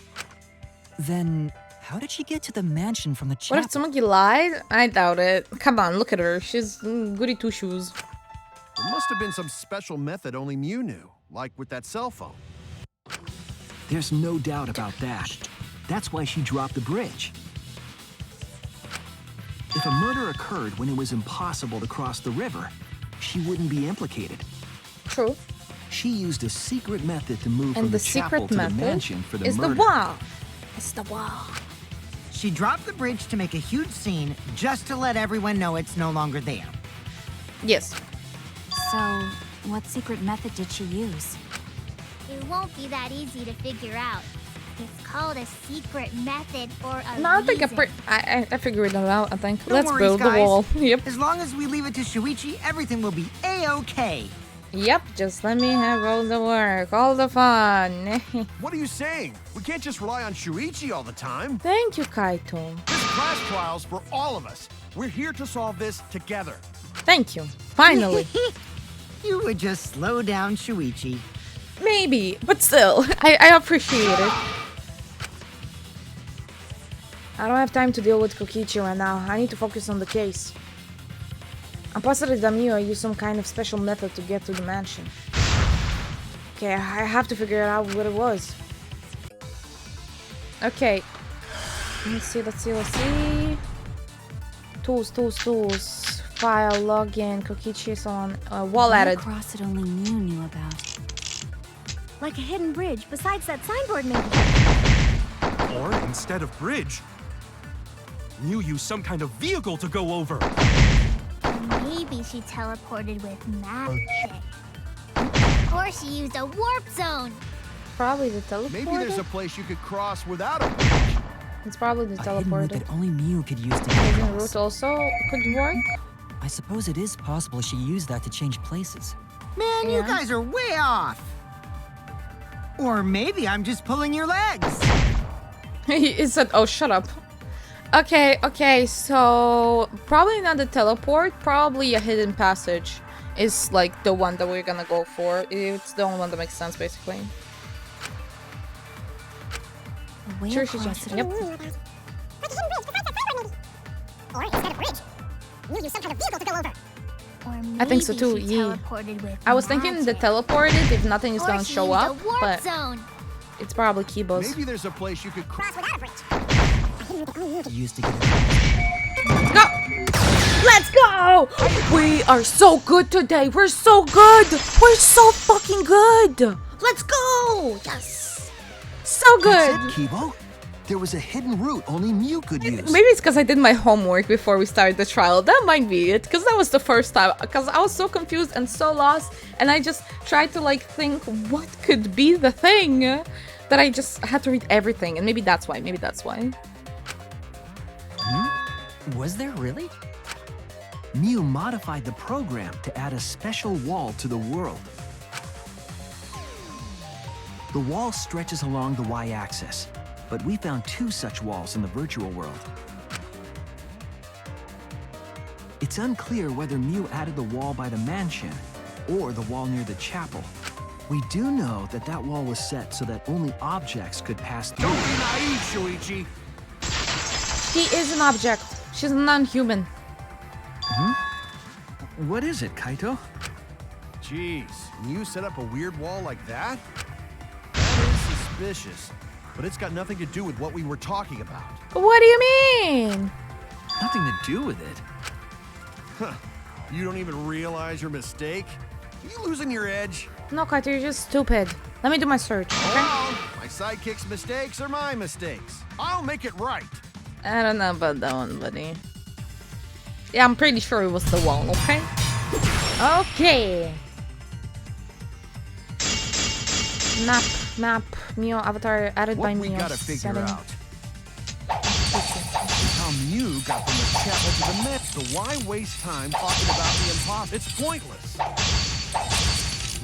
[SPEAKER 8] Then, how did she get to the mansion from the chapel?
[SPEAKER 1] What if Tsumugi lied? I doubt it. Come on, look at her. She's goody two shoes.
[SPEAKER 7] There must have been some special method only Mew knew, like with that cell phone.
[SPEAKER 9] There's no doubt about that. That's why she dropped the bridge. If a murder occurred when it was impossible to cross the river, she wouldn't be implicated.
[SPEAKER 1] True.
[SPEAKER 9] She used a secret method to move
[SPEAKER 1] And
[SPEAKER 9] from
[SPEAKER 1] the
[SPEAKER 9] the chapel
[SPEAKER 1] secret
[SPEAKER 9] to the
[SPEAKER 1] method
[SPEAKER 9] mansion for the
[SPEAKER 1] is
[SPEAKER 9] murder.
[SPEAKER 1] the wall. It's the wall.
[SPEAKER 6] She dropped the bridge to make a huge scene just to let everyone know it's no longer there.
[SPEAKER 1] Yes.
[SPEAKER 10] So, what secret method did she use?
[SPEAKER 4] It won't be that easy to figure out. It's called a secret method for a
[SPEAKER 1] No, I think
[SPEAKER 4] reason.
[SPEAKER 1] I figured it out, I think.
[SPEAKER 6] No
[SPEAKER 1] Let's
[SPEAKER 6] worries,
[SPEAKER 1] build the
[SPEAKER 6] guys.
[SPEAKER 1] wall. Yep.
[SPEAKER 6] As long as we leave it to Shuichi, everything will be A-okay.
[SPEAKER 1] Yep, just let me have all the work, all the fun.
[SPEAKER 7] What are you saying? We can't just rely on Shuichi all the time.
[SPEAKER 1] Thank you, Kaito.
[SPEAKER 7] This class trial's for all of us. We're here to solve this together.
[SPEAKER 1] Thank you. Finally.
[SPEAKER 6] You would just slow down Shuichi.
[SPEAKER 1] Maybe, but still, I appreciate it. I don't have time to deal with Kokichi right now. I need to focus on the case. I'm positive that Mio used some kind of special method to get to the mansion. Okay, I have to figure out what it was. Okay. Let's see. Tools. File, login, Kokichi is on. Wall
[SPEAKER 10] What
[SPEAKER 1] added.
[SPEAKER 10] cross that only Mew knew about?
[SPEAKER 12] Like a hidden bridge besides that signboard maybe.
[SPEAKER 11] Or instead of bridge, Mew used some kind of vehicle to go over.
[SPEAKER 4] Maybe she teleported with magic. Or she used a warp zone.
[SPEAKER 1] Probably the teleporter.
[SPEAKER 7] Maybe there's a place you could cross without a...
[SPEAKER 1] It's probably the
[SPEAKER 8] A hidden route
[SPEAKER 1] teleporter.
[SPEAKER 8] that only Mew could use to get
[SPEAKER 1] Hidden
[SPEAKER 8] across.
[SPEAKER 1] route also could work.
[SPEAKER 8] I suppose it is possible she used that to change places.
[SPEAKER 6] Man, you
[SPEAKER 1] Yeah.
[SPEAKER 6] guys are way off. Or maybe I'm just pulling your legs.
[SPEAKER 1] He said, oh, shut up. Okay, so probably not the teleport, probably a hidden passage is like the one that we're gonna go for. It's the only one that makes sense, basically.
[SPEAKER 10] A way
[SPEAKER 1] Sure,
[SPEAKER 10] across
[SPEAKER 1] she's
[SPEAKER 10] it.
[SPEAKER 1] yep.
[SPEAKER 4] Or instead of bridge, you use some kind of vehicle to go over. Or maybe
[SPEAKER 1] I think so too,
[SPEAKER 4] she
[SPEAKER 1] yeah.
[SPEAKER 4] teleported with
[SPEAKER 1] I was thinking the
[SPEAKER 4] magic.
[SPEAKER 1] teleported if nothing is
[SPEAKER 4] Or
[SPEAKER 1] gonna
[SPEAKER 4] she
[SPEAKER 1] show
[SPEAKER 4] used
[SPEAKER 1] up,
[SPEAKER 4] a warp
[SPEAKER 1] but
[SPEAKER 4] zone.
[SPEAKER 1] it's probably Kibo's.
[SPEAKER 7] Maybe there's a place you could cross
[SPEAKER 4] Without a bridge.
[SPEAKER 8] Used to get across.
[SPEAKER 1] Go! Let's go! We are so good today. We're so good. We're so fucking good. Let's go! Yes. So good.
[SPEAKER 9] That's it, Kibo. There was a hidden route only Mew could use.
[SPEAKER 1] Maybe it's because I did my homework before we started the trial. That might be it. Because that was the first time. Because I was so confused and so lost. And I just tried to like think what could be the thing. That I just had to read everything. And maybe that's why.
[SPEAKER 8] Was there really?
[SPEAKER 9] Mew modified the program to add a special wall to the world. The wall stretches along the y-axis, but we found 2 such walls in the virtual world. It's unclear whether Mew added the wall by the mansion or the wall near the chapel. We do know that that wall was set so that only objects could pass through.
[SPEAKER 7] Don't be naive, Shuichi.
[SPEAKER 1] He is an object. She's non-human.
[SPEAKER 9] What is it, Kaito?
[SPEAKER 7] Jeez, you set up a weird wall like that? That is suspicious, but it's got nothing to do with what we were talking about.
[SPEAKER 1] What do you mean?
[SPEAKER 9] Nothing to do with it.
[SPEAKER 7] Huh. You don't even realize your mistake? Are you losing your edge?
[SPEAKER 1] No, Kaito, you're just stupid. Let me do my search, okay?
[SPEAKER 7] Oh, my sidekick's mistakes are my mistakes. I'll make it right.
[SPEAKER 1] I don't know about that one, buddy. Yeah, I'm pretty sure it was the wall, okay? Okay. Map, Mew avatar added by
[SPEAKER 7] What
[SPEAKER 1] Mew.
[SPEAKER 7] we gotta figure
[SPEAKER 1] Setting.
[SPEAKER 7] out is how Mew got from the chapel to the map. So why waste time talking about the impossible? It's pointless.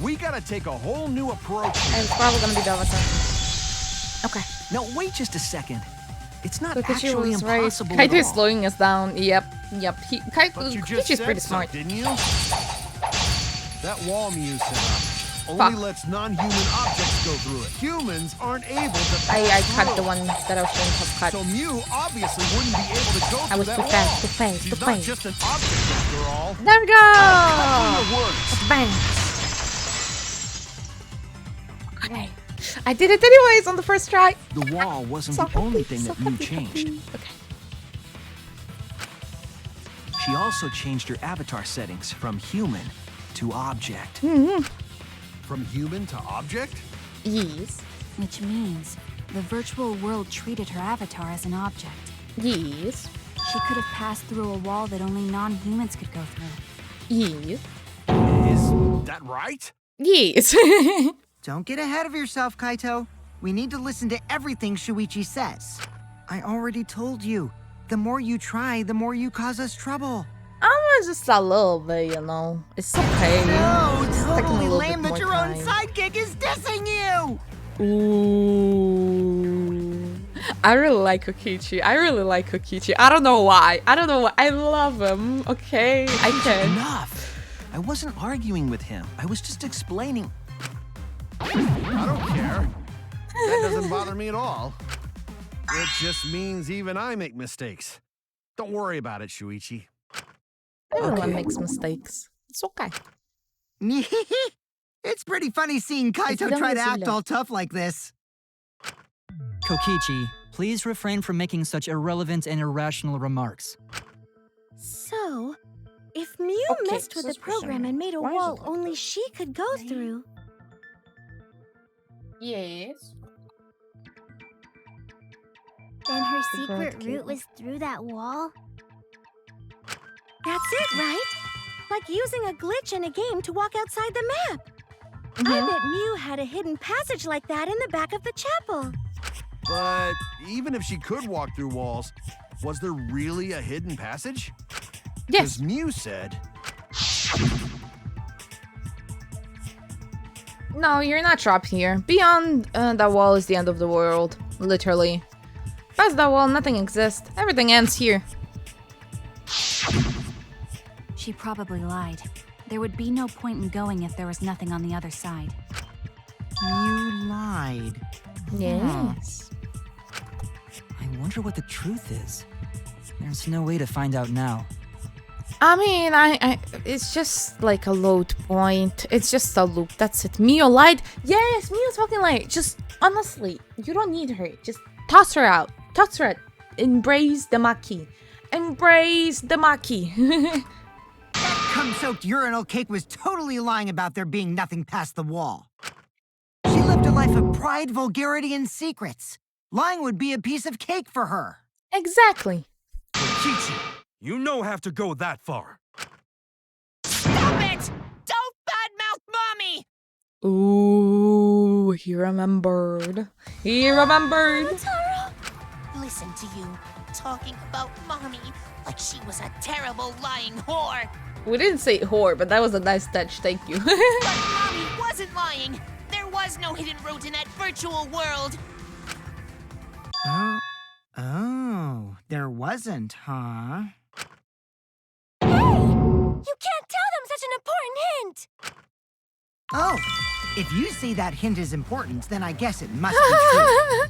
[SPEAKER 7] We gotta take a whole new approach.
[SPEAKER 1] And it's probably gonna be the avatar. Okay.
[SPEAKER 9] Now wait just a second. It's not
[SPEAKER 1] Kokichi
[SPEAKER 9] actually
[SPEAKER 1] was right.
[SPEAKER 9] impossible
[SPEAKER 1] Kaito
[SPEAKER 9] at
[SPEAKER 1] is
[SPEAKER 9] all.
[SPEAKER 1] slowing us down. Yep.
[SPEAKER 7] But you just
[SPEAKER 1] Kokichi's
[SPEAKER 7] said
[SPEAKER 1] pretty
[SPEAKER 7] so,
[SPEAKER 1] smart.
[SPEAKER 7] didn't you? That wall Mew set up only lets non-human objects go through it. Humans aren't able to pass
[SPEAKER 1] I cut
[SPEAKER 7] through.
[SPEAKER 1] the one that I was shouldn't have cut.
[SPEAKER 7] So Mew obviously wouldn't be able to go through
[SPEAKER 1] I was
[SPEAKER 7] that
[SPEAKER 1] too
[SPEAKER 7] wall.
[SPEAKER 1] fast, too fast,
[SPEAKER 7] She's
[SPEAKER 1] too
[SPEAKER 7] not
[SPEAKER 1] fast.
[SPEAKER 7] just an object after all.
[SPEAKER 1] There we go!
[SPEAKER 7] Cut through your words.
[SPEAKER 1] Bang! Okay. I did it anyways on the first try.
[SPEAKER 9] The wall wasn't
[SPEAKER 1] So
[SPEAKER 9] the only
[SPEAKER 1] happy,
[SPEAKER 9] thing
[SPEAKER 1] so
[SPEAKER 9] that Mew
[SPEAKER 1] happy,
[SPEAKER 9] changed.
[SPEAKER 1] happy. Okay.
[SPEAKER 9] She also changed her avatar settings from human to object.
[SPEAKER 7] From human to object?
[SPEAKER 1] Yes.
[SPEAKER 10] Which means the virtual world treated her avatar as an object.
[SPEAKER 1] Yes.
[SPEAKER 10] She could have passed through a wall that only non-humans could go through.
[SPEAKER 1] Yes.
[SPEAKER 7] Is that right?
[SPEAKER 1] Yes.
[SPEAKER 6] Don't get ahead of yourself, Kaito. We need to listen to everything Shuichi says. I already told you. The more you try, the more you cause us trouble.
[SPEAKER 1] I'm just a little bit, you know. It's okay.
[SPEAKER 6] No,
[SPEAKER 1] It's taking a
[SPEAKER 6] totally
[SPEAKER 1] little
[SPEAKER 6] lame
[SPEAKER 1] bit
[SPEAKER 6] that
[SPEAKER 1] more
[SPEAKER 6] your own
[SPEAKER 1] time.
[SPEAKER 6] sidekick is dissing you!
[SPEAKER 1] Ooh. I really like Kokichi. I don't know why. I love him. Okay, I can.
[SPEAKER 9] Enough! I wasn't arguing with him. I was just explaining.
[SPEAKER 7] I don't care. That doesn't bother me at all. It just means even I make mistakes. Don't worry about it, Shuichi.
[SPEAKER 1] Everyone makes mistakes. It's okay.
[SPEAKER 6] It's pretty funny seeing Kaito
[SPEAKER 1] long
[SPEAKER 6] try to
[SPEAKER 1] as you
[SPEAKER 6] act
[SPEAKER 1] look.
[SPEAKER 6] all tough like this.
[SPEAKER 8] Kokichi, please refrain from making such irrelevant and irrational remarks.
[SPEAKER 12] So, if Mew
[SPEAKER 1] Okay,
[SPEAKER 12] messed with the program and made a
[SPEAKER 1] Why is it
[SPEAKER 12] wall
[SPEAKER 1] like
[SPEAKER 12] only she could go through,
[SPEAKER 1] Yes.
[SPEAKER 12] then her
[SPEAKER 1] The bird
[SPEAKER 12] secret route
[SPEAKER 1] cable.
[SPEAKER 12] was through that wall? That's it, right? Like using a glitch in a game to walk outside the map. I bet Mew had a hidden passage like that in the back of the chapel.
[SPEAKER 7] But even if she could walk through walls, was there really a hidden passage?
[SPEAKER 1] Yes.
[SPEAKER 7] Because Mew said,
[SPEAKER 1] No, you're not trapped here. Beyond that wall is the end of the world. Literally. Past that wall, nothing exists. Everything ends here.
[SPEAKER 10] She probably lied. There would be no point in going if there was nothing on the other side.
[SPEAKER 6] You lied.
[SPEAKER 1] Yes.
[SPEAKER 8] I wonder what the truth is. There's no way to find out now.
[SPEAKER 1] I mean, it's just like a load point. It's just a loop. That's it. Mio lied. Yes, Mio's fucking lied. Just honestly, you don't need her. Just toss her out. Toss her out. Embrace the Maki. Embrace the Maki.
[SPEAKER 6] That cum-soaked urinal cake was totally lying about there being nothing past the wall. She lived a life of pride, vulgarity, and secrets. Lying would be a piece of cake for her.
[SPEAKER 1] Exactly.
[SPEAKER 11] Kichi, you don't have to go that far.
[SPEAKER 13] Stop it! Don't badmouth Mommy!
[SPEAKER 1] Ooh, he remembered. He remembered.
[SPEAKER 13] Listen to you. talking about Mommy like she was a terrible lying whore.
[SPEAKER 1] We didn't say whore, but that was a nice touch. Thank you.
[SPEAKER 13] But Mommy wasn't lying. There was no hidden route in that virtual world.
[SPEAKER 6] Oh, there wasn't, huh?
[SPEAKER 12] You can't tell them such an important hint!
[SPEAKER 6] Oh, if you say that hint is important, then I guess it must be true.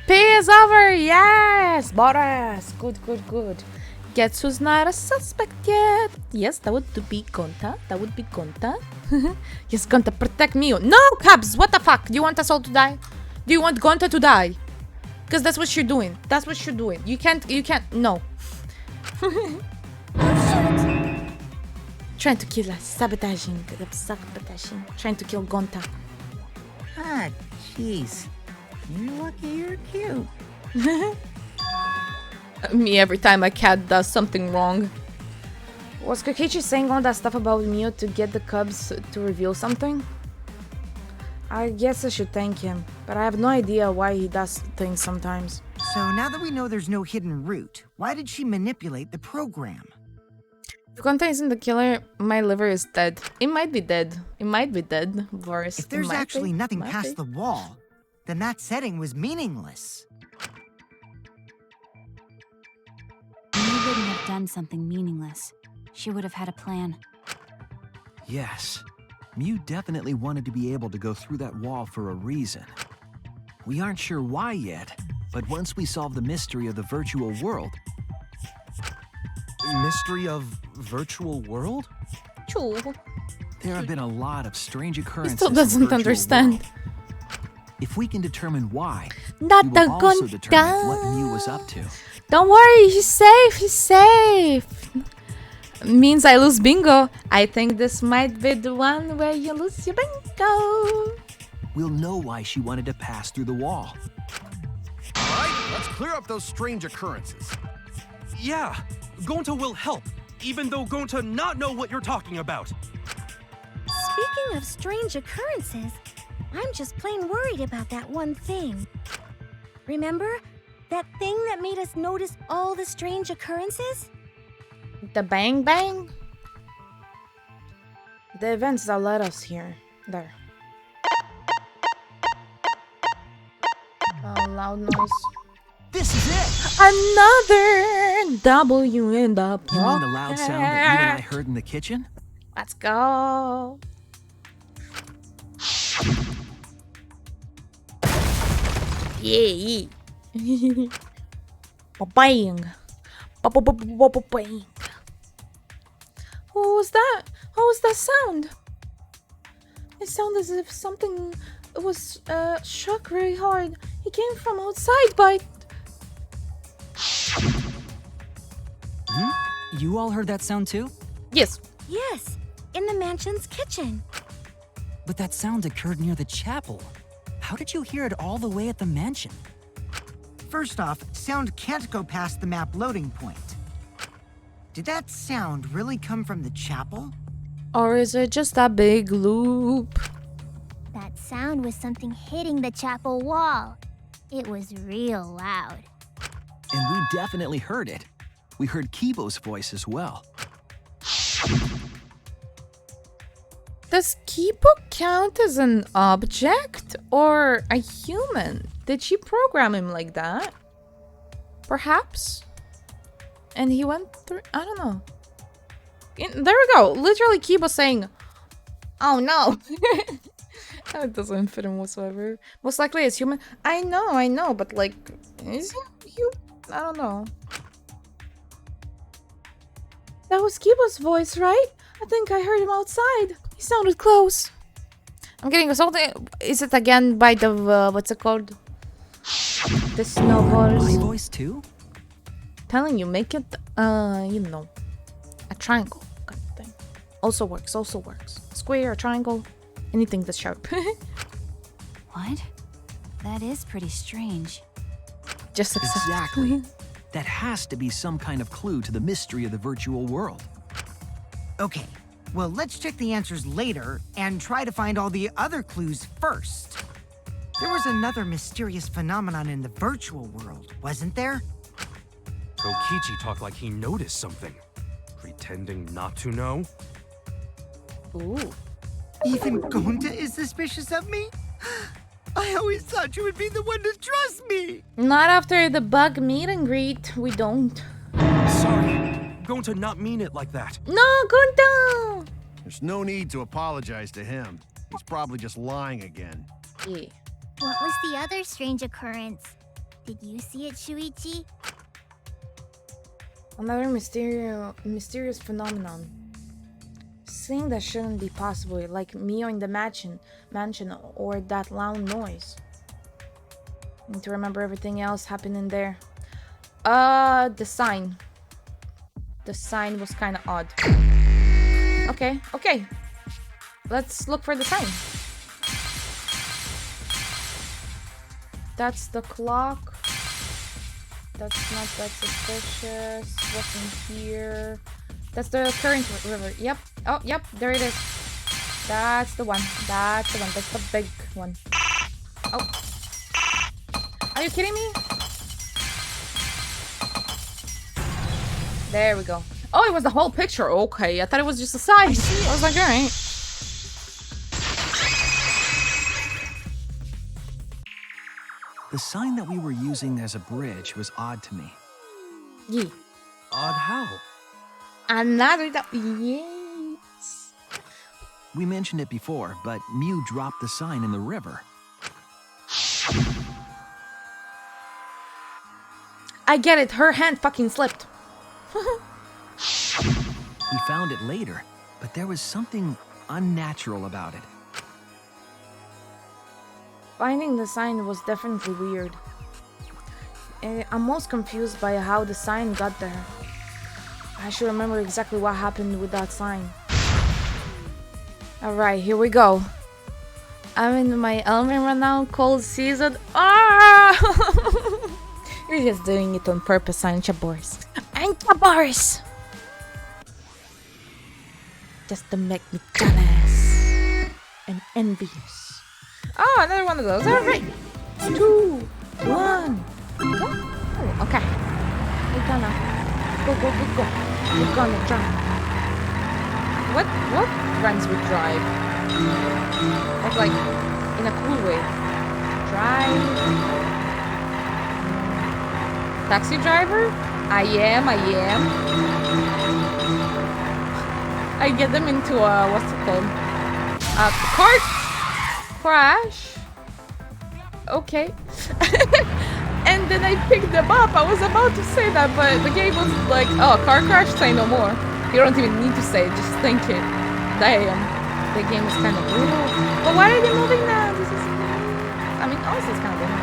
[SPEAKER 1] P is over. Yes, Boris. Good, good, good. Guess who's not a suspect yet? Yes, that would be Gonta. That would be Gonta. Yes, Gonta, protect me. No, Cubs. What the fuck? Do you want us all to die? Do you want Gonta to die? Because that's what you're doing. That's what you're doing. You can't. No. Trying to kill us. Sabotaging. Trying to kill Gonta.
[SPEAKER 5] Ah, jeez. You're lucky you're cute.
[SPEAKER 1] Me every time my cat does something wrong. Was Kokichi saying all that stuff about Mio to get the Cubs to reveal something? I guess I should thank him, but I have no idea why he does things sometimes.
[SPEAKER 6] So now that we know there's no hidden route, why did she manipulate the program?
[SPEAKER 1] If Gonta isn't the killer, my liver is dead. It might be dead. It might be dead, Boris.
[SPEAKER 6] If there's actually nothing past the wall, then that setting was meaningless.
[SPEAKER 10] Mia wouldn't have done something meaningless. She would have had a plan.
[SPEAKER 9] Yes. Mew definitely wanted to be able to go through that wall for a reason. We aren't sure why yet, but once we solve the mystery of the virtual world...
[SPEAKER 11] Mystery of virtual world?
[SPEAKER 9] There have been a lot of strange occurrences.
[SPEAKER 1] He still doesn't understand.
[SPEAKER 9] World. If we can determine why,
[SPEAKER 1] Not
[SPEAKER 9] we
[SPEAKER 1] the
[SPEAKER 9] will also
[SPEAKER 1] Gonta.
[SPEAKER 9] determine what Mew was up to.
[SPEAKER 1] Don't worry, he's safe, he's safe. Means I lose bingo. I think this might be the one where you lose your bingo.
[SPEAKER 9] We'll know why she wanted to pass through the wall.
[SPEAKER 7] All right, let's clear up those strange occurrences.
[SPEAKER 11] Yeah, Gonta will help, even though Gonta not know what you're talking about.
[SPEAKER 12] Speaking of strange occurrences, I'm just plain worried about that one thing. Remember? That thing that made us notice all the strange occurrences?
[SPEAKER 1] The bang bang? The events that led us here. There. Oh, loud noise.
[SPEAKER 9] This is it!
[SPEAKER 1] Another W in the pocket.
[SPEAKER 9] You mean the loud sound that you and I heard in the kitchen?
[SPEAKER 1] Let's go. Yeah. Bang. Bang. What was that? What was that sound? It sounded as if something was struck very hard. It came from outside, but...
[SPEAKER 8] You all heard that sound too?
[SPEAKER 1] Yes.
[SPEAKER 12] Yes, in the mansion's kitchen.
[SPEAKER 8] But that sound occurred near the chapel. How did you hear it all the way at the mansion?
[SPEAKER 6] First off, sound can't go past the map loading point. Did that sound really come from the chapel?
[SPEAKER 1] Or is it just a big loop?
[SPEAKER 4] That sound was something hitting the chapel wall. It was real loud.
[SPEAKER 9] And we definitely heard it. We heard Kibo's voice as well.
[SPEAKER 1] Does Kibo count as an object or a human? Did she program him like that? Perhaps? And he went through... I don't know. There we go. Literally Kibo saying, oh no. That doesn't fit him whatsoever. Most likely it's human. I know, but like, is he? I don't know. That was Kibo's voice, right? I think I heard him outside. He sounded close. I'm getting something. Is it again by the, what's it called? The snowballs.
[SPEAKER 8] My voice too?
[SPEAKER 1] Telling you, make it, you know, a triangle kind of thing. Also works. Square, a triangle, anything that's sharp.
[SPEAKER 10] What? That is pretty strange.
[SPEAKER 1] Just
[SPEAKER 9] exactly. That has to be some kind of clue to the mystery of the virtual world.
[SPEAKER 6] Okay, well, let's check the answers later and try to find all the other clues first. There was another mysterious phenomenon in the virtual world, wasn't there?
[SPEAKER 11] Kokichi talked like he noticed something. Pretending not to know?
[SPEAKER 1] Ooh.
[SPEAKER 6] Even Gonta is suspicious of me? I always thought you would be the one to trust me!
[SPEAKER 1] Not after the bug meet and greet. We don't.
[SPEAKER 11] Sorry. Going to not mean it like that.
[SPEAKER 1] No, Gunta!
[SPEAKER 7] There's no need to apologize to him. He's probably just lying again.
[SPEAKER 1] Yeah.
[SPEAKER 4] What was the other strange occurrence? Did you see it, Shuichi?
[SPEAKER 1] Another mysterious phenomenon. Thing that shouldn't be possible, like Mio in the mansion or that loud noise. Need to remember everything else happening there. The sign. The sign was kind of odd. Okay. Let's look for the sign. That's the clock. That's not that suspicious. What's in here? That's the current river. Yep. Oh, yep. There it is. That's the one. That's the one. That's the big one. Oh. Are you kidding me? There we go. Oh, it was the whole picture. Okay. I thought it was just a side. I was like, alright.
[SPEAKER 9] The sign that we were using as a bridge was odd to me.
[SPEAKER 1] Yeah.
[SPEAKER 11] Odd how?
[SPEAKER 1] Another yes.
[SPEAKER 9] We mentioned it before, but Mew dropped the sign in the river.
[SPEAKER 1] I get it. Her hand fucking slipped.
[SPEAKER 9] We found it later, but there was something unnatural about it.
[SPEAKER 1] Finding the sign was definitely weird. I'm most confused by how the sign got there. I should remember exactly what happened with that sign. Alright, here we go. I'm in my element right now, cold season. Ah! You're just doing it on purpose, aren't you, Boris? Aren't you, Boris? Just to make me jealous and envious. Oh, another one of those. Alright. 2, 1. Go. Oh, okay. We're gonna go. We're gonna drive. What rhymes with drive? Like in a cool way. Drive. Taxi driver? I am. I get them into a, what's it called? A car crash. Okay. And then I picked them up. I was about to say that, but the game was like, oh, car crash, say no more. You don't even need to say it, just think it. Damn. The game was kind of brutal. But why are they moving now? This is... I mean, also it's kind of good.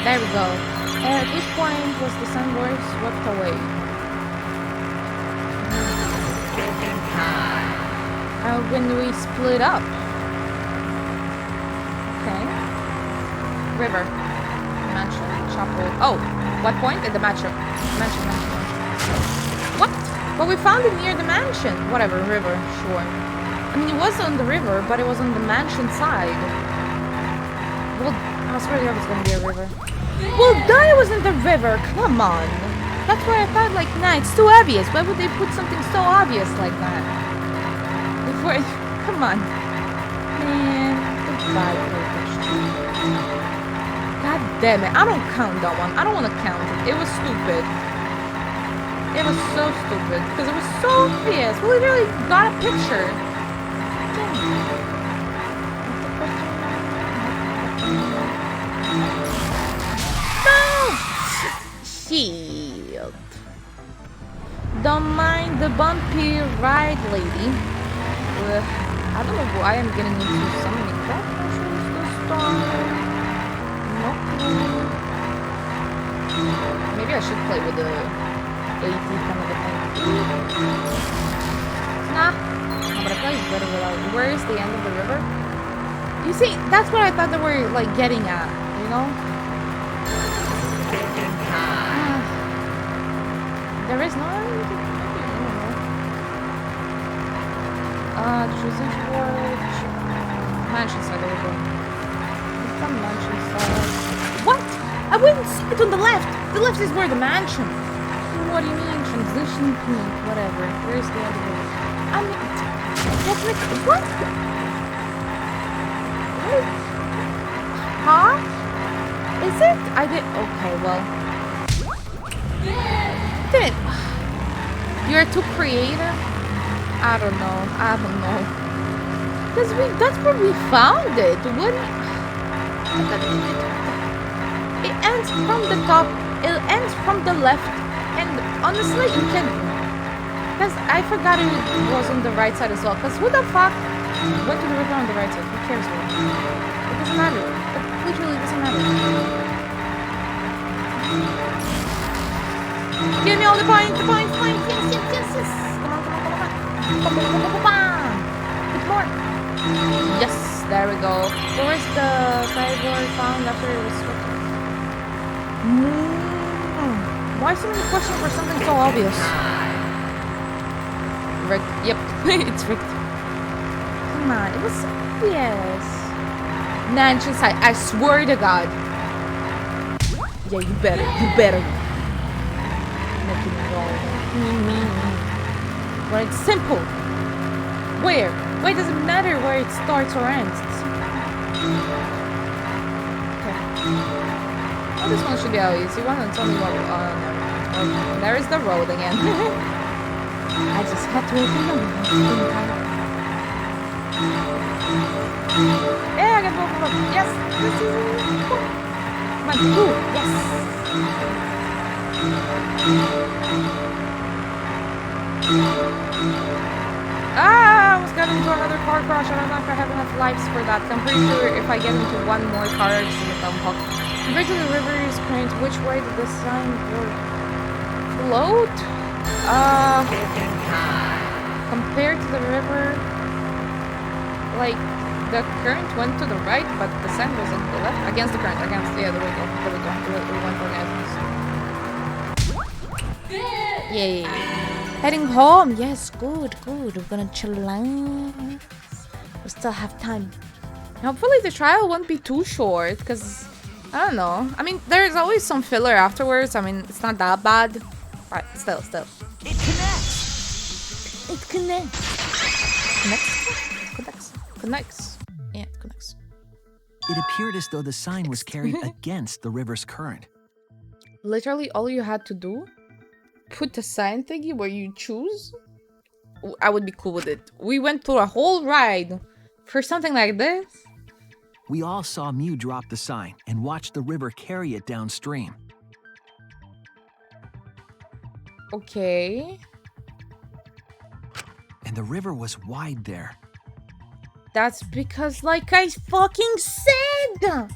[SPEAKER 1] There we go. At which point was the sunboy swept away? When we split up. Okay. River. Mansion. Chapel. Oh, what point? At the mansion. Mansion. What? But we found it near the mansion. Whatever, river, sure. I mean, it was on the river, but it was on the mansion side. Well, I swear to God it's gonna be a river. Well, that it was in the river. Come on. That's why I thought, like, nah, it's too obvious. Why would they put something so obvious like that? Before, come on. Man, goodbye, God damn it. I don't count that one. I don't want to count it. It was stupid. It was so stupid. Because it was so obvious. We literally got a picture. No! Shield. Don't mind the bumpy ride, lady. I don't know why I'm getting into so many questions this time. No clue. Maybe I should play with the AT kind of a thing. Nah. But I play better without. Where is the end of the river? You see, that's what I thought they were like getting at, you know? There is no choosing forge. Mansion side, there we go. It's the mansion side. What? I wouldn't see it on the left! The left is where the mansion. What do you mean? Transition point, whatever. Where's the other way? I mean, technically, what? Huh? Is it? I did. Okay, well. Did. You're too creative? I don't know. Because that's where we found it. What? It ends from the top. It ends from the left. And honestly, you can. Because I forgot it was on the right side as well. Because who the fuck went to the river on the right side? Who cares what? It doesn't matter. It literally doesn't matter. Give me all the points, yes. Come on. Bit more. Yes, there we go. Where's the sideboard found after it was stripped? Why so many questions for something so obvious? Rigged. Yep, it's rigged. Come on, it was obvious. Mansion side, I swear to God. Yeah, you better. Make it roll. When it's simple. Where? Why does it matter where it starts or ends? Okay. Oh, this one should be how easy one. It's only one. No. There is the road again. I just had to open them. Yeah, I got both of them. Yes. This is come on, two. Yes. I almost got into another car crash. I don't know if I have enough lives for that. I'm pretty sure if I get into one more car accident, I'm fucked. Compared to the river's current, which way did the sign float? Compared to the river, like the current went to the right, but the sign was on the left. Against the current, against the other way. We went against. Yay! Heading home. Yes, good. We're gonna chillax. We still have time. Hopefully the trial won't be too short, because I don't know. I mean, there's always some filler afterwards. I mean, it's not that bad. But still.
[SPEAKER 9] It connects!
[SPEAKER 1] It connects. Connects. Yeah, connects.
[SPEAKER 9] It appeared as though the sign was carried against the river's current.
[SPEAKER 1] Literally, all you had to do, put the sign thingy where you choose. I would be cool with it. We went through a whole ride for something like this.
[SPEAKER 9] We all saw Mew drop the sign and watched the river carry it downstream.
[SPEAKER 1] Okay.
[SPEAKER 9] And the river was wide there.
[SPEAKER 1] That's because, like I fucking said,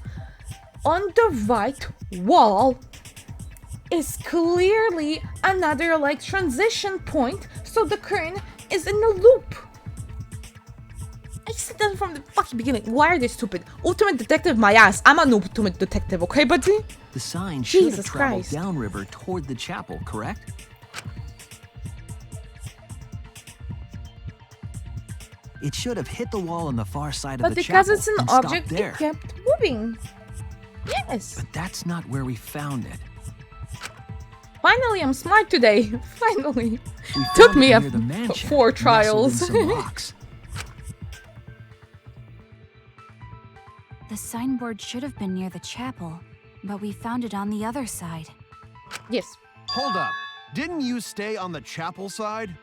[SPEAKER 1] on the right wall is clearly another, like, transition point, so the current is in a loop. I said that from the fucking beginning. Why are they stupid? Ultimate detective, my ass. I'm an ultimate detective, okay, buddy?
[SPEAKER 9] The sign should have
[SPEAKER 1] Jesus
[SPEAKER 9] traveled
[SPEAKER 1] Christ.
[SPEAKER 9] downriver toward the chapel, correct? It should have hit the wall on the far side
[SPEAKER 1] But
[SPEAKER 9] of the
[SPEAKER 1] because
[SPEAKER 9] chapel
[SPEAKER 1] it's an
[SPEAKER 9] and stopped
[SPEAKER 1] object,
[SPEAKER 9] there.
[SPEAKER 1] it kept moving. Yes.
[SPEAKER 9] But that's not where we found it.
[SPEAKER 1] Finally, I'm smart today. Finally.
[SPEAKER 9] We
[SPEAKER 1] Took
[SPEAKER 9] found
[SPEAKER 1] me
[SPEAKER 9] it near the mansion,
[SPEAKER 1] 4
[SPEAKER 9] nestled in
[SPEAKER 1] trials.
[SPEAKER 9] some rocks.
[SPEAKER 10] The signboard should have been near the chapel, but we found it on the other side.
[SPEAKER 1] Yes.
[SPEAKER 7] Hold up. Didn't you stay on the chapel side?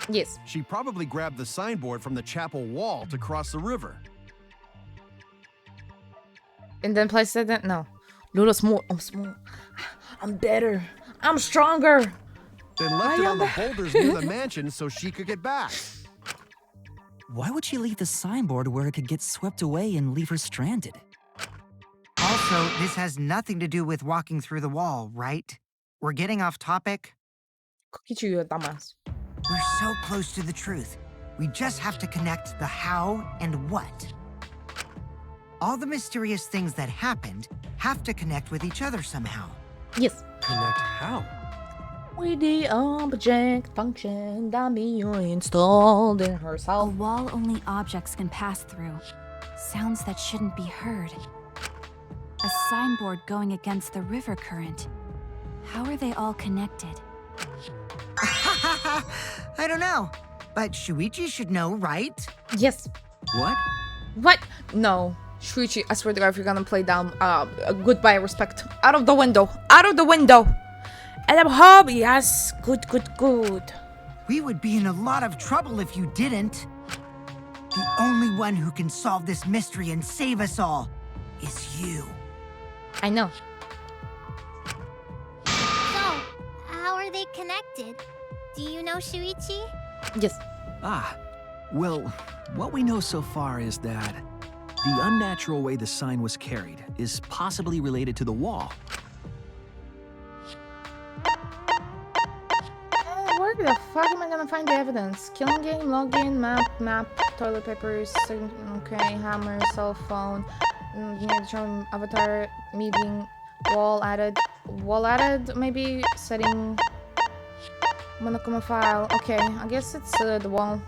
[SPEAKER 1] Yes.
[SPEAKER 7] She probably grabbed the signboard from the chapel wall to cross the river.
[SPEAKER 1] And then placed it. No. Little small. I'm small. I'm better. I'm stronger.
[SPEAKER 7] Then left it on the boulders near the mansion so she could get back.
[SPEAKER 8] Why would she leave the signboard where it could get swept away and leave her stranded?
[SPEAKER 6] Also, this has nothing to do with walking through the wall, right? We're getting off topic.
[SPEAKER 1] Kokichi, you're a dumbass.
[SPEAKER 6] We're so close to the truth. We just have to connect the how and what. All the mysterious things that happened have to connect with each other somehow.
[SPEAKER 1] Yes.
[SPEAKER 11] Connect how?
[SPEAKER 1] With the object function that Miyu installed in
[SPEAKER 10] A
[SPEAKER 1] herself.
[SPEAKER 10] wall only objects can pass through. Sounds that shouldn't be heard. A signboard going against the river current. How are they all connected?
[SPEAKER 6] I don't know. But Shuichi should know, right?
[SPEAKER 1] Yes.
[SPEAKER 9] What?
[SPEAKER 1] What? No. Shuichi, I swear to God, if you're gonna play down, goodbye, respect. Out of the window. Out of the window. And I'm home. Yes. Good, good, good.
[SPEAKER 6] We would be in a lot of trouble if you didn't. The only one who can solve this mystery and save us all is you.
[SPEAKER 1] I know.
[SPEAKER 4] So, how are they connected? Do you know Shuichi?
[SPEAKER 1] Yes.
[SPEAKER 9] Ah, well, what we know so far is that the unnatural way the sign was carried is possibly related to the wall.
[SPEAKER 1] Where the fuck am I gonna find the evidence? Killing game, login, map, toilet papers, okay, hammer, cell phone, avatar, meeting, wall added, maybe setting, monochroma file. Okay, I guess it's the wall.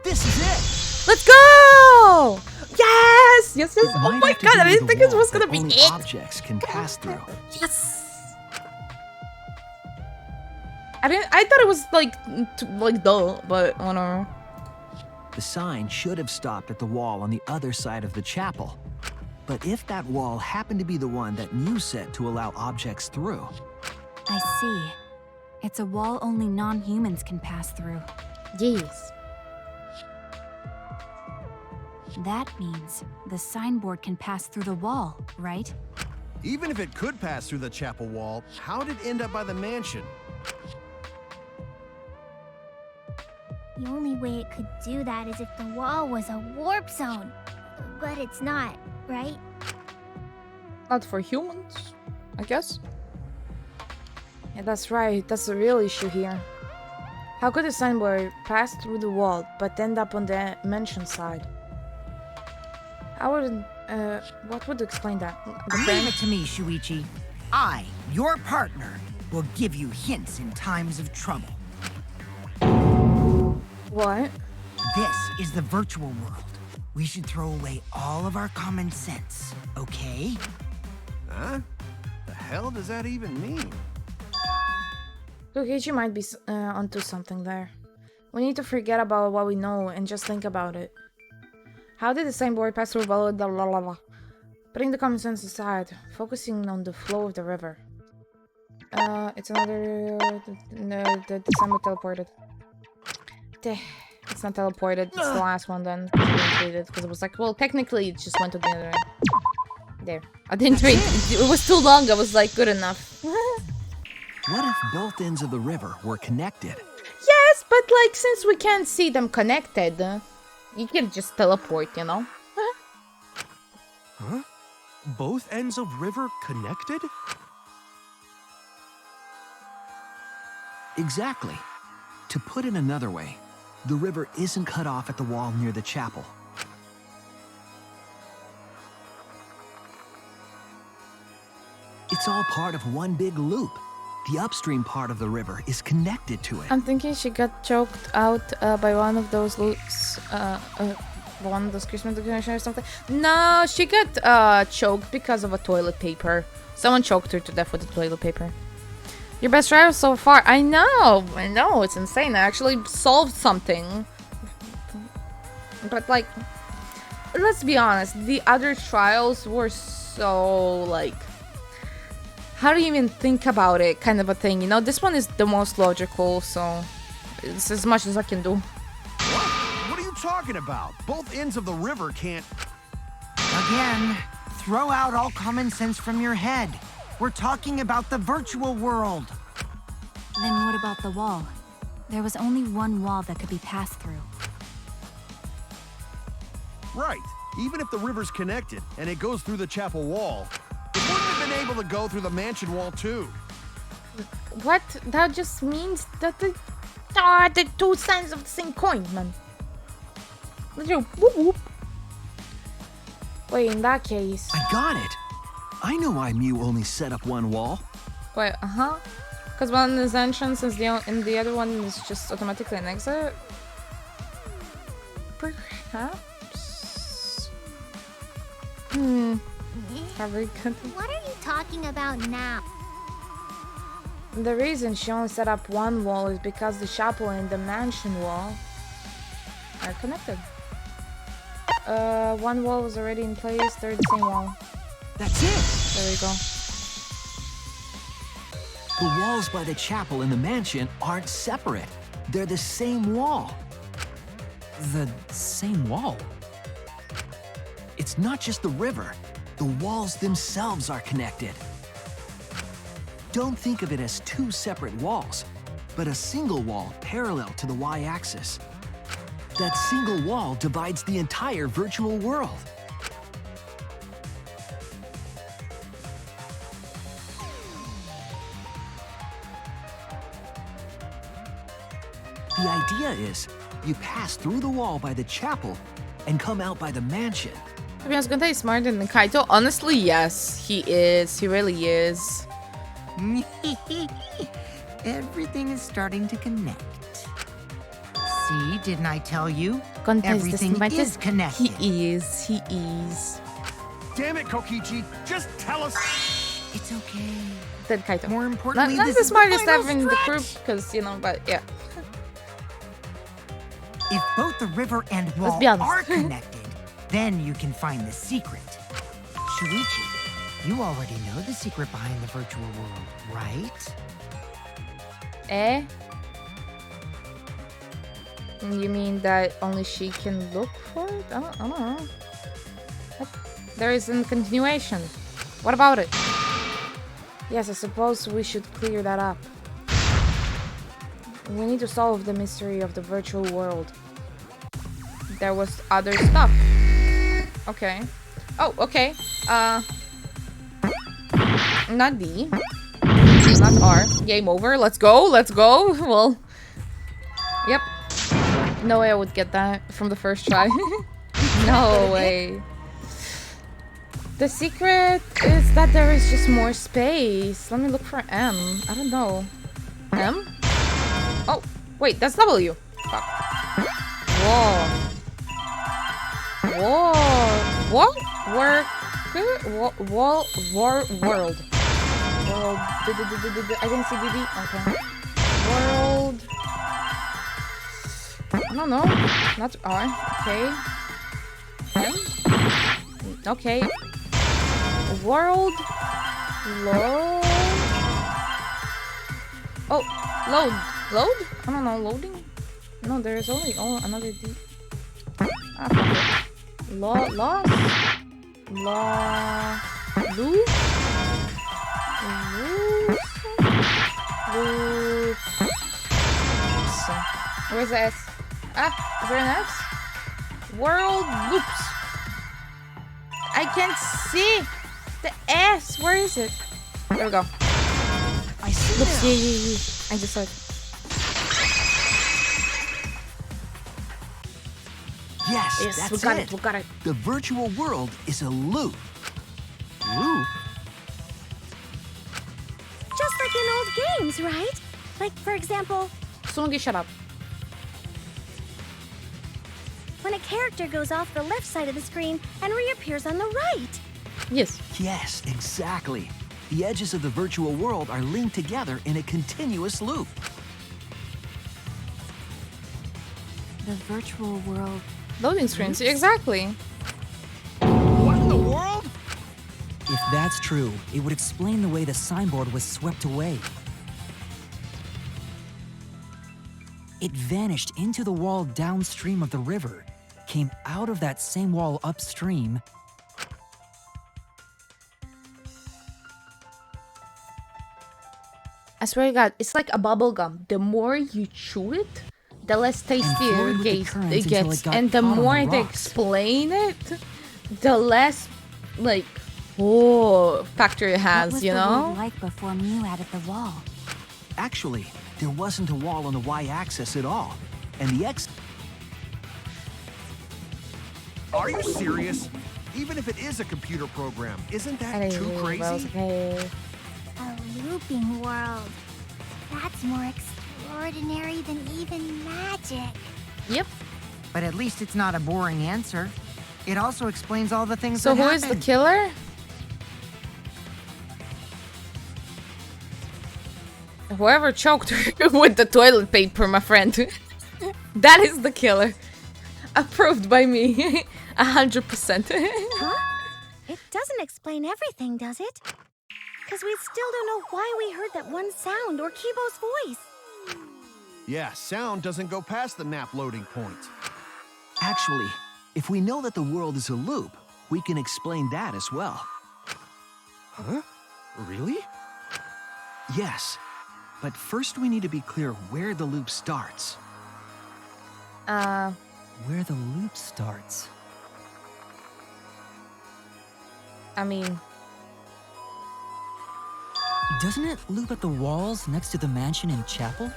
[SPEAKER 9] This is it!
[SPEAKER 1] Let's go! Yes! Yes, yes!
[SPEAKER 9] It
[SPEAKER 1] Oh
[SPEAKER 9] might
[SPEAKER 1] my
[SPEAKER 9] have to
[SPEAKER 1] god,
[SPEAKER 9] do
[SPEAKER 1] I
[SPEAKER 9] with
[SPEAKER 1] didn't
[SPEAKER 9] the
[SPEAKER 1] think it
[SPEAKER 9] wall
[SPEAKER 1] was gonna
[SPEAKER 9] that
[SPEAKER 1] be
[SPEAKER 9] only
[SPEAKER 1] it!
[SPEAKER 9] objects can pass through.
[SPEAKER 1] Yes! I thought it was like duh, but oh no.
[SPEAKER 9] The sign should have stopped at the wall on the other side of the chapel. But if that wall happened to be the one that Mew set to allow objects through...
[SPEAKER 10] I see. It's a wall only non-humans can pass through.
[SPEAKER 1] Yes.
[SPEAKER 10] That means the signboard can pass through the wall, right?
[SPEAKER 7] Even if it could pass through the chapel wall, how did it end up by the mansion?
[SPEAKER 4] The only way it could do that is if the wall was a warp zone. But it's not, right?
[SPEAKER 1] Not for humans, I guess. Yeah, that's right. That's the real issue here. How could a signboard pass through the wall but end up on the mansion side? What would explain that?
[SPEAKER 6] Leave it to me, Shuichi. I, your partner, will give you hints in times of trouble.
[SPEAKER 1] What?
[SPEAKER 6] This is the virtual world. We should throw away all of our common sense, okay?
[SPEAKER 7] Huh? The hell does that even mean?
[SPEAKER 1] Kokichi might be onto something there. We need to forget about what we know and just think about it. How did the signboard pass through Putting the common sense aside, focusing on the flow of the river. It's another... the signboard teleported. It's not teleported, it's the last one then. Because it was like, well, technically it just went to the other end. There. I didn't read. It was too long, I was like, good enough.
[SPEAKER 9] What if both ends of the river were connected?
[SPEAKER 1] Yes, but like, since we can't see them connected, you can just teleport, you know?
[SPEAKER 11] Huh? Both ends of river connected?
[SPEAKER 9] Exactly. To put it another way, the river isn't cut off at the wall near the chapel. It's all part of one big loop. The upstream part of the river is connected to it.
[SPEAKER 1] I'm thinking she got choked out by one of those loops, one of those Christmas decorations or something. No, she got choked because of a toilet paper. Someone choked her to death with the toilet paper. Your best trial so far. I know, it's insane. I actually solved something. But like, let's be honest, the other trials were so like, how do you even think about it kind of a thing, you know? This one is the most logical, so it's as much as I can do.
[SPEAKER 7] What are you talking about? Both ends of the river can't...
[SPEAKER 6] Again, throw out all common sense from your head. We're talking about the virtual world.
[SPEAKER 10] Then what about the wall? There was only one wall that could be passed through.
[SPEAKER 7] Right. Even if the river's connected and it goes through the chapel wall, it wouldn't have been able to go through the mansion wall too.
[SPEAKER 1] What? That just means that the two sides of the same coin, man. Whoop, whoop. Wait, in that case...
[SPEAKER 9] I got it! I know why Mew only set up one wall.
[SPEAKER 1] Wait, Because one is entrance and the other one is just automatically an exit? Perhaps?
[SPEAKER 4] What are you talking about now?
[SPEAKER 1] The reason she only set up one wall is because the chapel and the mansion wall are connected. One wall was already in place, they're the same wall.
[SPEAKER 9] That's it!
[SPEAKER 1] There we go.
[SPEAKER 9] The walls by the chapel and the mansion aren't separate. They're the same wall.
[SPEAKER 8] The same wall?
[SPEAKER 9] It's not just the river. The walls themselves are connected. Don't think of it as two separate walls, but a single wall parallel to the y-axis. That single wall divides the entire virtual world. The idea is, you pass through the wall by the chapel and come out by the mansion.
[SPEAKER 1] I mean, I was gonna say he's smarter than Kaito. Honestly, yes, he is. He really is.
[SPEAKER 6] Everything is starting to connect. See, didn't I tell you?
[SPEAKER 1] Contest
[SPEAKER 6] Everything
[SPEAKER 1] the
[SPEAKER 6] is connected.
[SPEAKER 1] He is. He is.
[SPEAKER 7] Damn it, Kokichi! Just tell us.
[SPEAKER 6] It's okay.
[SPEAKER 1] Then Kaito.
[SPEAKER 6] More importantly,
[SPEAKER 1] not
[SPEAKER 6] this
[SPEAKER 1] the
[SPEAKER 6] is
[SPEAKER 1] smartest
[SPEAKER 6] final
[SPEAKER 1] ever in the group,
[SPEAKER 6] stretch.
[SPEAKER 1] because you know, but yeah.
[SPEAKER 6] If both the river and wall
[SPEAKER 1] be honest.
[SPEAKER 6] are connected, then you can find the secret. Shuichi, you already know the secret behind the virtual world, right?
[SPEAKER 1] Eh? You mean that only she can look for it? I don't know. What? There is a continuation. What about it? Yes, I suppose we should clear that up. We need to solve the mystery of the virtual world. There was other stuff. Okay. Oh, okay. Not D. Not R. Game over. Let's go. Let's go. Well, yep. No way I would get that from the first try. No way. The secret is that there is just more space. Let me look for M. I don't know. M? Oh, wait, that's W. Fuck. Whoa. Whoa. What? World. World. World. I didn't see DD. Okay. World. I don't know. Not R. Okay. M? Okay. World. Load. Oh, load. Load? I don't know. Loading? No, there is only another D. Ah, fuck it. Lost. Lose. Where's the S? Ah, is there an S? World loops. I can't see the S. Where is it? There we go.
[SPEAKER 6] I see
[SPEAKER 1] Loops.
[SPEAKER 6] now.
[SPEAKER 1] Yeah. I just saw it.
[SPEAKER 9] Yes,
[SPEAKER 1] Yes,
[SPEAKER 9] that's
[SPEAKER 1] we got
[SPEAKER 9] it.
[SPEAKER 1] it. We got it.
[SPEAKER 9] The virtual world is a loop. Loop?
[SPEAKER 12] Just like in old games, right? Like, for example,
[SPEAKER 1] Sungi, shut up.
[SPEAKER 12] when a character goes off the left side of the screen and reappears on the right.
[SPEAKER 1] Yes.
[SPEAKER 9] Yes, exactly. The edges of the virtual world are linked together in a continuous loop.
[SPEAKER 10] The virtual world.
[SPEAKER 1] Loading screens. Exactly.
[SPEAKER 7] What in the world?
[SPEAKER 8] If that's true, it would explain the way the signboard was swept away. It vanished into the wall downstream of the river, came out of that same wall upstream,
[SPEAKER 1] I swear to God, it's like a bubble gum. The more you chew it, the less tastier
[SPEAKER 8] flowed with the
[SPEAKER 1] it
[SPEAKER 8] currents until
[SPEAKER 1] gets.
[SPEAKER 8] it got
[SPEAKER 1] And the
[SPEAKER 8] caught on the
[SPEAKER 1] more they
[SPEAKER 8] rocks.
[SPEAKER 1] explain it, the less, like, factor it
[SPEAKER 10] What
[SPEAKER 1] has,
[SPEAKER 10] was
[SPEAKER 1] you
[SPEAKER 10] the
[SPEAKER 1] know?
[SPEAKER 10] world like before Mew added the wall?
[SPEAKER 9] Actually, there wasn't a wall on the y-axis at all. And the X...
[SPEAKER 7] Are you serious? Even if it is a computer program, isn't that too crazy?
[SPEAKER 1] Okay.
[SPEAKER 4] A looping world. That's more extraordinary than even magic.
[SPEAKER 1] Yep.
[SPEAKER 6] But at least it's not a boring answer. It also explains all the things
[SPEAKER 1] So
[SPEAKER 6] that
[SPEAKER 1] who is the
[SPEAKER 6] happened.
[SPEAKER 1] killer? Whoever choked her with the toilet paper, my friend. That is the killer. Approved by me. 100%.
[SPEAKER 12] Huh? It doesn't explain everything, does it? Because we still don't know why we heard that one sound or Kibo's voice.
[SPEAKER 7] Yeah, sound doesn't go past the map loading point.
[SPEAKER 9] Actually, if we know that the world is a loop, we can explain that as well.
[SPEAKER 11] Huh? Really?
[SPEAKER 9] Yes, but first we need to be clear where the loop starts.
[SPEAKER 8] Where the loop starts.
[SPEAKER 1] I mean...
[SPEAKER 8] Doesn't it loop at the walls next to the mansion and chapel?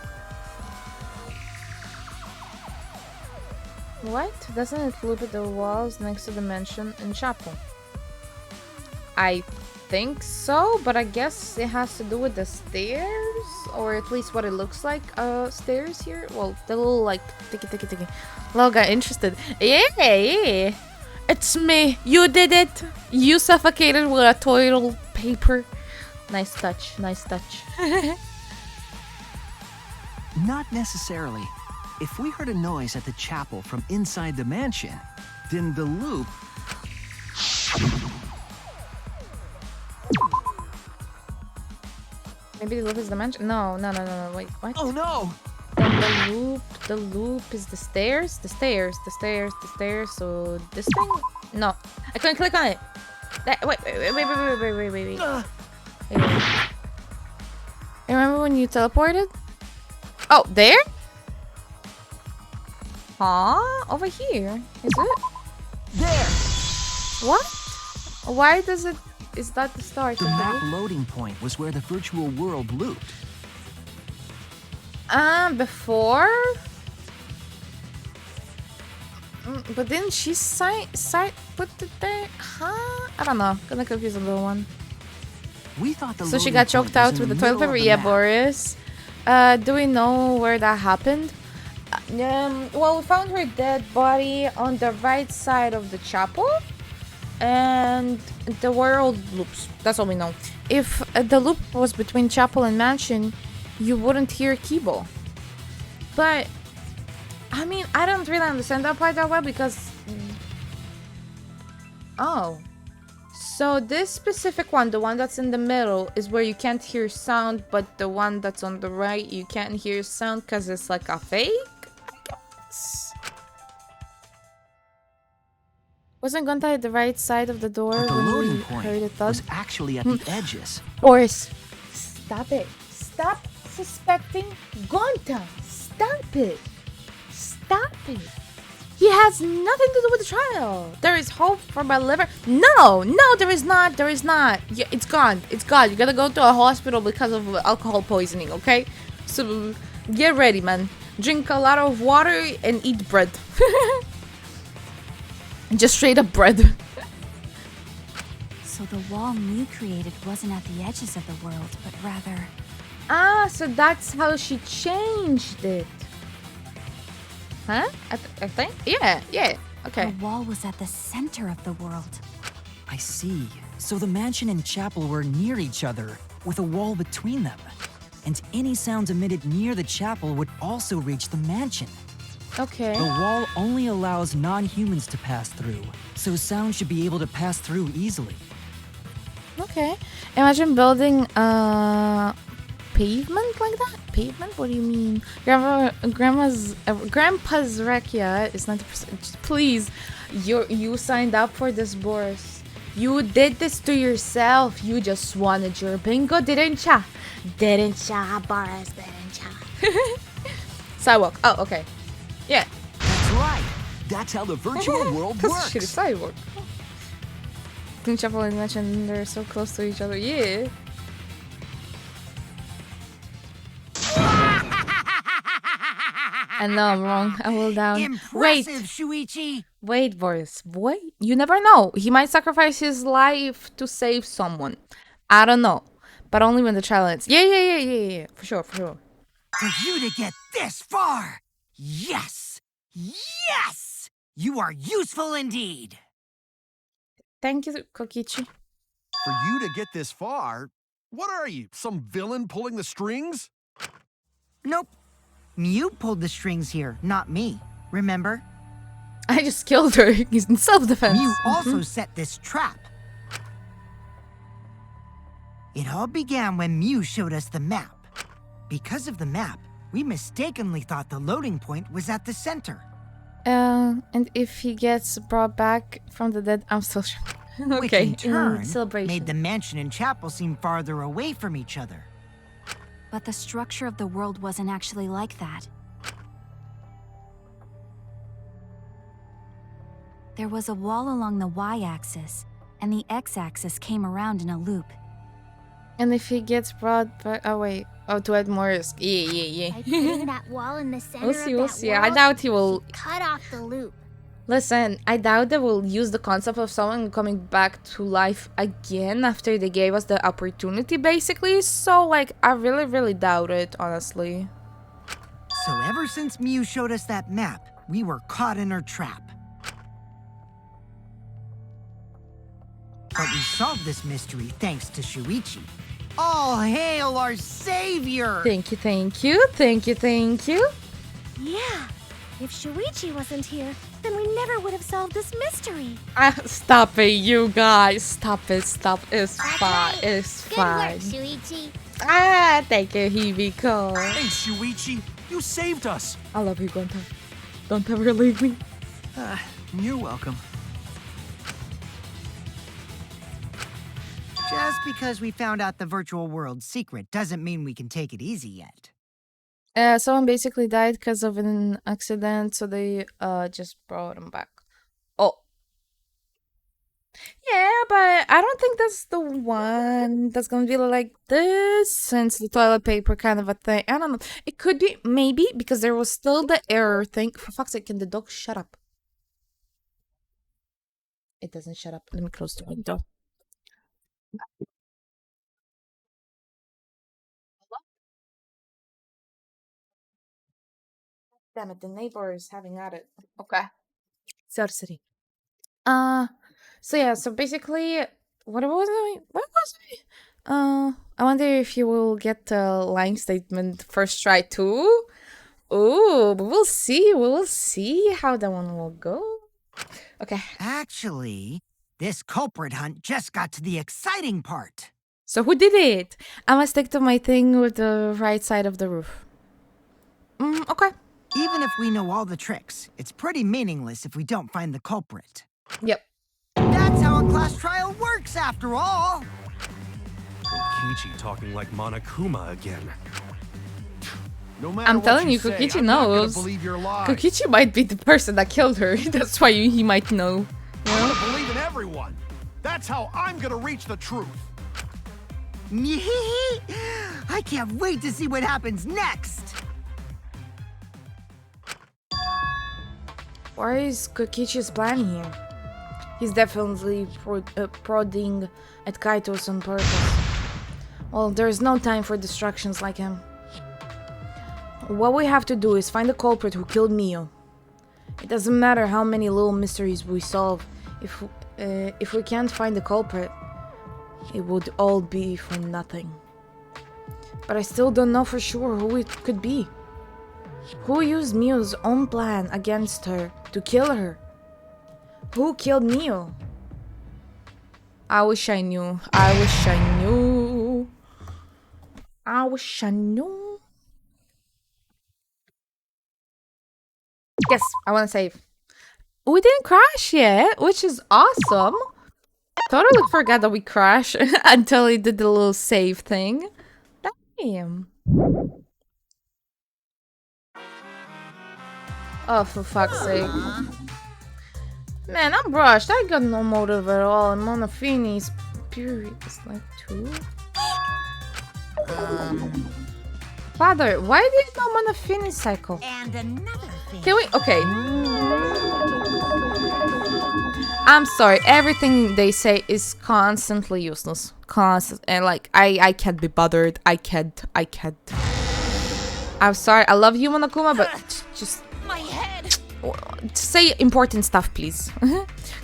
[SPEAKER 1] What? Doesn't it loop at the walls next to the mansion and chapel? I think so, but I guess it has to do with the stairs, or at least what it looks like. Stairs here. Well, the little like ticky. Little got interested. Yeah, it's me. You did it. You suffocated with a toilet paper. Nice touch. Nice touch.
[SPEAKER 9] Not necessarily. If we heard a noise at the chapel from inside the mansion, then the loop...
[SPEAKER 1] Maybe the loop is the mansion? No, wait, what?
[SPEAKER 9] Oh no!
[SPEAKER 1] Then the loop is the stairs? The stairs, so this thing? No, I couldn't click on it. Wait. Remember when you teleported? Oh, there? Huh? Over here? Is it?
[SPEAKER 9] There!
[SPEAKER 1] What? Why does it... Is that the start
[SPEAKER 9] The
[SPEAKER 1] of the
[SPEAKER 9] map
[SPEAKER 1] loop?
[SPEAKER 9] loading point was where the virtual world looped.
[SPEAKER 1] Before? But didn't she put it there? Huh? I don't know. Kinda confused on the one.
[SPEAKER 9] We thought the
[SPEAKER 1] So she
[SPEAKER 9] loading
[SPEAKER 1] got
[SPEAKER 9] point
[SPEAKER 1] choked
[SPEAKER 9] was
[SPEAKER 1] out
[SPEAKER 9] in
[SPEAKER 1] with the
[SPEAKER 9] the
[SPEAKER 1] toilet
[SPEAKER 9] middle
[SPEAKER 1] paper?
[SPEAKER 9] of the
[SPEAKER 1] Yeah,
[SPEAKER 9] map.
[SPEAKER 1] Boris. Do we know where that happened? Well, we found her dead body on the right side of the chapel. And the world loops. That's all we know. If the loop was between chapel and mansion, you wouldn't hear Kibo. But, I mean, I don't really understand that part that well because... Oh. So this specific one, the one that's in the middle, is where you can't hear sound, but the one that's on the right, you can't hear sound because it's like a fake, I guess? Wasn't Gonta at the right side of the door
[SPEAKER 9] But the
[SPEAKER 1] when
[SPEAKER 9] loading
[SPEAKER 1] we
[SPEAKER 9] point
[SPEAKER 1] heard a thud?
[SPEAKER 9] was actually at the edges.
[SPEAKER 1] Boris, stop it. Stop suspecting Gonta. Stop it. Stop it. He has nothing to do with the trial. There is hope for my liver. No, there is not. There is not. Yeah, it's gone. It's gone. You gotta go to a hospital because of alcohol poisoning, okay? So get ready, man. Drink a lot of water and eat bread. Just straight up bread.
[SPEAKER 10] So the wall Mew created wasn't at the edges of the world, but rather...
[SPEAKER 1] Ah, so that's how she changed it. Huh? I think? Yeah, okay.
[SPEAKER 10] The wall was at the center of the world.
[SPEAKER 8] I see. So the mansion and chapel were near each other, with a wall between them. And any sounds emitted near the chapel would also reach the mansion.
[SPEAKER 1] Okay.
[SPEAKER 8] The wall only allows non-humans to pass through, so sound should be able to pass through easily.
[SPEAKER 1] Okay. Imagine building pavement like that? Pavement? What do you mean? Grandpa's Rekia is 90%. Please, you signed up for this, Boris. You did this to yourself. You just wanted your bingo, didn't ya? Didn't ya, Boris? Didn't ya? Sidewalk. Oh, okay. Yeah.
[SPEAKER 9] That's right. That's how the virtual world
[SPEAKER 1] Because she's
[SPEAKER 9] works.
[SPEAKER 1] sidewalk. King Chapel and Mansion, they're so close to each other. Yeah. I know I'm wrong. I will down.
[SPEAKER 6] Impressive, Shuichi!
[SPEAKER 1] Wait, Boris. Wait. You never know. He might sacrifice his life to save someone. I don't know. But only when the trial ends. Yeah. For sure.
[SPEAKER 6] For you to get this far! Yes! Yes! You are useful indeed!
[SPEAKER 1] Thank you, Kokichi.
[SPEAKER 7] For you to get this far, what are you, some villain pulling the strings?
[SPEAKER 6] Nope. Mew pulled the strings here, not me. Remember?
[SPEAKER 1] I just killed her in self-defense.
[SPEAKER 6] Mew also set this trap. It all began when Mew showed us the map. Because of the map, we mistakenly thought the loading point was at the center.
[SPEAKER 1] And if he gets brought back from the dead, I'm still sure.
[SPEAKER 6] Which
[SPEAKER 1] Okay,
[SPEAKER 6] in turn
[SPEAKER 1] celebration.
[SPEAKER 6] made the mansion and chapel seem farther away from each other.
[SPEAKER 10] But the structure of the world wasn't actually like that. There was a wall along the y-axis, and the x-axis came around in a loop.
[SPEAKER 1] And if he gets brought back, oh wait, oh to add more risk. Yeah.
[SPEAKER 4] By putting that wall in the center
[SPEAKER 1] We'll see.
[SPEAKER 4] of that
[SPEAKER 1] I
[SPEAKER 4] world,
[SPEAKER 1] doubt he will.
[SPEAKER 4] she cut off the loop.
[SPEAKER 1] Listen, I doubt they will use the concept of someone coming back to life again after they gave us the opportunity, basically. So, like, I really doubt it, honestly.
[SPEAKER 6] So ever since Mew showed us that map, we were caught in her trap. But we solved this mystery thanks to Shuichi. All hail our savior!
[SPEAKER 1] Thank you.
[SPEAKER 12] Yeah. If Shuichi wasn't here, then we never would have solved this mystery.
[SPEAKER 1] Stop it, you guys. Stop it. It's fine.
[SPEAKER 4] Right.
[SPEAKER 1] It's
[SPEAKER 4] Good
[SPEAKER 1] fine.
[SPEAKER 4] work, Shuichi.
[SPEAKER 1] Thank you, Hibiko.
[SPEAKER 11] Thanks, Shuichi. You saved us.
[SPEAKER 1] I love you, Gonta. Don't ever leave me.
[SPEAKER 9] You're welcome.
[SPEAKER 6] Just because we found out the virtual world's secret doesn't mean we can take it easy yet.
[SPEAKER 1] Someone basically died because of an accident, so they just brought him back. Oh. Yeah, but I don't think that's the one that's gonna be like this, since the toilet paper kind of a thing. I don't know. It could be, maybe, because there was still the error thing. For fuck's sake, can the dog shut up? It doesn't shut up. Let me close the window. Damn it, the neighbor is having at it. Okay. City. So yeah, so basically, what was I? I wonder if you will get the line statement first try too. Ooh, but we'll see. We'll see how that one will go. Okay.
[SPEAKER 6] Actually, this culprit hunt just got to the exciting part.
[SPEAKER 1] So who did it? I must stick to my thing with the right side of the roof. Okay.
[SPEAKER 6] Even if we know all the tricks, it's pretty meaningless if we don't find the culprit.
[SPEAKER 1] Yep.
[SPEAKER 6] That's how a class trial works, after all!
[SPEAKER 11] Kokichi talking like Monokuma again.
[SPEAKER 7] No matter
[SPEAKER 1] I'm
[SPEAKER 7] what
[SPEAKER 1] telling you,
[SPEAKER 7] say,
[SPEAKER 1] Kokichi
[SPEAKER 7] I'm not gonna
[SPEAKER 1] knows.
[SPEAKER 7] believe your lies.
[SPEAKER 1] Kokichi might be the person that killed her. That's why he might know.
[SPEAKER 7] I'm gonna believe in everyone. That's how I'm gonna reach the truth.
[SPEAKER 6] I can't wait to see what happens next!
[SPEAKER 1] Why is Kokichi's plan here? He's definitely prodding at Kaitos on purpose. Well, there's no time for distractions like him. What we have to do is find the culprit who killed Mio. It doesn't matter how many little mysteries we solve. If we can't find the culprit, it would all be for nothing. But I still don't know for sure who it could be. Who used Mio's own plan against her to kill her? Who killed Mio? I wish I knew. I wish I knew. I wish I knew. Yes, I want to save. We didn't crash yet, which is awesome. Totally forgot that we crashed until he did the little save thing. Damn. Oh, for fuck's sake. Man, I'm brushed. I got no motive at all. And Monofini's period is like 2. Father, why do you know Monofini's cycle?
[SPEAKER 5] And another thing.
[SPEAKER 1] Can we? Okay. I'm sorry. Everything they say is constantly useless. And like, I can't be bothered. I can't. I'm sorry. I love you, Monokuma, but just...
[SPEAKER 13] My head!
[SPEAKER 1] say important stuff, please.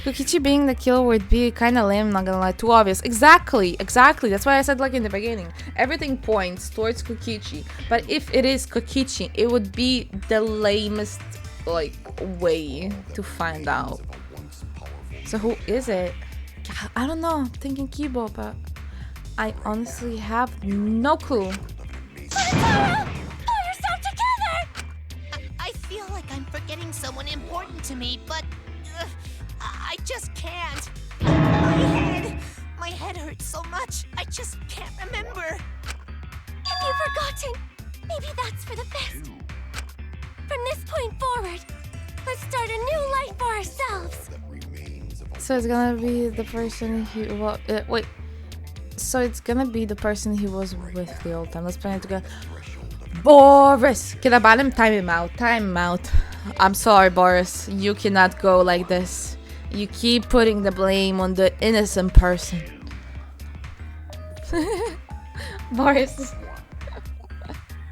[SPEAKER 1] Kokichi being the killer would be kind of lame, not gonna lie. Too obvious. Exactly. That's why I said like in the beginning. Everything points towards Kokichi. But if it is Kokichi, it would be the lamest like way to find out. So who is it? I don't know. I'm thinking Kibo, but I honestly have no clue.
[SPEAKER 13] I feel like I'm forgetting someone important to me, but I just can't. My head hurts so much, I just can't remember.
[SPEAKER 12] Have you forgotten? Maybe that's for the best. From this point forward, let's start a new life for ourselves.
[SPEAKER 1] So it's gonna be the person wait. So it's gonna be the person he was with the whole time. Let's plan it together. Boris! Kida Balim, time him out. I'm sorry, Boris. You cannot go like this. You keep putting the blame on the innocent person. Boris.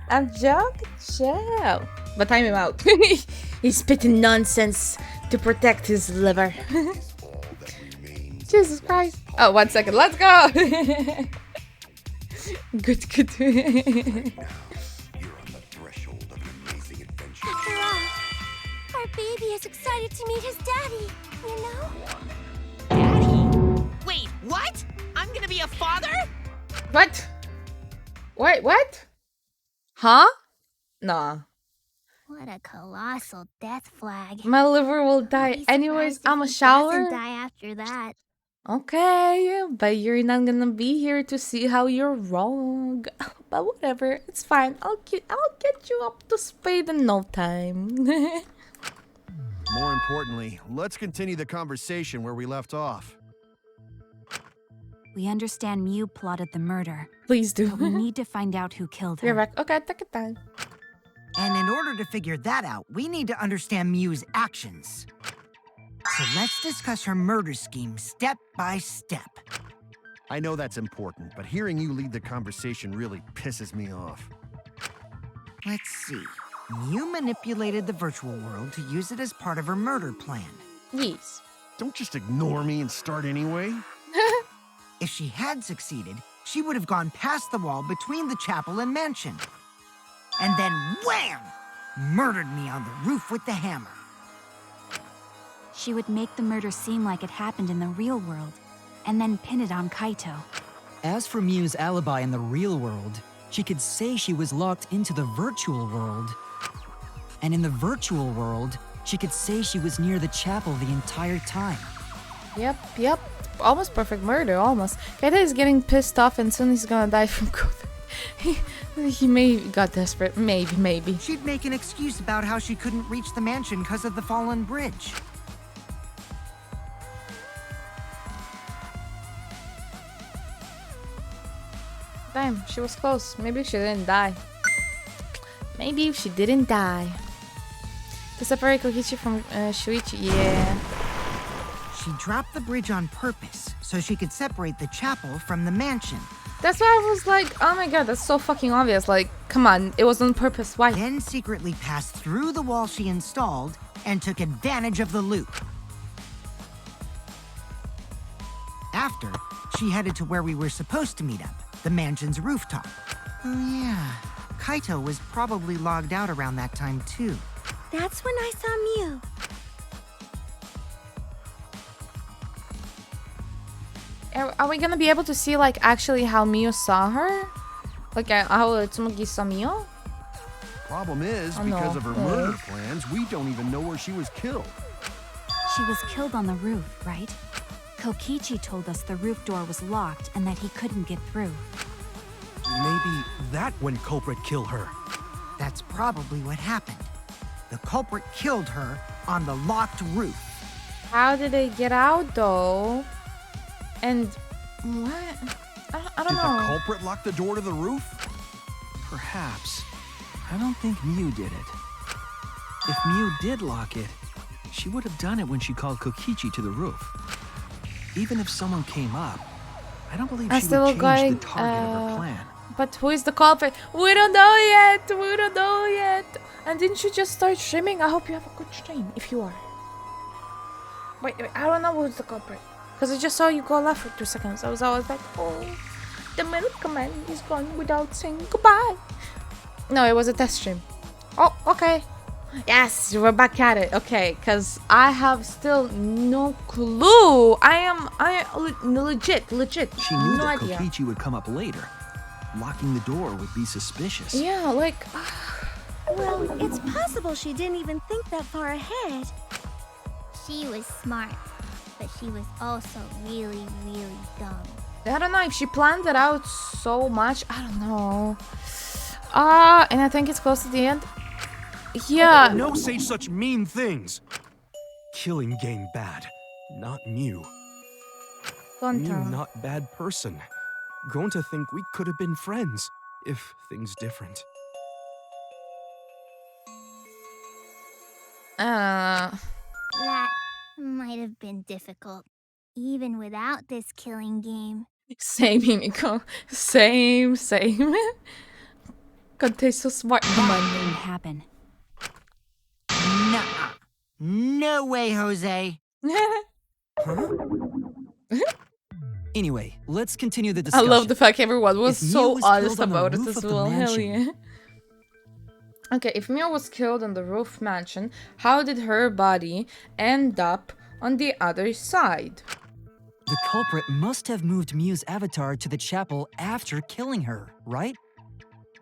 [SPEAKER 1] I'm joking, chill. But time him out. He's spitting nonsense to protect his liver. Jesus Christ. Oh, 1 second. Let's go. Good.
[SPEAKER 12] After all, our baby is excited to meet his daddy, you know?
[SPEAKER 13] Daddy? Wait, what? I'm gonna be a father?
[SPEAKER 1] What? Wait, what? Huh? Nah.
[SPEAKER 4] What a colossal death flag.
[SPEAKER 1] My liver will die anyways. I'm a shower.
[SPEAKER 4] Doesn't die after that.
[SPEAKER 1] Okay, but you're not gonna be here to see how you're wrong. But whatever, it's fine. I'll get you up to speed in no time.
[SPEAKER 7] More importantly, let's continue the conversation where we left off.
[SPEAKER 10] We understand Mew plotted the murder.
[SPEAKER 1] Please do.
[SPEAKER 10] But we need to find out who killed her.
[SPEAKER 1] You're right. Okay, take your time.
[SPEAKER 6] And in order to figure that out, we need to understand Mew's actions. So let's discuss her murder scheme step by step.
[SPEAKER 7] I know that's important, but hearing you lead the conversation really pisses me off.
[SPEAKER 6] Let's see. Mew manipulated the virtual world to use it as part of her murder plan.
[SPEAKER 1] Yes.
[SPEAKER 7] Don't just ignore me and start anyway.
[SPEAKER 6] If she had succeeded, she would have gone past the wall between the chapel and mansion. And then wham! Murdered me on the roof with the hammer.
[SPEAKER 10] She would make the murder seem like it happened in the real world, and then pin it on Kaito.
[SPEAKER 8] As for Mew's alibi in the real world, she could say she was locked into the virtual world. And in the virtual world, she could say she was near the chapel the entire time.
[SPEAKER 1] Yep. Almost perfect murder, almost. Kaito is getting pissed off and soon he's gonna die from COVID. He may got desperate. Maybe.
[SPEAKER 6] She'd make an excuse about how she couldn't reach the mansion because of the fallen bridge.
[SPEAKER 1] Damn, she was close. Maybe she didn't die. To separate Kokichi from Shuichi, yeah.
[SPEAKER 6] She dropped the bridge on purpose so she could separate the chapel from the mansion.
[SPEAKER 1] That's why I was like, oh my god, that's so fucking obvious. Like, come on, it was on purpose. Why?
[SPEAKER 6] Then secretly passed through the wall she installed and took advantage of the loop. After, she headed to where we were supposed to meet up, the mansion's rooftop. Oh yeah, Kaito was probably logged out around that time too.
[SPEAKER 12] That's when I saw Mew.
[SPEAKER 1] Are we gonna be able to see, like, actually how Mew saw her? Like, how Tsumugi saw Mew?
[SPEAKER 7] Problem is, because of her murder plans, we don't even know where she was killed.
[SPEAKER 10] She was killed on the roof, right? Kokichi told us the roof door was locked and that he couldn't get through.
[SPEAKER 11] Maybe that when culprit killed her.
[SPEAKER 6] That's probably what happened. The culprit killed her on the locked roof.
[SPEAKER 1] How did they get out, though? And what? I don't know.
[SPEAKER 7] Did the culprit lock the door to the roof?
[SPEAKER 9] Perhaps. I don't think Mew did it. If Mew did lock it, she would have done it when she called Kokichi to the roof. Even if someone came up, I don't believe she would change the target of her plan.
[SPEAKER 1] But who is the culprit? We don't know yet. And didn't you just start streaming? I hope you have a good stream, if you are. Wait, I don't know who's the culprit. Because I just saw you go left for 2 seconds. I was always like, oh, the milkman is gone without saying goodbye. No, it was a test stream. Oh, okay. Yes, we're back at it. Okay, because I have still no clue. I legit.
[SPEAKER 9] She knew
[SPEAKER 1] no
[SPEAKER 9] that
[SPEAKER 1] idea.
[SPEAKER 9] Kokichi would come up later. Locking the door would be suspicious.
[SPEAKER 1] Yeah, like...
[SPEAKER 12] Well, it's possible she didn't even think that far ahead.
[SPEAKER 4] She was smart, but she was also really, really dumb.
[SPEAKER 1] I don't know if she planned it out so much. I don't know. And I think it's close to the end. Yeah.
[SPEAKER 11] No say such mean things. Killing game bad, not Mew. Mew
[SPEAKER 1] Gonta.
[SPEAKER 11] not bad person. Going to think we could have been friends if things different.
[SPEAKER 4] That might have been difficult, even without this killing game.
[SPEAKER 1] Same, Himiko. Same. God, they're so smart.
[SPEAKER 10] That didn't happen.
[SPEAKER 6] Nuh-uh. No way, Jose.
[SPEAKER 8] Anyway, let's continue the
[SPEAKER 1] I
[SPEAKER 8] discussion.
[SPEAKER 1] love the fact everyone was
[SPEAKER 8] If Mew
[SPEAKER 1] so
[SPEAKER 8] was
[SPEAKER 1] honest
[SPEAKER 8] killed on the
[SPEAKER 1] about it
[SPEAKER 8] roof
[SPEAKER 1] as
[SPEAKER 8] of the
[SPEAKER 1] well. Hell
[SPEAKER 8] mansion-
[SPEAKER 1] yeah. Okay, if Mew was killed on the roof mansion, how did her body end up on the other side?
[SPEAKER 8] The culprit must have moved Mew's avatar to the chapel after killing her, right?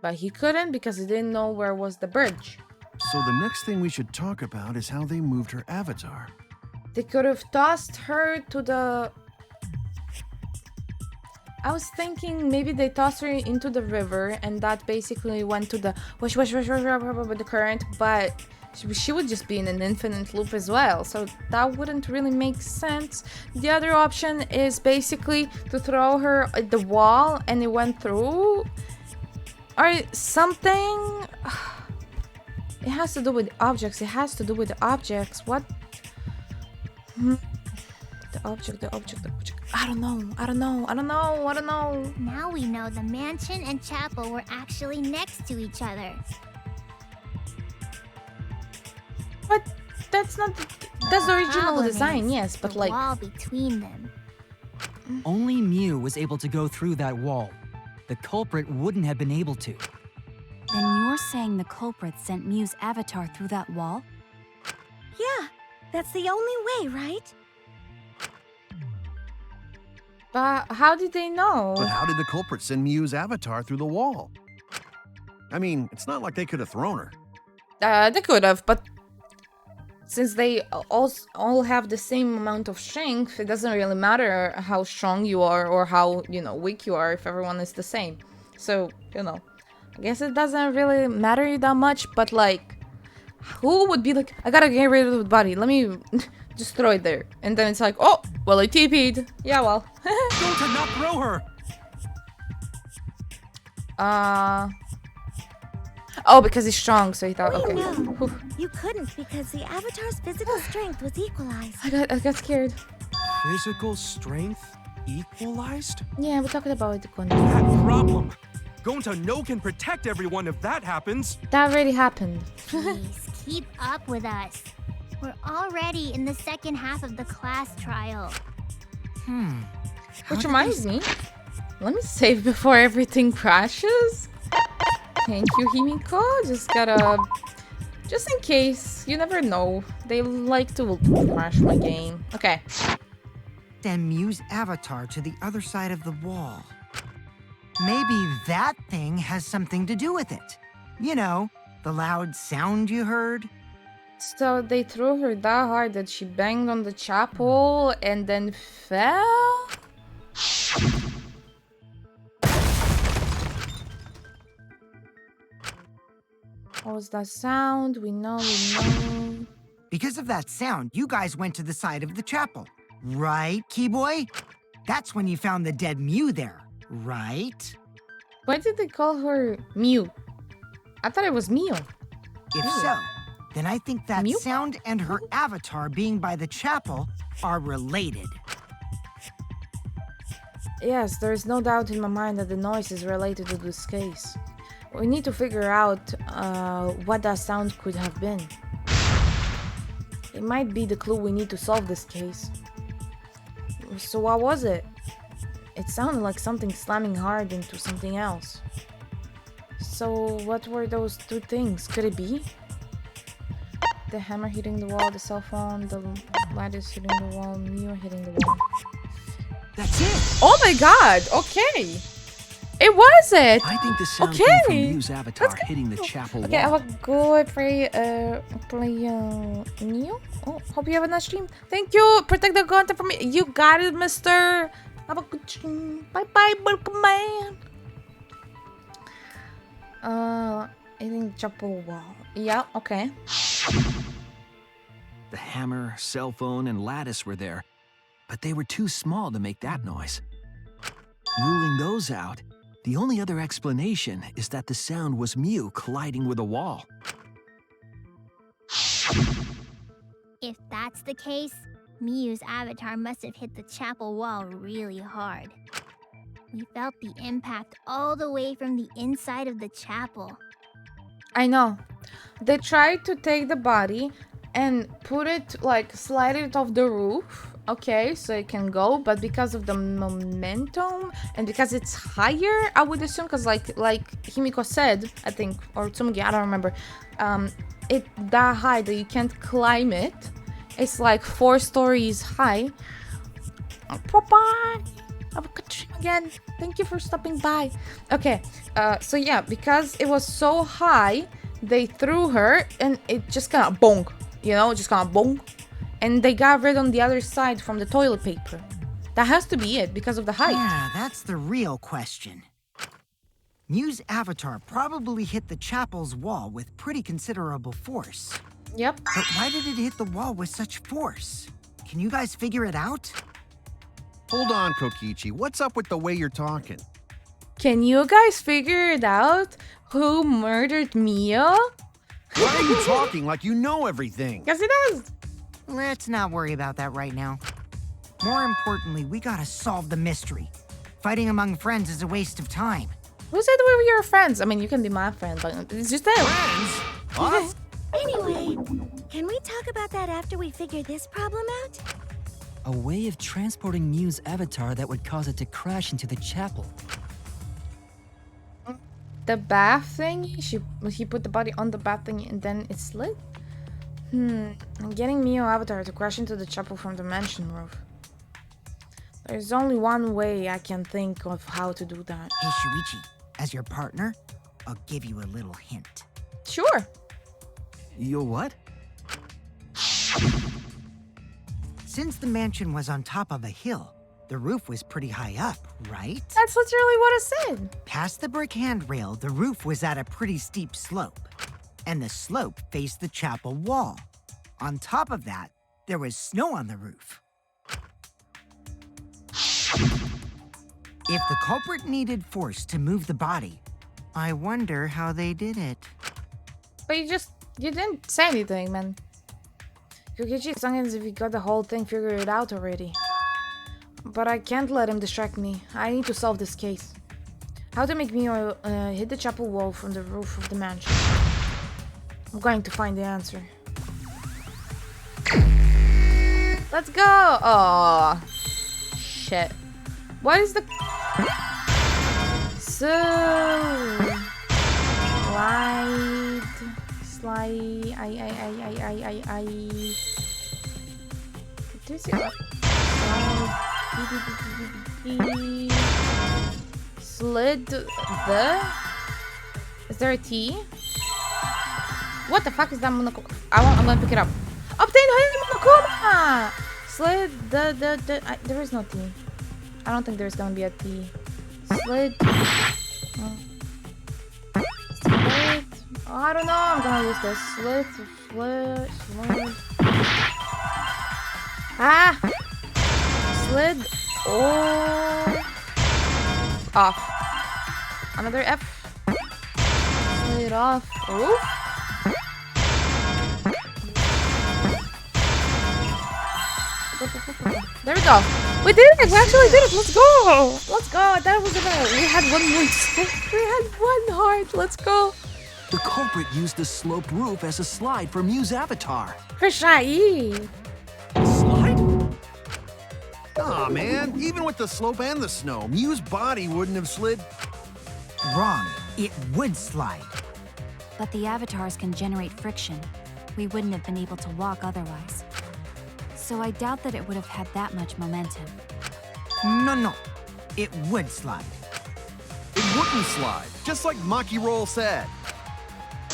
[SPEAKER 1] But he couldn't because he didn't know where was the bridge.
[SPEAKER 7] So the next thing we should talk about is how they moved her avatar.
[SPEAKER 1] They could have tossed her to the... I was thinking maybe they tossed her into the river and that basically went to the... with the current, but she would just be in an infinite loop as well, so that wouldn't really make sense. The other option is basically to throw her at the wall and it went through... or something... It has to do with objects. What? The object. I don't know.
[SPEAKER 4] Now we know the mansion and chapel were actually next to each other.
[SPEAKER 1] But that's not... That's the original
[SPEAKER 4] Problem
[SPEAKER 1] design,
[SPEAKER 4] is
[SPEAKER 1] yes, but
[SPEAKER 4] the
[SPEAKER 1] like...
[SPEAKER 4] wall between them.
[SPEAKER 8] Only Mew was able to go through that wall. The culprit wouldn't have been able to.
[SPEAKER 10] Then you're saying the culprit sent Mew's avatar through that wall?
[SPEAKER 12] Yeah, that's the only way, right?
[SPEAKER 1] But how did they know?
[SPEAKER 7] But how did the culprit send Mew's avatar through the wall? I mean, it's not like they could have thrown her.
[SPEAKER 1] They could have, but since they all have the same amount of strength, it doesn't really matter how strong you are or how, weak you are if everyone is the same. So, I guess it doesn't really matter that much, but like, who would be like, I gotta get rid of the body, let me just throw it there. And then it's like, oh, well, I TP'd. Yeah, well.
[SPEAKER 11] Don't to not throw her!
[SPEAKER 1] Oh, because he's strong, so he thought, okay.
[SPEAKER 12] No,
[SPEAKER 1] Whew.
[SPEAKER 12] you couldn't because the avatar's physical strength was equalized.
[SPEAKER 1] I got scared.
[SPEAKER 11] Physical strength equalized?
[SPEAKER 1] Yeah, we talked about it.
[SPEAKER 11] That problem. Gonta no can protect everyone if that happens.
[SPEAKER 1] That already happened.
[SPEAKER 4] Please, keep up with us. We're already in the second half of the class trial.
[SPEAKER 1] Which reminds me, let me save before everything crashes. Thank you, Himiko. Just in case, you never know. They like to crash my game. Okay.
[SPEAKER 6] Then Mew's avatar to the other side of the wall. Maybe that thing has something to do with it. You know, the loud sound you heard.
[SPEAKER 1] So they threw her that hard that she banged on the chapel and then fell? What was that sound? We know.
[SPEAKER 6] Because of that sound, you guys went to the side of the chapel. Right, Keyboy? That's when you found the dead Mew there, right?
[SPEAKER 1] Why did they call her Mew? I thought it was Mew.
[SPEAKER 6] If so, then I think that
[SPEAKER 1] Mew?
[SPEAKER 6] sound and her avatar being by the chapel are related.
[SPEAKER 1] Yes, there is no doubt in my mind that the noise is related to this case. We need to figure out what that sound could have been. It might be the clue we need to solve this case. So what was it? It sounded like something slamming hard into something else. So what were those two things? Could it be? The hammer hitting the wall, the cell phone, the lattice hitting the wall, Mio hitting the wall.
[SPEAKER 9] That's it!
[SPEAKER 1] Oh my god! Okay! It was it!
[SPEAKER 9] I think the sound
[SPEAKER 1] okay.
[SPEAKER 9] came from Miu's avatar hitting the chapel
[SPEAKER 1] Okay, I
[SPEAKER 9] wall.
[SPEAKER 1] will go play Neo. Oh, hope you have a nice stream. Thank you! Protect the content from me. You got it, mister! Have a good stream. Bye bye, welcome man! Hitting the chapel wall. Yeah, okay.
[SPEAKER 9] The hammer, cell phone, and lattice were there, but they were too small to make that noise. Ruling those out, the only other explanation is that the sound was Miu colliding with a wall.
[SPEAKER 4] If that's the case, Miu's avatar must have hit the chapel wall really hard. We felt the impact all the way from the inside of the chapel.
[SPEAKER 1] I know. They tried to take the body and put it, like, slide it off the roof. Okay, so it can go, but because of the momentum and because it's higher, I would assume, because like Himiko said, I think, or Tsumugi, I don't remember, it that high that you can't climb it. It's like 4 stories high. Bye-bye. Have a good stream again. Thank you for stopping by. Okay, so yeah, because it was so high, they threw her and it just kind of bonk, you know, just kind of bonk. And they got rid on the other side from the toilet paper. That has to be it, because of the height.
[SPEAKER 6] Yeah, that's the real question. Miu's avatar probably hit the chapel's wall with pretty considerable force.
[SPEAKER 1] Yep.
[SPEAKER 6] But why did it hit the wall with such force? Can you guys figure it out?
[SPEAKER 7] Hold on, Kokichi. What's up with the way you're talking?
[SPEAKER 1] Can you guys figure it out? Who murdered Mio?
[SPEAKER 7] Why are you talking like you know everything?
[SPEAKER 1] Yes, it is.
[SPEAKER 6] Let's not worry about that right now. More importantly, we gotta solve the mystery. Fighting among friends is a waste of time.
[SPEAKER 1] Who said we were your friends? I mean, you can be my friend, but it's just them.
[SPEAKER 7] Friends? Us?
[SPEAKER 12] Anyway, can we talk about that after we figure this problem out?
[SPEAKER 8] A way of transporting Miu's avatar that would cause it to crash into the chapel.
[SPEAKER 1] The bath thing? He put the body on the bath thing and then it slid? Getting Mio avatar to crash into the chapel from the mansion roof. There's only one way I can think of how to do that.
[SPEAKER 6] Hey, Shuichi, as your partner, I'll give you a little hint.
[SPEAKER 1] Sure.
[SPEAKER 9] You'll what?
[SPEAKER 6] Since the mansion was on top of a hill, the roof was pretty high up, right?
[SPEAKER 1] That's literally what I said.
[SPEAKER 6] Past the brick handrail, the roof was at a pretty steep slope, and the slope faced the chapel wall. On top of that, there was snow on the roof. If the culprit needed force to move the body, I wonder how they did it.
[SPEAKER 1] But you didn't say anything, man. Kokichi, as long as if you got the whole thing figured out already. But I can't let him distract me. I need to solve this case. How to make Mio hit the chapel wall from the roof of the mansion. I'm going to find the answer. Let's go! Oh, shit. What is the... So... Slide... I... What is it? Slid the... Is there a T? What the fuck is that monokuma? I'm gonna pick it up. Obtain monokuma! Slid the... there is no T. I don't think there's gonna be a T. Slid... Oh. Slid... Oh, I don't know. I'm gonna use this. Slid... Ah! Slid... Oh... Off. Another F. Slid off. Roof? There we go. We did it! We actually did it! Let's go! Let's go! That was about. We had one more. We had one heart. Let's go!
[SPEAKER 9] The culprit used the sloped roof as a slide for Mew's avatar.
[SPEAKER 1] Rashai!
[SPEAKER 11] Slide?
[SPEAKER 7] Aw, man. Even with the slope and the snow, Mew's body wouldn't have slid.
[SPEAKER 6] Wrong. It would slide.
[SPEAKER 10] But the avatars can generate friction. We wouldn't have been able to walk otherwise. So I doubt that it would have had that much momentum.
[SPEAKER 6] No. It would slide.
[SPEAKER 7] It wouldn't slide, just like Maki Roll said.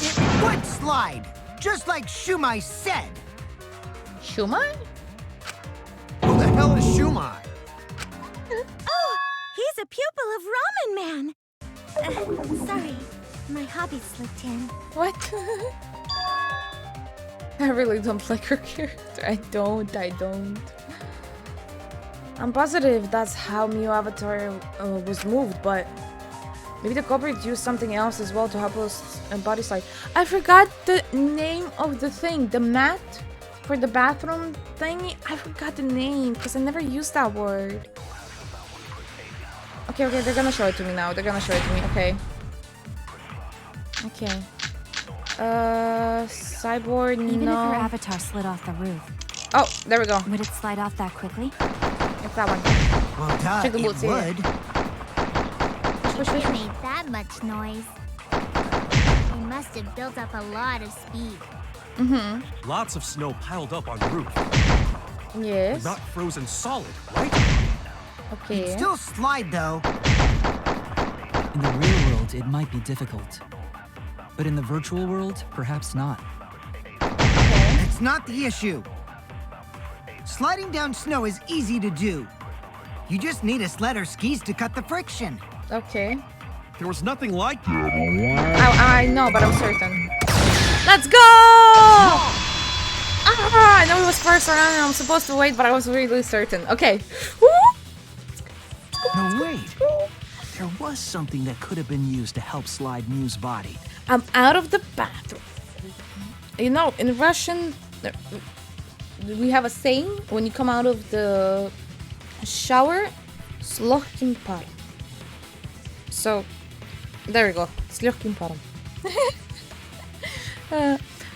[SPEAKER 6] It would slide, just like Shumai said.
[SPEAKER 1] Shumai?
[SPEAKER 7] Who the hell is Shumai?
[SPEAKER 12] Oh, he's a pupil of Ramen Man. Sorry, my hobby slipped in.
[SPEAKER 1] What? I really don't like her character. I don't. I'm positive that's how Mew Avatar was moved, but maybe the culprit used something else as well to help us body slide. I forgot the name of the thing, the mat for the bathroom thingy. I forgot the name because I never used that word. Okay, they're gonna show it to me now. Okay. Cyborg,
[SPEAKER 10] Even
[SPEAKER 1] no.
[SPEAKER 10] if her avatar slid off the roof.
[SPEAKER 1] Oh, there we go.
[SPEAKER 10] Would it slide off that quickly?
[SPEAKER 1] It's that one.
[SPEAKER 6] Well, duh,
[SPEAKER 1] Check the
[SPEAKER 6] it
[SPEAKER 1] boots, yeah.
[SPEAKER 6] would.
[SPEAKER 4] It made that much noise. It must have built up a lot of speed.
[SPEAKER 1] Mm-hmm.
[SPEAKER 11] Lots of snow piled up on the roof.
[SPEAKER 1] Yes.
[SPEAKER 11] Not frozen solid, right?
[SPEAKER 1] Okay.
[SPEAKER 6] It'd still slide, though.
[SPEAKER 8] In the real world, it might be difficult. But in the virtual world, perhaps not.
[SPEAKER 6] It's not the issue. Sliding down snow is easy to do. You just need a sled or skis to cut the friction.
[SPEAKER 1] Okay.
[SPEAKER 7] There was nothing like that.
[SPEAKER 1] I know, but I'm certain. Let's go! I know it was first round and I'm supposed to wait, but I was really certain. Okay. Woo!
[SPEAKER 9] No, wait. There was something that could have been used to help slide Mew's body.
[SPEAKER 1] I'm out of the bathroom. You know, in Russian, we have a saying when you come out of the shower, с легким паром. So, there we go. С легким паром.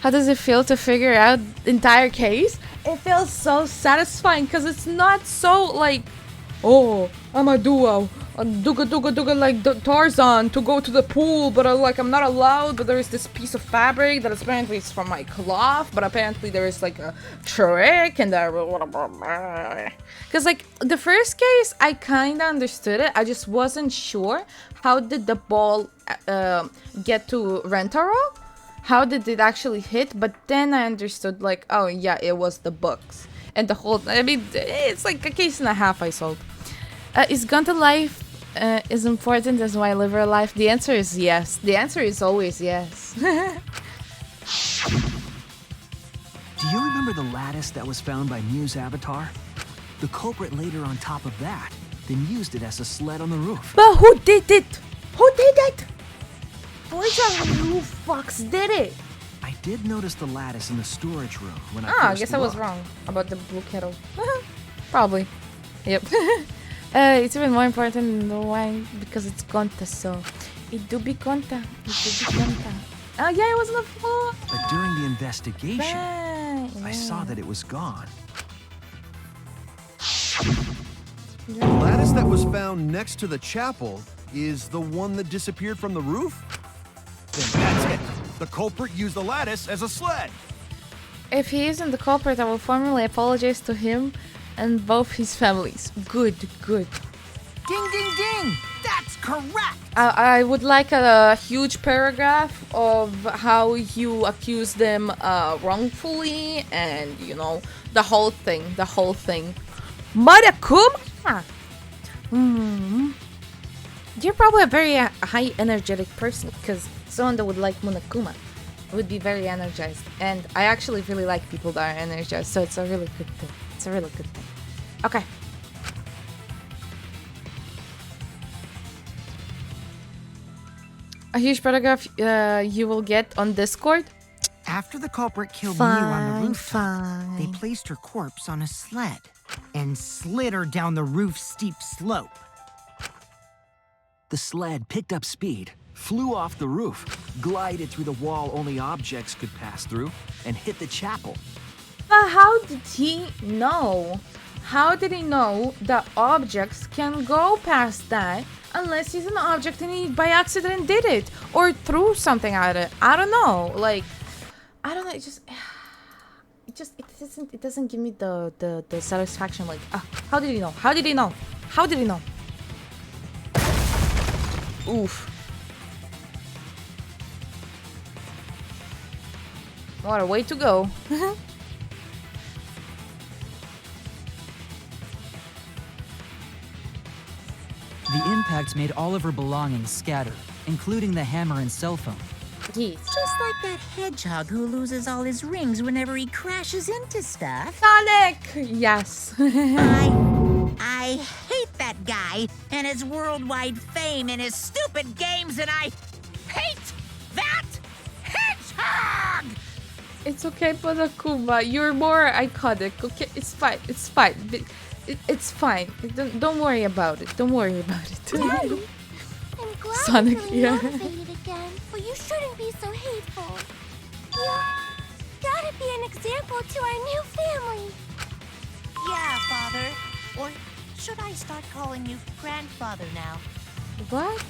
[SPEAKER 1] How does it feel to figure out the entire case? It feels so satisfying because it's not so like, oh, I'm a duo. Duga like Tarzan to go to the pool, but I'm not allowed. But there is this piece of fabric that apparently is from my cloth, but apparently there is like a trick and because like the first case I kind of understood it. I just wasn't sure how did the ball get to Rentaro. How did it actually hit? But then I understood like, oh yeah, it was the books and the whole. I mean, it's like a case and a half I solved. Is gun to life is important as my liver life? The answer is yes. The answer is always yes.
[SPEAKER 9] Do you remember the lattice that was found by Mew's avatar? The culprit laid her on top of that, then used it as a sled on the roof.
[SPEAKER 1] But who did it? Who did it? Which of you fucks did it?
[SPEAKER 9] I did notice the lattice in the storage room when I
[SPEAKER 1] I
[SPEAKER 9] first
[SPEAKER 1] guess I was
[SPEAKER 9] looked.
[SPEAKER 1] wrong about the blue kettle. Probably. Yep. It's even more important than the wine because it's conta, so it do be conta. Oh yeah, it was on the floor.
[SPEAKER 9] But during the investigation,
[SPEAKER 1] Right,
[SPEAKER 9] I saw that it was gone.
[SPEAKER 7] The lattice that was found next to the chapel is the one that disappeared from the roof? Then that's it. The culprit used the lattice as a sled.
[SPEAKER 1] If he isn't the culprit, I will formally apologize to him and both his families. Good.
[SPEAKER 6] Ding, ding, ding! That's correct!
[SPEAKER 1] I would like a huge paragraph of how you accuse them wrongfully and, you know, the whole thing. Marakuma! You're probably a very high energetic person because someone that would like Monokuma would be very energized. And I actually really like people that are energized, so it's a really good thing. Okay. A huge paragraph you will get on Discord.
[SPEAKER 6] After the culprit killed Mew on the rooftop,
[SPEAKER 1] Fine.
[SPEAKER 6] they placed her corpse on a sled. and slid her down the roof's steep slope.
[SPEAKER 9] The sled picked up speed, flew off the roof, glided through the wall only objects could pass through, and hit the chapel.
[SPEAKER 1] But how did he know? How did he know that objects can go past that unless he's an object and he by accident did it or threw something at it? I don't know. Like, I don't know. It doesn't give me the satisfaction. Like, how did he know? How did he know? How did he know? Oof. What a way to go.
[SPEAKER 8] The impact made all of her belongings scatter, including the hammer and cell phone.
[SPEAKER 1] Yes.
[SPEAKER 5] Just like that hedgehog who loses all his rings whenever he crashes into stuff.
[SPEAKER 1] Sonic! Yes.
[SPEAKER 5] I hate that guy and his worldwide fame and his stupid games, and I hate that hedgehog!
[SPEAKER 1] It's okay, Panakuma. You're more iconic. Okay, it's fine. It's fine. It's fine. Don't worry about it. Don't worry about it.
[SPEAKER 12] Daddy, I'm glad
[SPEAKER 1] Sonic,
[SPEAKER 12] you're feeling
[SPEAKER 1] yeah.
[SPEAKER 12] motivated again, but you shouldn't be so hateful. You gotta be an example to our new family.
[SPEAKER 13] Yeah, Father. Or should I start calling you grandfather now?
[SPEAKER 1] What?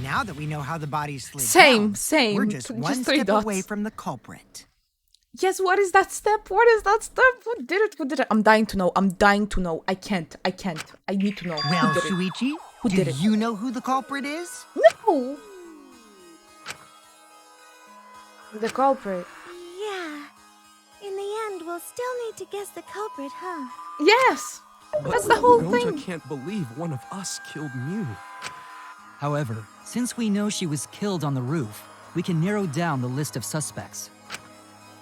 [SPEAKER 6] Now that we know how the body slid
[SPEAKER 1] Same.
[SPEAKER 6] we're just one
[SPEAKER 1] 3
[SPEAKER 6] step
[SPEAKER 1] dots.
[SPEAKER 6] away from the culprit.
[SPEAKER 1] Yes, what is that step? What is that step? Who did it? Who did it? I'm dying to know. I'm dying to know. I can't. I need to know.
[SPEAKER 6] Well,
[SPEAKER 1] Who did it?
[SPEAKER 6] Shuichi,
[SPEAKER 1] Who
[SPEAKER 6] do
[SPEAKER 1] did it?
[SPEAKER 6] you know who the culprit is?
[SPEAKER 1] No! The culprit.
[SPEAKER 12] Yeah. In the end, we'll still need to guess the culprit, huh?
[SPEAKER 1] Yes! That's the whole
[SPEAKER 11] Gonta
[SPEAKER 1] thing.
[SPEAKER 11] can't believe one of us killed Mew.
[SPEAKER 8] However, since we know she was killed on the roof, we can narrow down the list of suspects.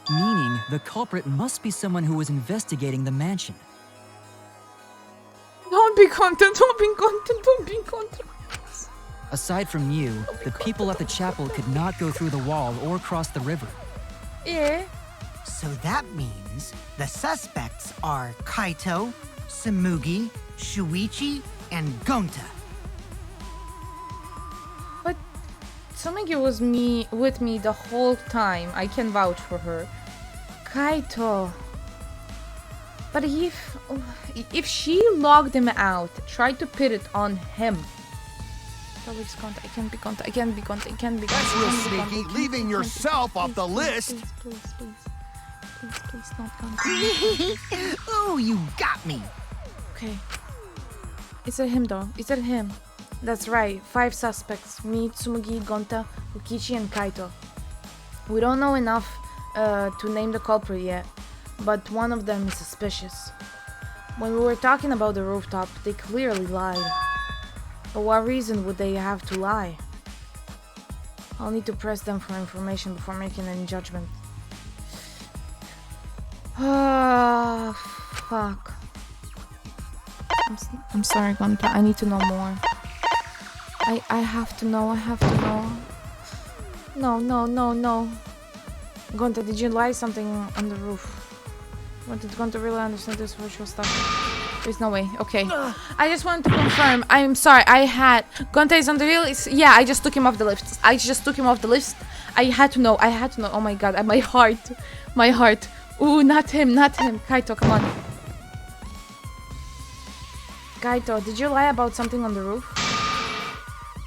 [SPEAKER 8] Meaning, the culprit must be someone who was investigating the mansion.
[SPEAKER 1] Don't be content. Don't be content. Don't be content.
[SPEAKER 8] Aside from you, the people at the chapel could not go through the wall or cross the river.
[SPEAKER 1] Yeah.
[SPEAKER 6] So that means the suspects are Kaito, Samugi, Shuichi, and Gonta.
[SPEAKER 1] But Tsumigi was with me the whole time. I can vouch for her. Kaito. But if she logged him out, tried to put it on him. It's Gonta. I can't be Gonta. I can't be Gonta. I can't be Gonta.
[SPEAKER 7] That's real sneaky, leaving yourself off the list.
[SPEAKER 1] Please, not Gonta.
[SPEAKER 6] Oh, you got me.
[SPEAKER 1] Okay. Is it him though? Is it him? That's right. 5 suspects. Me, Tsumugi, Gonta, Ukichi, and Kaito. We don't know enough to name the culprit yet, but one of them is suspicious. When we were talking about the rooftop, they clearly lied. For what reason would they have to lie? I'll need to press them for information before making any judgment. Ah, fuck. I'm sorry, Gonta. I need to know more. I have to know. I have to know. No. Gonta, did you lie something on the roof? What did Gonta really understand this virtual stuff? There's no way. Okay. I just wanted to confirm. I'm sorry. Gonta is on the real. Yeah, I just took him off the list. I had to know. Oh my god. My heart. Ooh, not him. Kaito, come on. Kaito, did you lie about something on the roof?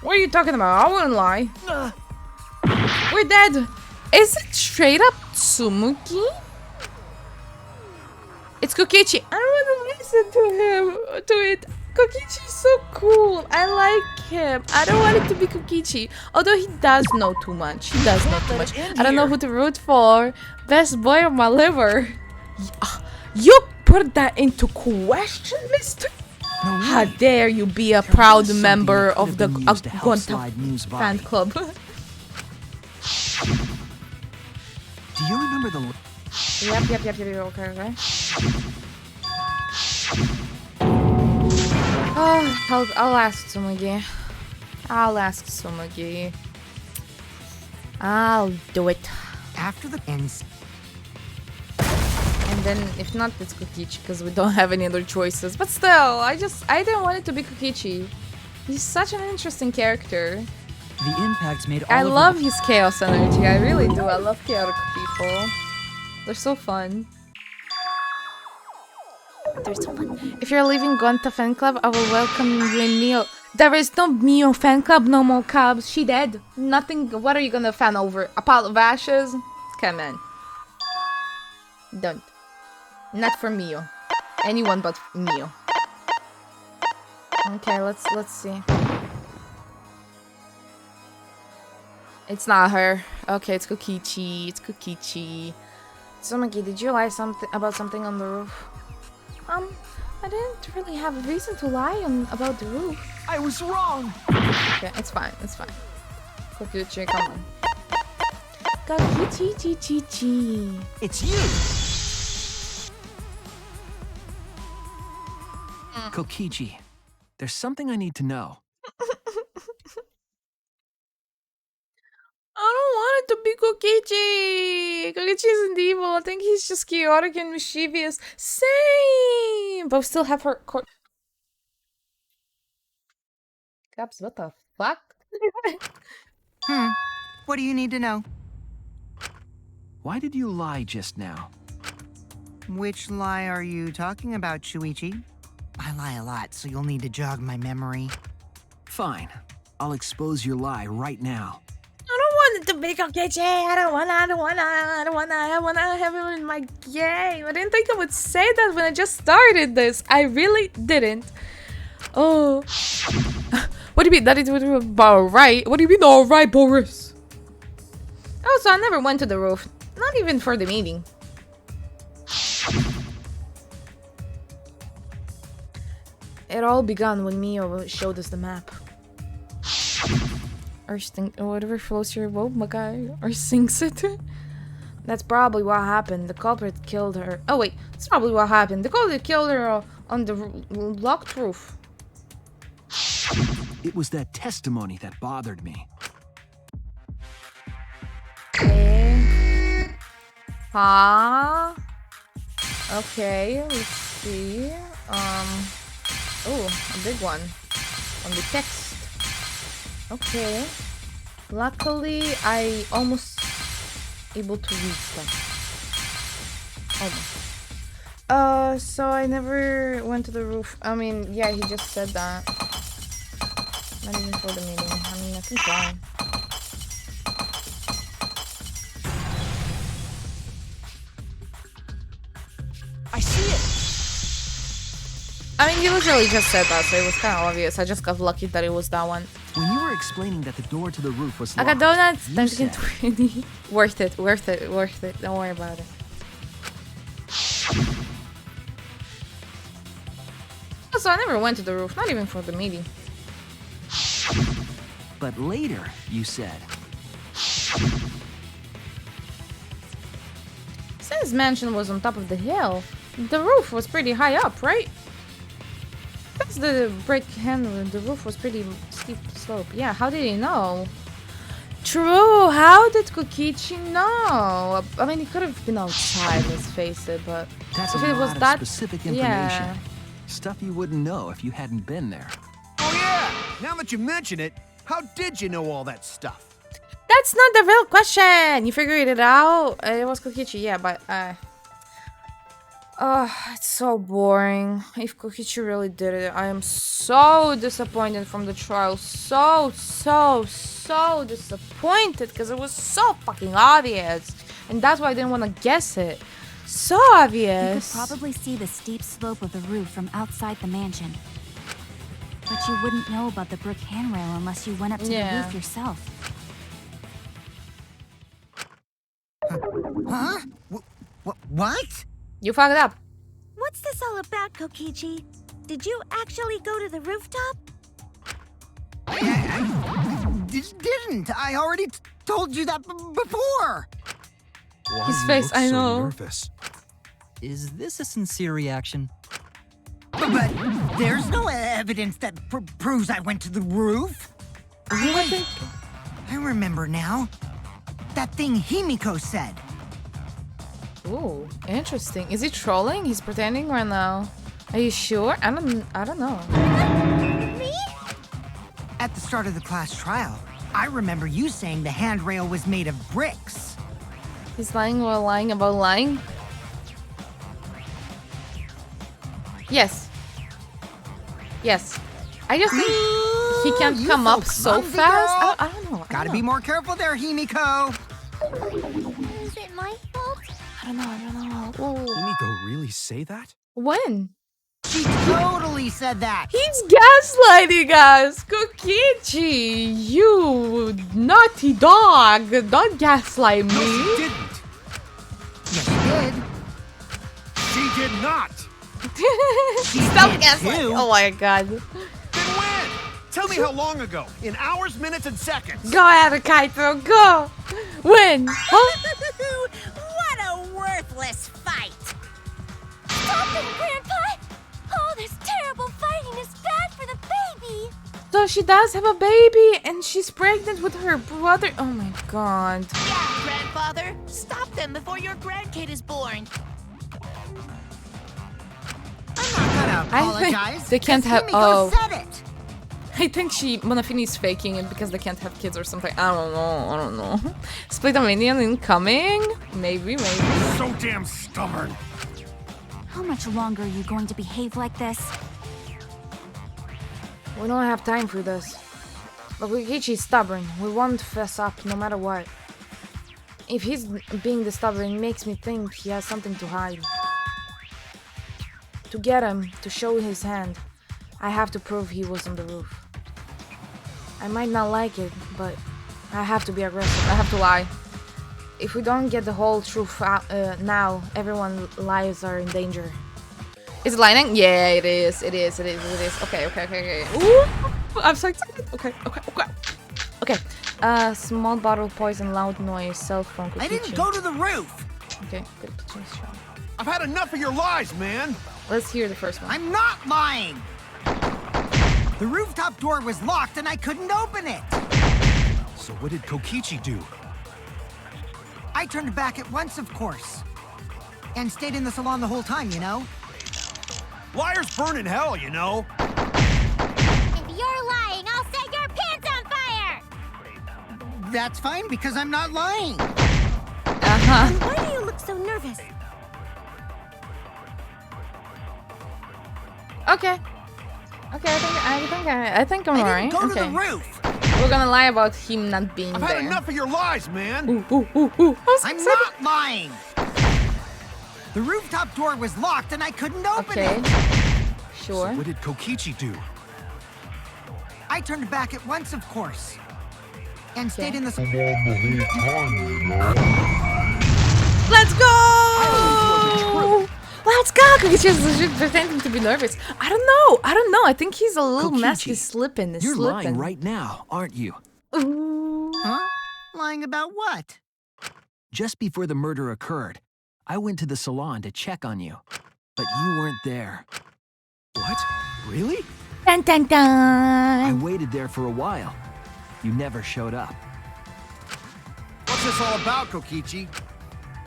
[SPEAKER 1] What are you talking about? I wouldn't lie. We're dead. Is it straight up Tsumugi? It's Kokichi. I don't want to listen to it. Kokichi's so cool. I like him. I don't want it to be Kokichi. Although he does know too much. I don't know who to root for. Best boy of my liver. You put that into question, mister? How dare you be a proud member of the Gonta fan club?
[SPEAKER 9] Do you remember the...
[SPEAKER 1] Yep. Okay. Oh, I'll ask Tsumugi. I'll do it.
[SPEAKER 6] After the ends.
[SPEAKER 1] And And then, if not, it's Kokichi, because we don't have any other choices. But still, I didn't want it to be Kokichi. He's such an interesting character.
[SPEAKER 8] The impact made all
[SPEAKER 1] I
[SPEAKER 8] of the-
[SPEAKER 1] love his chaos energy, I really do. I love chaotic people. They're so fun. They're so fun. If you're leaving Gonta fan club, I will welcome you in Mio. There is no Mio fan club, no more cubs. She dead. Nothing. What are you gonna fan over? A pile of ashes? Come on. Don't. Not for Mio. Anyone but Mio. Okay, let's see. It's not her. Okay, it's Kokichi. It's Kokichi. Somaki, did you lie about something on the roof? I didn't really have a reason to lie about the roof.
[SPEAKER 9] I was wrong!
[SPEAKER 1] Okay, it's fine, it's fine. Kokichi, come on. Kokichi.
[SPEAKER 9] It's you! Kokichi, there's something I need to know.
[SPEAKER 1] I don't want it to be Kokichi! Kokichi isn't evil. I think he's just chaotic and mischievous. Same! But we still have her Caps, what the fuck?
[SPEAKER 6] What do you need to know?
[SPEAKER 9] Why did you lie just now?
[SPEAKER 6] Which lie are you talking about, Shuichi? I lie a lot, so you'll need to jog my memory.
[SPEAKER 9] Fine. I'll expose your lie right now.
[SPEAKER 1] I don't want it to be Kokichi. I don't wanna have him in my game. I didn't think I would say that when I just started this. I really didn't. Oh. What do you mean? That is alright? What do you mean alright, Boris? Oh, so I never went to the roof. Not even for the meeting. It all began when Mio showed us the map. Or whatever floats your boat, my guy. Or sinks it. That's probably what happened. The culprit killed her. Oh wait, that's probably what happened. The culprit killed her on the locked roof.
[SPEAKER 9] It was that testimony that bothered me.
[SPEAKER 1] Okay. Huh? Okay, let's see. Oh, a big one. On the text. Okay. Luckily, I almost able to read stuff. Almost. So I never went to the roof. I mean, yeah, he just said that. Not even for the meeting. I mean, I can try.
[SPEAKER 9] I see it!
[SPEAKER 1] I mean, he literally just said that, so it was kind of obvious. I just got lucky that it was that one.
[SPEAKER 9] When you were explaining that the door to the roof was
[SPEAKER 1] I
[SPEAKER 9] locked,
[SPEAKER 1] got donuts.
[SPEAKER 9] you
[SPEAKER 1] Don't
[SPEAKER 9] said,
[SPEAKER 1] get 20. Worth it, worth it, worth it. Don't worry about it. Also, I never went to the roof, not even for the meeting.
[SPEAKER 9] But later, you said.
[SPEAKER 1] Since mansion was on top of the hill, the roof was pretty high up, right? That's the brick handle. The roof was pretty steep slope. Yeah, how did he know? True, how did Kokichi know? I mean, he could have been outside, let's face it, but
[SPEAKER 9] That's
[SPEAKER 1] if
[SPEAKER 9] a
[SPEAKER 1] it was
[SPEAKER 9] lot of
[SPEAKER 1] that
[SPEAKER 9] specific information.
[SPEAKER 1] Yeah.
[SPEAKER 9] Stuff you wouldn't know if you hadn't been there.
[SPEAKER 7] Oh yeah! Now that you mention it, how did you know all that stuff?
[SPEAKER 1] That's not the real question. You figured it out. It was Kokichi, yeah, but it's so boring. If Kokichi really did it, I am so disappointed from the trial. So disappointed because it was so fucking obvious. And that's why I didn't want to guess it. So obvious.
[SPEAKER 10] You could probably see the steep slope of the roof from outside the mansion. But you wouldn't know about the brick handrail unless you went up to the roof yourself.
[SPEAKER 6] Huh? What?
[SPEAKER 1] You fucked up.
[SPEAKER 12] What's this all about, Kokichi? Did you actually go to the rooftop?
[SPEAKER 6] I didn't. I already told you that before.
[SPEAKER 11] Why
[SPEAKER 1] His
[SPEAKER 11] do you
[SPEAKER 1] face,
[SPEAKER 11] look
[SPEAKER 1] I
[SPEAKER 11] so
[SPEAKER 1] know.
[SPEAKER 11] nervous?
[SPEAKER 8] Is this a sincere reaction?
[SPEAKER 6] But there's no evidence that proves I went to the roof. Wait, I remember now. That thing Himiko said.
[SPEAKER 1] Ooh, interesting. Is he trolling? He's pretending right now. Are you sure? I don't know.
[SPEAKER 12] Me?
[SPEAKER 6] At the start of the class trial, I remember you saying the handrail was made of bricks.
[SPEAKER 1] He's lying while lying about lying? Yes. Yes. I just think he can't
[SPEAKER 6] You
[SPEAKER 1] come up
[SPEAKER 6] so
[SPEAKER 1] so
[SPEAKER 6] clumsy,
[SPEAKER 1] fast.
[SPEAKER 6] girl.
[SPEAKER 1] I don't know.
[SPEAKER 6] Gotta be more careful there, Himiko.
[SPEAKER 4] Is it my fault?
[SPEAKER 1] I don't know. Ooh.
[SPEAKER 11] Himiko really say that?
[SPEAKER 1] When?
[SPEAKER 6] She totally said that.
[SPEAKER 1] He's gaslighting us! Kokichi! You naughty dog! Don't gaslight me!
[SPEAKER 7] No, she didn't.
[SPEAKER 6] Yes, she did.
[SPEAKER 7] She did not.
[SPEAKER 1] Stop
[SPEAKER 6] did
[SPEAKER 1] gaslighting!
[SPEAKER 6] too.
[SPEAKER 1] Oh my god.
[SPEAKER 7] Then when? Tell me how long ago. In hours, minutes, and seconds.
[SPEAKER 1] Go ahead, Kaito, go! When? Huh?
[SPEAKER 13] What a worthless fight!
[SPEAKER 12] Stop it, Grandpa! Oh, this terrible fighting is bad for the baby!
[SPEAKER 1] So she does have a baby and she's pregnant with her brother. Oh my god.
[SPEAKER 13] Yeah, grandfather! Stop them before your grandkid is born!
[SPEAKER 6] I'm not gonna
[SPEAKER 1] I
[SPEAKER 6] apologize.
[SPEAKER 1] think they can't
[SPEAKER 6] 'cause
[SPEAKER 1] have.
[SPEAKER 6] Himiko
[SPEAKER 1] Oh.
[SPEAKER 6] said it.
[SPEAKER 1] I think Monofini's faking it because they can't have kids or something. I don't know. Split a minion incoming? Maybe.
[SPEAKER 7] So damn stubborn.
[SPEAKER 10] How much longer are you going to behave like this?
[SPEAKER 1] We don't have time for this. But Kokichi's stubborn. We won't fess up no matter what. If he's being the stubborn, it makes me think he has something to hide. To get him, to show his hand, I have to prove he was on the roof. I might not like it, but I have to be aggressive. I have to lie. If we don't get the whole truth out, now, everyone's lives are in danger. Is it lightning? Yeah, it is. It is. Okay. Ooh, I'm so excited. Okay. Small bottle poison, loud noise, cell phone.
[SPEAKER 6] I didn't go to the roof.
[SPEAKER 1] Okay, good.
[SPEAKER 7] I've had enough of your lies, man.
[SPEAKER 1] Let's hear the first one.
[SPEAKER 6] I'm not lying. The rooftop door was locked and I couldn't open it.
[SPEAKER 11] So what did Kokichi do?
[SPEAKER 6] I turned back at once, of course. And stayed in the salon the whole time, you know?
[SPEAKER 7] Liars burn in hell, you know.
[SPEAKER 4] If you're lying, I'll set your pants on fire!
[SPEAKER 6] That's fine because I'm not lying.
[SPEAKER 12] And why do you look so nervous?
[SPEAKER 1] Okay, I think I'm alright.
[SPEAKER 6] Go to
[SPEAKER 1] Okay.
[SPEAKER 6] the roof.
[SPEAKER 1] We're gonna lie about him not being
[SPEAKER 7] I've
[SPEAKER 1] there.
[SPEAKER 7] had enough of your lies, man.
[SPEAKER 1] Ooh.
[SPEAKER 6] I'm not lying. The rooftop door was locked and I couldn't open it.
[SPEAKER 1] Sure.
[SPEAKER 11] So what did Kokichi do?
[SPEAKER 6] I turned back at once, of course. And stayed in the salon.
[SPEAKER 1] Let's go! Let's go! Kokichi's pretending to be nervous. I don't know. I think he's a little mask is slipping.
[SPEAKER 9] You're lying right now, aren't you?
[SPEAKER 1] Ooh.
[SPEAKER 6] Huh? Lying about what?
[SPEAKER 9] Just before the murder occurred, I went to the salon to check on you, but you weren't there.
[SPEAKER 11] What? Really?
[SPEAKER 1] Dun dun
[SPEAKER 9] I
[SPEAKER 1] dun.
[SPEAKER 9] waited there for a while. You never showed up.
[SPEAKER 7] What's this all about, Kokichi?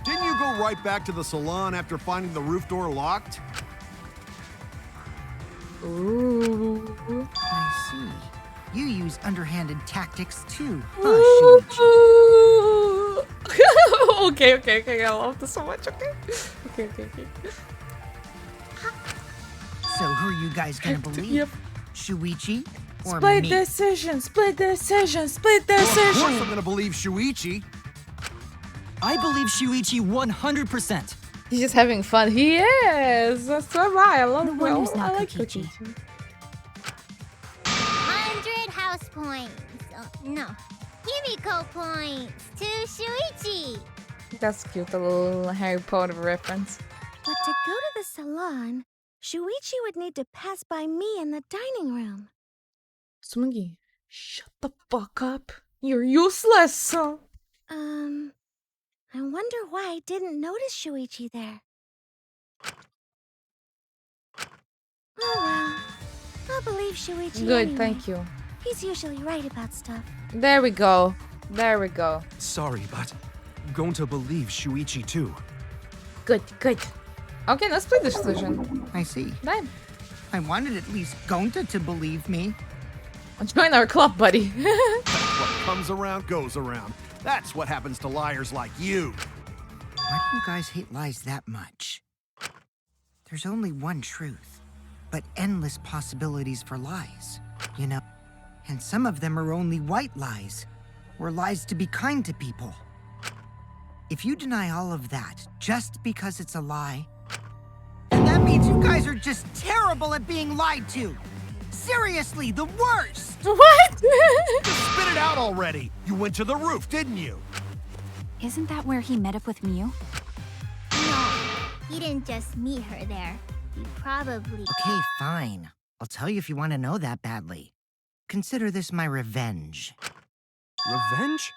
[SPEAKER 7] Didn't you go right back to the salon after finding the roof door locked?
[SPEAKER 1] Ooh.
[SPEAKER 6] I see. You use underhanded tactics too, huh, Shuichi?
[SPEAKER 1] Ooh. Okay. I love this so much. Okay.
[SPEAKER 6] So who are you guys gonna believe?
[SPEAKER 1] Yep.
[SPEAKER 6] Shuichi or
[SPEAKER 1] Split
[SPEAKER 6] me?
[SPEAKER 1] decision.
[SPEAKER 7] Well, of course I'm gonna believe Shuichi.
[SPEAKER 8] I believe Shuichi 100%.
[SPEAKER 1] He's just having fun. He is. So am I. I love
[SPEAKER 10] No wonder it's
[SPEAKER 1] I
[SPEAKER 10] not
[SPEAKER 1] like
[SPEAKER 10] Kokichi.
[SPEAKER 1] Kokichi.
[SPEAKER 4] 100 house points. No. Himiko points to Shuichi.
[SPEAKER 1] That's cute. A little Harry Potter reference.
[SPEAKER 12] But to go to the salon, Shuichi would need to pass by me in the dining room.
[SPEAKER 1] Sumugi, shut the fuck up. You're useless.
[SPEAKER 12] I wonder why I didn't notice Shuichi there. Oh well. I'll believe Shuichi
[SPEAKER 1] Good,
[SPEAKER 12] anyway.
[SPEAKER 1] thank you.
[SPEAKER 12] He's usually right about stuff.
[SPEAKER 1] There we go.
[SPEAKER 11] Sorry, but I'm going to believe Shuichi too.
[SPEAKER 1] Good, good. Okay, let's play this solution.
[SPEAKER 6] I see.
[SPEAKER 1] Then.
[SPEAKER 6] I wanted at least Gonta to believe me.
[SPEAKER 1] Join our club, buddy.
[SPEAKER 7] What comes around goes around. That's what happens to liars like you.
[SPEAKER 6] Why do you guys hate lies that much? There's only one truth, but endless possibilities for lies, you know? And some of them are only white lies, or lies to be kind to people. If you deny all of that just because it's a lie, then that means you guys are just terrible at being lied to. Seriously, the worst!
[SPEAKER 1] What?
[SPEAKER 7] Just spit it out already. You went to the roof, didn't you?
[SPEAKER 10] Isn't that where he met up with Miu?
[SPEAKER 4] No, he didn't just meet her there. He probably...
[SPEAKER 6] Okay, fine. I'll tell you if you want to know that badly. Consider this my revenge.
[SPEAKER 11] Revenge?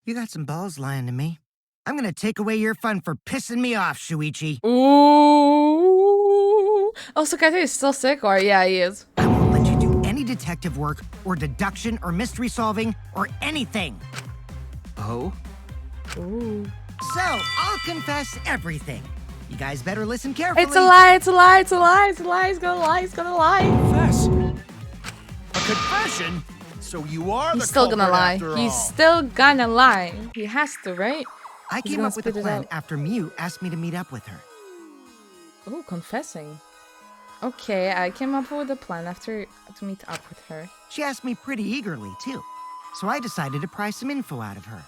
[SPEAKER 6] You got some balls lying to me. I'm gonna take away your fun for pissing me off, Shuichi.
[SPEAKER 1] Ooh. Oh, so Kaito is still sick, or yeah, he is.
[SPEAKER 6] I won't let you do any detective work, or deduction, or mystery solving, or anything.
[SPEAKER 11] Oh?
[SPEAKER 1] Ooh.
[SPEAKER 6] So, I'll confess everything. You guys better listen carefully.
[SPEAKER 1] It's a lie, it's a lie, it's a lie, it's a lie, he's gonna lie, he's gonna lie.
[SPEAKER 11] Confess.
[SPEAKER 7] A confession? So you are
[SPEAKER 1] He's
[SPEAKER 7] the
[SPEAKER 1] still gonna
[SPEAKER 7] culprit
[SPEAKER 1] lie.
[SPEAKER 7] after
[SPEAKER 1] He's
[SPEAKER 7] all.
[SPEAKER 1] still gonna lie. He has to, right?
[SPEAKER 6] I
[SPEAKER 1] He's
[SPEAKER 6] came
[SPEAKER 1] gonna
[SPEAKER 6] up with a
[SPEAKER 1] spit it
[SPEAKER 6] plan
[SPEAKER 1] out.
[SPEAKER 6] after Miu asked me to meet up with her.
[SPEAKER 1] Oh, confessing. Okay, I came up with a plan after to meet up with her.
[SPEAKER 6] She asked me pretty eagerly, too. So I decided to pry some info out of her.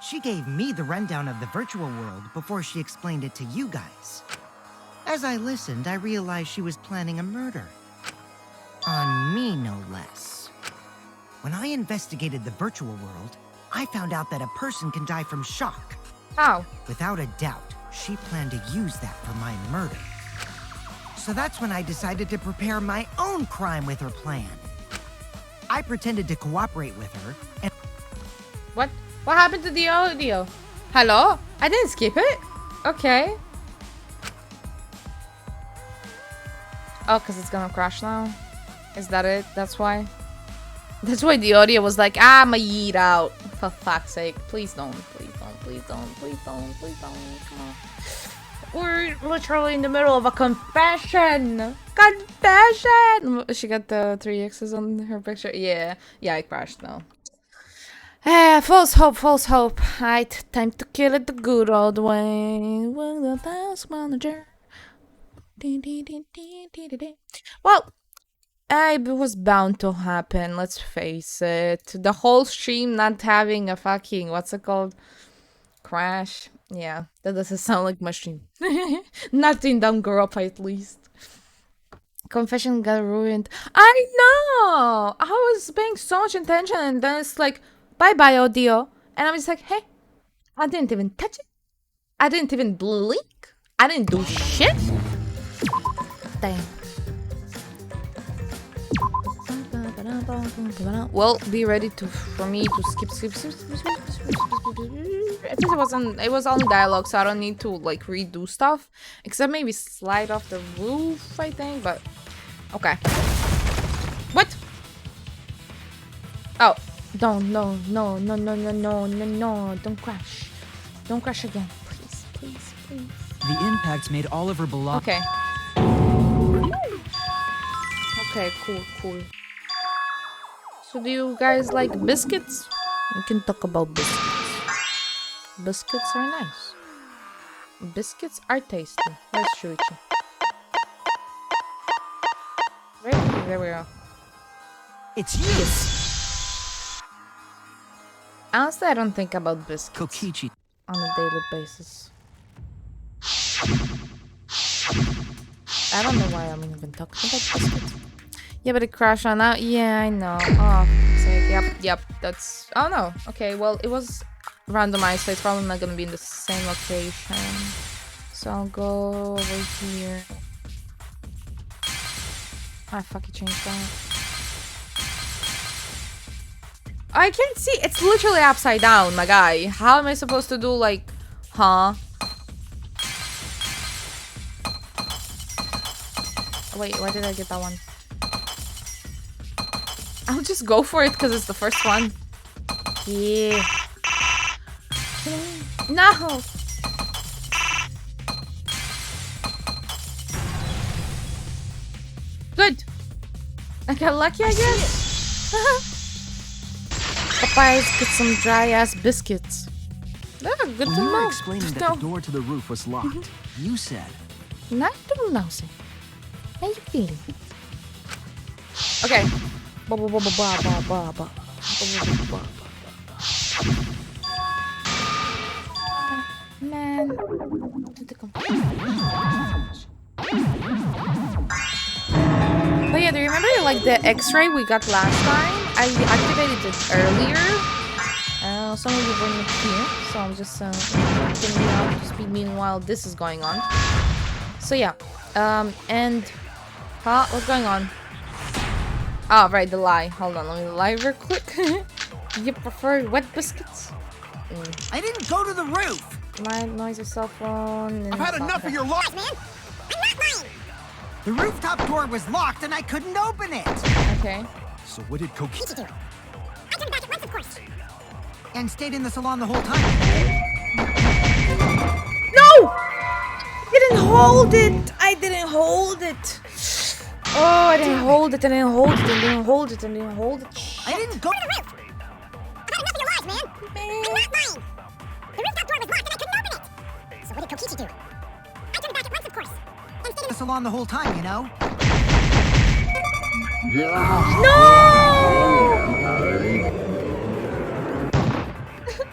[SPEAKER 6] She gave me the rundown of the virtual world before she explained it to you guys. As I listened, I realized she was planning a murder. On me, no less. When I investigated the virtual world, I found out that a person can die from shock.
[SPEAKER 1] How?
[SPEAKER 6] Without a doubt, she planned to use that for my murder. So that's when I decided to prepare my own crime with her plan. I pretended to cooperate with her, and
[SPEAKER 1] What? What happened to the audio? Hello? I didn't skip it? Okay. Oh, because it's gonna crash now? Is that it? That's why? That's why the audio was like, I'ma yeet out. For fuck's sake. Please don't. Please don't. Please don't. Please don't. Please don't. Come on. We're literally in the middle of a confession. Confession! She got the 3 X's on her picture. Yeah. Yeah, it crashed now. False hope, false hope. Right, time to kill it the good old way. With the task manager. Well, it was bound to happen, let's face it. The whole stream not having a fucking, what's it called? Crash. Yeah, that doesn't sound like my stream. Not in Danganronpa at least. Confession got ruined. I know! I was paying so much attention and then it's like, bye-bye audio. And I'm just like, hey, I didn't even touch it. I didn't even blink. I didn't do shit. Damn. Well, be ready for me to skip. At least it was only dialogue, so I don't need to like redo stuff. Except maybe slide off the roof, I think, but okay. What? Oh, don't no, don't crash. Don't crash again. Please.
[SPEAKER 8] The impact made Oliver belong.
[SPEAKER 1] Okay. Okay, cool. So do you guys like biscuits? We can talk about biscuits. Biscuits are nice. Biscuits are tasty. Where's Shuichi? Right? There we go.
[SPEAKER 9] It's you!
[SPEAKER 1] Honestly, I don't think about biscuits
[SPEAKER 9] Kokichi.
[SPEAKER 1] on a daily basis. I don't know why I'm even talking about biscuits. Yeah, but it crashed on out. Yeah, I know. Oh, for sake. Yep. That's. Oh no. Okay, well, it was randomized, so it's probably not gonna be in the same location. So I'll go over here. I fucking changed that. I can't see. It's literally upside down, my guy. How am I supposed to do like, huh? Wait, why did I get that one? I'll just go for it because it's the first one. Yeah. No! I got lucky, I guess. Papayas get some dry ass biscuits. They're good
[SPEAKER 9] When
[SPEAKER 1] to
[SPEAKER 9] you were
[SPEAKER 1] know.
[SPEAKER 9] explaining that the door to the roof was locked, you said,
[SPEAKER 1] Not too nosy. How you feeling? Okay. Ba ba ba ba ba ba ba ba. Man. But yeah, do you remember like the X-ray we got last time? I activated it earlier. Some of you were not here, so I'm just getting you up to speed meanwhile this is going on. So yeah, and what's going on? Oh, right, the lie. Hold on, let me lie real quick. You prefer wet biscuits?
[SPEAKER 6] I didn't go to the roof.
[SPEAKER 1] Lie, noisy cell phone.
[SPEAKER 7] I've had enough of your lies, man.
[SPEAKER 6] The rooftop door was locked and I couldn't open it.
[SPEAKER 1] Okay.
[SPEAKER 11] So what did Kokichi do?
[SPEAKER 12] I turned back at once, of course.
[SPEAKER 6] And stayed in the salon the whole time.
[SPEAKER 1] No! I didn't hold it! I didn't hold it! Oh, I didn't hold it, I didn't hold it, I didn't hold it, I didn't hold it.
[SPEAKER 6] I didn't go to the roof.
[SPEAKER 12] I've had enough of your lies, man. I'm not lying. The rooftop door was locked and I couldn't open it. So what did Kokichi do? I turned it back at once, of course. And stayed in
[SPEAKER 6] The salon the whole time, you know?
[SPEAKER 1] No!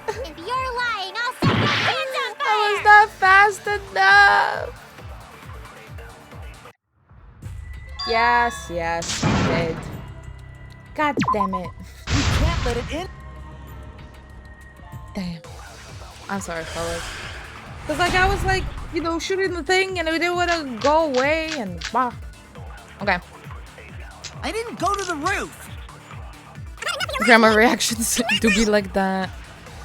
[SPEAKER 12] If you're lying, I'll set your hands on fire!
[SPEAKER 1] I was not fast enough! Yes, yes, I'm dead. God damn it.
[SPEAKER 6] You can't let it in.
[SPEAKER 1] Damn. I'm sorry, fellas. Cause like I was like, you know, shooting the thing and it didn't want to go away and bah. Okay.
[SPEAKER 6] I didn't go to the roof.
[SPEAKER 1] Grammar reactions do be like that.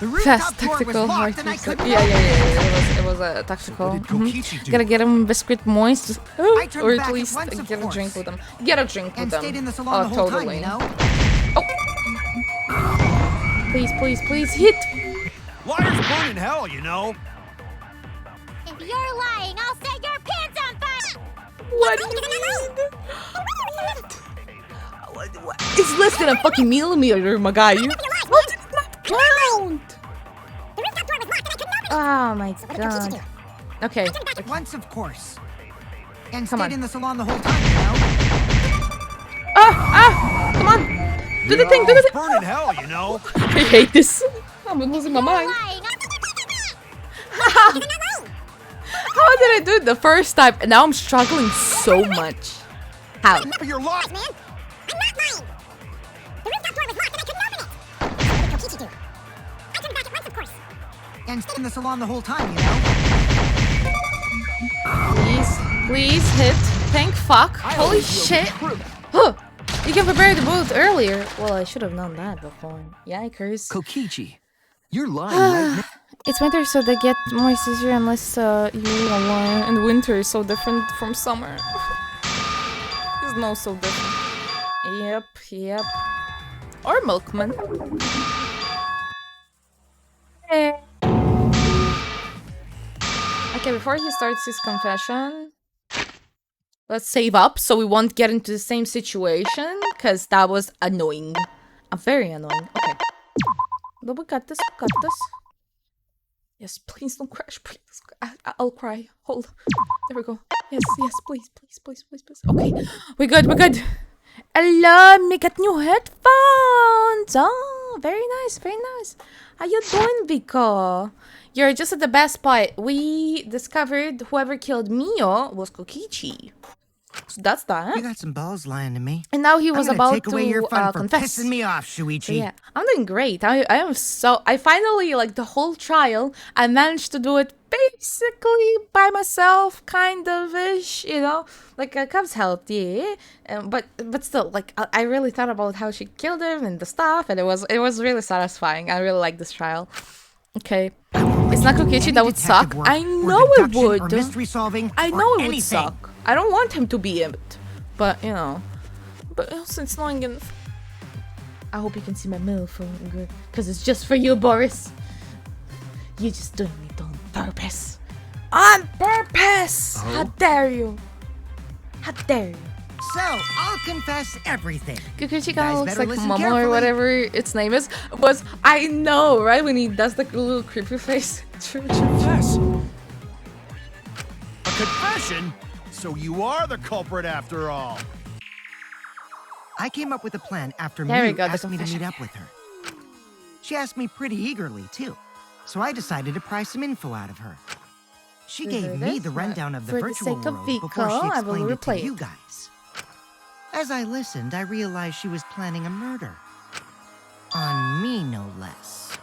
[SPEAKER 6] The
[SPEAKER 1] Fast,
[SPEAKER 6] rooftop door was
[SPEAKER 1] tactical,
[SPEAKER 6] locked and I couldn't
[SPEAKER 1] yeah.
[SPEAKER 6] open it.
[SPEAKER 1] It was a tactical.
[SPEAKER 11] What did Kokichi do?
[SPEAKER 1] Gotta get him biscuit moist,
[SPEAKER 6] I turned
[SPEAKER 1] or
[SPEAKER 6] back
[SPEAKER 1] at
[SPEAKER 6] at
[SPEAKER 1] least
[SPEAKER 6] once, of
[SPEAKER 1] get a
[SPEAKER 6] course.
[SPEAKER 1] drink with them. Get a drink with
[SPEAKER 6] And
[SPEAKER 1] them.
[SPEAKER 6] stayed in the salon the whole
[SPEAKER 1] totally.
[SPEAKER 6] time, you know?
[SPEAKER 1] Please, please, please hit.
[SPEAKER 7] Liars burn in hell, you know.
[SPEAKER 12] If you're lying, I'll set your pants on fire!
[SPEAKER 1] What do you mean? It's less than a fucking millimeter, my guy. How did it not count?
[SPEAKER 12] The rooftop door was locked and I couldn't open it!
[SPEAKER 1] Oh my
[SPEAKER 12] So what did Kokichi
[SPEAKER 1] god.
[SPEAKER 12] do?
[SPEAKER 1] Okay.
[SPEAKER 6] Once, of course. And
[SPEAKER 1] Come
[SPEAKER 6] stayed
[SPEAKER 1] on.
[SPEAKER 6] in the salon the whole time, you know?
[SPEAKER 1] Come on. Do the thing, do the thing.
[SPEAKER 7] Burn in hell, you know.
[SPEAKER 1] I hate this. I'm losing my mind.
[SPEAKER 12] Lying,
[SPEAKER 1] How did I do it the first time? And now I'm struggling so much. How?
[SPEAKER 7] Enough of your lies,
[SPEAKER 12] man. I'm not lying. The rooftop door was locked and I couldn't open it. So what did Kokichi do? I turned back at once, of course.
[SPEAKER 6] And stayed in the salon the whole time, you know?
[SPEAKER 1] Please, please hit. Thank fuck. Holy shit. Huh. You can prepare the bullet earlier. Well, I should have known that before. Yikers.
[SPEAKER 9] Kokichi, you're lying right now.
[SPEAKER 1] It's winter, so they get moist easier unless you leave alone. And winter is so different from summer. It's no so different. Yep. Or milkman. Okay, before he starts his confession, let's save up so we won't get into the same situation, because that was annoying. Very annoying. Okay. But we got this, Yes, please don't crash, please. I'll cry. Hold. There we go. Yes, please. Okay, we're good. Hello, me got new headphones. Oh, very nice. How you doing, Vico? You're just at the best spot. We discovered whoever killed Mio was Kokichi. So that's that.
[SPEAKER 6] You got some balls lying to me.
[SPEAKER 1] And now he was
[SPEAKER 6] I'm gonna
[SPEAKER 1] about
[SPEAKER 6] take away
[SPEAKER 1] to
[SPEAKER 6] your fun for
[SPEAKER 1] confess.
[SPEAKER 6] pissing me off, Shuichi.
[SPEAKER 1] Yeah, I'm doing great. I finally, like, the whole trial, I managed to do it basically by myself, kind of-ish, you know? Like, Cubs helped, yeah. But still, like, I really thought about how she killed him and the stuff, and it was really satisfying. I really like this trial. Okay. It's not Kokichi, that would suck. I know it would.
[SPEAKER 6] Mystery solving.
[SPEAKER 1] I know it would
[SPEAKER 6] anything.
[SPEAKER 1] suck. I don't want him to be it. But, you know. But also it's long enough. I hope you can see my middle phone good. Because it's just for you, Boris. You're just doing it on purpose. On purpose!
[SPEAKER 9] Oh?
[SPEAKER 1] How dare you?
[SPEAKER 6] So, I'll confess everything.
[SPEAKER 1] Kokichi
[SPEAKER 6] Guys
[SPEAKER 1] kind of looks
[SPEAKER 6] better
[SPEAKER 1] like
[SPEAKER 6] listen
[SPEAKER 1] Momo or
[SPEAKER 6] carefully.
[SPEAKER 1] whatever its name is. I know, right? When he does the little creepy face. True.
[SPEAKER 11] Yes.
[SPEAKER 7] A confession? So you are the culprit after all.
[SPEAKER 6] I came up with a plan after
[SPEAKER 1] There we
[SPEAKER 6] Mew
[SPEAKER 1] go, the
[SPEAKER 6] asked me to
[SPEAKER 1] confession.
[SPEAKER 6] meet up with her. She asked me pretty eagerly, too. So I decided to pry some info out of her. She gave me the rundown of the
[SPEAKER 1] For the
[SPEAKER 6] virtual
[SPEAKER 1] sake of
[SPEAKER 6] world before
[SPEAKER 1] Vico,
[SPEAKER 6] she
[SPEAKER 1] I will
[SPEAKER 6] explained it to
[SPEAKER 1] replay
[SPEAKER 6] you
[SPEAKER 1] it.
[SPEAKER 6] guys. As I listened, I realized she was planning a murder. On me, no less.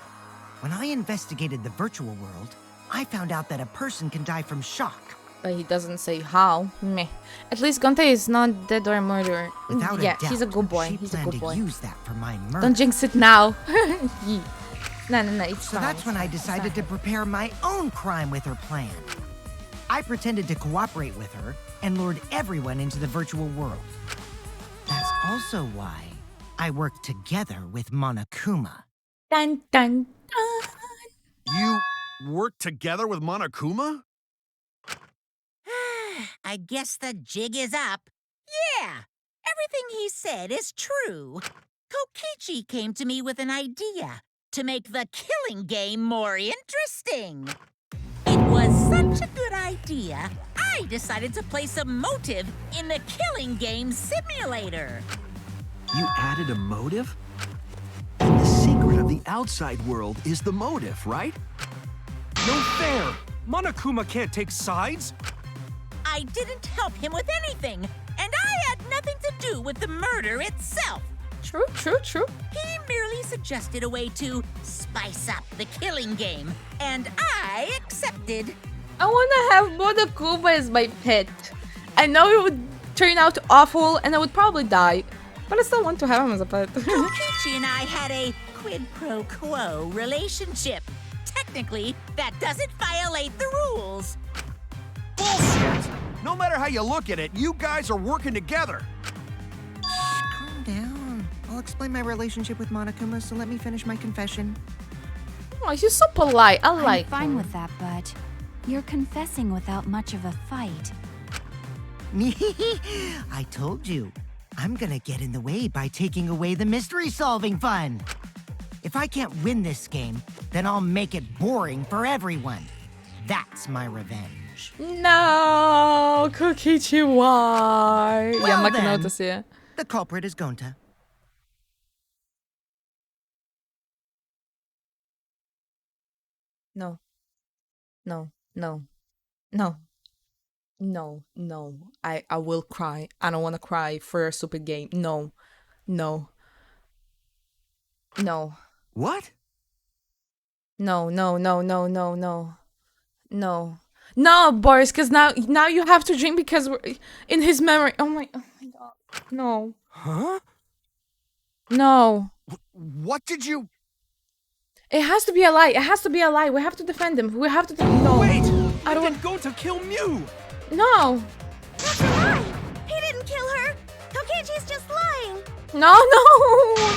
[SPEAKER 6] When I investigated the virtual world, I found out that a person can die from shock.
[SPEAKER 1] But he doesn't say how. Meh. At least Gonta is not dead or a murderer.
[SPEAKER 6] Without a
[SPEAKER 1] Yeah,
[SPEAKER 6] doubt,
[SPEAKER 1] he's a good boy.
[SPEAKER 6] She
[SPEAKER 1] He's a
[SPEAKER 6] planned
[SPEAKER 1] good
[SPEAKER 6] to
[SPEAKER 1] boy.
[SPEAKER 6] use that for my murder.
[SPEAKER 1] Don't jinx it now. Yee. No, it's
[SPEAKER 6] So
[SPEAKER 1] fine.
[SPEAKER 6] that's when I decided to prepare my own crime with her plan. I pretended to cooperate with her and lured everyone into the virtual world. That's also why I worked together with Monokuma.
[SPEAKER 1] Dun dun dun.
[SPEAKER 7] You worked together with Monokuma?
[SPEAKER 5] I guess the jig is up. Yeah, everything he said is true. Kokichi came to me with an idea to make the killing game more interesting. It was such a good idea, I decided to place a motive in the killing game simulator.
[SPEAKER 9] You added a motive? And the secret of the outside world is the motive, right?
[SPEAKER 11] No fair. Monokuma can't take sides.
[SPEAKER 5] I didn't help him with anything, and I had nothing to do with the murder itself.
[SPEAKER 1] True.
[SPEAKER 5] He merely suggested a way to spice up the killing game, and I accepted.
[SPEAKER 1] I wanna have Monokuma as my pet. I know it would turn out awful and I would probably die, but I still want to have him as a pet.
[SPEAKER 5] Kokichi and I had a quid pro quo relationship. Technically, that doesn't violate the rules.
[SPEAKER 7] Bullshit! No matter how you look at it, you guys are working together.
[SPEAKER 6] Calm down. I'll explain my relationship with Monokuma, so let me finish my confession.
[SPEAKER 1] Oh, he's so polite. I like
[SPEAKER 10] I'm fine
[SPEAKER 1] him.
[SPEAKER 10] with that, but you're confessing without much of a fight.
[SPEAKER 6] I told you. I'm gonna get in the way by taking away the mystery-solving fun. If I can't win this game, then I'll make it boring for everyone. That's my revenge.
[SPEAKER 1] No, Kokichi, why?
[SPEAKER 6] Well
[SPEAKER 1] Yeah,
[SPEAKER 6] then,
[SPEAKER 1] notice here.
[SPEAKER 6] The culprit is Gonta.
[SPEAKER 1] No. I will cry. I don't want to cry for a stupid game. No.
[SPEAKER 9] What?
[SPEAKER 1] No, Boris, because now you have to drink because we're in his memory. Oh my god. No.
[SPEAKER 11] Huh?
[SPEAKER 1] No.
[SPEAKER 7] What did you...
[SPEAKER 1] It has to be a lie. We have to defend him. We have to no.
[SPEAKER 11] Wait!
[SPEAKER 1] I don't
[SPEAKER 11] want... Go to kill Mew!
[SPEAKER 1] No.
[SPEAKER 12] That's a lie! He didn't kill her! Kokichi's just lying!
[SPEAKER 1] No.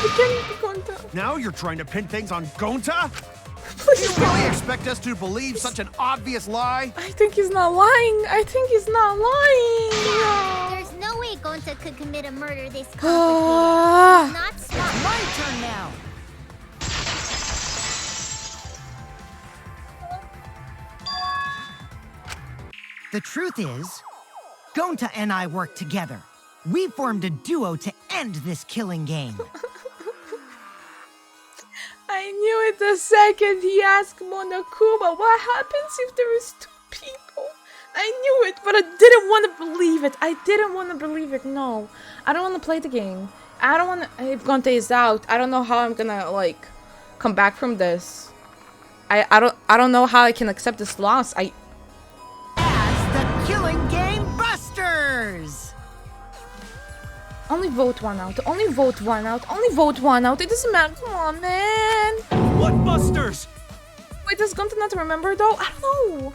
[SPEAKER 1] We can't be Gonta.
[SPEAKER 7] Now you're trying to pin things on Gonta?
[SPEAKER 1] Please.
[SPEAKER 7] You really expect us to believe such an obvious lie?
[SPEAKER 1] I think he's not lying. There's
[SPEAKER 4] no way Gonta could commit a murder this complicated.
[SPEAKER 1] Ah.
[SPEAKER 4] He's not smart.
[SPEAKER 5] My turn now.
[SPEAKER 6] The truth is, Gonta and I worked together. We formed a duo to end this killing game.
[SPEAKER 1] I knew it the second he asked Monokuma what happens if there is two people. I knew it, but I didn't want to believe it. No, I don't want to play the game. I don't want to. If Gonta is out, I don't know how I'm gonna come back from this. I don't know how I can accept this loss.
[SPEAKER 6] As the Killing Game Busters!
[SPEAKER 1] Only vote one out. It doesn't matter. Come on, man.
[SPEAKER 11] What busters?
[SPEAKER 1] Wait, does Gonta not remember though? I don't know.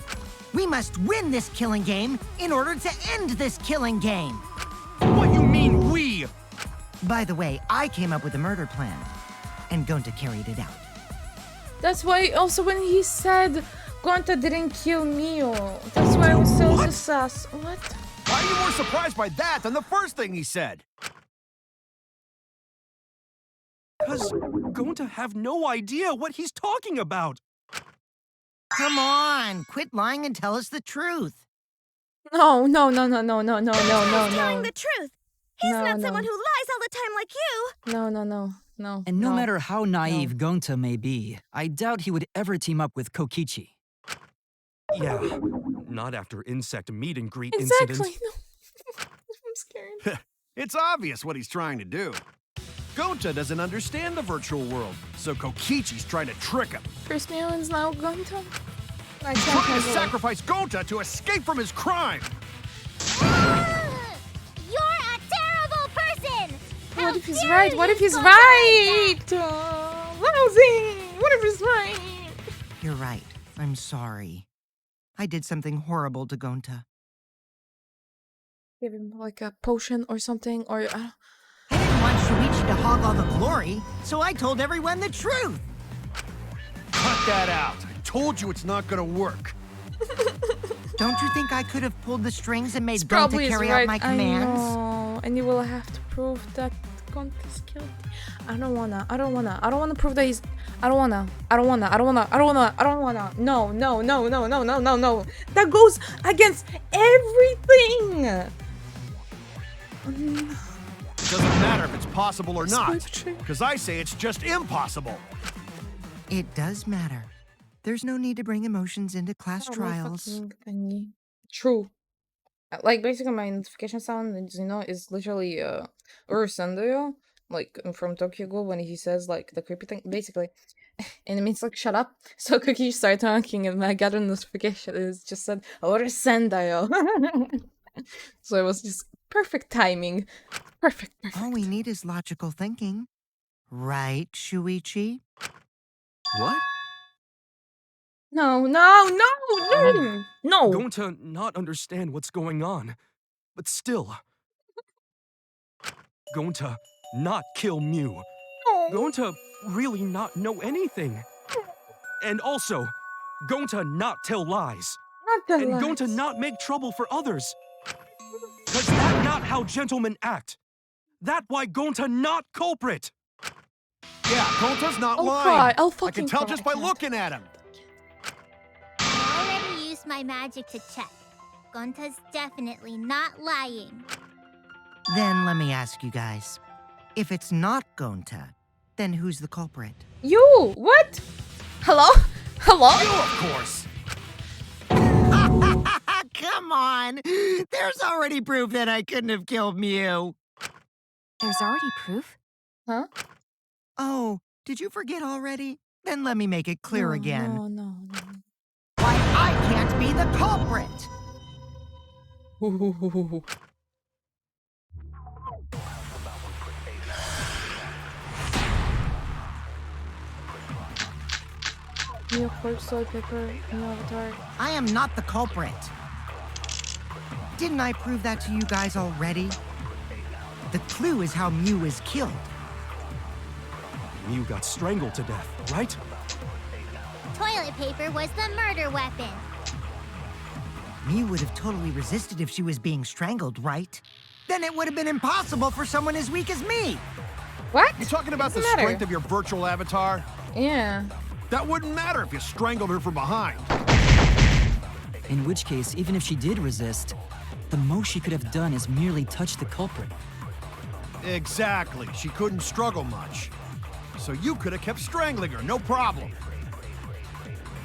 [SPEAKER 6] We must win this killing game in order to end this killing game.
[SPEAKER 11] What you mean, we?
[SPEAKER 6] By the way, I came up with a murder plan, and Gonta carried it out.
[SPEAKER 1] That's why also when he said Gonta didn't kill Mio, that's why I was so sus. What?
[SPEAKER 7] Why are you more surprised by that than the first thing he said?
[SPEAKER 11] Because Gonta have no idea what he's talking about.
[SPEAKER 6] Come on, quit lying and tell us the truth.
[SPEAKER 1] No.
[SPEAKER 12] He's telling the truth. He's not someone who lies all the time like you.
[SPEAKER 1] No.
[SPEAKER 8] And no matter how naive Gonta may be, I doubt he would ever team up with Kokichi.
[SPEAKER 11] Yeah, not after insect meet and greet
[SPEAKER 1] Exactly.
[SPEAKER 11] incident.
[SPEAKER 1] No. I'm scared.
[SPEAKER 7] It's obvious what he's trying to do. Gonta doesn't understand the virtual world, so Kokichi's trying to trick him.
[SPEAKER 1] Chris Mulin's now Gonta.
[SPEAKER 7] He's trying to sacrifice Gonta to escape from his crime.
[SPEAKER 4] You're a terrible person!
[SPEAKER 1] What if he's right? What if he's right? Lousy! What if he's right?
[SPEAKER 6] You're right. I'm sorry. I did something horrible to Gonta.
[SPEAKER 1] Give him like a potion or something, or
[SPEAKER 6] I didn't want Shuichi to hog all the glory, so I told everyone the truth.
[SPEAKER 7] Cut that out. I told you it's not gonna work.
[SPEAKER 6] Don't you think I could have pulled the strings and made
[SPEAKER 1] probably
[SPEAKER 6] Gonta
[SPEAKER 1] is
[SPEAKER 6] carry
[SPEAKER 1] right.
[SPEAKER 6] out my commands?
[SPEAKER 1] I know. And you will have to prove that Gonta's guilty. I don't wanna prove that he's. I don't wanna. No. That goes against everything.
[SPEAKER 7] It doesn't matter if it's possible or not, because I say it's just impossible.
[SPEAKER 6] It does matter. There's no need to bring emotions into class trials.
[SPEAKER 1] True. Like, basically, my notification sound, is literally Sendoyo, like from Tokyo Ghoul, when he says like the creepy thing, basically, and it means like shut up. So Cookie started talking, and I got a notification. It just said Sendoyo. So it was just perfect timing. Perfect.
[SPEAKER 6] All we need is logical thinking, right, Shuichi?
[SPEAKER 11] What?
[SPEAKER 1] No.
[SPEAKER 11] Gonta not understand what's going on, but still. Gonta not kill Mew. Gonta really not know anything. And also, Gonta not tell lies. And Gonta not make trouble for others. Cause that not how gentlemen act. That why Gonta not culprit.
[SPEAKER 7] Yeah, Gonta's not
[SPEAKER 1] I'll
[SPEAKER 7] lying.
[SPEAKER 1] cry. I'll
[SPEAKER 7] I
[SPEAKER 1] fucking
[SPEAKER 7] can tell
[SPEAKER 1] cry.
[SPEAKER 7] just by looking at him.
[SPEAKER 4] I already used my magic to check. Gonta's definitely not lying.
[SPEAKER 6] Then let me ask you guys. If it's not Gonta, then who's the culprit?
[SPEAKER 1] You! What? Hello?
[SPEAKER 7] You, of course.
[SPEAKER 6] Come on! There's already proof that I couldn't have killed Mew.
[SPEAKER 10] There's already proof?
[SPEAKER 1] Huh?
[SPEAKER 6] Oh, did you forget already? Then let me make it clear again.
[SPEAKER 1] No.
[SPEAKER 6] Why I can't be the culprit!
[SPEAKER 1] New corpse, soy paper, new avatar.
[SPEAKER 6] I am not the culprit. Didn't I prove that to you guys already? The clue is how Mew is killed.
[SPEAKER 11] Mew got strangled to death, right?
[SPEAKER 4] Toilet paper was the murder weapon.
[SPEAKER 6] Mew would have totally resisted if she was being strangled, right? Then it would have been impossible for someone as weak as me.
[SPEAKER 1] What?
[SPEAKER 7] You talking about the
[SPEAKER 1] Doesn't matter.
[SPEAKER 7] strength of your virtual avatar?
[SPEAKER 1] Yeah.
[SPEAKER 7] That wouldn't matter if you strangled her from behind.
[SPEAKER 8] In which case, even if she did resist, the most she could have done is merely touch the culprit.
[SPEAKER 7] Exactly. She couldn't struggle much. So you could have kept strangling her, no problem.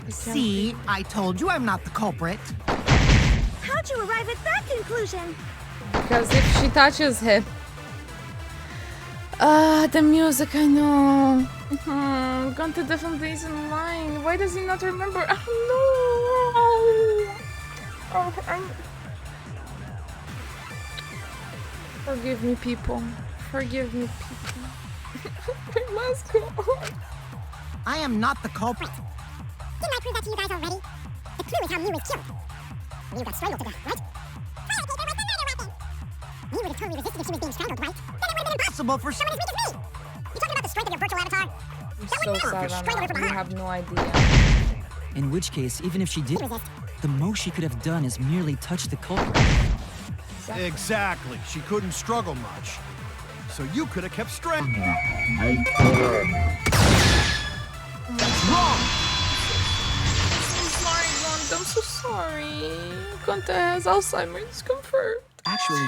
[SPEAKER 6] See, I told you I'm not the culprit.
[SPEAKER 12] How'd you arrive at that conclusion?
[SPEAKER 1] Because if she touches him... the music, I know. Gonta definitely isn't lying. Why does he not remember? I don't know. Forgive me, people. Forgive me, people. We must go on.
[SPEAKER 6] I am not the culprit.
[SPEAKER 14] Didn't I prove that to you guys already? The clue is how Mew was killed. Mew got strangled to death, right? Toilet paper was the murder weapon! Mew would have totally resisted if she was being strangled, right? Then it would have been impossible for someone as weak as me! You talking about the strength of your virtual avatar?
[SPEAKER 1] I'm
[SPEAKER 14] That
[SPEAKER 1] so
[SPEAKER 14] wouldn't matter if
[SPEAKER 1] sad
[SPEAKER 14] you strangled her
[SPEAKER 1] right
[SPEAKER 14] from
[SPEAKER 1] now. You
[SPEAKER 14] behind.
[SPEAKER 1] have no idea.
[SPEAKER 8] In which case, even if she did,
[SPEAKER 14] Resist.
[SPEAKER 8] the most she could have done is merely touch the culprit.
[SPEAKER 7] Exactly. She couldn't struggle much. So you could have kept strangling. Wrong!
[SPEAKER 1] I'm so sorry. Gonta has Alzheimer's, confirmed.
[SPEAKER 9] Actually,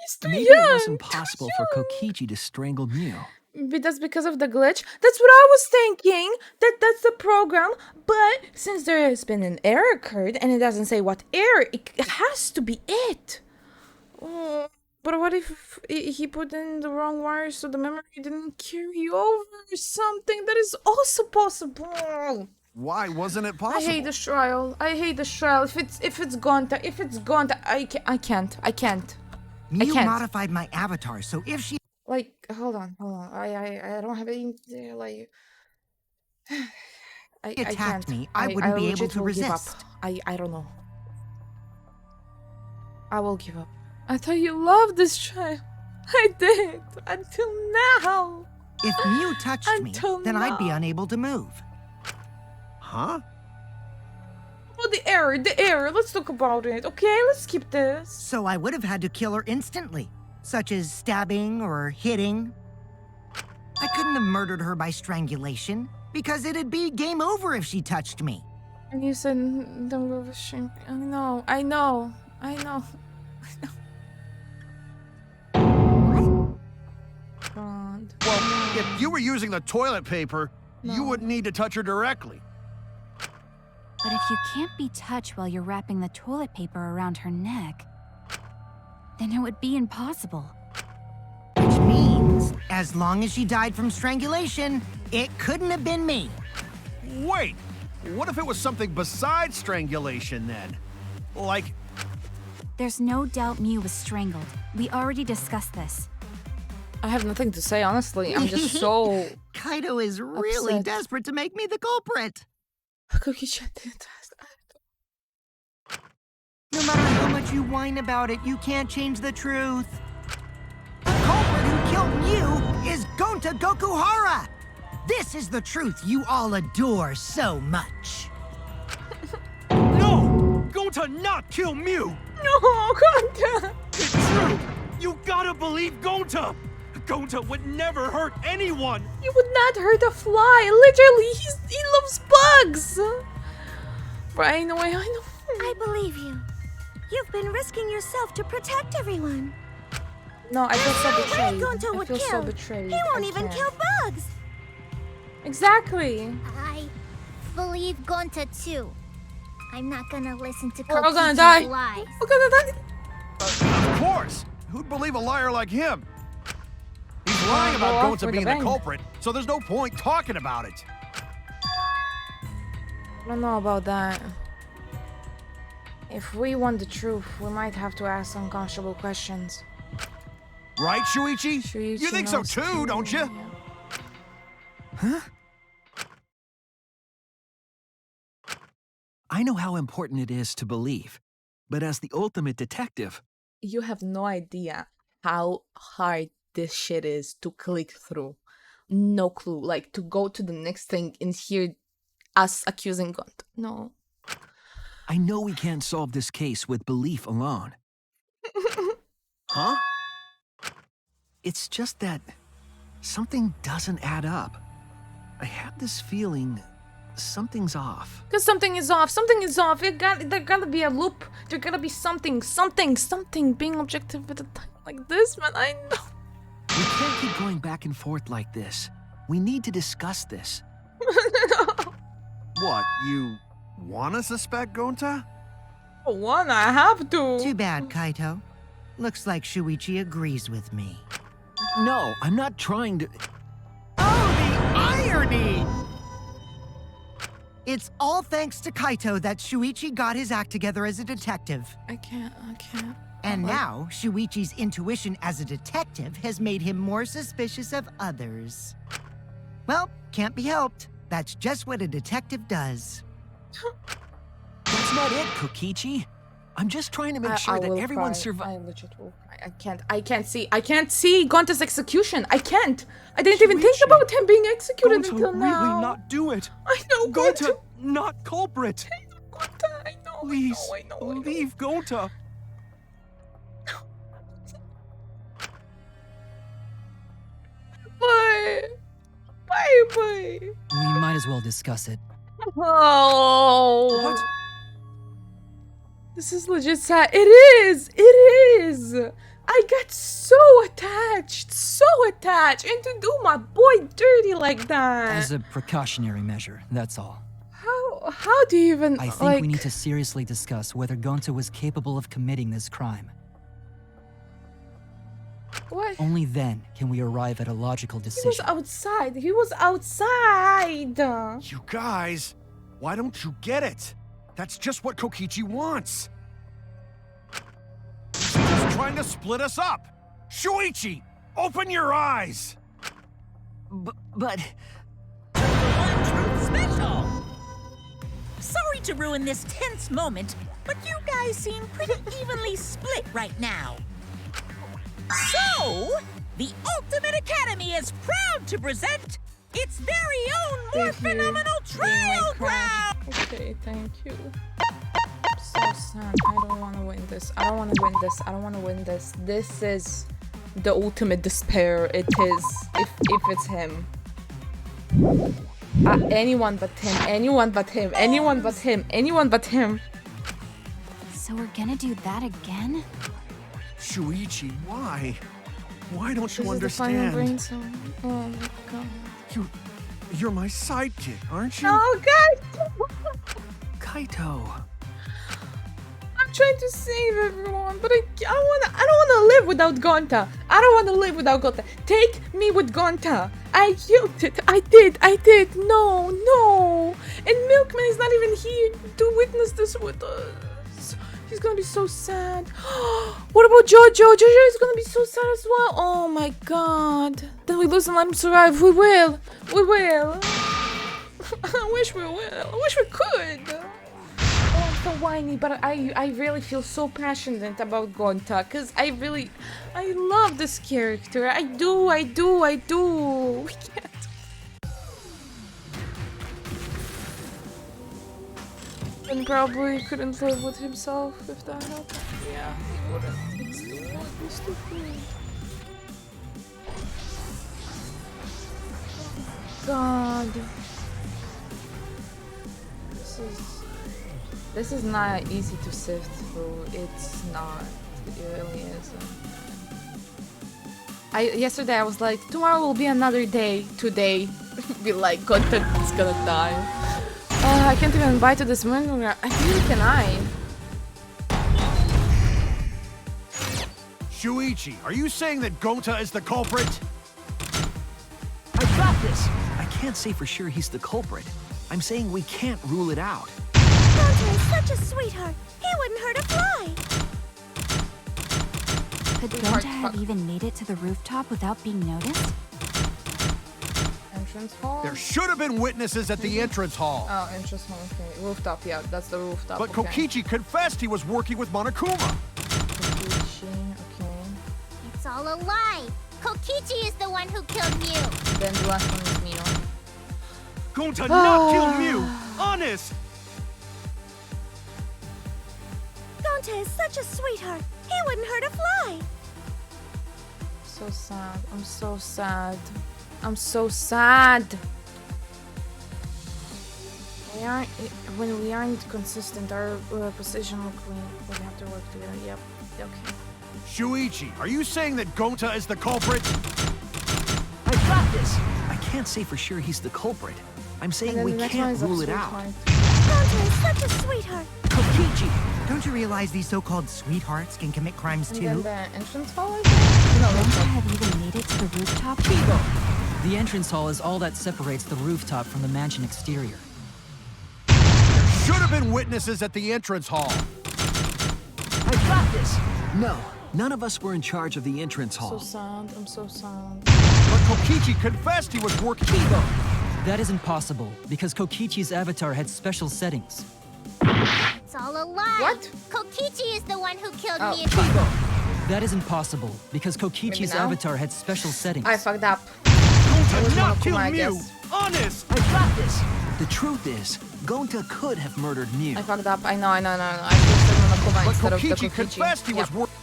[SPEAKER 1] He's too
[SPEAKER 9] maybe
[SPEAKER 1] young.
[SPEAKER 9] it wasn't possible for Kokichi to strangle Mew.
[SPEAKER 1] But that's because of the glitch. That's what I was thinking. That's the program. But since there has been an error occurred and it doesn't say what error, it has to be it. Oh, but what if he put in the wrong wire so the memory didn't carry over or something? That is also possible.
[SPEAKER 7] Why wasn't it possible?
[SPEAKER 1] I hate this trial. I hate this trial. If it's Gonta, I can't.
[SPEAKER 6] Mew modified my avatar, so if she
[SPEAKER 1] Like, hold on. I don't have any like. I
[SPEAKER 6] attacked
[SPEAKER 1] can't.
[SPEAKER 6] me, I wouldn't be able
[SPEAKER 1] legit
[SPEAKER 6] to
[SPEAKER 1] will give up.
[SPEAKER 6] resist.
[SPEAKER 1] I don't know. I will give up. I thought you loved this child. I did until now.
[SPEAKER 6] If Mew touched me, then I'd be unable to move.
[SPEAKER 7] Huh?
[SPEAKER 1] Oh, the error. Let's talk about it, okay? Let's skip this.
[SPEAKER 6] So I would have had to kill her instantly, such as stabbing or hitting. I couldn't have murdered her by strangulation, because it'd be game over if she touched me.
[SPEAKER 1] And you said, don't go with shame. I know. God.
[SPEAKER 7] Well, if you were using the toilet paper, you wouldn't need to touch her directly.
[SPEAKER 10] But if you can't be touched while you're wrapping the toilet paper around her neck, then it would be impossible.
[SPEAKER 6] Which means, as long as she died from strangulation, it couldn't have been me.
[SPEAKER 7] Wait, what if it was something besides strangulation then? Like...
[SPEAKER 10] There's no doubt Mew was strangled. We already discussed this.
[SPEAKER 1] I have nothing to say, honestly. I'm just so...
[SPEAKER 6] Kaito is really
[SPEAKER 1] upset.
[SPEAKER 6] desperate to make me the culprit. No matter how much you whine about it, you can't change the truth. The culprit who killed Mew is Gonta Gokuhara! This is the truth you all adore so much.
[SPEAKER 11] No! Gonta not kill Mew!
[SPEAKER 1] No, Gonta!
[SPEAKER 11] It's true! You gotta believe Gonta! Gonta would never hurt anyone!
[SPEAKER 1] He would not hurt a fly. Literally, he loves bugs. But I know.
[SPEAKER 12] I believe you. You've been risking yourself to protect everyone.
[SPEAKER 1] No, I feel so betrayed.
[SPEAKER 12] Gonta
[SPEAKER 1] I
[SPEAKER 12] would
[SPEAKER 1] feel
[SPEAKER 12] kill.
[SPEAKER 1] so betrayed.
[SPEAKER 12] He won't
[SPEAKER 1] I
[SPEAKER 12] even
[SPEAKER 1] can't.
[SPEAKER 12] kill bugs.
[SPEAKER 1] Exactly.
[SPEAKER 4] I believe Gonta too. I'm not gonna listen to
[SPEAKER 1] We're all gonna
[SPEAKER 4] Kokichi's
[SPEAKER 1] die.
[SPEAKER 4] lies.
[SPEAKER 1] We're gonna die.
[SPEAKER 7] Of course! Who'd believe a liar like him? He's lying
[SPEAKER 1] Go
[SPEAKER 7] about
[SPEAKER 1] off
[SPEAKER 7] Gonta
[SPEAKER 1] with
[SPEAKER 7] being
[SPEAKER 1] a
[SPEAKER 7] the
[SPEAKER 1] bang.
[SPEAKER 7] culprit, so there's no point talking about it.
[SPEAKER 1] I don't know about that. If we want the truth, we might have to ask unconscionable questions.
[SPEAKER 7] Right, Shuichi?
[SPEAKER 1] Shuichi
[SPEAKER 7] You think so
[SPEAKER 1] knows
[SPEAKER 7] too, don't you?
[SPEAKER 9] Huh? I know how important it is to believe, but as the ultimate detective,
[SPEAKER 1] You have no idea how hard this shit is to click through. No clue. Like, to go to the next thing and hear us accusing Gonta. No.
[SPEAKER 9] I know we can't solve this case with belief alone.
[SPEAKER 7] Huh?
[SPEAKER 9] It's just that something doesn't add up. I have this feeling something's off.
[SPEAKER 1] Because something is off. Something is off. There gotta be a loop. There gotta be something. Being objective at a time like this, man. I know.
[SPEAKER 9] We can't keep going back and forth like this. We need to discuss this.
[SPEAKER 7] What, you wanna suspect Gonta?
[SPEAKER 1] One, I have to.
[SPEAKER 6] Too bad, Kaito. Looks like Shuichi agrees with me.
[SPEAKER 9] No, I'm not trying to...
[SPEAKER 6] Oh, the irony! It's all thanks to Kaito that Shuichi got his act together as a detective.
[SPEAKER 1] I can't.
[SPEAKER 6] And now, Shuichi's intuition as a detective has made him more suspicious of others. Well, can't be helped. That's just what a detective does.
[SPEAKER 9] That's not it, Kokichi. I'm just trying to make sure that everyone survives.
[SPEAKER 1] I legit will cry. I can't see Gonta's execution. I can't. I didn't even think about him being executed
[SPEAKER 11] Gonta
[SPEAKER 1] until
[SPEAKER 11] really
[SPEAKER 1] now.
[SPEAKER 11] not do it.
[SPEAKER 1] I know,
[SPEAKER 11] Gonta not culprit.
[SPEAKER 1] Gonta, I know.
[SPEAKER 11] Please
[SPEAKER 1] I know.
[SPEAKER 11] leave Gonta.
[SPEAKER 8] as well discuss it.
[SPEAKER 1] Oh.
[SPEAKER 11] What?
[SPEAKER 1] This is legit sad. It is! It is! I got so attached! So attached! And to do my boy dirty like that!
[SPEAKER 8] As a precautionary measure, that's all.
[SPEAKER 1] How do you even,
[SPEAKER 8] I think we need to seriously discuss whether Gonta was capable of committing this crime.
[SPEAKER 1] What?
[SPEAKER 8] Only then can we arrive at a logical
[SPEAKER 1] He
[SPEAKER 8] decision.
[SPEAKER 1] was outside! He was outside!
[SPEAKER 7] You guys, why don't you get it? That's just what Kokichi wants. She's just trying to split us up. Shuichi, open your eyes.
[SPEAKER 5] But... One truth special! Sorry to ruin this tense moment, but you guys seem pretty evenly split right now. So, the Ultimate Academy is proud to present its very own more phenomenal trial ground!
[SPEAKER 1] Okay, thank you. So sad. I don't want to win this. I don't want to win this. I don't want to win this. This is the ultimate despair. It is. If it's him. Anyone but him. Anyone but him. Anyone but him. Anyone but him.
[SPEAKER 10] So we're gonna do that again?
[SPEAKER 7] Shuichi, why? Why don't you
[SPEAKER 1] This is the final
[SPEAKER 7] understand?
[SPEAKER 1] brain song. Oh my god.
[SPEAKER 7] You're my sidekick, aren't you?
[SPEAKER 1] No, guys!
[SPEAKER 11] Kaito.
[SPEAKER 1] I'm trying to save everyone, but I don't wanna live without Gonta. I don't wanna live without Gonta. Take me with Gonta. I yielded it. I did. No. And Milkman is not even here to witness this with us. He's gonna be so sad. What about Jojo? Jojo is gonna be so sad as well. Oh my god. Then we lose and let him survive. We will. I wish we will. I wish we could. Oh, I'm so whiny, but I really feel so passionate about Gonta, because I love this character. I do. We can't. And probably couldn't live with himself if that happened. Yeah, he wouldn't. He's too cool. God. This is not easy to sift through. It's not. It really isn't. Yesterday I was like, tomorrow will be another day. Today, be like, content is gonna die. I can't even buy to this manga. Neither can I.
[SPEAKER 7] Shuichi, are you saying that Gonta is the culprit?
[SPEAKER 9] I got this! I can't say for sure he's the culprit. I'm saying we can't rule it out.
[SPEAKER 12] Gonta is such a sweetheart. He wouldn't hurt a fly.
[SPEAKER 10] Could Gonta have even made it to the rooftop without being noticed?
[SPEAKER 1] Entrance hall?
[SPEAKER 7] There should have been witnesses at the entrance hall.
[SPEAKER 1] Oh, entrance hall, okay. Rooftop, yeah, that's the rooftop.
[SPEAKER 7] But
[SPEAKER 1] okay.
[SPEAKER 7] Kokichi confessed he was working with Monokuma.
[SPEAKER 1] Kokichi, okay.
[SPEAKER 4] It's all a lie. Kokichi is the one who killed Mew.
[SPEAKER 1] Then the last one is Mino.
[SPEAKER 11] Gonta not kill Mew! Honest!
[SPEAKER 12] Gonta is such a sweetheart. He wouldn't hurt a fly.
[SPEAKER 1] So sad. I'm so sad. I'm so sad. When we aren't consistent, our position will clean. We have to work together. Yep. Okay.
[SPEAKER 7] Shuichi, are you saying that Gonta is the culprit?
[SPEAKER 9] I got this! I can't say for sure he's the culprit. I'm saying we can't rule it out.
[SPEAKER 12] Gonta is such a sweetheart.
[SPEAKER 6] Kokichi, don't you realize these so-called sweethearts can commit crimes too?
[SPEAKER 1] And then the entrance hall, I think? No,
[SPEAKER 10] Gonta have even made it to the rooftop?
[SPEAKER 8] The entrance hall is all that separates the rooftop from the mansion exterior.
[SPEAKER 7] There should have been witnesses at the entrance hall.
[SPEAKER 9] I got this! No, none of us were in charge of the entrance hall.
[SPEAKER 1] So sad. I'm so sad.
[SPEAKER 7] But Kokichi confessed he was working.
[SPEAKER 8] That isn't possible, because Kokichi's avatar had special settings.
[SPEAKER 4] It's all a lie.
[SPEAKER 1] What?
[SPEAKER 4] Kokichi is the one who killed
[SPEAKER 1] Oh,
[SPEAKER 4] Mew.
[SPEAKER 8] That isn't possible, because Kokichi's
[SPEAKER 1] now?
[SPEAKER 8] avatar had special settings.
[SPEAKER 1] I fucked up.
[SPEAKER 11] Gonta not
[SPEAKER 1] Monokuma,
[SPEAKER 11] kill
[SPEAKER 1] I
[SPEAKER 11] Mew!
[SPEAKER 1] guess.
[SPEAKER 11] Honest!
[SPEAKER 9] I got this! The truth is, Gonta could have murdered Mew.
[SPEAKER 1] I fucked up. I know. I should have said Monokuma
[SPEAKER 7] But
[SPEAKER 1] instead of the
[SPEAKER 7] Kokichi
[SPEAKER 1] Kokichi.
[SPEAKER 7] confessed he was working.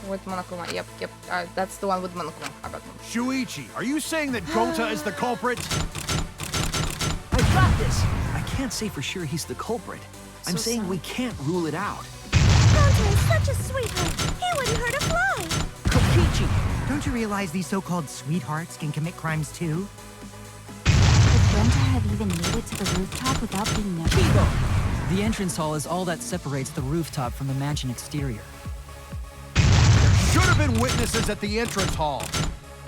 [SPEAKER 1] With Monokuma. Yep. That's the one with Monokuma. I got one.
[SPEAKER 7] Shuichi, are you saying that Gonta is the culprit?
[SPEAKER 9] I got this. I can't say for sure he's the culprit. I'm saying we can't rule it out.
[SPEAKER 12] Gonta is such a sweetheart. He wouldn't hurt a fly.
[SPEAKER 6] Kokichi! Don't you realize these so-called sweethearts can commit crimes too?
[SPEAKER 10] Could Gonta have even made it to the rooftop without being noticed?
[SPEAKER 8] The entrance hall is all that separates the rooftop from the mansion exterior.
[SPEAKER 7] Should have been witnesses at the entrance hall.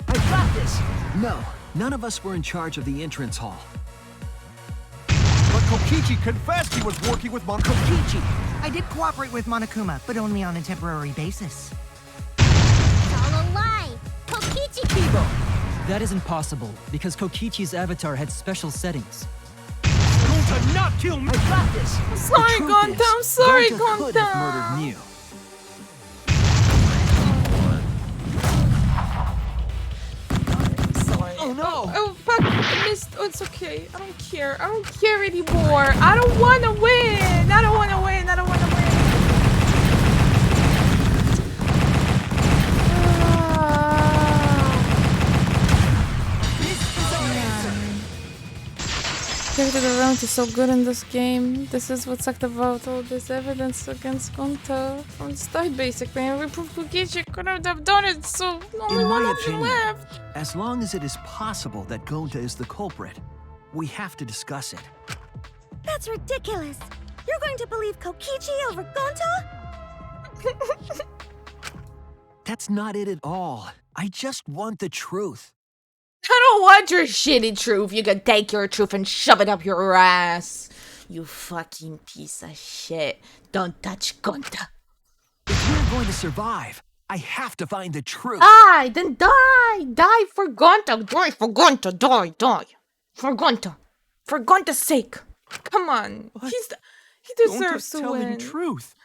[SPEAKER 9] I got this! No, none of us were in charge of the entrance hall.
[SPEAKER 7] But Kokichi confessed he was working with
[SPEAKER 6] Kokichi! I did cooperate with Monokuma, but only on a temporary basis.
[SPEAKER 4] It's all a lie. Kokichi.
[SPEAKER 8] That isn't possible, because Kokichi's avatar had special settings.
[SPEAKER 11] Gonta, not kill me!
[SPEAKER 9] I got this!
[SPEAKER 1] I'm sorry, Gonta. I'm sorry,
[SPEAKER 9] Gonta could have
[SPEAKER 1] Gonta.
[SPEAKER 9] murdered Mew.
[SPEAKER 1] Oh no! Oh fuck! I missed. Oh, it's okay. I don't care. I don't care anymore. I don't wanna win. I don't wanna win. I don't wanna win. Character development is so good in this game. This is what sucked about all this evidence against Gonta from the start, basically. And we proved Kokichi couldn't have done it, so only
[SPEAKER 9] In
[SPEAKER 1] one
[SPEAKER 9] my
[SPEAKER 1] option
[SPEAKER 9] opinion,
[SPEAKER 1] left.
[SPEAKER 9] as long as it is possible that Gonta is the culprit, we have to discuss it.
[SPEAKER 12] That's ridiculous. You're going to believe Kokichi over Gonta?
[SPEAKER 9] That's not it at all. I just want the truth.
[SPEAKER 1] I don't want your shitty truth. You can take your truth and shove it up your ass. You fucking piece of shit. Don't touch Gonta.
[SPEAKER 9] If we're going to survive, I have to find the truth.
[SPEAKER 1] Die! Then die! Die for Gonta! Die for Gonta! Die! Die! For Gonta! For Gonta's sake! Come on!
[SPEAKER 11] What?
[SPEAKER 1] He deserves
[SPEAKER 11] Gonta's
[SPEAKER 1] to
[SPEAKER 11] telling
[SPEAKER 1] win.
[SPEAKER 11] truth.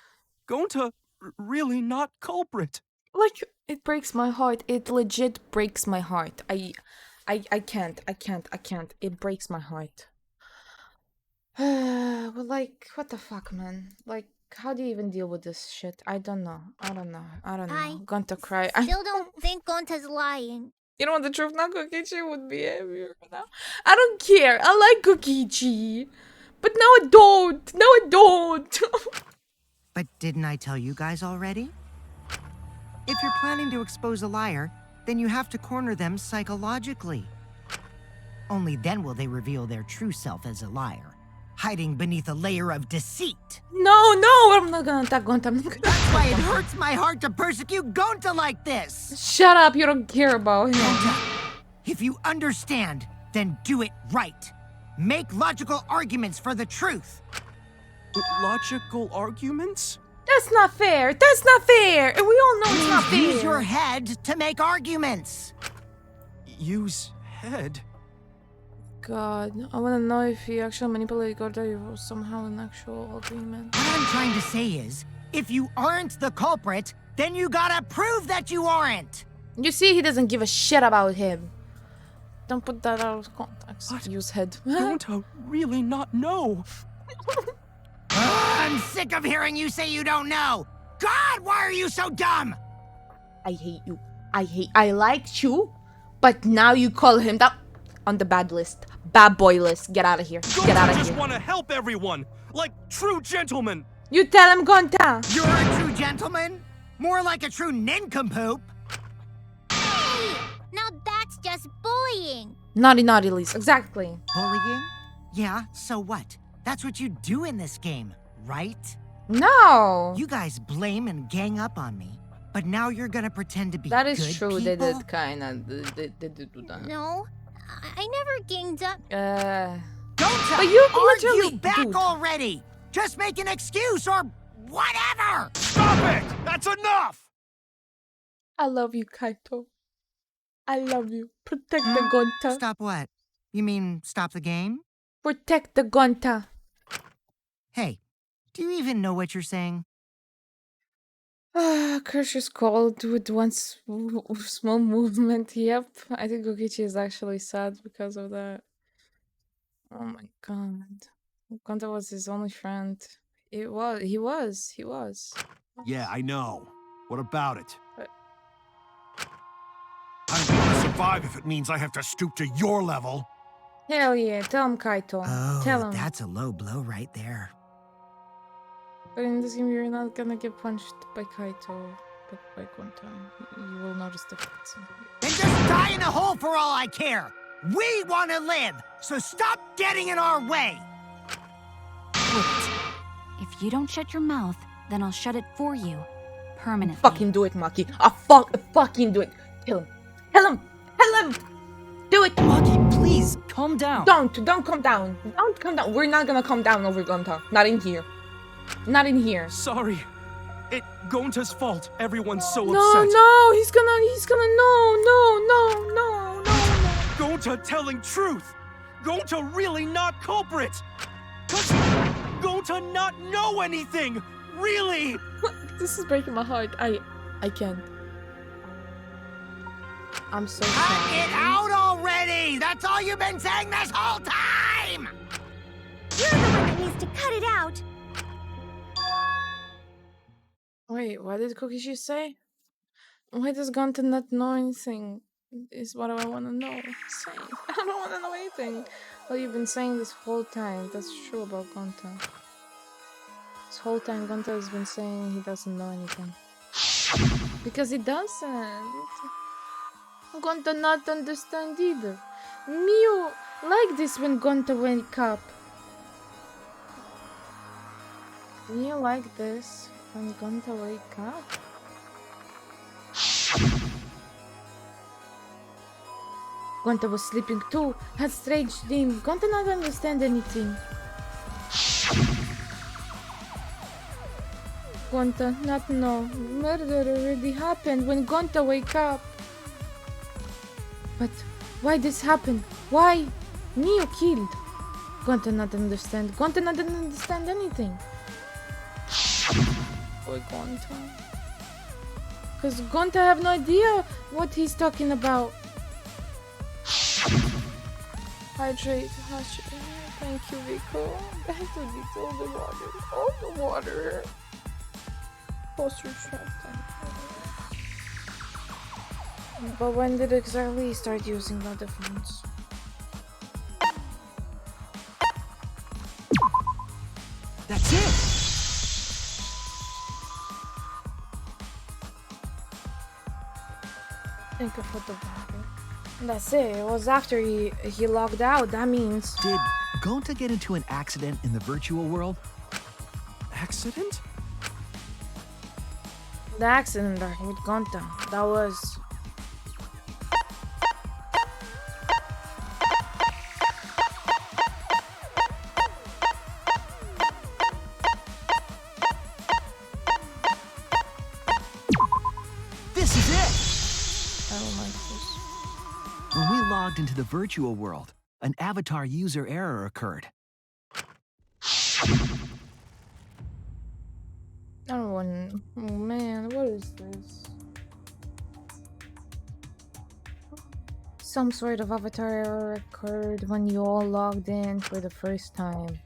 [SPEAKER 11] Gonta really not culprit.
[SPEAKER 1] Like, it breaks my heart. It legit breaks my heart. I can't. It breaks my heart. Well, like, what the fuck, man? Like, how do you even deal with this shit? I don't know.
[SPEAKER 4] I
[SPEAKER 1] Gonta cry.
[SPEAKER 4] Still don't think Gonta's lying.
[SPEAKER 1] You know what the truth now? Kokichi would be happier now. I don't care. I like Kokichi. But now I don't. Now I don't.
[SPEAKER 6] But didn't I tell you guys already? If you're planning to expose a liar, then you have to corner them psychologically. Only then will they reveal their true self as a liar, hiding beneath a layer of deceit.
[SPEAKER 1] No, I'm not gonna attack Gonta.
[SPEAKER 6] That's why it hurts my heart to persecute Gonta like this.
[SPEAKER 1] Shut up, you don't care about him.
[SPEAKER 6] Gonta, if you understand, then do it right. Make logical arguments for the truth.
[SPEAKER 11] Logical arguments?
[SPEAKER 1] That's not fair. That's not fair. And we all know it's not fair.
[SPEAKER 6] Use your head to make arguments.
[SPEAKER 11] Use head?
[SPEAKER 1] God, I wanna know if he actually manipulated Gonta or somehow an actual agreement.
[SPEAKER 6] What I'm trying to say is, if you aren't the culprit, then you gotta prove that you aren't.
[SPEAKER 1] You see, he doesn't give a shit about him. Don't put that out of context.
[SPEAKER 11] What?
[SPEAKER 1] Use head.
[SPEAKER 11] Gonta really not know.
[SPEAKER 6] I'm sick of hearing you say you don't know. God, why are you so dumb?
[SPEAKER 1] I hate you. I liked you, but now you call him that on the bad list. Bad boy list. Get out of here. Get out of
[SPEAKER 11] just
[SPEAKER 1] here.
[SPEAKER 11] want to help everyone, like true gentlemen.
[SPEAKER 1] You tell him, Gonta.
[SPEAKER 6] You're a true gentleman? More like a true nincompoop.
[SPEAKER 4] Hey! Now that's just bullying.
[SPEAKER 1] Naughty, Lisa. Exactly.
[SPEAKER 6] Bullying? Yeah, so what? That's what you do in this game, right?
[SPEAKER 1] No.
[SPEAKER 6] You guys blame and gang up on me, but now you're gonna pretend to be
[SPEAKER 1] That is
[SPEAKER 6] good
[SPEAKER 1] true.
[SPEAKER 6] people?
[SPEAKER 1] They did kinda. They did do that.
[SPEAKER 4] No, I never ganged up.
[SPEAKER 6] Don't
[SPEAKER 1] But you
[SPEAKER 6] argue
[SPEAKER 1] literally-
[SPEAKER 6] back
[SPEAKER 1] dude.
[SPEAKER 6] already! Just make an excuse or whatever!
[SPEAKER 7] Stop it! That's enough!
[SPEAKER 1] I love you, Kaito. I love you. Protect the Gonta.
[SPEAKER 6] Stop what? You mean stop the game?
[SPEAKER 1] Protect the Gonta.
[SPEAKER 6] Hey, do you even know what you're saying?
[SPEAKER 1] Kirsch's called with one small movement. Yep. I think Kokichi is actually sad because of that. Oh my god. Gonta was his only friend. He was.
[SPEAKER 7] Yeah, I know. What about it?
[SPEAKER 1] But-
[SPEAKER 7] I don't want to survive if it means I have to stoop to your level.
[SPEAKER 1] Hell yeah, tell him Kaito. Tell
[SPEAKER 6] Oh,
[SPEAKER 1] him.
[SPEAKER 6] that's a low blow right there.
[SPEAKER 1] But in this game, you're not gonna get punched by Kaito, but by Gonta. You will notice the difference.
[SPEAKER 6] Then just die in a hole for all I care. We want to live, so stop getting in our way.
[SPEAKER 10] Wait. If you don't shut your mouth, then I'll shut it for you. Permanently.
[SPEAKER 1] Fucking do it, Maki. Fucking do it. Kill him. Kill him. Kill him. Do it.
[SPEAKER 8] Maki, please, calm down.
[SPEAKER 1] Don't come down. Don't come down. We're not gonna come down over Gonta. Not in here. Not in here.
[SPEAKER 11] Sorry. It Gonta's fault. Everyone's so
[SPEAKER 1] No,
[SPEAKER 11] upset.
[SPEAKER 1] no, he's gonna, no.
[SPEAKER 11] Gonta telling truth. Gonta really not culprit. Does Gonta not know anything? Really?
[SPEAKER 1] This is breaking my heart. I can't. I'm so
[SPEAKER 6] Cut
[SPEAKER 1] sorry.
[SPEAKER 6] it out already! That's all you've been saying this whole time!
[SPEAKER 12] You're the one that needs to cut it out.
[SPEAKER 1] Wait, what did Kokishi say? Why does Gonta not know anything? Is what I want to know. Say, I don't want to know anything. Well, you've been saying this whole time. That's true about Gonta. This whole time, Gonta has been saying he doesn't know anything. Because he doesn't. Gonta not understand either. Miu like this when Gonta wake up. Miu like this when Gonta wake up. Gonta was sleeping too, had strange dream. Gonta not understand anything. Gonta not know. Murder already happened when Gonta wake up. But why this happened? Why? Miu killed. Gonta not understand. Gonta not understand anything. Boy, Gonta. Cause Gonta have no idea what he's talking about. Hydrate. Thank you, Rico. Back to all the water. All the water. Poster trap. But when did exactly he start using the phones?
[SPEAKER 6] That's it!
[SPEAKER 1] Think of what the water. That's it. It was after he logged out. That means.
[SPEAKER 9] Did Gonta get into an accident in the virtual world?
[SPEAKER 11] Accident?
[SPEAKER 1] The accident with Gonta. That was.
[SPEAKER 9] This is it!
[SPEAKER 1] I don't like this.
[SPEAKER 9] When we logged into the virtual world, an avatar user error occurred.
[SPEAKER 1] I don't want. Oh man, what is this? Some sort of avatar error occurred when you all logged in for the first time.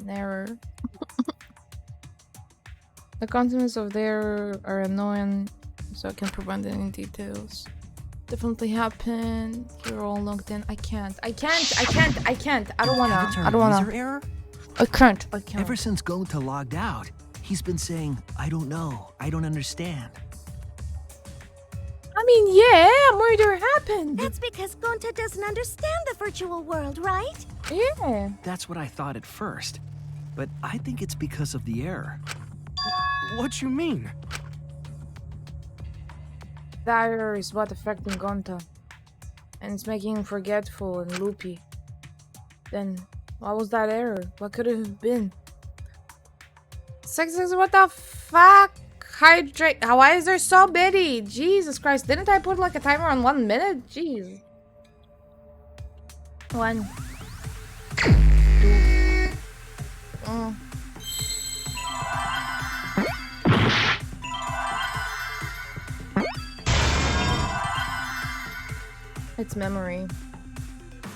[SPEAKER 1] An error. The contents of the error are annoying, so I can't provide any details. Definitely happened. You're all logged in. I can't. I don't wanna.
[SPEAKER 9] Avatar
[SPEAKER 1] I don't wanna.
[SPEAKER 9] user error?
[SPEAKER 1] I can't.
[SPEAKER 9] Ever since Gonta logged out, he's been saying, I don't know, I don't understand.
[SPEAKER 12] I mean, yeah, murder happened. That's because Gonta doesn't understand the virtual world, right?
[SPEAKER 1] Yeah.
[SPEAKER 9] That's what I thought at first, but I think it's because of the error.
[SPEAKER 11] What you mean?
[SPEAKER 1] That error is what affecting Gonta. And it's making him forgetful and loopy. Then, what was that error? What could it have been? What the fuck? Hydrate. Why is there so many? Jesus Christ. Didn't I put like a timer on 1 minute? Jeez. 1. 2. It's memory.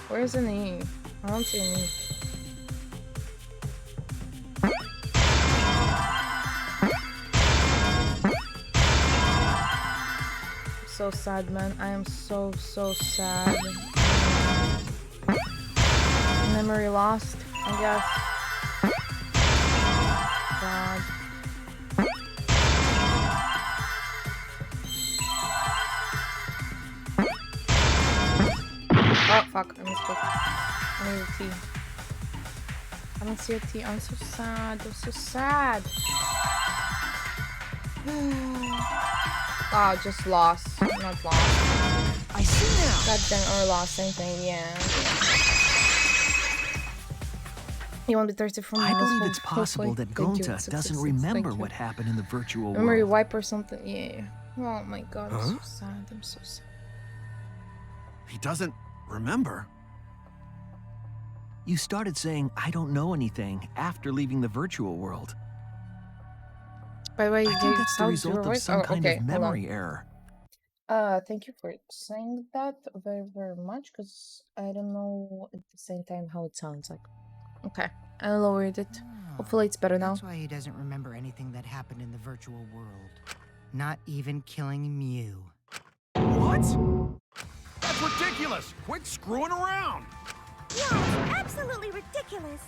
[SPEAKER 1] Where's an E? I don't see an E. So sad, man. I am so sad. memory lost, I guess. God. Oh fuck, I missed it. I need a T. I don't see a T. I'm so sad. I'm so sad. Oh, just lost. Not lost.
[SPEAKER 9] I see now.
[SPEAKER 1] Goddamn, or lost. Same thing. Yeah. You won't be thirsty for
[SPEAKER 9] I
[SPEAKER 1] more.
[SPEAKER 9] believe it's possible that Gonta doesn't remember what happened in the virtual
[SPEAKER 1] memory
[SPEAKER 9] world.
[SPEAKER 1] wipe or something. Yeah. Oh my god, I'm so sad. I'm so sad.
[SPEAKER 7] He doesn't remember.
[SPEAKER 9] You started saying, I don't know anything, after leaving the virtual world.
[SPEAKER 1] By the way,
[SPEAKER 9] I think that's the result of some kind of memory error.
[SPEAKER 1] Thank you for saying that very, very much, because I don't know at the same time how it sounds like. Okay, I lowered it. Hopefully it's better now.
[SPEAKER 6] That's why he doesn't remember anything that happened in the virtual world. Not even killing Mew.
[SPEAKER 7] What? That's ridiculous! Quit screwing around!
[SPEAKER 12] Yeah, it's absolutely ridiculous.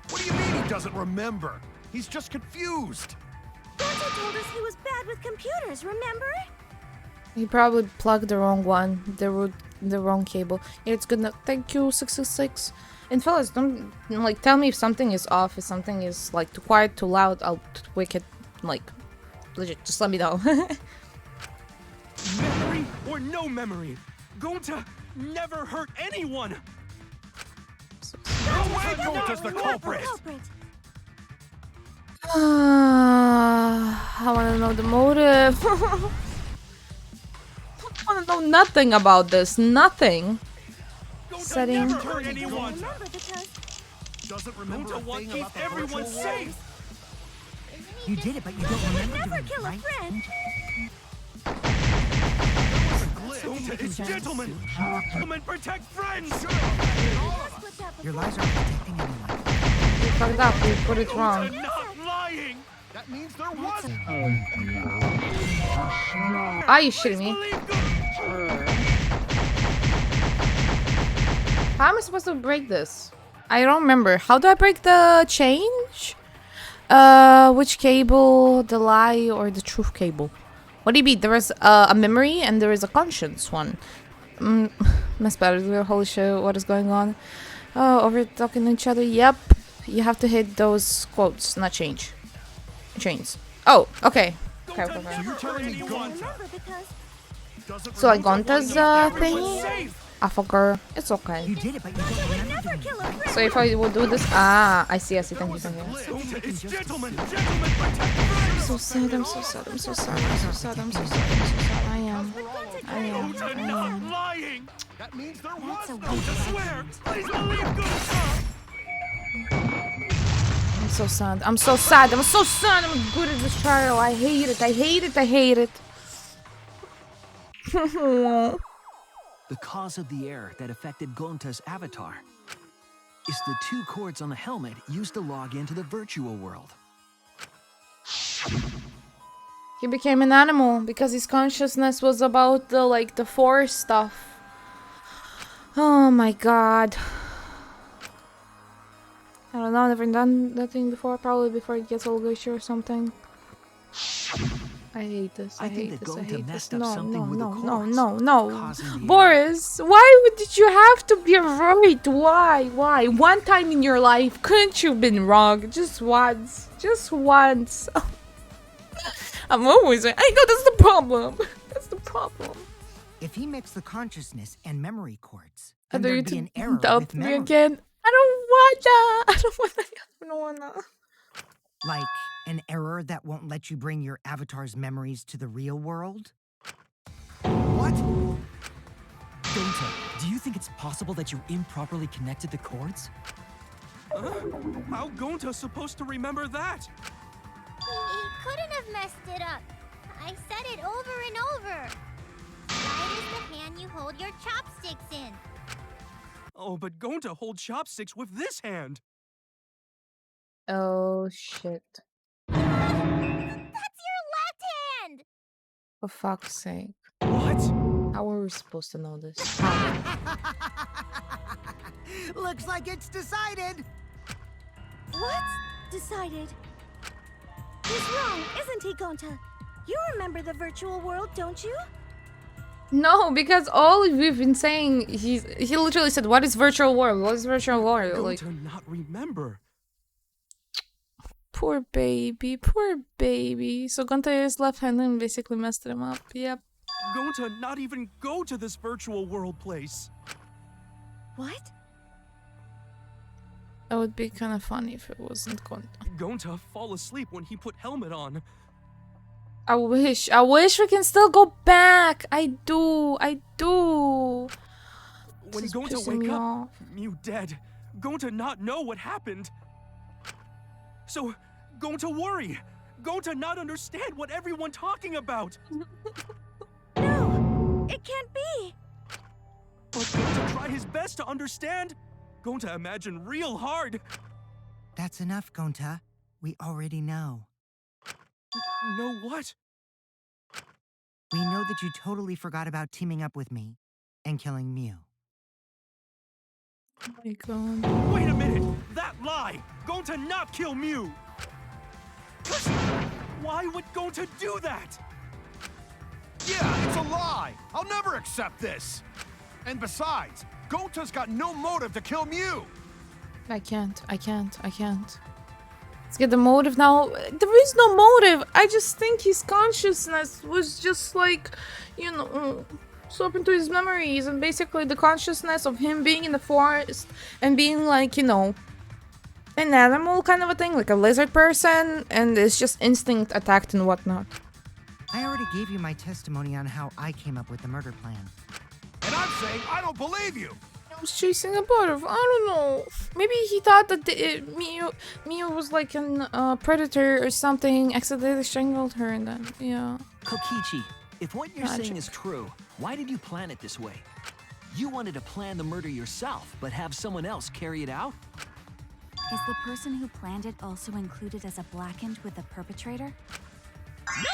[SPEAKER 7] What do you mean he doesn't remember? He's just confused.
[SPEAKER 12] Gonta told us he was bad with computers, remember?
[SPEAKER 1] He probably plugged the wrong one, the wrong cable. Yeah, it's good now. Thank you, 666. And fellas, don't like tell me if something is off, if something is like too quiet, too loud. I'll tweak it. Like, legit, just let me know.
[SPEAKER 11] Memory or no memory, Gonta never hurt anyone.
[SPEAKER 7] No way Gonta's the culprit!
[SPEAKER 1] I want to know the motive. I want to know nothing about this. Nothing. Setting.
[SPEAKER 11] Never hurt anyone.
[SPEAKER 7] Doesn't remember
[SPEAKER 11] Gonta wants to keep everyone safe.
[SPEAKER 6] You did it, but you don't remember
[SPEAKER 12] Never
[SPEAKER 6] doing it,
[SPEAKER 12] kill a
[SPEAKER 6] right?
[SPEAKER 12] friend.
[SPEAKER 11] Gonta is gentlemen. Gentlemen protect friends.
[SPEAKER 6] Your lies aren't protecting anyone.
[SPEAKER 1] You fucked up. You put it wrong.
[SPEAKER 11] Gonta not lying.
[SPEAKER 7] That means there was.
[SPEAKER 1] Are you shitting me? How am I supposed to break this? I don't remember. How do I break the change? Which cable? The lie or the truth cable? What do you mean? There is a memory and there is a conscience one. Miss Better, holy shit, what is going on? Oh, over talking to each other. Yep. You have to hit those quotes, not change. Chains. Oh, okay. Okay, okay, okay.
[SPEAKER 7] You're telling me Gonta
[SPEAKER 1] So like Gonta's thingy? I forgot. It's okay.
[SPEAKER 6] You did it, but you don't remember doing it, right?
[SPEAKER 1] So if I would do this, I see. Thank you.
[SPEAKER 11] Gonta is gentlemen. Gentlemen
[SPEAKER 1] I'm so sad. I'm so sad. I'm so sad. I'm so sad. I'm so sad. I'm so sad. I am.
[SPEAKER 11] Gonta not lying.
[SPEAKER 7] That means there was.
[SPEAKER 11] Gonta swear. Please believe Gonta.
[SPEAKER 1] I'm so sad. I'm so sad. I'm so sad. I'm good at this trial. I hate it. I hate it. I hate it.
[SPEAKER 9] The cause of the error that affected Gonta's avatar is the 2 cords on the helmet used to log into the virtual world.
[SPEAKER 1] He became an animal because his consciousness was about the force stuff. Oh my god. I don't know, I've never done that thing before, probably before it gets all glitchy or something. I hate this. I hate this. I hate this. No. Boris, why did you have to be right? Why? One time in your life, couldn't you have been wrong? Just once. Just once. I'm always right. I know that's the problem. That's the problem.
[SPEAKER 6] If he mixed the consciousness and memory cords,
[SPEAKER 1] I
[SPEAKER 6] then
[SPEAKER 1] do you
[SPEAKER 6] there'd be an error
[SPEAKER 1] doubt
[SPEAKER 6] with
[SPEAKER 1] me
[SPEAKER 6] memory.
[SPEAKER 1] again. I don't wanna.
[SPEAKER 6] Like an error that won't let you bring your avatar's memories to the real world?
[SPEAKER 8] What? Gonta, do you think it's possible that you improperly connected the cords?
[SPEAKER 11] How Gonta's supposed to remember that?
[SPEAKER 4] He couldn't have messed it up. I said it over and over. Right is the hand you hold your chopsticks in.
[SPEAKER 11] Oh, but Gonta holds chopsticks with this hand.
[SPEAKER 1] Oh shit.
[SPEAKER 4] That's your left hand!
[SPEAKER 1] For fuck's sake.
[SPEAKER 11] What?
[SPEAKER 1] How were we supposed to know this?
[SPEAKER 6] Looks like it's decided.
[SPEAKER 12] What's decided? He's wrong, isn't he, Gonta? You remember the virtual world, don't you?
[SPEAKER 1] No, because all we've been saying, he literally said, "What is virtual world? What is virtual world?"
[SPEAKER 11] Going
[SPEAKER 1] Like,
[SPEAKER 11] to not remember.
[SPEAKER 1] poor baby, poor baby. So Gonta's left hand and basically messed him up. Yep.
[SPEAKER 11] Going to not even go to this virtual world place.
[SPEAKER 12] What?
[SPEAKER 1] That would be kind of funny if it wasn't Gonta.
[SPEAKER 11] Going to fall asleep when he put helmet on.
[SPEAKER 1] I wish we can still go back. I do.
[SPEAKER 11] When
[SPEAKER 1] This is
[SPEAKER 11] going to
[SPEAKER 1] pissing
[SPEAKER 11] wake
[SPEAKER 1] me
[SPEAKER 11] up,
[SPEAKER 1] off.
[SPEAKER 11] Mew dead. Going to not know what happened. So, going to worry. Going to not understand what everyone talking about.
[SPEAKER 12] No, it can't be.
[SPEAKER 11] But going to try his best to understand. Going to imagine real hard.
[SPEAKER 6] That's enough, Gonta. We already know.
[SPEAKER 11] Know what?
[SPEAKER 6] We know that you totally forgot about teaming up with me and killing Mew.
[SPEAKER 1] Oh my god.
[SPEAKER 11] Wait a minute! That lie! Going to not kill Mew! Why would going to do that?
[SPEAKER 7] Yeah, it's a lie. I'll never accept this. And besides, Gonta's got no motive to kill Mew.
[SPEAKER 1] I can't. Let's get the motive now. There is no motive. I just think his consciousness was just like, you know, swap into his memories, and basically the consciousness of him being in the forest and being like, you know, an animal kind of a thing, like a lizard person, and it's just instinct attacked and whatnot.
[SPEAKER 6] I already gave you my testimony on how I came up with the murder plan.
[SPEAKER 7] And I'm saying I don't believe you.
[SPEAKER 1] I was chasing a butterfly. I don't know. Maybe he thought that Mew was like a predator or something. Accidentally strangled her, and then yeah.
[SPEAKER 9] Kokichi, if what you're
[SPEAKER 1] Magic.
[SPEAKER 9] saying is true, why did you plan it this way? You wanted to plan the murder yourself, but have someone else carry it out?
[SPEAKER 10] Is the person who planned it also included as a blackened with the perpetrator?
[SPEAKER 5] Nope!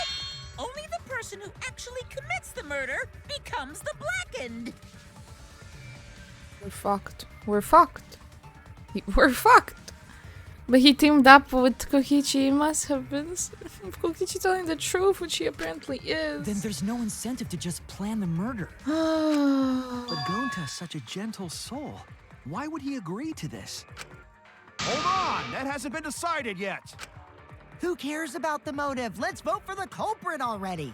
[SPEAKER 5] Only the person who actually commits the murder becomes the blackened.
[SPEAKER 1] We're fucked. We're fucked. We're fucked. But he teamed up with Kokichi. He must have been Kokichi telling the truth, which he apparently is.
[SPEAKER 8] Then there's no incentive to just plan the murder.
[SPEAKER 9] But Gonta's such a gentle soul. Why would he agree to this?
[SPEAKER 7] Hold on, that hasn't been decided yet.
[SPEAKER 6] Who cares about the motive? Let's vote for the culprit already.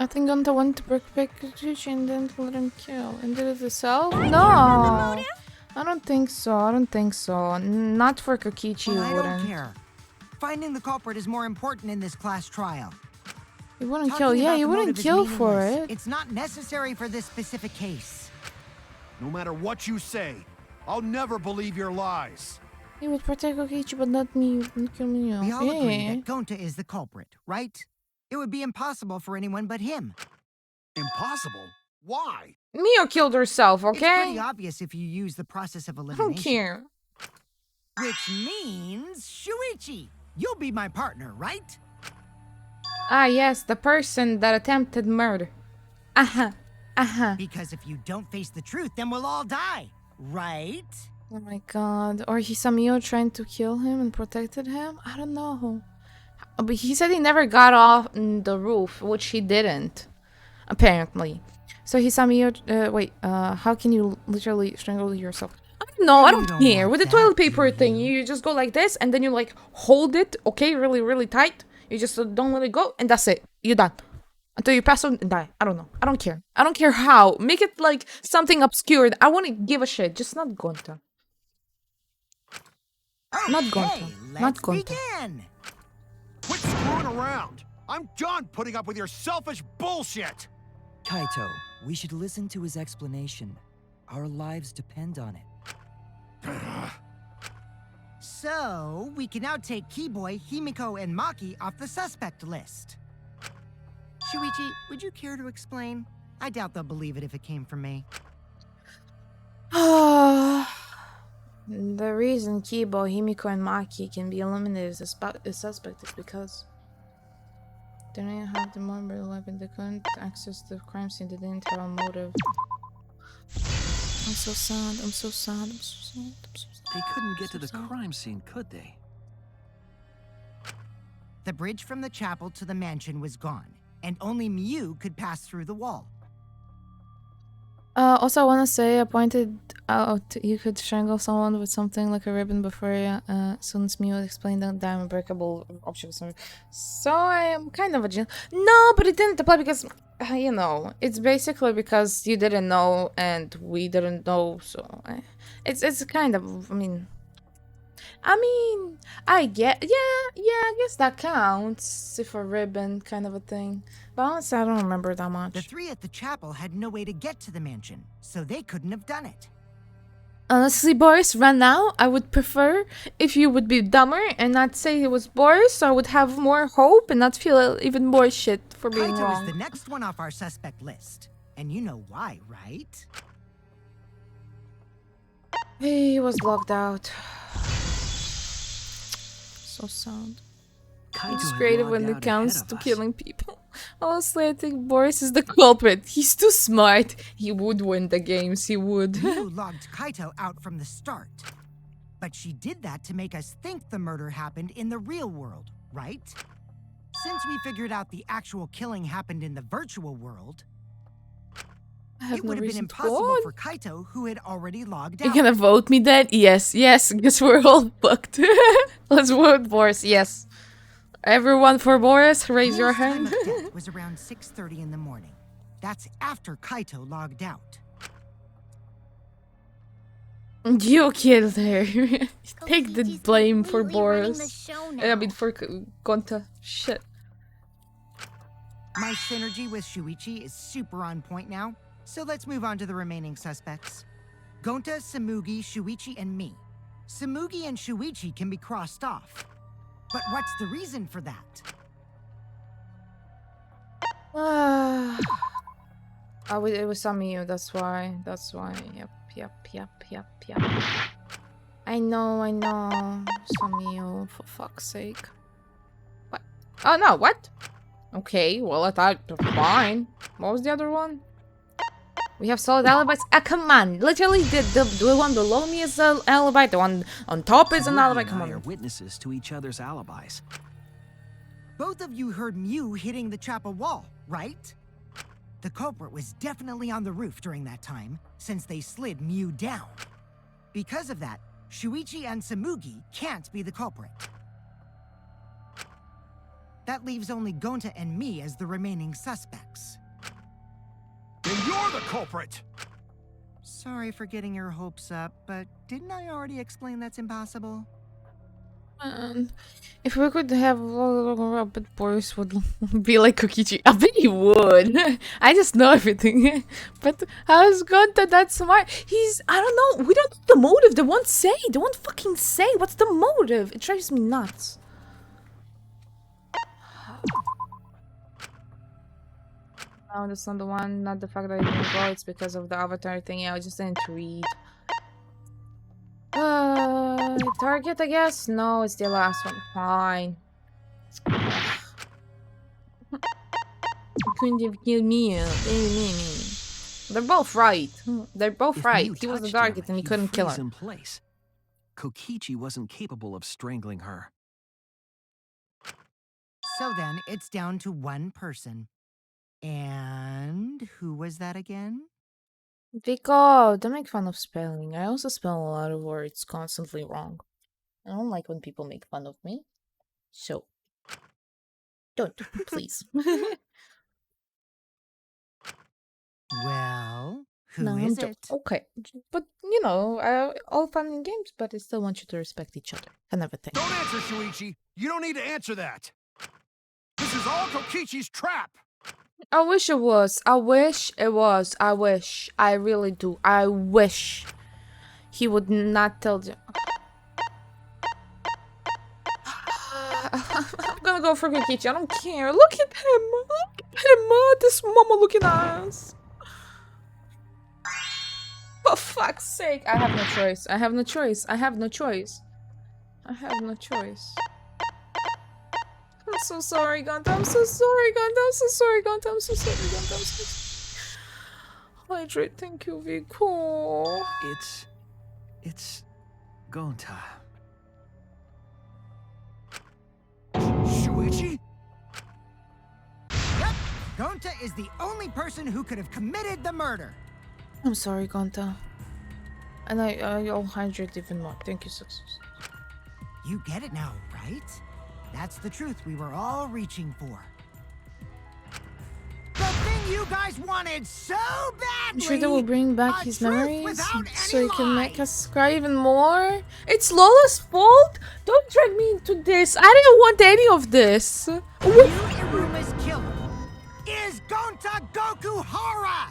[SPEAKER 1] I think Gonta went to break Kokichi and then let him kill. And did it himself? No! I don't think so. Not for Kokichi,
[SPEAKER 6] Well, I
[SPEAKER 1] you wouldn't.
[SPEAKER 6] don't care. Finding the culprit is more important in this class trial.
[SPEAKER 1] You wouldn't
[SPEAKER 6] Talking
[SPEAKER 1] kill. Yeah,
[SPEAKER 6] about
[SPEAKER 1] you
[SPEAKER 6] the
[SPEAKER 1] wouldn't
[SPEAKER 6] motive is
[SPEAKER 1] kill for
[SPEAKER 6] meaningless.
[SPEAKER 1] it.
[SPEAKER 6] It's not necessary for this specific case.
[SPEAKER 7] No matter what you say, I'll never believe your lies.
[SPEAKER 1] He would protect Kokichi, but not me. You wouldn't kill me.
[SPEAKER 6] We all agree
[SPEAKER 1] Yeah.
[SPEAKER 6] that Gonta is the culprit, right? It would be impossible for anyone but him.
[SPEAKER 7] Impossible? Why?
[SPEAKER 1] Mio killed herself,
[SPEAKER 6] It's
[SPEAKER 1] okay?
[SPEAKER 6] pretty obvious if you use the process of
[SPEAKER 1] I
[SPEAKER 6] elimination.
[SPEAKER 1] don't care.
[SPEAKER 6] Which means, Shuichi, you'll be my partner, right?
[SPEAKER 1] Ah, yes, the person that attempted murder.
[SPEAKER 6] Because if you don't face the truth, then we'll all die, right?
[SPEAKER 1] Oh my god. Or he saw Mio trying to kill him and protected him? I don't know. But he said he never got off the roof, which he didn't. Apparently. So he saw Mio. How can you literally strangle yourself? I don't know, I don't care. With the toilet paper thing, you just go like this and then you like hold it, okay, really, really tight. You just don't let it go and that's it. You're done. Until you pass out and die. I don't know. I don't care. I don't care how. Make it like something obscure. I wouldn't give a shit. Just not Gonta. Not Gonta. Not Gonta.
[SPEAKER 6] Begin.
[SPEAKER 7] Quit screwing around. I'm done putting up with your selfish bullshit.
[SPEAKER 8] Kaito, we should listen to his explanation. Our lives depend on it.
[SPEAKER 6] So, we can now take Keyboy, Himiko, and Maki off the suspect list. Shuichi, would you care to explain? I doubt they'll believe it if it came from me.
[SPEAKER 1] The reason Kibo, Himiko, and Maki can be eliminated as suspect is because they didn't have the mobile weapon. They couldn't access the crime scene. They didn't have a motive. I'm so sad. I'm so sad. I'm so sad. I'm so sad.
[SPEAKER 9] They couldn't get to the crime scene, could they?
[SPEAKER 6] The bridge from the chapel to the mansion was gone, and only Mew could pass through the wall.
[SPEAKER 1] Also, I want to say I pointed out you could strangle someone with something like a ribbon before soon as Mew explained that diamond breakable objects. So I am kind of a genius. No, but it didn't apply because, you know, it's basically because you didn't know and we didn't know. So it's kind of, I get, yeah, I guess that counts if a ribbon kind of a thing. But honestly, I don't remember that much.
[SPEAKER 6] The three at the chapel had no way to get to the mansion, so they couldn't have done it.
[SPEAKER 1] Honestly, Boris, right now, I would prefer if you would be dumber and not say it was Boris, so I would have more hope and not feel even more shit for being
[SPEAKER 6] Kaito
[SPEAKER 1] wrong.
[SPEAKER 6] is the next one off our suspect list, and you know why, right?
[SPEAKER 1] He was locked out. So sad. It's creative when it comes to killing people. Honestly, I think Boris is the culprit. He's too smart. He would win the games, he would.
[SPEAKER 6] Mew logged Kaito out from the start. But she did that to make us think the murder happened in the real world, right? Since we figured out the actual killing happened in the virtual world, it would have been impossible for Kaito, who had already logged out.
[SPEAKER 1] You gonna vote me then? Yes, yes, because we're all fucked. Let's vote Boris, yes. Everyone for Boris, raise your hand.
[SPEAKER 6] Time of death was around 6:30 in the morning. That's after Kaito logged out.
[SPEAKER 1] You killed her. Take the blame for Boris. I mean, for Gonta. Shit.
[SPEAKER 6] My synergy with Shuichi is super on point now, so let's move on to the remaining suspects. Gonta, Samugi, Shuichi, and me. Samugi and Shuichi can be crossed off. But what's the reason for that?
[SPEAKER 1] It was Samuel, that's why. Yep. I know. Samuel, for fuck's sake. What? Oh, no, what? Okay, well, I thought, fine. What was the other one? We have solid alibis. Come on. Literally, the one below me is an alibi. The one on top is an alibi. Come on.
[SPEAKER 9] Are witnesses to each other's alibis.
[SPEAKER 6] Both of you heard Mew hitting the chapel wall, right? The culprit was definitely on the roof during that time, since they slid Mew down. Because of that, Shuichi and Samugi can't be the culprit. That leaves only Gonta and me as the remaining suspects.
[SPEAKER 7] Then you're the culprit!
[SPEAKER 6] Sorry for getting your hopes up, but didn't I already explain that's impossible?
[SPEAKER 1] If we could have but Boris would be like Kokichi. I bet he would. I just know everything. But how's Gonta that smart? I don't know. We don't know the motive. They won't say. They won't fucking say. What's the motive? It drives me nuts. No, that's not the one. Not the fact that I didn't go. It's because of the avatar thing. I just didn't read. Target, I guess? No, it's the last one. Fine. Couldn't have killed me. They're both right. They're both right. He was the target and he couldn't kill her.
[SPEAKER 9] In place. Kokichi wasn't capable of strangling her.
[SPEAKER 6] So then, it's down to one person. And who was that again?
[SPEAKER 1] Vico, don't make fun of spelling. I also spell a lot of words constantly wrong. I don't like when people make fun of me. So, don't, please.
[SPEAKER 6] Well, who is it?
[SPEAKER 1] Okay, but you know, all fun and games, but I still want you to respect each other and everything.
[SPEAKER 7] Don't answer, Shuichi! You don't need to answer that! This is all Kokichi's trap!
[SPEAKER 1] I wish it was. I wish it was. I wish. I really do. I wish he would not tell you. I'm gonna go for Kokichi. I don't care. Look at him. Look at him. This mama looking ass. For fuck's sake. I have no choice. I have no choice. I have no choice. I have no choice. I'm so sorry, Gonta. I'm so sorry, Gonta. I'm so sorry, Gonta. I'm so sorry, Gonta. I'm so sorry. Hydrate, thank you, Vico.
[SPEAKER 9] It's Gonta.
[SPEAKER 7] Shuichi?
[SPEAKER 6] Yep, Gonta is the only person who could have committed the murder.
[SPEAKER 1] I'm sorry, Gonta. And I'll hydrate even more. Thank you, sis.
[SPEAKER 6] You get it now, right? That's the truth we were all reaching for. The thing you guys wanted so badly!
[SPEAKER 1] I'm sure that will bring back his memories so he can make
[SPEAKER 6] lies.
[SPEAKER 1] us cry even more. It's Lola's fault? Don't drag me into this. I didn't want any of this.
[SPEAKER 6] Iruma's killer is Gonta Gokuhara!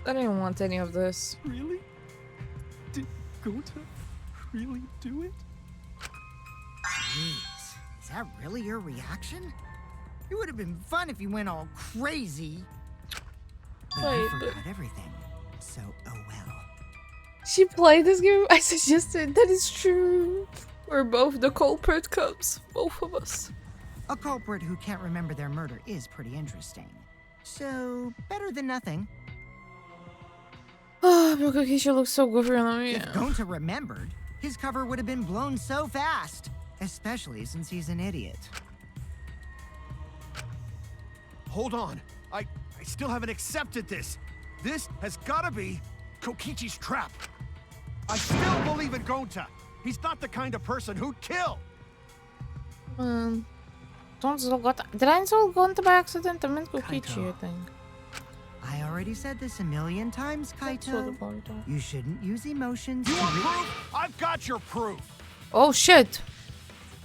[SPEAKER 1] I didn't want any of this.
[SPEAKER 11] Really? Did Gonta really do it?
[SPEAKER 6] Jeez, is that really your reaction? It would have been fun if you went all crazy. But you forgot everything, so oh well.
[SPEAKER 1] She played this game. I suggested that is true. We're both the culprit cubs. Both of us.
[SPEAKER 6] A culprit who can't remember their murder is pretty interesting. So, better than nothing.
[SPEAKER 1] Oh, but Kokichi looks so good for me.
[SPEAKER 6] If Gonta remembered, his cover would have been blown so fast. Especially since he's an idiot.
[SPEAKER 7] Hold on. I still haven't accepted this. This has gotta be Kokichi's trap. I still believe in Gonta. He's not the kind of person who'd kill.
[SPEAKER 1] Don't insult Gonta. Did I insult Gonta by accident? I meant Kokichi, I think.
[SPEAKER 6] I already said this a million times, Kaito. You shouldn't use emotions.
[SPEAKER 7] You want proof? I've got your proof.
[SPEAKER 1] Oh shit!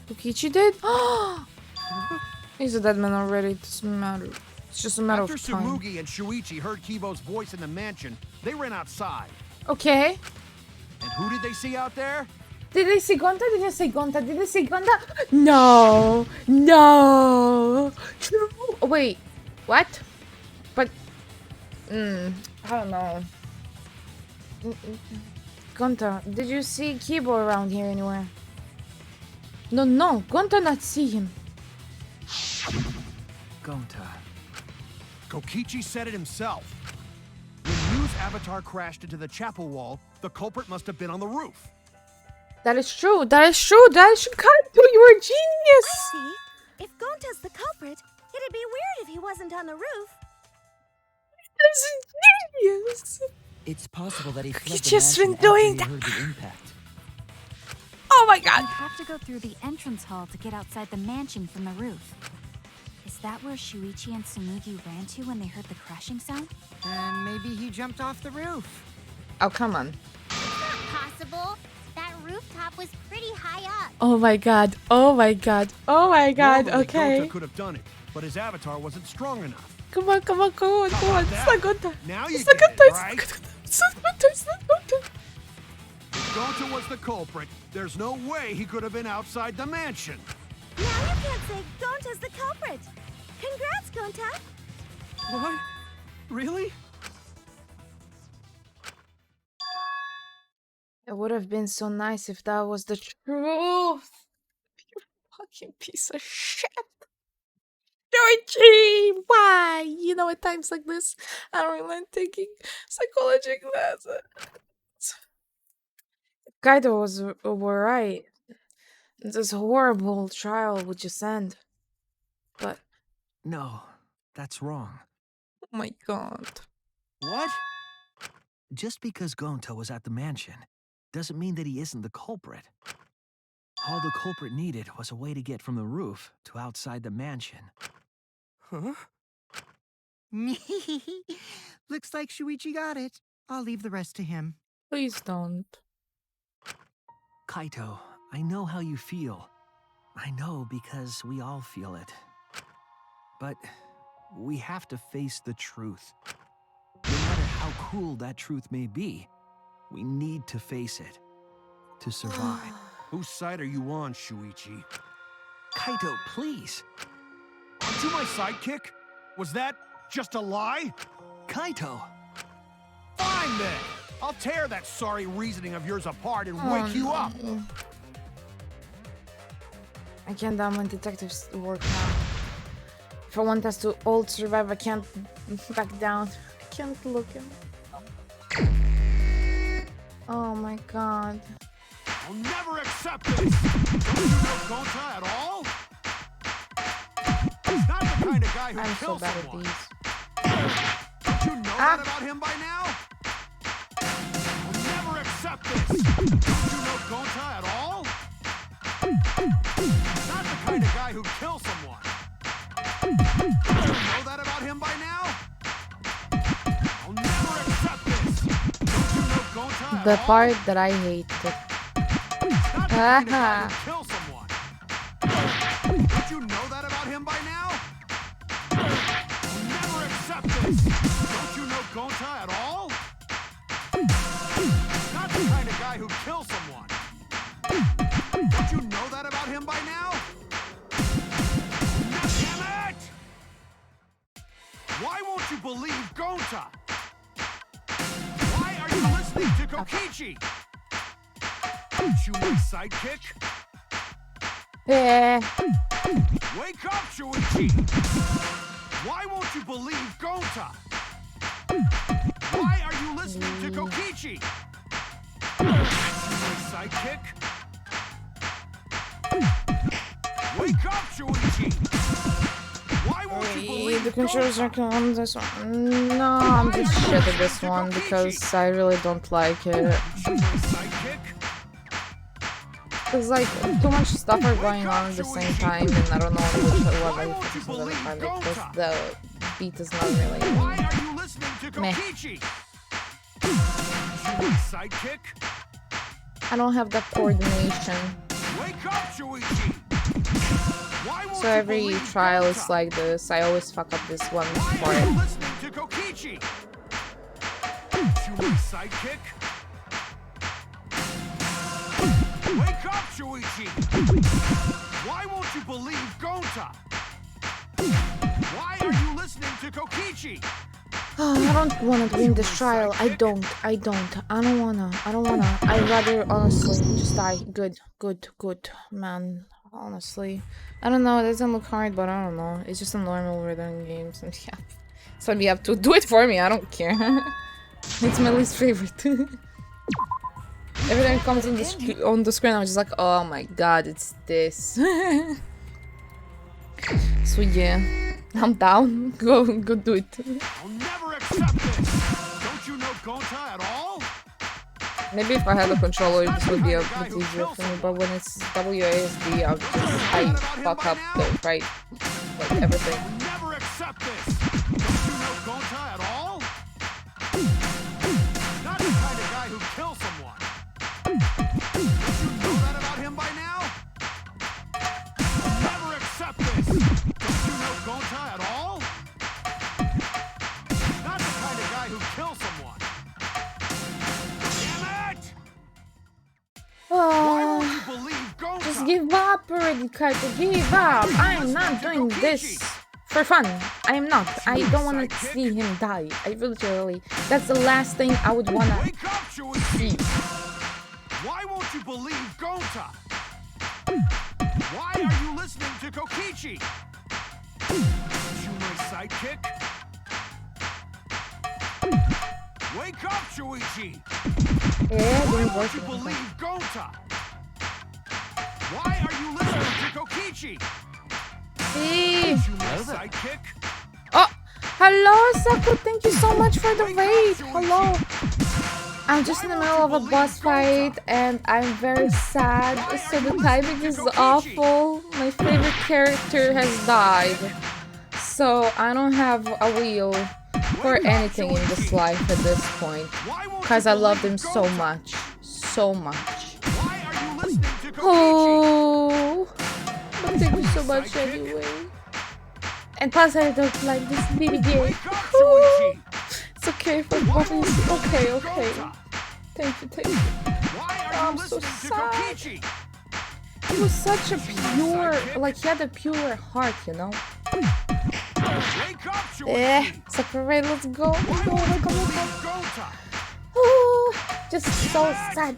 [SPEAKER 1] Kokichi did? He's a dead man already. It doesn't matter. It's just a matter
[SPEAKER 7] After
[SPEAKER 1] of time.
[SPEAKER 7] Tsumugi and Shuichi heard Kibo's voice in the mansion, they ran outside.
[SPEAKER 1] Okay.
[SPEAKER 7] And who did they see out there?
[SPEAKER 1] Did they see Gonta? Did they say Gonta? Did they say Gonta? No! No! True! Wait. What? But... I don't know. Gonta, did you see Kibo around here anywhere? No, Gonta not see him.
[SPEAKER 9] Gonta.
[SPEAKER 7] Kokichi said it himself. When Yu's avatar crashed into the chapel wall, the culprit must have been on the roof.
[SPEAKER 1] That is true. That is true. That is Kaito. You're a genius.
[SPEAKER 12] I see. If Gonta's the culprit, it'd be weird if he wasn't on the roof.
[SPEAKER 1] That's a genius.
[SPEAKER 8] It's possible that he fled the
[SPEAKER 1] just
[SPEAKER 8] mansion
[SPEAKER 1] been doing
[SPEAKER 8] after he heard the impact.
[SPEAKER 1] Oh my god.
[SPEAKER 10] You have to go through the entrance hall to get outside the mansion from the roof. Is that where Shuichi and Tsumugi ran to when they heard the crashing sound?
[SPEAKER 6] And maybe he jumped off the roof.
[SPEAKER 1] Oh, come on.
[SPEAKER 4] Possible. That rooftop was pretty high up.
[SPEAKER 1] Oh my god. Oh my god. Oh my god.
[SPEAKER 7] Normally,
[SPEAKER 1] Okay.
[SPEAKER 7] Gonta could have done it, but his avatar wasn't strong enough.
[SPEAKER 1] Come on. It's not Gonta.
[SPEAKER 7] Now you
[SPEAKER 1] It's not
[SPEAKER 7] get
[SPEAKER 1] Gonta.
[SPEAKER 7] it, right?
[SPEAKER 1] It's not Gonta. It's not Gonta.
[SPEAKER 7] If Gonta was the culprit, there's no way he could have been outside the mansion.
[SPEAKER 12] Now you can't say Gonta's the culprit. Congrats, Gonta.
[SPEAKER 11] What? Really?
[SPEAKER 1] It would have been so nice if that was the truth. You fucking piece of shit. Georgie, why? You know, at times like this, I don't really like taking psychology classes. Kaido were right. This horrible trial would just end. But
[SPEAKER 9] No, that's wrong.
[SPEAKER 1] oh my god.
[SPEAKER 9] What? Just because Gonta was at the mansion doesn't mean that he isn't the culprit. All the culprit needed was a way to get from the roof to outside the mansion.
[SPEAKER 11] Huh?
[SPEAKER 6] Looks like Shuichi got it. I'll leave the rest to him.
[SPEAKER 1] Please don't.
[SPEAKER 9] Kaito, I know how you feel. I know because we all feel it. But we have to face the truth. No matter how cruel that truth may be, we need to face it to survive.
[SPEAKER 7] Whose side are you on, Shuichi?
[SPEAKER 9] Kaito, please.
[SPEAKER 7] Aren't you my sidekick? Was that just a lie?
[SPEAKER 9] Kaito!
[SPEAKER 7] Fine then! I'll tear that sorry reasoning of yours apart and wake you up!
[SPEAKER 1] I can't damn my detectives work now. If I want us to all survive, I can't back down. I can't look at me. Oh my god.
[SPEAKER 7] I'll never accept this! Don't you know Gonta at all? He's not the kind of guy who
[SPEAKER 1] I'm so
[SPEAKER 7] kills
[SPEAKER 1] bad at
[SPEAKER 7] someone.
[SPEAKER 1] these.
[SPEAKER 7] Don't you know that about him by now? I'll never accept this! Don't you know Gonta at all? He's not the kind of guy who kills someone. Don't you know that about him by now? I'll never accept this! Don't you know Gonta at
[SPEAKER 1] The
[SPEAKER 7] all?
[SPEAKER 1] part that I hate. Haha.
[SPEAKER 7] Kill someone. Don't you know that about him by now? I'll never accept this. Don't you know Gonta at all? He's not the kind of guy who kills someone. Don't you know that about him by now? Damn it! Why won't you believe Gonta? Why are you listening to Kokichi? Aren't you my sidekick?
[SPEAKER 1] Yeah.
[SPEAKER 7] Wake up, Shuichi! Why won't you believe Gonta? Why are you listening to Kokichi? Aren't you my sidekick? Wake up, Shuichi! Why won't you believe
[SPEAKER 1] The controls are on this one. No, I'm just shit at this one because I really don't like it. There's like too much stuff are going on at the same time, and I don't know what I focus on the part because the beat is not really meh.
[SPEAKER 7] Sidekick?
[SPEAKER 1] I don't have that coordination.
[SPEAKER 7] Wake up, Shuichi!
[SPEAKER 1] So every trial is like this. I always fuck up this one part.
[SPEAKER 7] Listening to Kokichi! You my sidekick? Wake up, Shuichi! Why won't you believe Gonta? Why are you listening to Kokichi?
[SPEAKER 1] I don't wanna win this trial. I don't wanna. I'd rather honestly just die. Good, man. Honestly. I don't know, it doesn't look hard, but I don't know. It's just a normal rhythm games. And yeah. So you have to do it for me, I don't care. It's my least favorite. Every time it comes on the screen, I'm just like, oh my god, it's this. So yeah, I'm down. Go do it.
[SPEAKER 7] I'll never accept this! Don't you know Gonta at all?
[SPEAKER 1] Maybe if I had a controller, this would be a bit easier for me, but when it's WASD, I fuck up the right, like everything.
[SPEAKER 7] I'll never accept this! Don't you know Gonta at all? He's not the kind of guy who kills someone. Don't you know that about him by now? I'll never accept this! Don't you know Gonta at all? He's not the kind of guy who kills someone. Damn it! Why won't you believe Gonta?
[SPEAKER 1] Just give up already, Kaito. Give up. I am not doing this for fun. I am not. I don't want to see him die. I literally. That's the last thing I would want to see.
[SPEAKER 7] Why won't you believe Gonta? Why are you listening to Kokichi? You my sidekick? Wake up, Shuichi! Why won't you believe Gonta? Why are you listening to Kokichi? You my sidekick?
[SPEAKER 1] Oh, hello, Saku. Thank you so much for the raid. Hello. I'm just in the middle of a boss fight and I'm very sad. So the timing is awful. My favorite character has died. So I don't have a wheel for anything in this life at this point. Because I love him so much. So much. Oh, but thank you so much anyway. And plus I don't like this BBD. It's okay for puppies. Okay. Thank you. I'm so sad. He was such a pure, like he had a pure heart, you know? Sakurai, let's go. Oh, just so sad.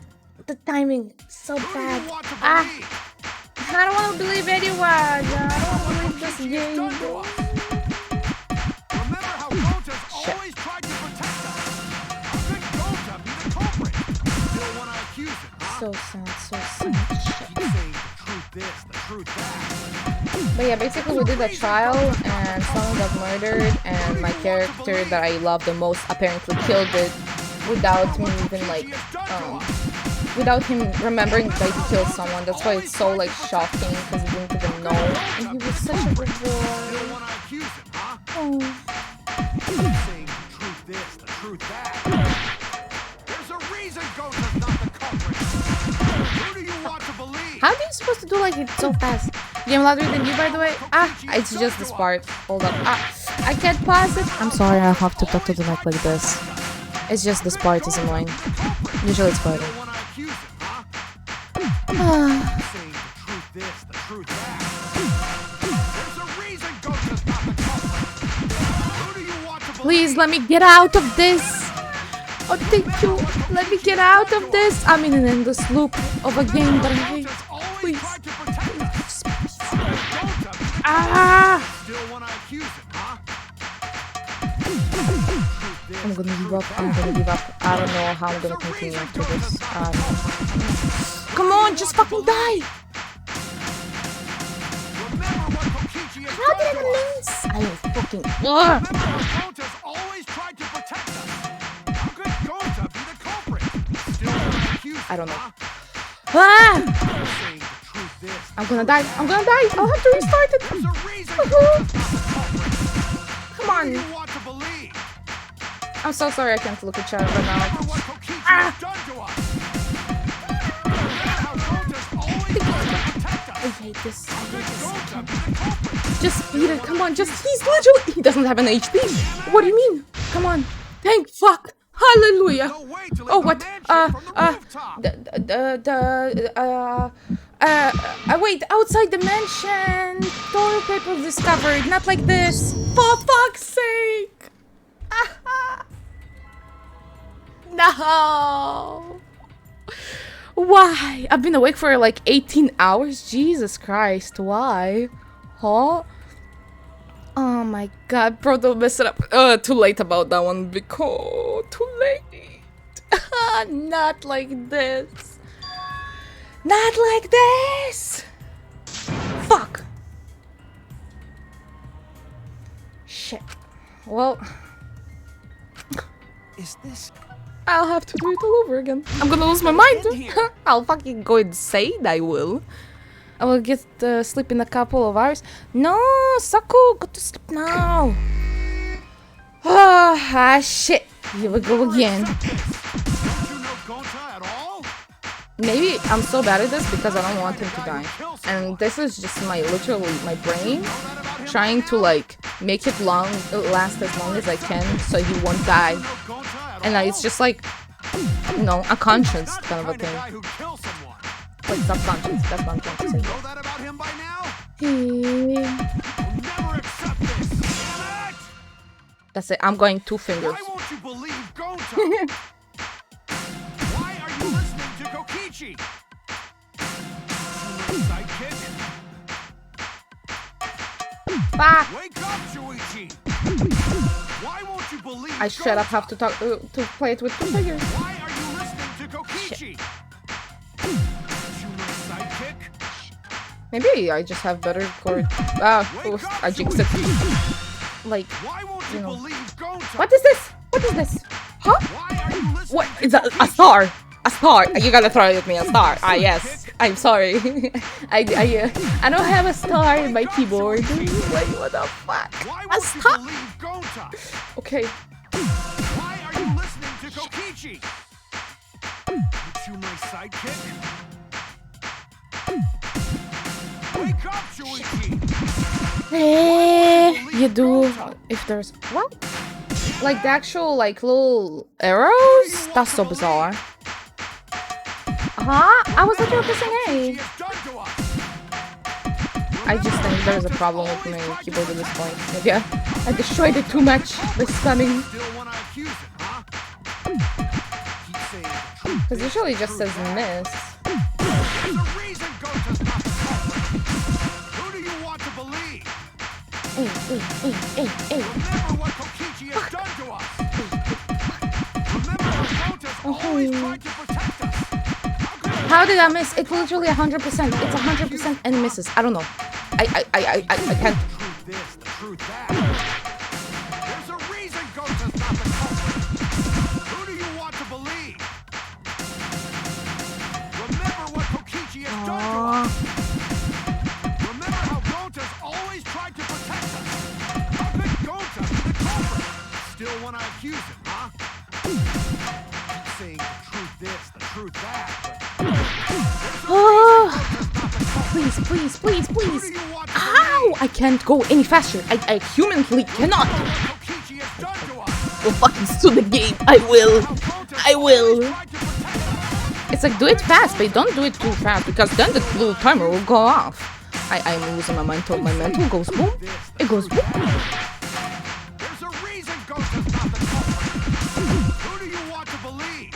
[SPEAKER 1] The timing, so bad. I don't want to believe anyone. I don't want to believe this game. So sad, so sad.
[SPEAKER 7] Keep saying the truth this, the truth that.
[SPEAKER 1] But yeah, basically we did a trial and someone got murdered and my character that I love the most apparently killed it without me even like, without him remembering that he killed someone. That's why it's so like shocking because he didn't even know. And he was such a good boy. Oh.
[SPEAKER 7] Keep saying the truth this, the truth that. There's a reason Gota's not the culprit. Who do you want to believe?
[SPEAKER 1] How are you supposed to do like it so fast? Game louder than you, by the way? It's just this part. Hold up. I can't pause it. I'm sorry, I have to talk to the mic like this. It's just this part is annoying. Usually it's better. Please let me get out of this. Oh, thank you. Let me get out of this. I'm in an endless loop of a game that I hate. Please. I'm gonna give up. I don't know how I'm gonna continue after this. Come on, just fucking die! How did I miss? I am fucking.
[SPEAKER 7] Gota's always tried to protect us. How could Gota be the culprit?
[SPEAKER 1] I don't know. I'm gonna die. I'll have to restart it. Come on. I'm so sorry I can't look at chat right now. I hate this. Just beat it. Come on. He's literally. He doesn't have an HP. What do you mean? Come on. Thank fuck. Hallelujah. Oh, what? Wait, outside the mansion. Toilet paper discovered. Not like this. For fuck's sake. No. Why? I've been awake for like 18 hours. Jesus Christ. Why? Huh? Oh my god, bro, don't mess it up. Too late about that one, because too late. Not like this. Not like this. Fuck. Shit. Well,
[SPEAKER 9] is this?
[SPEAKER 1] I'll have to do it all over again. I'm gonna lose my mind. I'll fucking go insane. I will. I will get sleep in a couple of hours. No, Saku, go to sleep now. Shit. Here we go again. Maybe I'm so bad at this because I don't want him to die. And this is just literally my brain trying to like make it last as long as I can so he won't die. And it's just like, you know, a conscience kind of a thing. Like subconscious, that's what I'm trying to say. That's it, I'm going 2 fingers.
[SPEAKER 7] Why won't you believe Gota? Why are you listening to Kokichi? Sidekick? Wake up, Shuichi! Why won't you believe
[SPEAKER 1] I straight up have to talk to play it with 2 fingers.
[SPEAKER 7] Why are you listening to Kokichi?
[SPEAKER 1] Maybe I just have better chord. I jinxed it. Like, you know. What is this? What is this? Huh? What? It's a star. A star. You gotta throw it at me. A star. Yes. I'm sorry. I don't have a star in my keyboard. Like, what the fuck? A star? Okay.
[SPEAKER 7] Why are you listening to Kokichi? Aren't you my sidekick? Wake up, Shuichi!
[SPEAKER 1] You do if there's what? Like the actual like little arrows? That's so bizarre. I was literally pressing A. I just think there's a problem with my keyboard at this point. Maybe I destroyed it too much by stunning. Because usually it just says miss. Hey.
[SPEAKER 7] Remember what Kokichi has done to us. Remember how Gota's always tried to protect us.
[SPEAKER 1] How did I miss? It's literally 100%. It's 100% and it misses. I don't know. I can't.
[SPEAKER 7] This, the truth that. There's a reason Gota's not the culprit. Who do you want to believe? Remember what Kokichi has done to us. Remember how Gota's always tried to protect us. How could Gota be the culprit? Still want to accuse him, huh? Keep saying the truth this, the truth that,
[SPEAKER 1] Please, please, please, please. Ow! I can't go any faster. I humanly cannot. Go fucking sue the game. I will. I will. It's like, do it fast, but don't do it too fast because then the little timer will go off. I'm losing my mental. My mental goes boom. It goes boom.
[SPEAKER 7] There's a reason Gota's not the culprit. Who do you want to believe?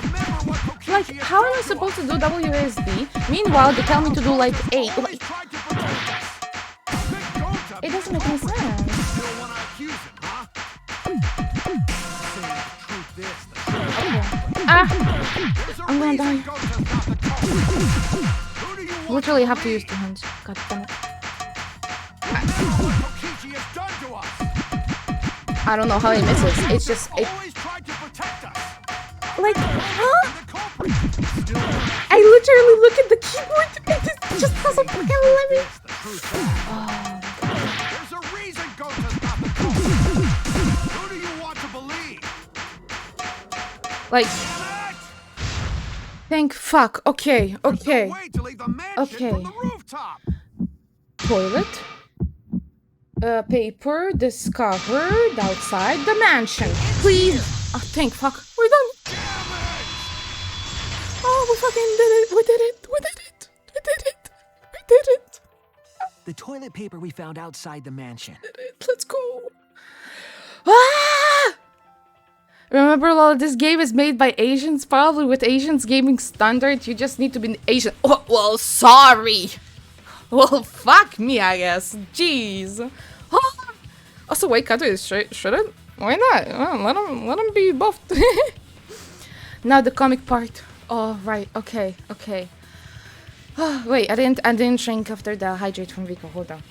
[SPEAKER 7] Remember what Kokichi
[SPEAKER 1] Like, how am I supposed to do WASD? Meanwhile, they tell me to do like A. It doesn't make any sense. Ah! I'm gonna die. Literally have to use two hands. God damn it. I don't know how he misses. It's just like, huh? I literally look at the keyboard and it just doesn't fucking let me.
[SPEAKER 7] There's a reason Gota's not the culprit. Who do you want to believe?
[SPEAKER 1] Like, thank fuck. Okay, okay. Okay. Toilet. Paper discovered outside the mansion. Please. Oh, thank fuck. We're done. Oh, we fucking did it. We did it. We did it. We did it. We did it.
[SPEAKER 9] The toilet paper we found outside the mansion.
[SPEAKER 1] Let's go. Ah! Remember, Lola, this game is made by Asians, probably with Asians gaming standards. You just need to be an Asian. Oh, well, sorry. Well, fuck me, I guess. Jeez. Oh. Also, wait, Kato is shouldn't? Why not? Let him be both. Now the comic part. Oh, right. Okay. Okay. Oh, wait, I didn't drink after the hydrate from Rico. Hold on.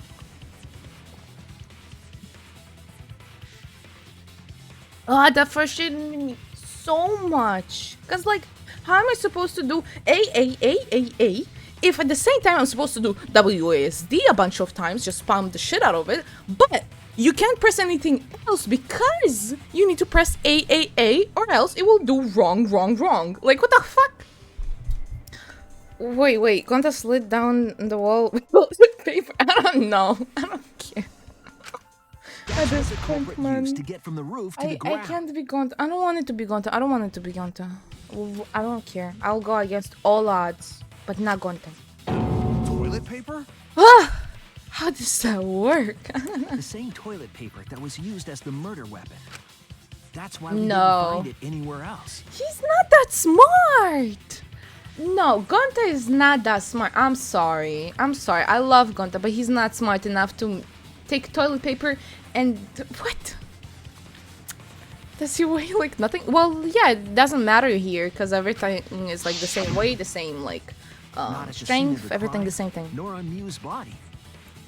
[SPEAKER 1] Oh, that frustrated me so much. Cause like, how am I supposed to do A if at the same time I'm supposed to do WASD a bunch of times, just spam the shit out of it, but you can't press anything else because you need to press A or else it will do wrong. Like, what the fuck? Wait, Gonta slid down the wall with paper. I don't know. I don't care. At this point, man,
[SPEAKER 9] to get from the roof to the
[SPEAKER 1] I
[SPEAKER 9] ground.
[SPEAKER 1] can't be Gonta. I don't want it to be Gonta. I don't want it to be Gonta. I don't care. I'll go against all odds, but not Gonta.
[SPEAKER 7] Toilet paper?
[SPEAKER 1] Ah! How does that work?
[SPEAKER 9] The same toilet paper that was used as the murder weapon. That's why we
[SPEAKER 1] No.
[SPEAKER 9] didn't find it anywhere else.
[SPEAKER 1] He's not that smart. No, Gonta is not that smart. I'm sorry. I love Gonta, but he's not smart enough to take toilet paper and what? Does he weigh like nothing? Well, yeah, it doesn't matter here because everything is like the same weight, the same like
[SPEAKER 9] Not at the scene of
[SPEAKER 1] strength,
[SPEAKER 9] the
[SPEAKER 7] Oh.
[SPEAKER 1] everything
[SPEAKER 9] crime,
[SPEAKER 1] the same thing.
[SPEAKER 9] Nor on Mew's body.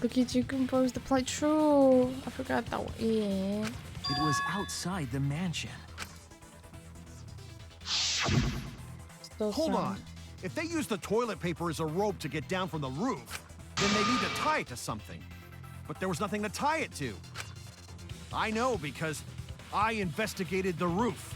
[SPEAKER 1] Kokichi composed the play. True. I forgot that one. Yeah.
[SPEAKER 9] It was outside the mansion.
[SPEAKER 1] So
[SPEAKER 7] Hold
[SPEAKER 1] sad.
[SPEAKER 7] on. If they use the toilet paper as a rope to get down from the roof, then they need to tie it to something. But there was nothing to tie it to. I know because I investigated the roof.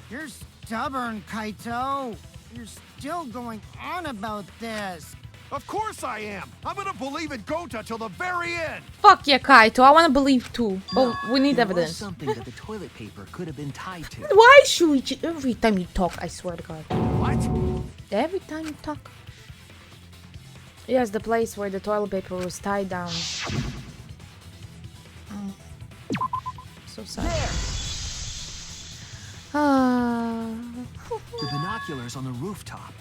[SPEAKER 6] You're stubborn, Kaito. You're still going on about this.
[SPEAKER 7] Of course I am. I'm gonna believe in Gota till the very end.
[SPEAKER 1] Fuck yeah, Kaito. I want to believe too. Oh, we need
[SPEAKER 9] There was
[SPEAKER 1] evidence.
[SPEAKER 9] something that the toilet paper could have been tied to.
[SPEAKER 1] Why, Shuichi? Every time you talk, I swear to God.
[SPEAKER 7] What?
[SPEAKER 1] Every time you talk. Yes, the place where the toilet paper was tied down. Oh. So sad. Ah.
[SPEAKER 9] The binoculars on the rooftop.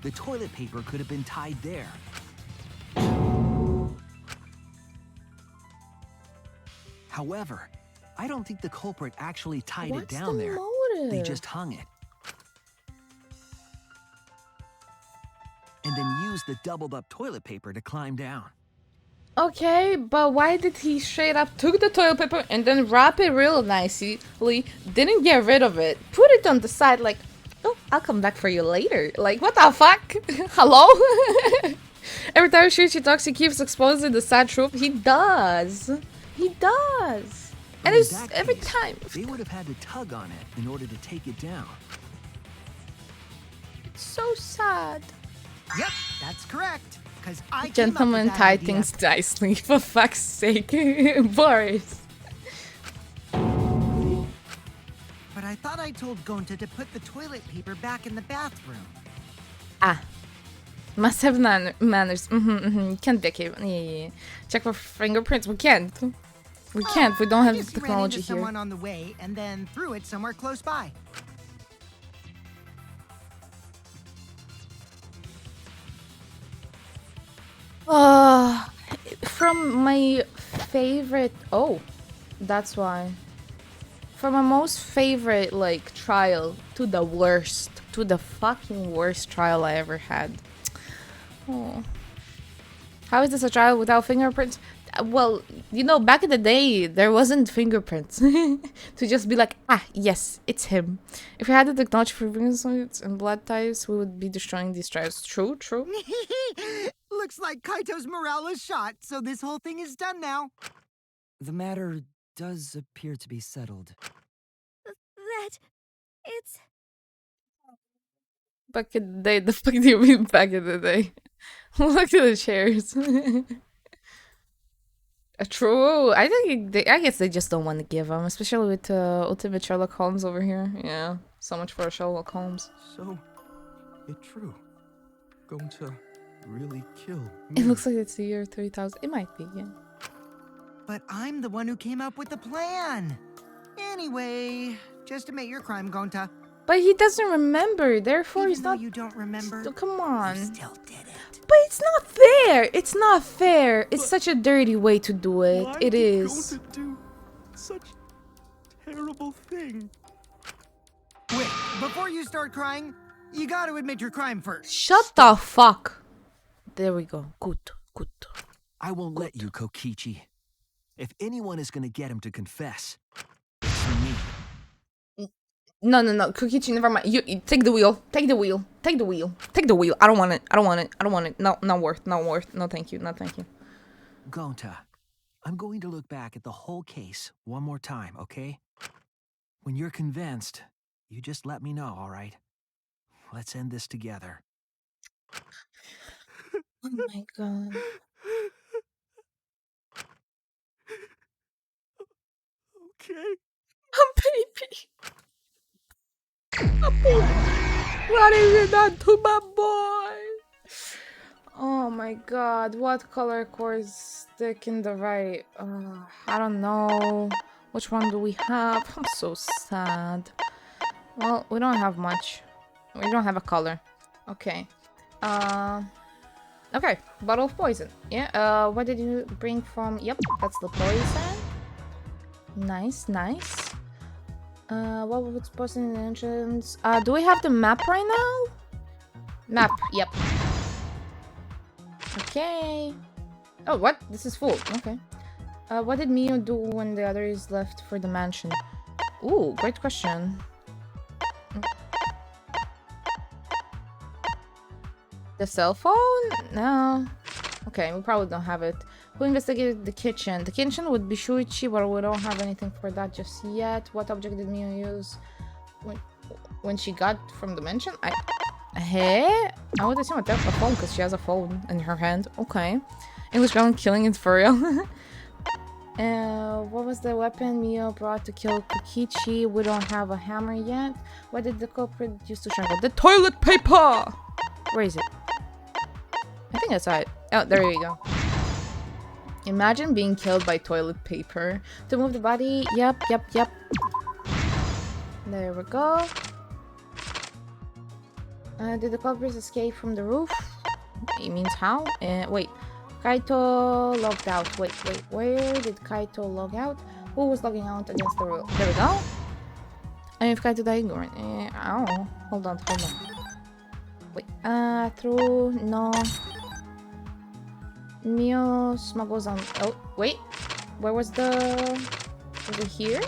[SPEAKER 9] The toilet paper could have been tied there. However, I don't think the culprit actually tied it
[SPEAKER 1] What's
[SPEAKER 9] down
[SPEAKER 1] the
[SPEAKER 9] there.
[SPEAKER 1] motive?
[SPEAKER 9] They just hung it. used the doubled up toilet paper to climb down.
[SPEAKER 1] Okay, but why did he straight up took the toilet paper and then wrap it real nicely, didn't get rid of it, put it on the side like, oh, I'll come back for you later. Like, what the fuck? Hello? Every time she talks, he keeps exposing the sad truth. He does. He does.
[SPEAKER 9] But
[SPEAKER 1] And
[SPEAKER 9] in
[SPEAKER 1] it's
[SPEAKER 9] that
[SPEAKER 1] every
[SPEAKER 9] case,
[SPEAKER 1] time.
[SPEAKER 9] They would have had to tug on it in order to take it down.
[SPEAKER 1] It's so sad.
[SPEAKER 6] Yep, that's correct. Because I
[SPEAKER 1] Gentlemen tie things nicely, for fuck's sake. Boris.
[SPEAKER 6] But I thought I told Gonta to put the toilet paper back in the bathroom.
[SPEAKER 1] Ah. Must have manners. You can't dick it. Yeah. Check for fingerprints. We can't. We can't. We don't have the technology
[SPEAKER 6] ran into
[SPEAKER 1] here.
[SPEAKER 6] someone on the way and then threw it somewhere close by.
[SPEAKER 1] From my favorite. Oh, that's why. From my most favorite like trial to the worst, to the fucking worst trial I ever had. Oh, how is this a trial without fingerprints? Well, you know, back in the day, there wasn't fingerprints to just be like, ah, yes, it's him. If we had the technology for fingerprints and blood types, we would be destroying these trials. True, true.
[SPEAKER 6] Looks like Kaito's morale is shot, so this whole thing is done now.
[SPEAKER 8] The matter does appear to be settled.
[SPEAKER 12] That... it's...
[SPEAKER 1] Back in the day, the fuck do you mean back in the day? Look at the chairs. True. I think I guess they just don't want to give them, especially with Ultimate Sherlock Holmes over here. Yeah, so much for Sherlock Holmes.
[SPEAKER 11] So, it's true. Going to really kill me.
[SPEAKER 1] It looks like it's the year 3000. It might be, yeah.
[SPEAKER 6] But I'm the one who came up with the plan. Anyway, just admit your crime, Gonta.
[SPEAKER 1] But he doesn't remember, therefore
[SPEAKER 6] Even
[SPEAKER 1] he's not.
[SPEAKER 6] you don't remember.
[SPEAKER 1] Come on.
[SPEAKER 6] You still did it.
[SPEAKER 1] But it's not fair. It's not fair. It's such a dirty way to do it.
[SPEAKER 11] Why
[SPEAKER 1] It
[SPEAKER 11] did
[SPEAKER 1] is.
[SPEAKER 11] Gonta do such terrible thing?
[SPEAKER 6] Wait, before you start crying, you gotta admit your crime first.
[SPEAKER 1] Shut the fuck. There we go. Good, good.
[SPEAKER 9] I won't let you, Kokichi. If anyone is gonna get him to confess, it's me.
[SPEAKER 1] No, Kokichi, never mind. You take the wheel. Take the wheel. Take the wheel. Take the wheel. I don't want it. I don't want it. I don't want it. No, not worth. Not worth. No, thank you. No, thank you.
[SPEAKER 9] Gonta, I'm going to look back at the whole case one more time, okay? When you're convinced, you just let me know, all right? Let's end this together.
[SPEAKER 1] Oh my god.
[SPEAKER 11] Okay.
[SPEAKER 1] A baby. A baby. What have you done to my boy? Oh my god. What color cord stick in the right? I don't know. Which one do we have? I'm so sad. Well, we don't have much. We don't have a color. Okay. Okay. Bottle of poison. Yeah. What did you bring from? Yep. That's the poison. Nice, nice. What was posted in the entrance? Do we have the map right now? Map, yep. Okay. Oh, what? This is full. Okay. What did Mio do when the others left for the mansion? Ooh, great question. The cell phone? No. Okay, we probably don't have it. Who investigated the kitchen? The kitchen would be Shuichi, but we don't have anything for that just yet. What object did Mio use when she got from the mansion? Hey? I would assume a phone because she has a phone in her hand. Okay. English girl killing it for real. What was the weapon Mio brought to kill Kokichi? We don't have a hammer yet. What did the culprit use to strangle? The toilet paper! Where is it? I think I saw it. Oh, there you go. Imagine being killed by toilet paper. To move the body. Yep. There we go. Did the culprits escape from the roof? It means how? Wait. Kaito logged out. Wait. Where did Kaito log out? Who was logging out against the rule? There we go. And if Kaito died, I don't know. Hold on. Wait, through, no. Mio smuggles on, oh, wait. Where was the, was it here?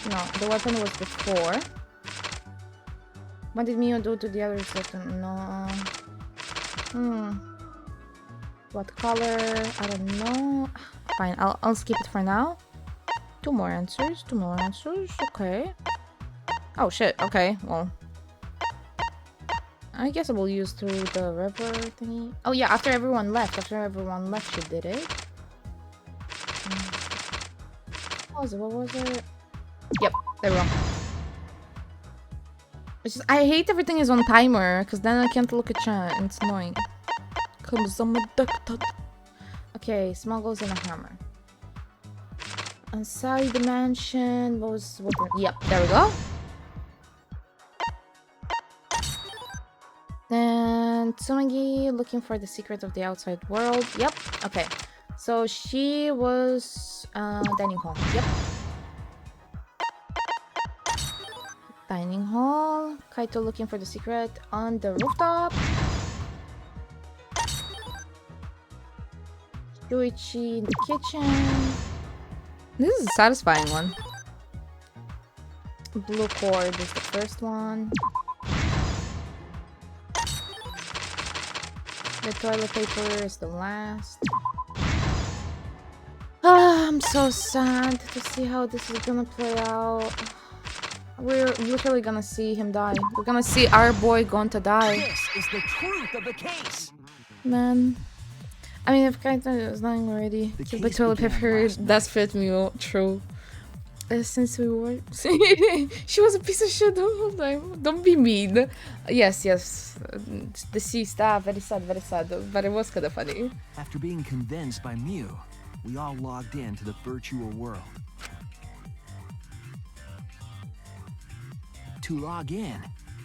[SPEAKER 1] No, the weapon was before. What did Mio do to the other second? No. What color? I don't know. Fine, I'll skip it for now. Two more answers. Okay. Oh shit, okay, well. I guess I will use through the river thingy. Oh yeah, after everyone left, she did it. What was it? Yep, there we go. It's just, I hate everything is on timer, because then I can't look at chat, and it's annoying. Cause I'm addicted. Okay, smuggles and a hammer. Inside the mansion, yep, there we go. Then Tsurugi looking for the secret of the outside world. Yep, okay. So she was dining hall. Yep. Dining hall. Kaito looking for the secret on the rooftop. Yuichi in the kitchen. This is a satisfying one. Blue cord is the first one. The toilet paper is the last. Ah, I'm so sad to see how this is gonna play out. We're literally gonna see him die. We're gonna see our boy Gonta die.
[SPEAKER 9] This is the truth of the case.
[SPEAKER 1] Man. I mean, if Kaito is dying already, the toilet paper does fit me true. Since we were... she was a piece of shit the whole time. Don't be mean. Yes. Deceased. Very sad. But it was kind of funny.
[SPEAKER 9] After being convinced by Mew, we all logged in to the virtual world. To log in,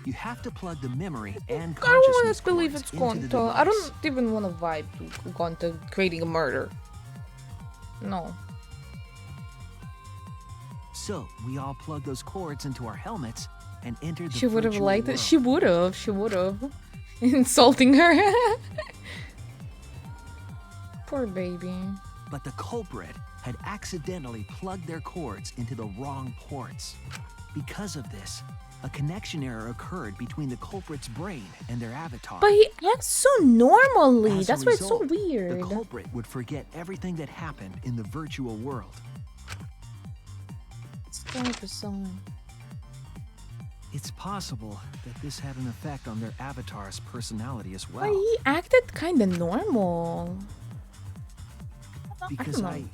[SPEAKER 9] you have to plug the memory and consciousness
[SPEAKER 1] I don't want to believe
[SPEAKER 9] cords
[SPEAKER 1] it's
[SPEAKER 9] into the
[SPEAKER 1] Gonta.
[SPEAKER 9] device.
[SPEAKER 1] I don't even want to vibe to Gonta creating a murder. No.
[SPEAKER 9] So we all plug those cords into our helmets and enter the
[SPEAKER 1] She would have
[SPEAKER 9] virtual
[SPEAKER 1] liked it.
[SPEAKER 9] world.
[SPEAKER 1] She would have. Insulting her. Poor baby.
[SPEAKER 9] But the culprit had accidentally plugged their cords into the wrong ports. Because of this, a connection error occurred between the culprit's brain and their avatar.
[SPEAKER 1] But he acts so normally.
[SPEAKER 9] As a
[SPEAKER 1] That's why it's so
[SPEAKER 9] result,
[SPEAKER 1] weird.
[SPEAKER 9] The culprit would forget everything that happened in the virtual world.
[SPEAKER 1] It's 20%.
[SPEAKER 9] It's possible that this had an effect on their avatar's personality as well.
[SPEAKER 1] But he acted kind of normal.
[SPEAKER 9] Because
[SPEAKER 1] I don't know.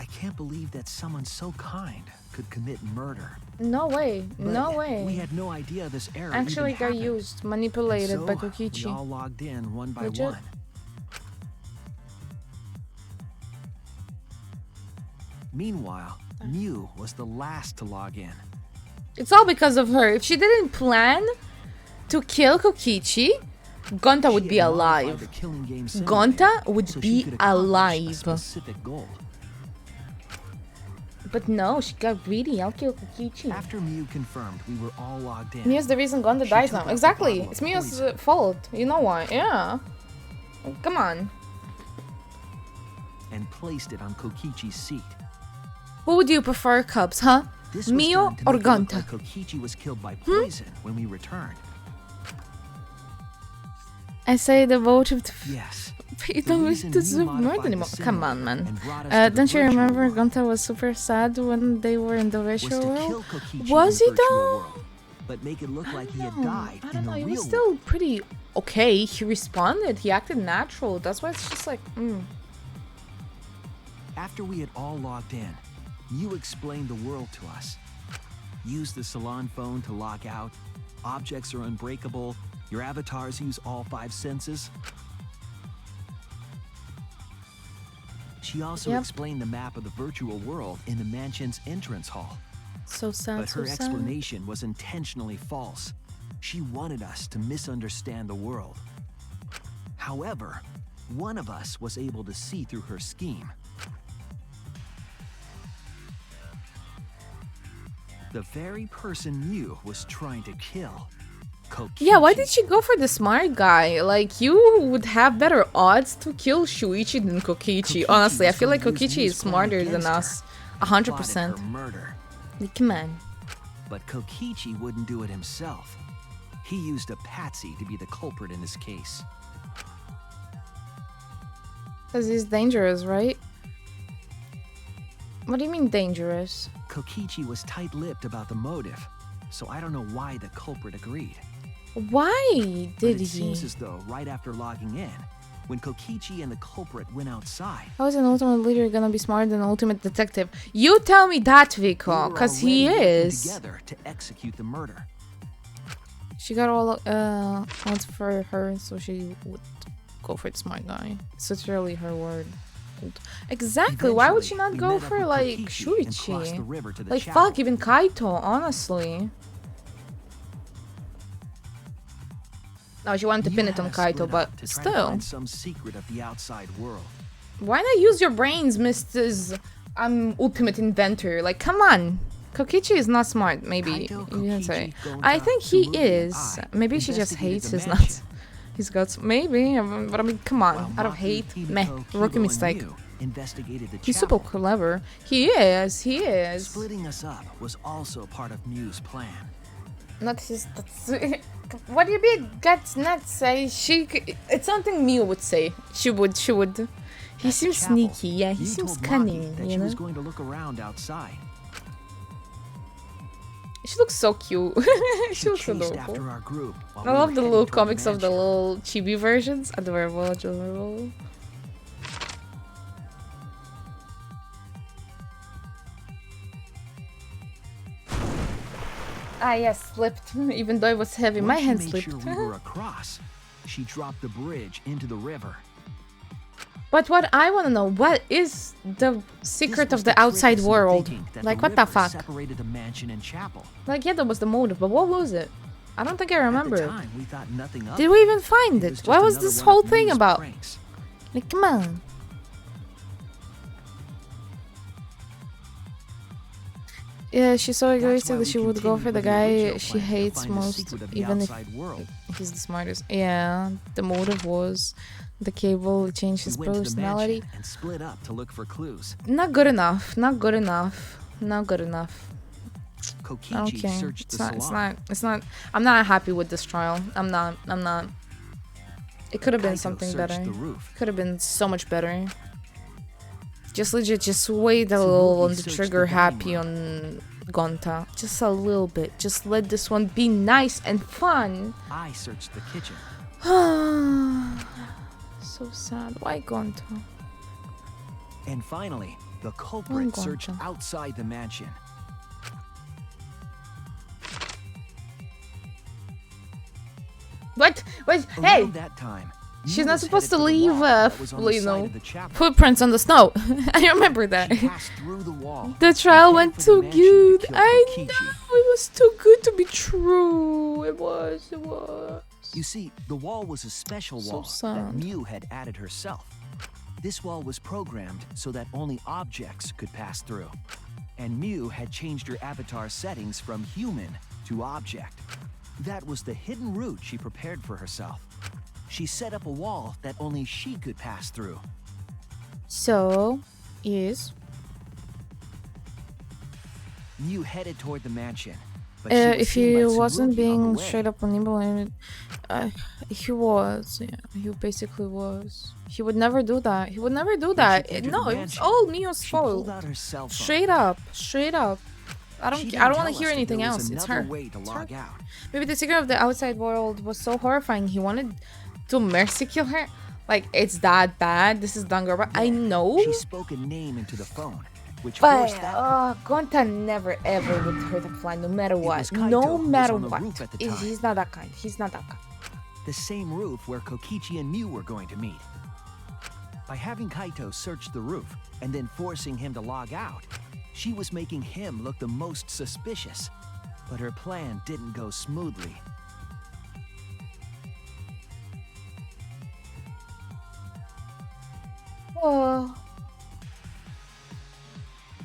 [SPEAKER 9] I can't believe that someone so kind could commit murder.
[SPEAKER 1] No way.
[SPEAKER 9] But
[SPEAKER 1] No way.
[SPEAKER 9] We had no idea this error
[SPEAKER 1] Actually
[SPEAKER 9] even
[SPEAKER 1] got
[SPEAKER 9] happened.
[SPEAKER 1] used, manipulated
[SPEAKER 9] So
[SPEAKER 1] by Kokichi.
[SPEAKER 9] we all logged in one by
[SPEAKER 1] Legit.
[SPEAKER 9] one. Meanwhile, Mew was the last to log in.
[SPEAKER 1] It's all because of her. If she didn't plan to kill Kokichi, Gonta would be alive.
[SPEAKER 9] The killing game simulator
[SPEAKER 1] Gonta would
[SPEAKER 9] so she
[SPEAKER 1] be
[SPEAKER 9] could accomplish a
[SPEAKER 1] alive.
[SPEAKER 9] specific goal.
[SPEAKER 1] But no, she got greedy. I'll kill Kokichi.
[SPEAKER 9] After Mew confirmed we were all logged in,
[SPEAKER 1] Mia's the reason Gonta
[SPEAKER 9] She
[SPEAKER 1] dies
[SPEAKER 9] took
[SPEAKER 1] now.
[SPEAKER 9] out the
[SPEAKER 1] Exactly.
[SPEAKER 9] bottle of
[SPEAKER 1] It's Mia's
[SPEAKER 9] poison.
[SPEAKER 1] fault. You know why? Yeah. Come on.
[SPEAKER 9] and placed it on Kokichi's seat.
[SPEAKER 1] Who would you prefer, Cubs, huh?
[SPEAKER 9] This was
[SPEAKER 1] Mio
[SPEAKER 9] done to
[SPEAKER 1] or
[SPEAKER 9] make it look
[SPEAKER 1] Gonta?
[SPEAKER 9] like Kokichi was killed by poison when we returned.
[SPEAKER 1] I say the vote of the...
[SPEAKER 9] Yes.
[SPEAKER 1] You don't
[SPEAKER 9] reason
[SPEAKER 1] deserve
[SPEAKER 9] you
[SPEAKER 1] murder
[SPEAKER 9] modified
[SPEAKER 1] anymore.
[SPEAKER 9] the
[SPEAKER 1] Come
[SPEAKER 9] symbol
[SPEAKER 1] on, man.
[SPEAKER 9] and brought us to the
[SPEAKER 1] Don't you
[SPEAKER 9] virtual
[SPEAKER 1] remember
[SPEAKER 9] world
[SPEAKER 1] Gonta was super sad when they were in the
[SPEAKER 9] was
[SPEAKER 1] virtual
[SPEAKER 9] to
[SPEAKER 1] world?
[SPEAKER 9] kill Kokichi
[SPEAKER 1] Was
[SPEAKER 9] in
[SPEAKER 1] he
[SPEAKER 9] the virtual
[SPEAKER 1] though?
[SPEAKER 9] world, but make it look like he had
[SPEAKER 1] No,
[SPEAKER 9] died
[SPEAKER 1] I
[SPEAKER 9] in
[SPEAKER 1] don't
[SPEAKER 9] the
[SPEAKER 1] know. He
[SPEAKER 9] real
[SPEAKER 1] was still
[SPEAKER 9] world.
[SPEAKER 1] pretty okay. He responded. He acted natural. That's why it's just like,
[SPEAKER 9] After we had all logged in, you explained the world to us. Use the salon phone to log out. Objects are unbreakable. Your avatars use all 5 senses. She also
[SPEAKER 1] Yep.
[SPEAKER 9] explained the map of the virtual world in the mansion's entrance hall.
[SPEAKER 1] So sad,
[SPEAKER 9] But
[SPEAKER 1] so
[SPEAKER 9] her
[SPEAKER 1] sad.
[SPEAKER 9] explanation was intentionally false. She wanted us to misunderstand the world. However, one of us was able to see through her scheme. The very person Mew was trying to kill.
[SPEAKER 1] Yeah, why did she go for the smart guy? Like, you would have better odds to kill Shuichi than Kokichi. Honestly, I feel like Kokichi is smarter than us. 100%. Like, come on.
[SPEAKER 9] But Kokichi wouldn't do it himself. He used a patsy to be the culprit in this case.
[SPEAKER 1] Because he's dangerous, right? What do you mean dangerous?
[SPEAKER 9] Kokichi was tight-lipped about the motive, so I don't know why the culprit agreed.
[SPEAKER 1] Why did
[SPEAKER 9] It
[SPEAKER 1] he?
[SPEAKER 9] seems as though right after logging in, when Kokichi and the culprit went outside,
[SPEAKER 1] How is an ultimate leader gonna be smarter than an ultimate detective? You tell me that, Vico, because he is.
[SPEAKER 9] together to execute the murder.
[SPEAKER 1] She got all odds for her, so she would go for the smart guy. It's literally her word. Exactly. Why would she not go for like Shuichi? Like fuck, even Kaito, honestly. No, she wanted to pin it on Kaito, but still.
[SPEAKER 9] Some secret of the outside world.
[SPEAKER 1] Why not use your brains, Mrs. Ultimate Inventor? Like, come on. Kokichi is not smart, maybe. You can say. I think he is. Maybe she just hates his nuts. His guts, maybe. But I mean, come on. Out of hate, meh. Rookie mistake. He's super clever. He is. He is.
[SPEAKER 9] Splitting us up was also part of Mew's plan.
[SPEAKER 1] Not his. What do you mean? Guts nuts? It's something Mew would say. She would. He seems sneaky. Yeah, he seems cunning. You know.
[SPEAKER 9] Was going to look around outside.
[SPEAKER 1] She looks so cute. She looks adorable. I love the little comics of the little chibi versions. Adorable, adorable. Ah, yes, slipped. Even though it was heavy, my hand slipped.
[SPEAKER 9] Sure we were across. She dropped the bridge into the river.
[SPEAKER 1] But what I want to know, what is the secret of the outside world? Like, what the fuck?
[SPEAKER 9] Separated the mansion and chapel.
[SPEAKER 1] Like, yeah, that was the motive, but what was it? I don't think I remember.
[SPEAKER 9] At the time, we thought nothing of
[SPEAKER 1] Did we even find it? What was this whole thing about?
[SPEAKER 9] Pranks.
[SPEAKER 1] Like, come on. Yeah, she's so egoistic that she would go for the guy she hates most, even if he's the smartest. Yeah, the motive was the cable changed his personality.
[SPEAKER 9] And split up to look for clues.
[SPEAKER 1] Not good enough. Not good enough. Not good enough.
[SPEAKER 9] Kokichi
[SPEAKER 1] Okay,
[SPEAKER 9] searched the
[SPEAKER 1] it's not. I'm not happy with this trial. I'm not. It could have been something better. Could have been so much better. Just legit, just wait a little on the trigger happy on Gonta. Just a little bit. Just let this one be nice and fun.
[SPEAKER 9] I searched the kitchen.
[SPEAKER 1] So sad. Why Gonta?
[SPEAKER 9] And finally, the culprit searched outside the mansion.
[SPEAKER 1] What? Hey!
[SPEAKER 9] That time,
[SPEAKER 1] she's not supposed to leave, footprints on the snow. I remember that. The trial went too good. I know. It was too good to be true. It was.
[SPEAKER 9] You see, the wall was a special wall that Mew had added herself. This wall was programmed so that only objects could pass through. And Mew had changed her avatar settings from human to object. That was the hidden route she prepared for herself. She set up a wall that only she could pass through.
[SPEAKER 1] So, yes.
[SPEAKER 9] Mew headed toward the mansion.
[SPEAKER 1] If he wasn't being straight up on evil, he was. Yeah, he basically was. He would never do that. He would never do that. No, it was all Mio's fault. Straight up. I don't want to hear anything else. It's her. Maybe the secret of the outside world was so horrifying. He wanted to mercy kill her. Like, it's that bad. This is Danganronpa. I know.
[SPEAKER 9] She spoke a name into the phone, which
[SPEAKER 1] but
[SPEAKER 9] Gonta
[SPEAKER 1] never ever would hurt a fly, no matter what. No matter what. He's not that kind. He's not that kind.
[SPEAKER 9] The same roof where Kokichi and Mew were going to meet. By having Kaito search the roof and then forcing him to log out, she was making him look the most suspicious. But her plan didn't go smoothly.
[SPEAKER 1] Oh.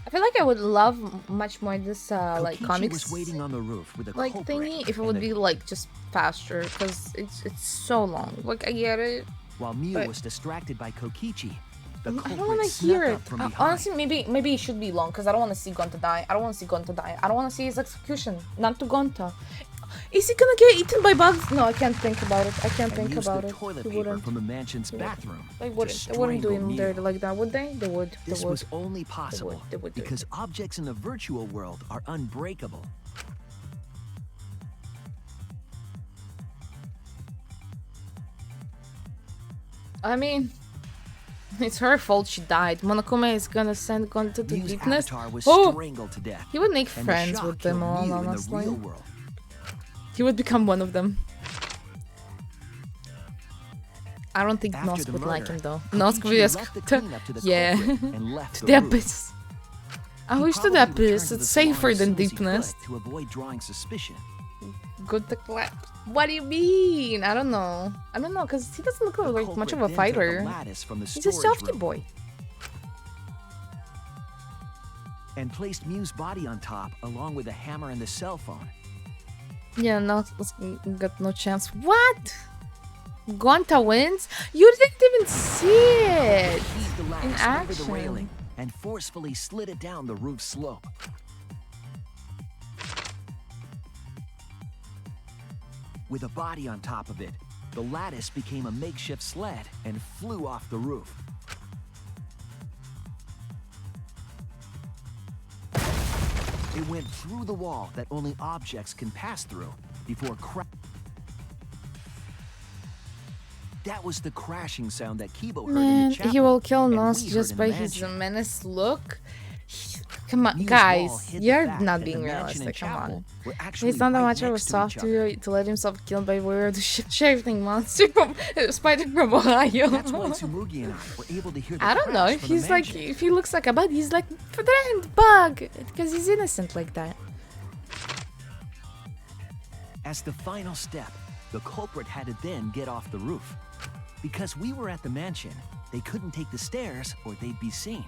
[SPEAKER 1] I feel like I would love much more this like
[SPEAKER 9] Kokichi
[SPEAKER 1] comics
[SPEAKER 9] was waiting on the roof with a
[SPEAKER 1] like
[SPEAKER 9] culprit
[SPEAKER 1] thingy if it
[SPEAKER 9] and
[SPEAKER 1] would
[SPEAKER 9] the-
[SPEAKER 1] be like just faster, because it's so long. Like I get it.
[SPEAKER 9] While Mew
[SPEAKER 1] but
[SPEAKER 9] was distracted by Kokichi, the
[SPEAKER 1] I don't
[SPEAKER 9] culprit
[SPEAKER 1] want to
[SPEAKER 9] snuck
[SPEAKER 1] hear it.
[SPEAKER 9] up from behind.
[SPEAKER 1] Honestly, maybe it should be long because I don't want to see Gonta die. I don't want to see Gonta die. I don't want to see his execution. Not to Gonta. Is he gonna get eaten by bugs? No, I can't think about it. I can't
[SPEAKER 9] and
[SPEAKER 1] think
[SPEAKER 9] used
[SPEAKER 1] about
[SPEAKER 9] the
[SPEAKER 1] it.
[SPEAKER 9] toilet
[SPEAKER 1] He
[SPEAKER 9] paper
[SPEAKER 1] wouldn't.
[SPEAKER 9] from the mansion's bathroom.
[SPEAKER 1] They
[SPEAKER 9] to
[SPEAKER 1] wouldn't. They wouldn't do
[SPEAKER 9] strangle
[SPEAKER 1] him
[SPEAKER 9] Mew.
[SPEAKER 1] dirty like that, would they? They would. They
[SPEAKER 9] This
[SPEAKER 1] would.
[SPEAKER 9] was only possible
[SPEAKER 1] They would do
[SPEAKER 9] because objects in the virtual world are unbreakable.
[SPEAKER 1] I mean, it's her fault she died. Monokuma is gonna send Gonta to
[SPEAKER 9] Mew's
[SPEAKER 1] deepness.
[SPEAKER 9] avatar was
[SPEAKER 1] Oh!
[SPEAKER 9] strangled to death.
[SPEAKER 1] He would make
[SPEAKER 9] and the
[SPEAKER 1] friends
[SPEAKER 9] shock
[SPEAKER 1] with them
[SPEAKER 9] killed
[SPEAKER 1] all,
[SPEAKER 9] Mew in the
[SPEAKER 1] honestly.
[SPEAKER 9] real world.
[SPEAKER 1] He would become one of them. I don't think
[SPEAKER 9] After
[SPEAKER 1] Nosk
[SPEAKER 9] the
[SPEAKER 1] would like
[SPEAKER 9] murder,
[SPEAKER 1] him though.
[SPEAKER 9] Kokichi
[SPEAKER 1] Nosk would just
[SPEAKER 9] left the cleanup to the
[SPEAKER 1] yeah,
[SPEAKER 9] culprit and left
[SPEAKER 1] to
[SPEAKER 9] the
[SPEAKER 1] the
[SPEAKER 9] roof.
[SPEAKER 1] abyss. I
[SPEAKER 9] He
[SPEAKER 1] wish to the
[SPEAKER 9] probably returned
[SPEAKER 1] abyss.
[SPEAKER 9] to
[SPEAKER 1] It's
[SPEAKER 9] the salon
[SPEAKER 1] safer
[SPEAKER 9] as
[SPEAKER 1] than
[SPEAKER 9] soon as he
[SPEAKER 1] deepness.
[SPEAKER 9] could to avoid drawing suspicion.
[SPEAKER 1] Good to clap. What do you mean? I don't know. I don't know, because he doesn't look
[SPEAKER 9] The
[SPEAKER 1] like much of
[SPEAKER 9] culprit
[SPEAKER 1] a
[SPEAKER 9] then took the
[SPEAKER 1] fighter.
[SPEAKER 9] lattice from the
[SPEAKER 1] He's a
[SPEAKER 9] storage
[SPEAKER 1] softy
[SPEAKER 9] room
[SPEAKER 1] boy.
[SPEAKER 9] and placed Mew's body on top along with the hammer and the cell phone.
[SPEAKER 1] Yeah, no, got no chance. What? Gonta wins? You didn't even see it
[SPEAKER 9] Seized the
[SPEAKER 1] in
[SPEAKER 9] lattice over the
[SPEAKER 1] action.
[SPEAKER 9] railing and forcefully slid it down the roof slope. With a body on top of it, the lattice became a makeshift sled and flew off the roof. It went through the wall that only objects can pass through before That was the crashing sound that Kibo heard in
[SPEAKER 1] Man,
[SPEAKER 9] the chapel.
[SPEAKER 1] he will kill
[SPEAKER 9] and
[SPEAKER 1] Nos
[SPEAKER 9] we heard
[SPEAKER 1] just
[SPEAKER 9] in
[SPEAKER 1] by
[SPEAKER 9] the
[SPEAKER 1] his
[SPEAKER 9] mansion.
[SPEAKER 1] menace look. Come on,
[SPEAKER 9] Mew's wall
[SPEAKER 1] guys,
[SPEAKER 9] hid the
[SPEAKER 1] you're
[SPEAKER 9] fact
[SPEAKER 1] not
[SPEAKER 9] that
[SPEAKER 1] being
[SPEAKER 9] the mansion and
[SPEAKER 1] realistic. Come
[SPEAKER 9] chapel
[SPEAKER 1] on.
[SPEAKER 9] were actually
[SPEAKER 1] He's not that
[SPEAKER 9] right
[SPEAKER 1] much of a
[SPEAKER 9] next to each
[SPEAKER 1] soft
[SPEAKER 9] other.
[SPEAKER 1] to let himself killed by weird shifting monster from Spider from Ohio.
[SPEAKER 9] That's why Tsumugi and I were able to hear the
[SPEAKER 1] I don't know
[SPEAKER 9] crash
[SPEAKER 1] if
[SPEAKER 9] from the
[SPEAKER 1] he's like,
[SPEAKER 9] mansion.
[SPEAKER 1] if he looks like a bug, he's like friend bug because he's innocent like that.
[SPEAKER 9] As the final step, the culprit had to then get off the roof. Because we were at the mansion, they couldn't take the stairs or they'd be seen.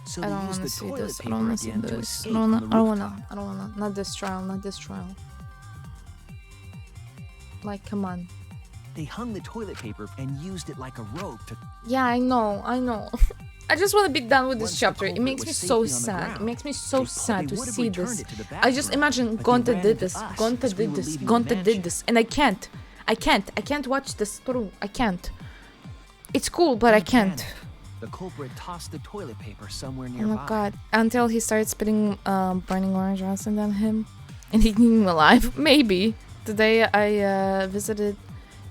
[SPEAKER 9] So
[SPEAKER 1] I
[SPEAKER 9] they
[SPEAKER 1] don't
[SPEAKER 9] used
[SPEAKER 1] want
[SPEAKER 9] the
[SPEAKER 1] to see
[SPEAKER 9] toilet
[SPEAKER 1] this. I
[SPEAKER 9] paper
[SPEAKER 1] don't want to see
[SPEAKER 9] again to
[SPEAKER 1] this.
[SPEAKER 9] escape
[SPEAKER 1] I don't
[SPEAKER 9] from
[SPEAKER 1] wanna.
[SPEAKER 9] the
[SPEAKER 1] I don't
[SPEAKER 9] rooftop.
[SPEAKER 1] wanna. I don't wanna. Not this trial. Not this trial. Like, come on.
[SPEAKER 9] They hung the toilet paper and used it like a rope to...
[SPEAKER 1] Yeah, I know. I know. I just want to be done with this
[SPEAKER 9] Once the
[SPEAKER 1] chapter. It
[SPEAKER 9] culprit
[SPEAKER 1] makes
[SPEAKER 9] was
[SPEAKER 1] me
[SPEAKER 9] safely
[SPEAKER 1] so
[SPEAKER 9] on the
[SPEAKER 1] sad. It
[SPEAKER 9] ground,
[SPEAKER 1] makes me so sad to
[SPEAKER 9] would've
[SPEAKER 1] see
[SPEAKER 9] returned
[SPEAKER 1] this.
[SPEAKER 9] it to the
[SPEAKER 1] I just
[SPEAKER 9] bathroom,
[SPEAKER 1] imagine
[SPEAKER 9] but they
[SPEAKER 1] Gonta
[SPEAKER 9] ran
[SPEAKER 1] did
[SPEAKER 9] into
[SPEAKER 1] this.
[SPEAKER 9] us
[SPEAKER 1] Gonta
[SPEAKER 9] as we
[SPEAKER 1] did
[SPEAKER 9] were
[SPEAKER 1] this.
[SPEAKER 9] leaving the
[SPEAKER 1] Gonta did
[SPEAKER 9] mansion.
[SPEAKER 1] this, and I can't. I can't watch this through. I can't. It's cool, but I can't.
[SPEAKER 9] Panic. The culprit tossed the toilet paper somewhere
[SPEAKER 1] Oh
[SPEAKER 9] nearby.
[SPEAKER 1] my god. Until he started spitting burning orange acid on him and eating him alive. Maybe. Today I visited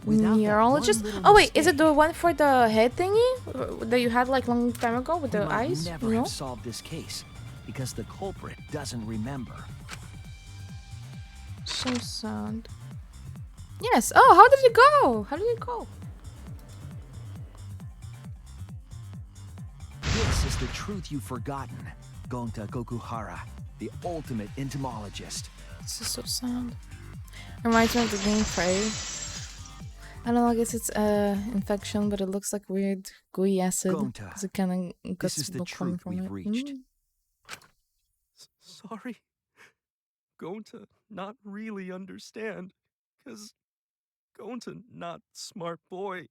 [SPEAKER 9] Without that
[SPEAKER 1] neurologist.
[SPEAKER 9] one little
[SPEAKER 1] Oh wait, is
[SPEAKER 9] mistake,
[SPEAKER 1] it the one for the head thingy that you had like long time ago with
[SPEAKER 9] we
[SPEAKER 1] the
[SPEAKER 9] might
[SPEAKER 1] eyes?
[SPEAKER 9] never
[SPEAKER 1] You know?
[SPEAKER 9] have solved this case because the culprit doesn't remember.
[SPEAKER 1] So sad. Yes. Oh, how did it go? How did it go?
[SPEAKER 9] This is the truth you've forgotten, Gonta Gokuhara, the ultimate entomologist.
[SPEAKER 1] This is so sad. Reminds me of the game Prey. I don't know, I guess it's infection, but it looks like weird gooey acid.
[SPEAKER 9] Gonta,
[SPEAKER 1] Because it kind of got
[SPEAKER 9] this is the
[SPEAKER 1] smoke coming
[SPEAKER 9] truth
[SPEAKER 1] from
[SPEAKER 9] we've
[SPEAKER 1] it.
[SPEAKER 9] reached.
[SPEAKER 11] Sorry. Going to not really understand. Because going to not smart boy.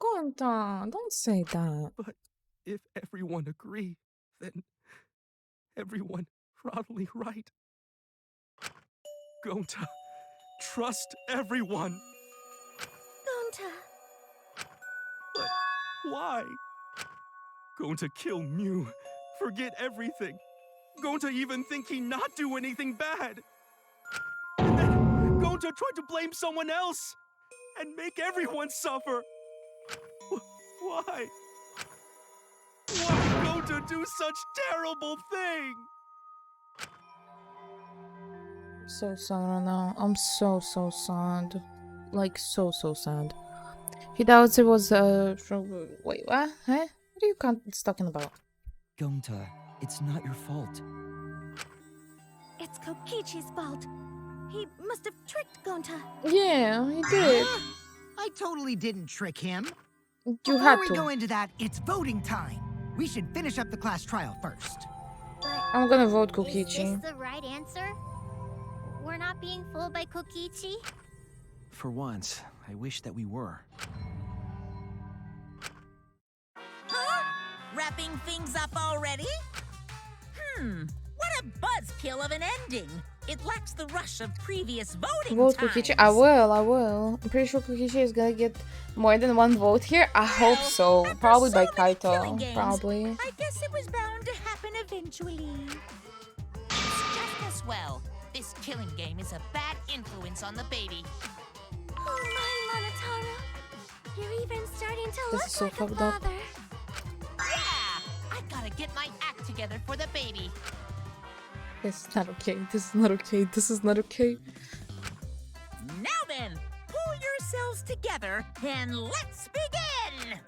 [SPEAKER 1] Gonta, don't say that.
[SPEAKER 11] But if everyone agree, then everyone probably right. Gonta, trust everyone.
[SPEAKER 12] Gonta.
[SPEAKER 11] But why? Going to kill Mew, forget everything. Going to even think he not do anything bad. And then going to try to blame someone else and make everyone suffer. Why? Why going to do such terrible thing?
[SPEAKER 1] So sad right now. I'm so sad. Like, so sad. He doubts it was, wait, what? Huh? What are you talking about?
[SPEAKER 8] Gonta, it's not your fault.
[SPEAKER 12] It's Kokichi's fault. He must have tricked Gonta.
[SPEAKER 1] Yeah, he did.
[SPEAKER 6] I totally didn't trick him.
[SPEAKER 1] You
[SPEAKER 6] Before
[SPEAKER 1] had
[SPEAKER 6] we
[SPEAKER 1] to.
[SPEAKER 6] go into that, it's voting time. We should finish up the class trial first.
[SPEAKER 1] I'm gonna vote
[SPEAKER 4] Is
[SPEAKER 1] Kokichi.
[SPEAKER 4] this the right answer? We're not being fooled by Kokichi?
[SPEAKER 9] For once, I wish that we were.
[SPEAKER 5] Huh? Wrapping things up already? What a buzzkill of an ending. It lacks the rush of previous voting
[SPEAKER 1] Vote
[SPEAKER 5] times.
[SPEAKER 1] Kokichi. I will. I'm pretty sure Kokichi is gonna get more than one vote here. I hope so. Probably by Kaito. Probably.
[SPEAKER 5] I guess it was bound to happen eventually.
[SPEAKER 13] It's just as well. This killing game is a bad influence on the baby.
[SPEAKER 12] Oh my, Monotaro. You're even starting to
[SPEAKER 1] This
[SPEAKER 12] look
[SPEAKER 1] is so
[SPEAKER 12] like a
[SPEAKER 1] fucked up.
[SPEAKER 12] father.
[SPEAKER 13] Yeah! I gotta get my act together for the baby.
[SPEAKER 1] This is not okay. This is not okay. This is not okay.
[SPEAKER 5] Now then, pull yourselves together and let's begin!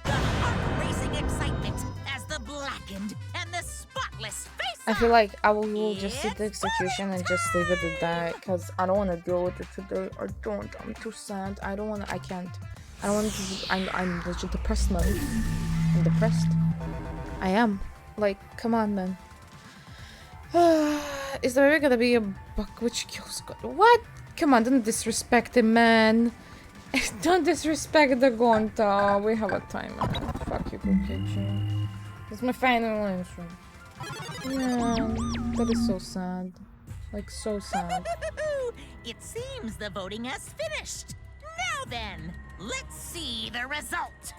[SPEAKER 5] The heart-racing excitement as the blackened and the spotless face.
[SPEAKER 1] I feel like I will just see the execution and just leave it at that because I don't want to deal with it today. I don't. I'm too sad. I don't want to. I can't. I don't want to. I'm legit depressed, man. I'm depressed. I am. Like, come on, man. Is there ever gonna be a buck which kills God? What? Come on, don't disrespect him, man. Don't disrespect the Gonta. We have a timer. Fuck you, Kokichi. It's my final answer. Yeah, that is so sad. Like, so sad.
[SPEAKER 5] It seems the voting has finished. Now then, let's see the result.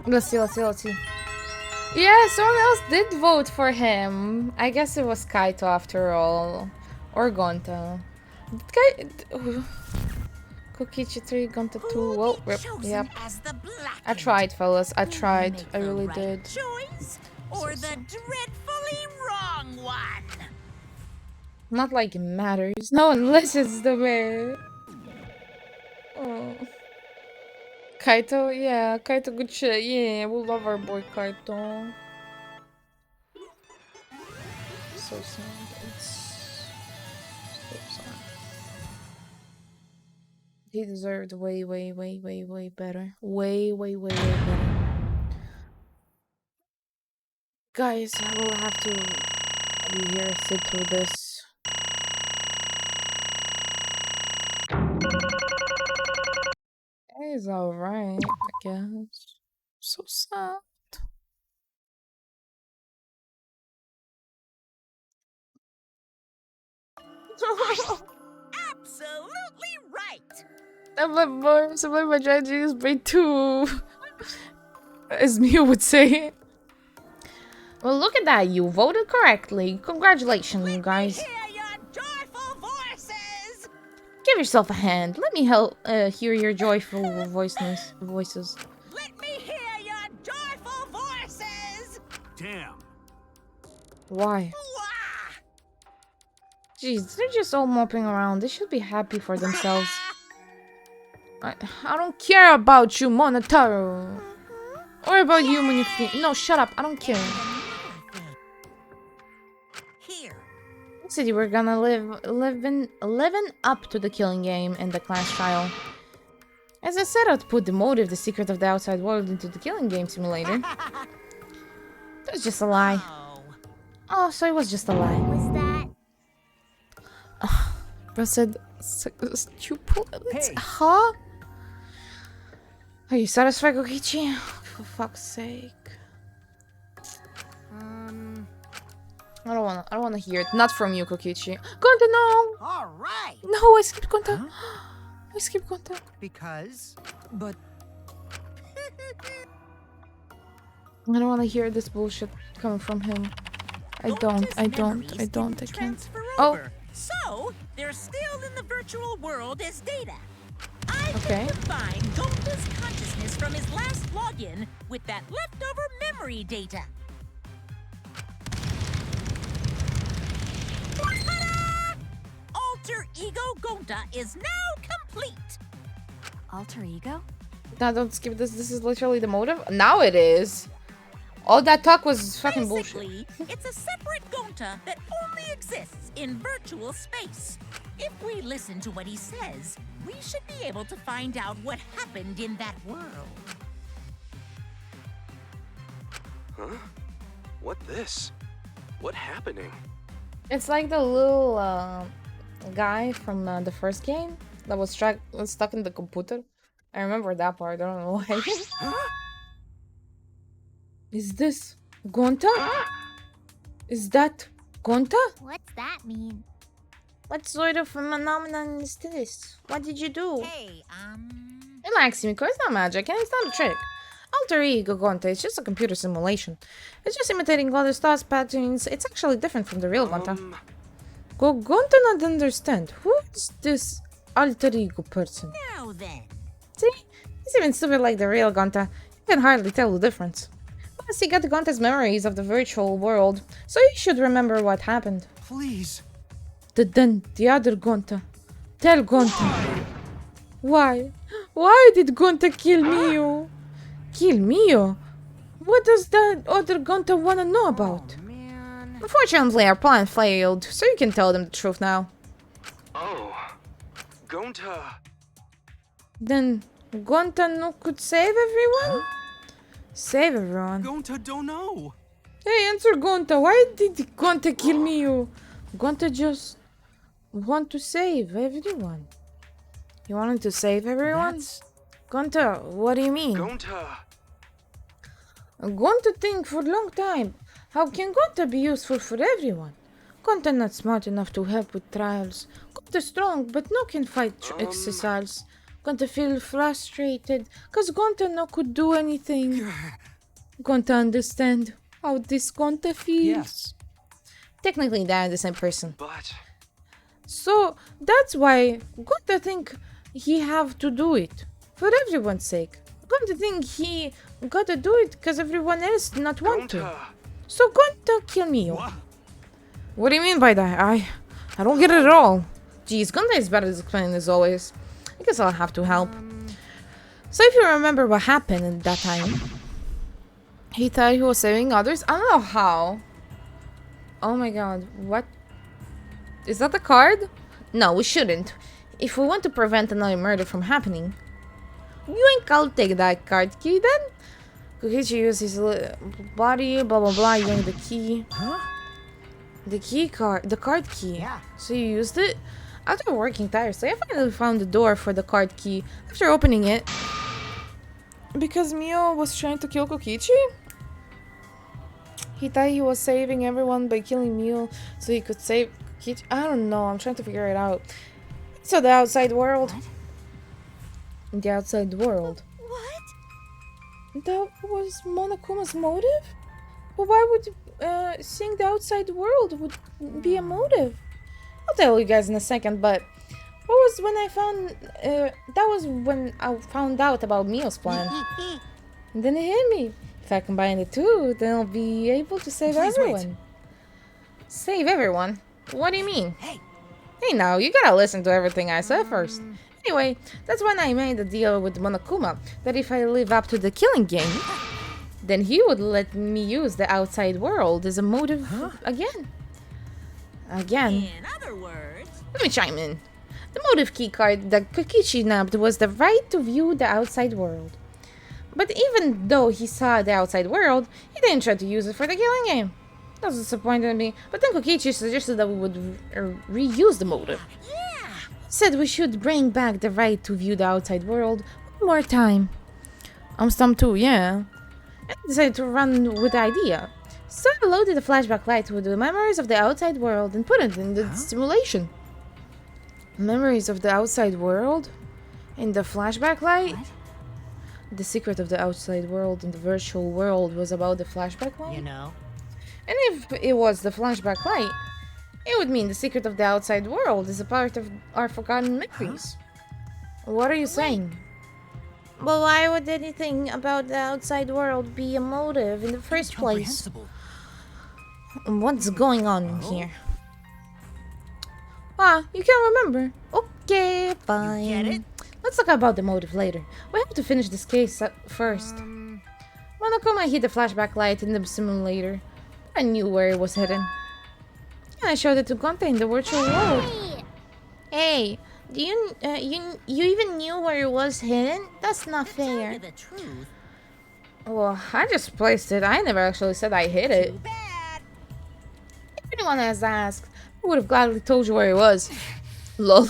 [SPEAKER 1] Let's see. Yeah, someone else did vote for him. I guess it was Kaito after all. Or Gonta. Kokichi 3, Gonta 2. Well, yep. I tried, fellas. I tried. I really did.
[SPEAKER 5] Choice or the dreadfully wrong one?
[SPEAKER 1] Not like it matters. No one listens to me. Oh. Kaito, yeah, Kaito good shit. Yeah, we love our boy Kaito. So sad. It's so sad. He deserved way better. Way better. Guys, I will have to be here, sit through this. He's alright, I guess. So sad.
[SPEAKER 5] Absolutely right.
[SPEAKER 1] Somebody my strategy is brain too. As Mia would say. Well, look at that. You voted correctly. Congratulations, you guys. Give yourself a hand. Let me hear your joyful voices.
[SPEAKER 5] Let me hear your joyful voices.
[SPEAKER 7] Damn.
[SPEAKER 1] Why? Jeez, they're just all moping around. They should be happy for themselves. I don't care about you, Monotaro. Or about you when you feel. No, shut up. I don't care.
[SPEAKER 5] Here.
[SPEAKER 1] You said you were gonna living up to the killing game in the class trial. As I said, I'd put the motive, the secret of the outside world, into the killing game simulator. That was just a lie. Oh, so it was just a lie.
[SPEAKER 4] Was that?
[SPEAKER 1] Bro said, stupid. Huh? Are you satisfied, Kokichi? For fuck's sake. I don't wanna hear it. Not from you, Kokichi. Gonta, no!
[SPEAKER 6] Alright!
[SPEAKER 1] No, I skipped Gonta. I skipped Gonta.
[SPEAKER 6] Because...
[SPEAKER 8] But...
[SPEAKER 1] I don't wanna hear this bullshit coming from him. I can't. Oh!
[SPEAKER 5] So, they're still in the virtual world as data. I
[SPEAKER 1] Okay.
[SPEAKER 5] can combine Gonta's consciousness from his last login with that leftover memory data. Ta-da! Alter Ego Gonta is now complete.
[SPEAKER 10] Alter ego?
[SPEAKER 1] Now don't skip this. This is literally the motive. Now it is. All that talk was fucking bullshit.
[SPEAKER 5] Basically, it's a separate Gonta that only exists in virtual space. If we listen to what he says, we should be able to find out what happened in that world.
[SPEAKER 11] Huh? What this? What happening?
[SPEAKER 1] It's like the little guy from the first game that was stuck in the computer. I remember that part. I don't know why. Is this Gonta? Is that Gonta?
[SPEAKER 4] What's that mean?
[SPEAKER 1] What sort of phenomenon is this? What did you do?
[SPEAKER 5] Hey,
[SPEAKER 1] Relax, Miko. It's not magic and it's not a trick. Alter ego Gonta is just a computer simulation. It's just imitating other thoughts patterns. It's actually different from the real Gonta. Gonta not understand. Who is this alter ego person?
[SPEAKER 5] Now then.
[SPEAKER 1] See? He's even stupid like the real Gonta. You can hardly tell the difference. Plus, he got Gonta's memories of the virtual world, so he should remember what happened.
[SPEAKER 7] Please.
[SPEAKER 1] Then the other Gonta. Tell Gonta. Why? Why did Gonta kill Mio? Kill Mio? What does that other Gonta wanna know about? Unfortunately, our plan failed, so you can tell them the truth now.
[SPEAKER 11] Oh, Gonta.
[SPEAKER 1] Then Gonta no could save everyone? Save everyone?
[SPEAKER 11] Gonta don't know.
[SPEAKER 1] Hey, answer Gonta. Why did Gonta kill Mio? Gonta just want to save everyone. You wanted to save everyone? Gonta, what do you mean?
[SPEAKER 11] Gonta.
[SPEAKER 1] Gonta think for a long time. How can Gonta be useful for everyone? Gonta not smart enough to help with trials. Gonta strong, but no can fight exercise. Gonta feel frustrated, cause Gonta no could do anything. Gonta understand how this Gonta feels.
[SPEAKER 11] Yes.
[SPEAKER 1] Technically, they are the same person.
[SPEAKER 11] But...
[SPEAKER 1] So, that's why Gonta think he have to do it. For everyone's sake. Gonta think he gotta do it because everyone else not want to. So Gonta kill me. What do you mean by that? I don't get it at all. Jeez, Gonta is better at explaining as always. I guess I'll have to help. So if you remember what happened at that time, he thought he was saving others. I don't know how. Oh my god, what? Is that the card? No, we shouldn't. If we want to prevent another murder from happening, I'll take that card key then. Kokichi used his body, blah blah blah, you the key. Huh? The card key.
[SPEAKER 6] Yeah.
[SPEAKER 1] So you used it? After working tirelessly, I finally found the door for the card key. After opening it, because Mio was trying to kill Kokichi? He thought he was saving everyone by killing Mio so he could save Kokichi. I don't know, I'm trying to figure it out. So the outside world. The outside world.
[SPEAKER 12] What?
[SPEAKER 1] That was Monokuma's motive? But why would seeing the outside world would be a motive? I'll tell you guys in a second, but what was when I found that was when I found out about Mio's plan. And then it hit me. If I combine the two, then I'll be able to save everyone. Save everyone? What do you mean? Hey now, you gotta listen to everything I said first. Anyway, that's when I made a deal with Monokuma that if I live up to the killing game, then he would let me use the outside world as a motive again.
[SPEAKER 5] In other words,
[SPEAKER 1] Let me chime in. The motive keycard that Kokichi nabbed was the right to view the outside world. But even though he saw the outside world, he didn't try to use it for the killing game. That was disappointing me, but then Kokichi suggested that we would reuse the motive. Said we should bring back the right to view the outside world one more time. I'm stumped too, yeah. I decided to run with the idea. So I loaded the flashback light with the memories of the outside world and put it in the simulation. Memories of the outside world? In the flashback light? The secret of the outside world in the virtual world was about the flashback light?
[SPEAKER 6] You know.
[SPEAKER 1] And if it was the flashback light, it would mean the secret of the outside world is a part of our forgotten memories. What are you saying? But why would anything about the outside world be a motive in the first place? What's going on here? Ah, you can't remember. Okay, fine.
[SPEAKER 5] get it?
[SPEAKER 1] Let's talk about the motive later. We have to finish this case first. Monokuma hid the flashback light in the simulator. I knew where it was hidden. And I showed it to Gonta in the virtual world. Hey, do you even knew where it was hidden? That's not fair.
[SPEAKER 5] The truth.
[SPEAKER 1] Well, I just placed it. I never actually said I hid it.
[SPEAKER 5] Too bad.
[SPEAKER 1] If anyone has asked, I would have gladly told you where it was. Lol.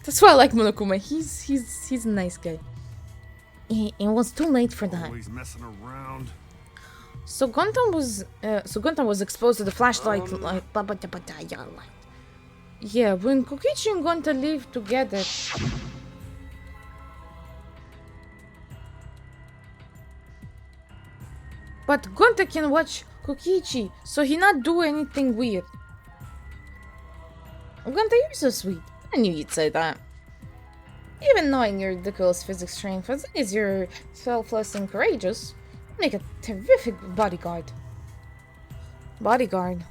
[SPEAKER 1] That's why I like Monokuma. He's a nice guy. It was too late for that.
[SPEAKER 7] Always messing around.
[SPEAKER 1] So Gonta was exposed to the flashlight Yeah, when Kokichi and Gonta live together. But Gonta can watch Kokichi, so he not do anything weird. Gonta, you're so sweet. I knew you'd say that. Even knowing your ridiculous physics training, as long as you're selfless and courageous, you make a terrific bodyguard. Bodyguard.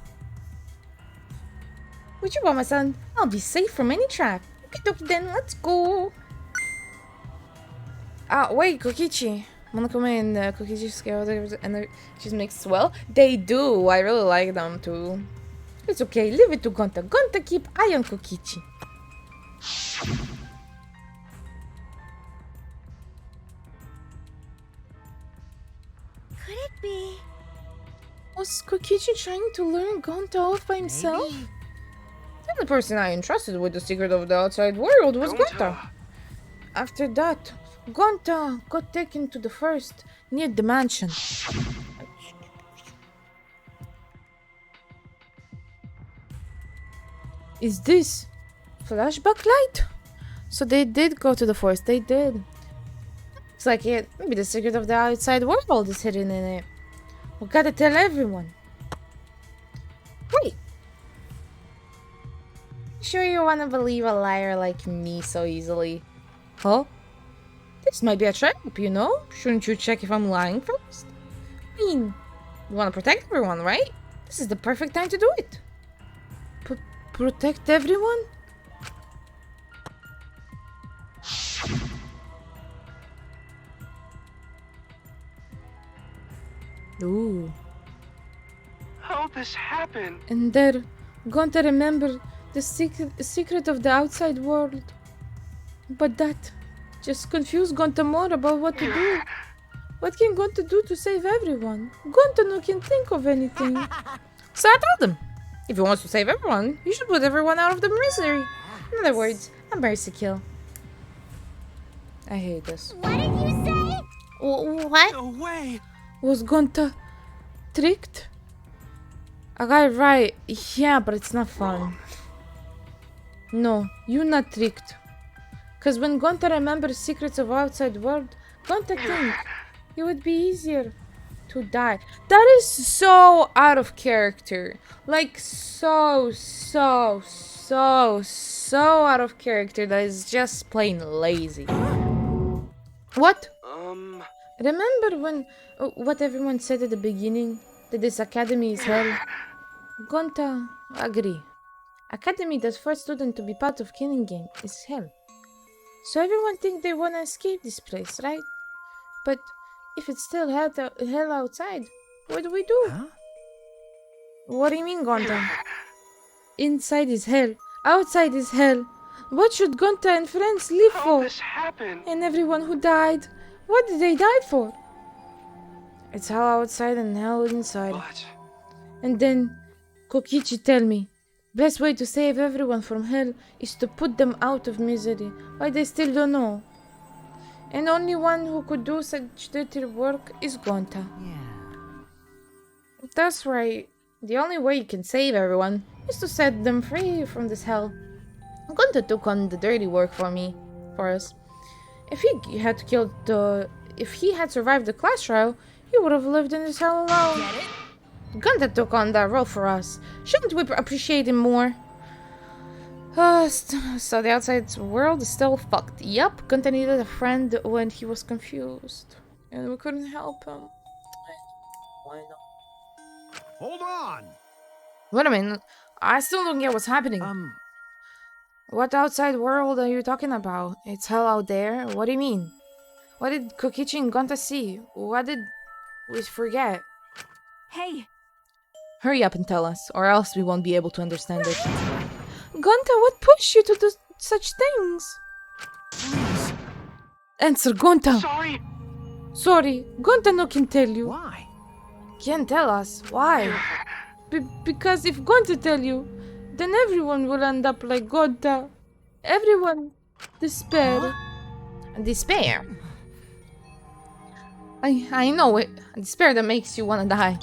[SPEAKER 1] Would you want my son? I'll be safe from any trap. Okay, then let's go. Wait, Kokichi. Monokuma and Kokichi scale and they just mixed well. They do. I really like them too. It's okay. Leave it to Gonta. Gonta keep eye on Kokichi.
[SPEAKER 12] Could it be?
[SPEAKER 1] Was Kokichi trying to learn Gonta off by himself?
[SPEAKER 6] Maybe.
[SPEAKER 1] The only person I entrusted with the secret of the outside world was Gonta. After that, Gonta got taken to the first near the mansion. Is this flashback light? So they did go to the forest. They did. Looks like it. Maybe the secret of the outside world is hidden in it. We gotta tell everyone. Wait. Sure you wanna believe a liar like me so easily? Huh? This might be a trap, you know? Shouldn't you check if I'm lying first? I mean, you wanna protect everyone, right? This is the perfect time to do it. Protect everyone? Ooh.
[SPEAKER 11] How'd this happen?
[SPEAKER 1] And they're going to remember the secret of the outside world. But that just confused Gonta more about what to do. What can Gonta do to save everyone? Gonta no can think of anything. So I told him, if he wants to save everyone, you should put everyone out of the misery. In other words, a mercy kill. I hate this.
[SPEAKER 4] What did you say?
[SPEAKER 1] What?
[SPEAKER 11] No way!
[SPEAKER 1] Was Gonta tricked? I got it right. Yeah, but it's not fun. No, you not tricked. Cause when Gonta remembers secrets of outside world, Gonta think it would be easier to die. That is so out of character. Like so out of character that is just plain lazy. What? Remember when what everyone said at the beginning? That this academy is hell? Gonta agree. Academy that's first student to be part of killing game is hell. So everyone think they wanna escape this place, right? But if it's still hell outside, what do we do?
[SPEAKER 6] Huh?
[SPEAKER 1] What do you mean, Gonta? Inside is hell, outside is hell. What should Gonta and friends live for?
[SPEAKER 11] This happened?
[SPEAKER 1] And everyone who died, what did they die for? It's hell outside and hell inside.
[SPEAKER 11] What?
[SPEAKER 1] And then Kokichi tell me, best way to save everyone from hell is to put them out of misery. Why they still don't know? And only one who could do such dirty work is Gonta.
[SPEAKER 6] Yeah.
[SPEAKER 1] That's right. The only way you can save everyone is to set them free from this hell. Gonta took on the dirty work for us. If he had survived the class trial, he would have lived in this hell alone.
[SPEAKER 5] Get it?
[SPEAKER 1] Gonta took on that role for us. Shouldn't we appreciate him more? So the outside world is still fucked. Yup, Gonta needed a friend when he was confused. And we couldn't help him. Why not?
[SPEAKER 7] Hold on!
[SPEAKER 1] Wait a minute. I still don't get what's happening. What outside world are you talking about? It's hell out there? What do you mean? What did Kokichi and Gonta see? What did we forget?
[SPEAKER 10] Hey!
[SPEAKER 1] Hurry up and tell us, or else we won't be able to understand it. Gonta, what pushed you to do such things?
[SPEAKER 7] Please.
[SPEAKER 1] Answer, Gonta!
[SPEAKER 11] Sorry!
[SPEAKER 1] Sorry, Gonta no can tell you.
[SPEAKER 7] Why?
[SPEAKER 1] Can't tell us. Why? Because if Gonta tell you, then everyone will end up like Gonta. Everyone despair.
[SPEAKER 7] Huh?
[SPEAKER 1] Despair? I know it. A despair that makes you want to die.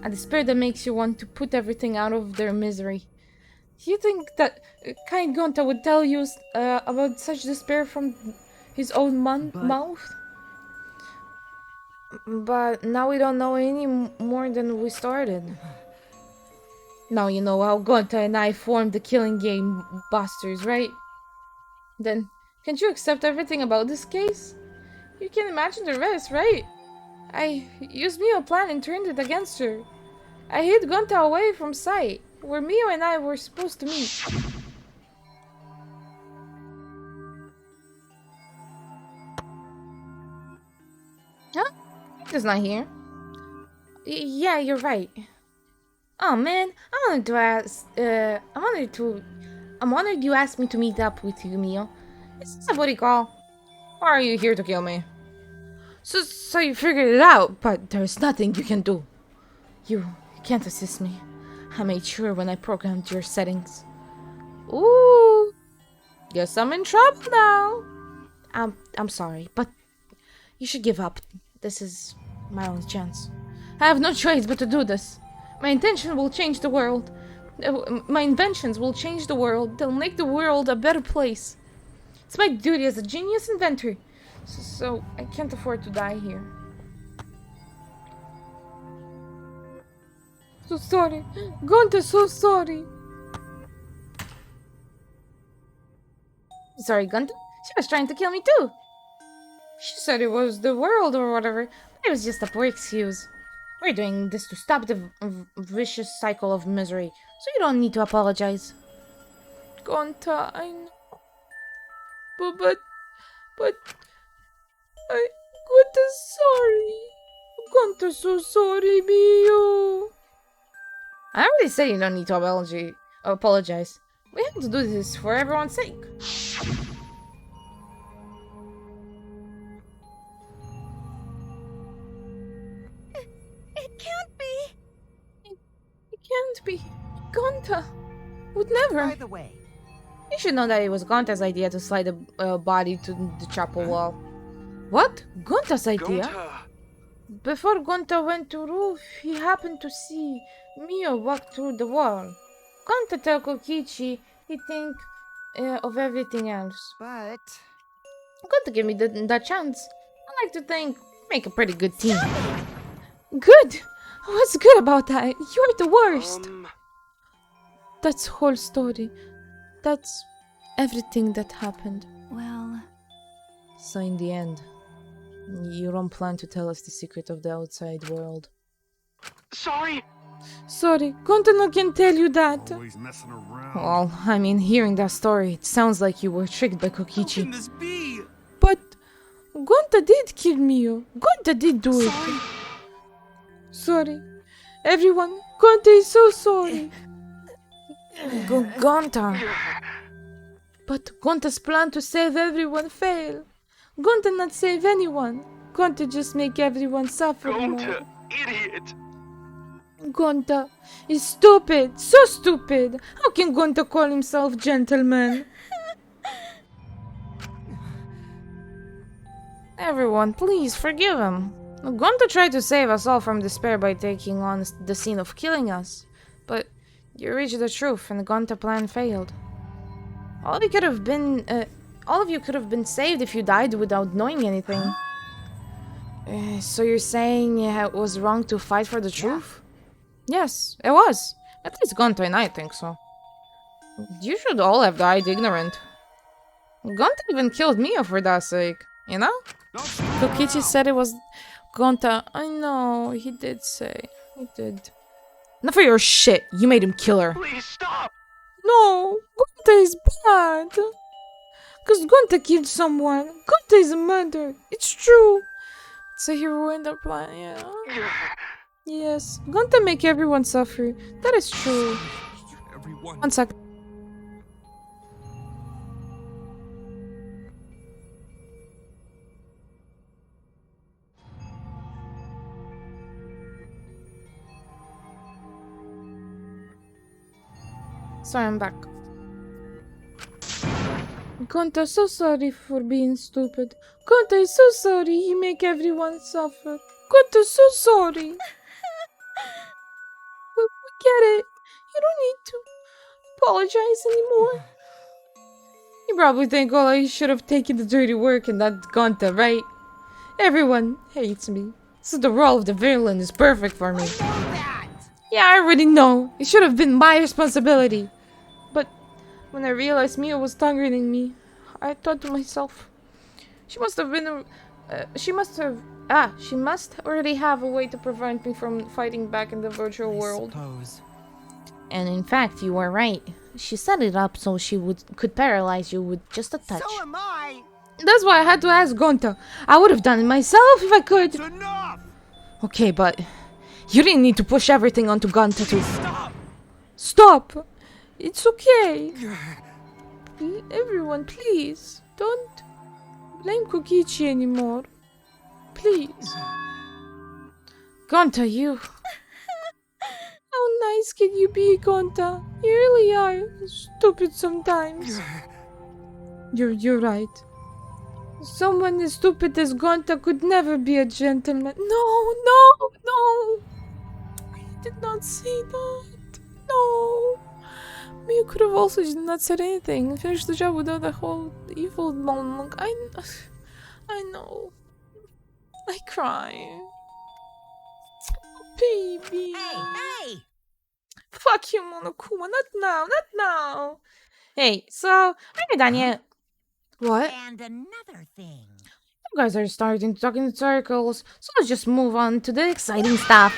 [SPEAKER 1] A despair that makes you want to put everything out of their misery. You think that kind Gonta would tell you about such despair from his own mouth? But now we don't know any more than we started. Now you know how Gonta and I formed the Killing Game Busters, right? Then, can't you accept everything about this case? You can imagine the rest, right? I used Mio plan and turned it against her. I hid Gonta away from sight, where Mio and I were supposed to meet. Huh? He's not here. Yeah, you're right. Oh man, I'm honored you asked me to meet up with you, Mio. Is this a booty call? Or are you here to kill me? So you figured it out, but there's nothing you can do. You can't assist me. I made sure when I programmed your settings. Ooh, guess I'm in trouble now. I'm sorry, but you should give up. This is my only chance. I have no choice but to do this. My intention will change the world. My inventions will change the world. They'll make the world a better place. It's my duty as a genius inventor. So I can't afford to die here. So sorry. Gonta, so sorry. Sorry, Gonta. She was trying to kill me too. She said it was the world or whatever, but it was just a poor excuse. We're doing this to stop the vicious cycle of misery, so you don't need to apologize. Gonta, I know. But... Gonta's sorry. Gonta's so sorry, Mio. I already said you don't need to apologize. We have to do this for everyone's sake.
[SPEAKER 12] It can't be.
[SPEAKER 1] It can't be. Gonta would never.
[SPEAKER 6] By the way,
[SPEAKER 1] You should know that it was Gonta's idea to slide the body to the chapel wall. What? Gonta's idea? Before Gonta went to roof, he happened to see Mio walk through the wall. Gonta tell Kokichi he think of everything else.
[SPEAKER 6] but
[SPEAKER 1] Gonta give me that chance. I like to think make a pretty good team. Good? What's good about that? You're the worst. That's whole story. That's everything that happened.
[SPEAKER 10] Well...
[SPEAKER 1] So in the end, you don't plan to tell us the secret of the outside world.
[SPEAKER 11] Sorry!
[SPEAKER 1] Sorry, Gonta no can tell you that.
[SPEAKER 7] Always messing around.
[SPEAKER 1] Well, I mean, hearing that story, it sounds like you were tricked by Kokichi.
[SPEAKER 11] How can this be?
[SPEAKER 1] But Gonta did kill Mio. Gonta did do it. Sorry. Everyone, Gonta is so sorry. Gonta. But Gonta's plan to save everyone failed. Gonta not save anyone. Gonta just make everyone suffer more.
[SPEAKER 11] Idiot!
[SPEAKER 1] Gonta is stupid. So stupid. How can Gonta call himself gentleman? Everyone, please forgive him. Gonta tried to save us all from despair by taking on the scene of killing us. But you reached the truth and the Gonta plan failed. All of you could have been saved if you died without knowing anything. So you're saying it was wrong to fight for the truth? Yes, it was. At least Gonta and I think so. You should all have died ignorant. Gonta even killed Mio for that sake, you know? Kokichi said it was Gonta. I know, he did say. He did. Not for your shit. You made him kill her.
[SPEAKER 11] Please stop!
[SPEAKER 1] No, Gonta is bad. Because Gonta killed someone. Gonta is a murderer. It's true. It's a hero in the plan, yeah. Yes. Gonta make everyone suffer. That is true.
[SPEAKER 11] Everyone.
[SPEAKER 1] 1 second. Sorry, I'm back. Gonta, so sorry for being stupid. Gonta is so sorry he make everyone suffer. Gonta, so sorry. We get it. You don't need to apologize anymore. You probably think, oh, I should have taken the dirty work and not Gonta, right? Everyone hates me. So the role of the villain is perfect for me. Yeah, I already know. It should have been my responsibility. But when I realized Mia was targeting me, I thought to myself, she must already have a way to prevent me from fighting back in the virtual world.
[SPEAKER 8] Suppose.
[SPEAKER 1] And in fact, you were right. She set it up so she could paralyze you with just a touch.
[SPEAKER 6] So am I.
[SPEAKER 1] That's why I had to ask Gonta. I would have done it myself if I could.
[SPEAKER 7] It's enough!
[SPEAKER 1] Okay, but you didn't need to push everything onto Gonta to... Stop! It's okay. Everyone, please, don't blame Kokichi anymore. Please. Gonta, you... How nice can you be, Gonta? You really are stupid sometimes. You're right. Someone as stupid as Gonta could never be a gentleman. No! I did not say that. No. You could have also just not said anything. Finished the job without the whole evil monologue. I know. I cry. Baby.
[SPEAKER 5] Hey!
[SPEAKER 1] Fuck you, Monokuma. Not now. Hey, so, I'm done yet. What?
[SPEAKER 5] And another thing.
[SPEAKER 1] You guys are starting to talk in circles, so let's just move on to the exciting stuff.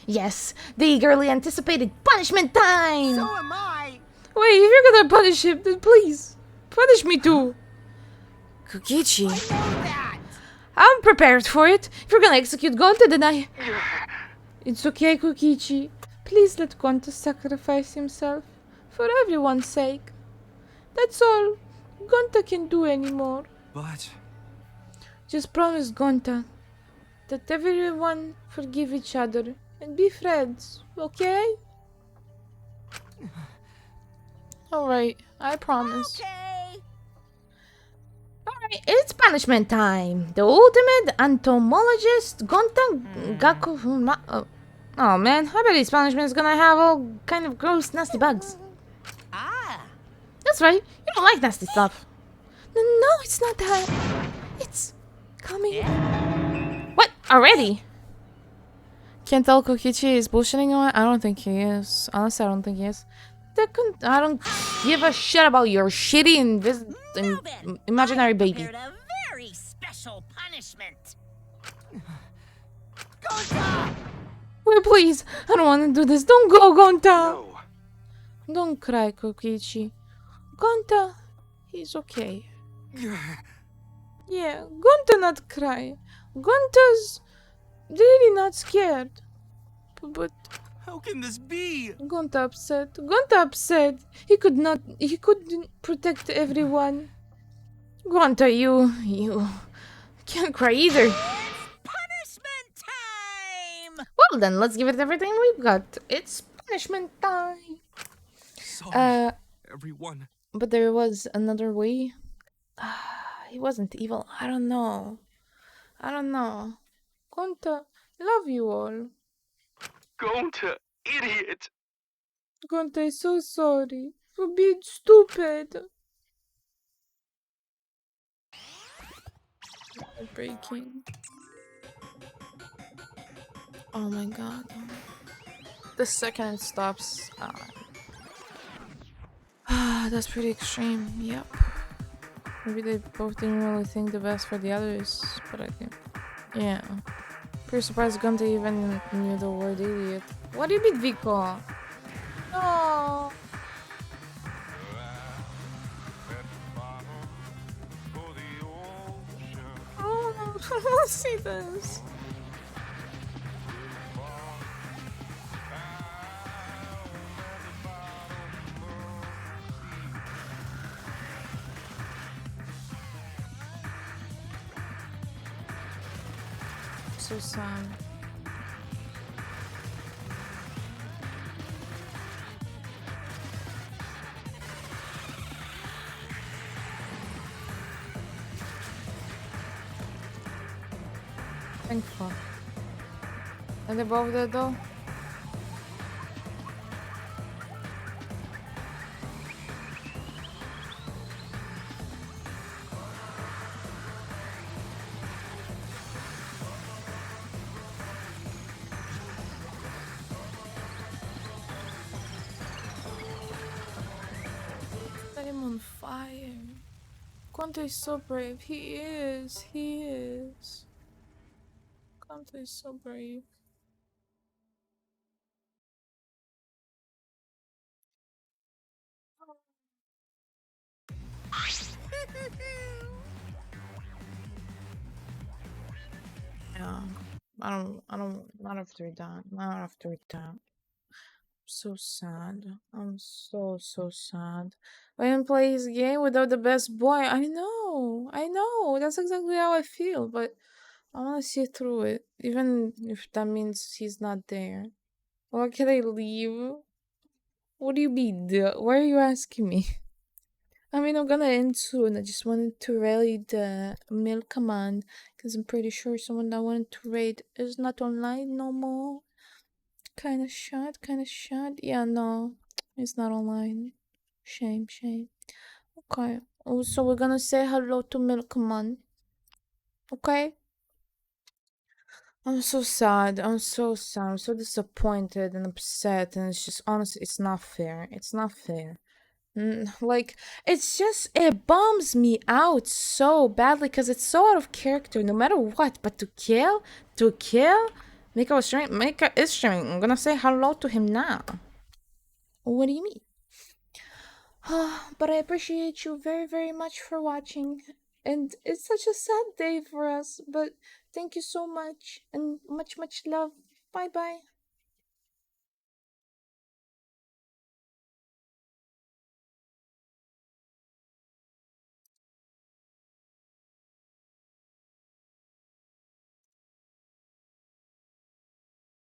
[SPEAKER 1] Yes, the eagerly anticipated punishment time!
[SPEAKER 6] So am I.
[SPEAKER 1] Wait, if you're gonna punish him, then please, punish me too. Kokichi. I'm prepared for it. If you're gonna execute Gonta, then I... It's okay, Kokichi. Please let Gonta sacrifice himself. For everyone's sake. That's all Gonta can do anymore.
[SPEAKER 11] But...
[SPEAKER 1] Just promise, Gonta, that everyone forgive each other and be friends, okay? Alright, I promise.
[SPEAKER 5] Okay.
[SPEAKER 1] Alright, it's punishment time. The ultimate entomologist, Gonta Gaku... Oh man, I bet his punishment is gonna have all kind of gross, nasty bugs. That's right, you don't like nasty stuff. No, it's not that. It's coming. What? Already? Can't tell Kokichi is bullshitting on it? I don't think he is. Honestly, I don't think he is. I don't give a shit about your shitty imaginary baby.
[SPEAKER 5] A very special punishment.
[SPEAKER 1] Wait, please. I don't want to do this. Don't go, Gonta.
[SPEAKER 11] No.
[SPEAKER 1] Don't cry, Kokichi. Gonta, he's okay. Yeah, Gonta not cry. Gonta's really not scared. But
[SPEAKER 11] How can this be?
[SPEAKER 1] Gonta upset. He couldn't protect everyone. Gonta, you can't cry either.
[SPEAKER 5] Punishment time.
[SPEAKER 1] Well then, let's give it everything we've got. It's punishment time.
[SPEAKER 11] Sorry, everyone.
[SPEAKER 1] But there was another way. He wasn't evil. I don't know. Gonta, love you all.
[SPEAKER 11] Gonta, idiot.
[SPEAKER 1] Gonta is so sorry for being stupid. Breaking. Oh my god. The second it stops. That's pretty extreme. Yep. Maybe they both didn't really think the best for the others, but I think. Yeah. Pretty surprised Gonta even knew the word idiot. What do you mean, Vico? No. I want to see this. So sad. Thankful. Are they both dead though? Set him on fire. Conte is so brave. He is. He is. Conte is so brave. Yeah. Not after that. Not after that. So sad. I'm so sad. I didn't play his game without the best boy. I know. That's exactly how I feel, but I want to see through it, even if that means he's not there. Why can I leave? What do you mean? Why are you asking me? I mean, I'm gonna end soon. I just wanted to raid the mail command because I'm pretty sure someone that wanted to raid is not online no more. Kinda shot, kinda shot. Yeah, no, it's not online. Shame, shame. Okay. Oh, so we're gonna say hello to Milkman. Okay? I'm so sad. I'm so sad. I'm so disappointed and upset. And it's just, honestly, it's not fair. It's not fair. Like, it's just, it bums me out so badly because it's so out of character no matter what. But to kill, Mika is streaming. I'm gonna say hello to him now. What do you mean? But I appreciate you very, very much for watching. And it's such a sad day for us, but thank you so much and much, much love. Bye bye.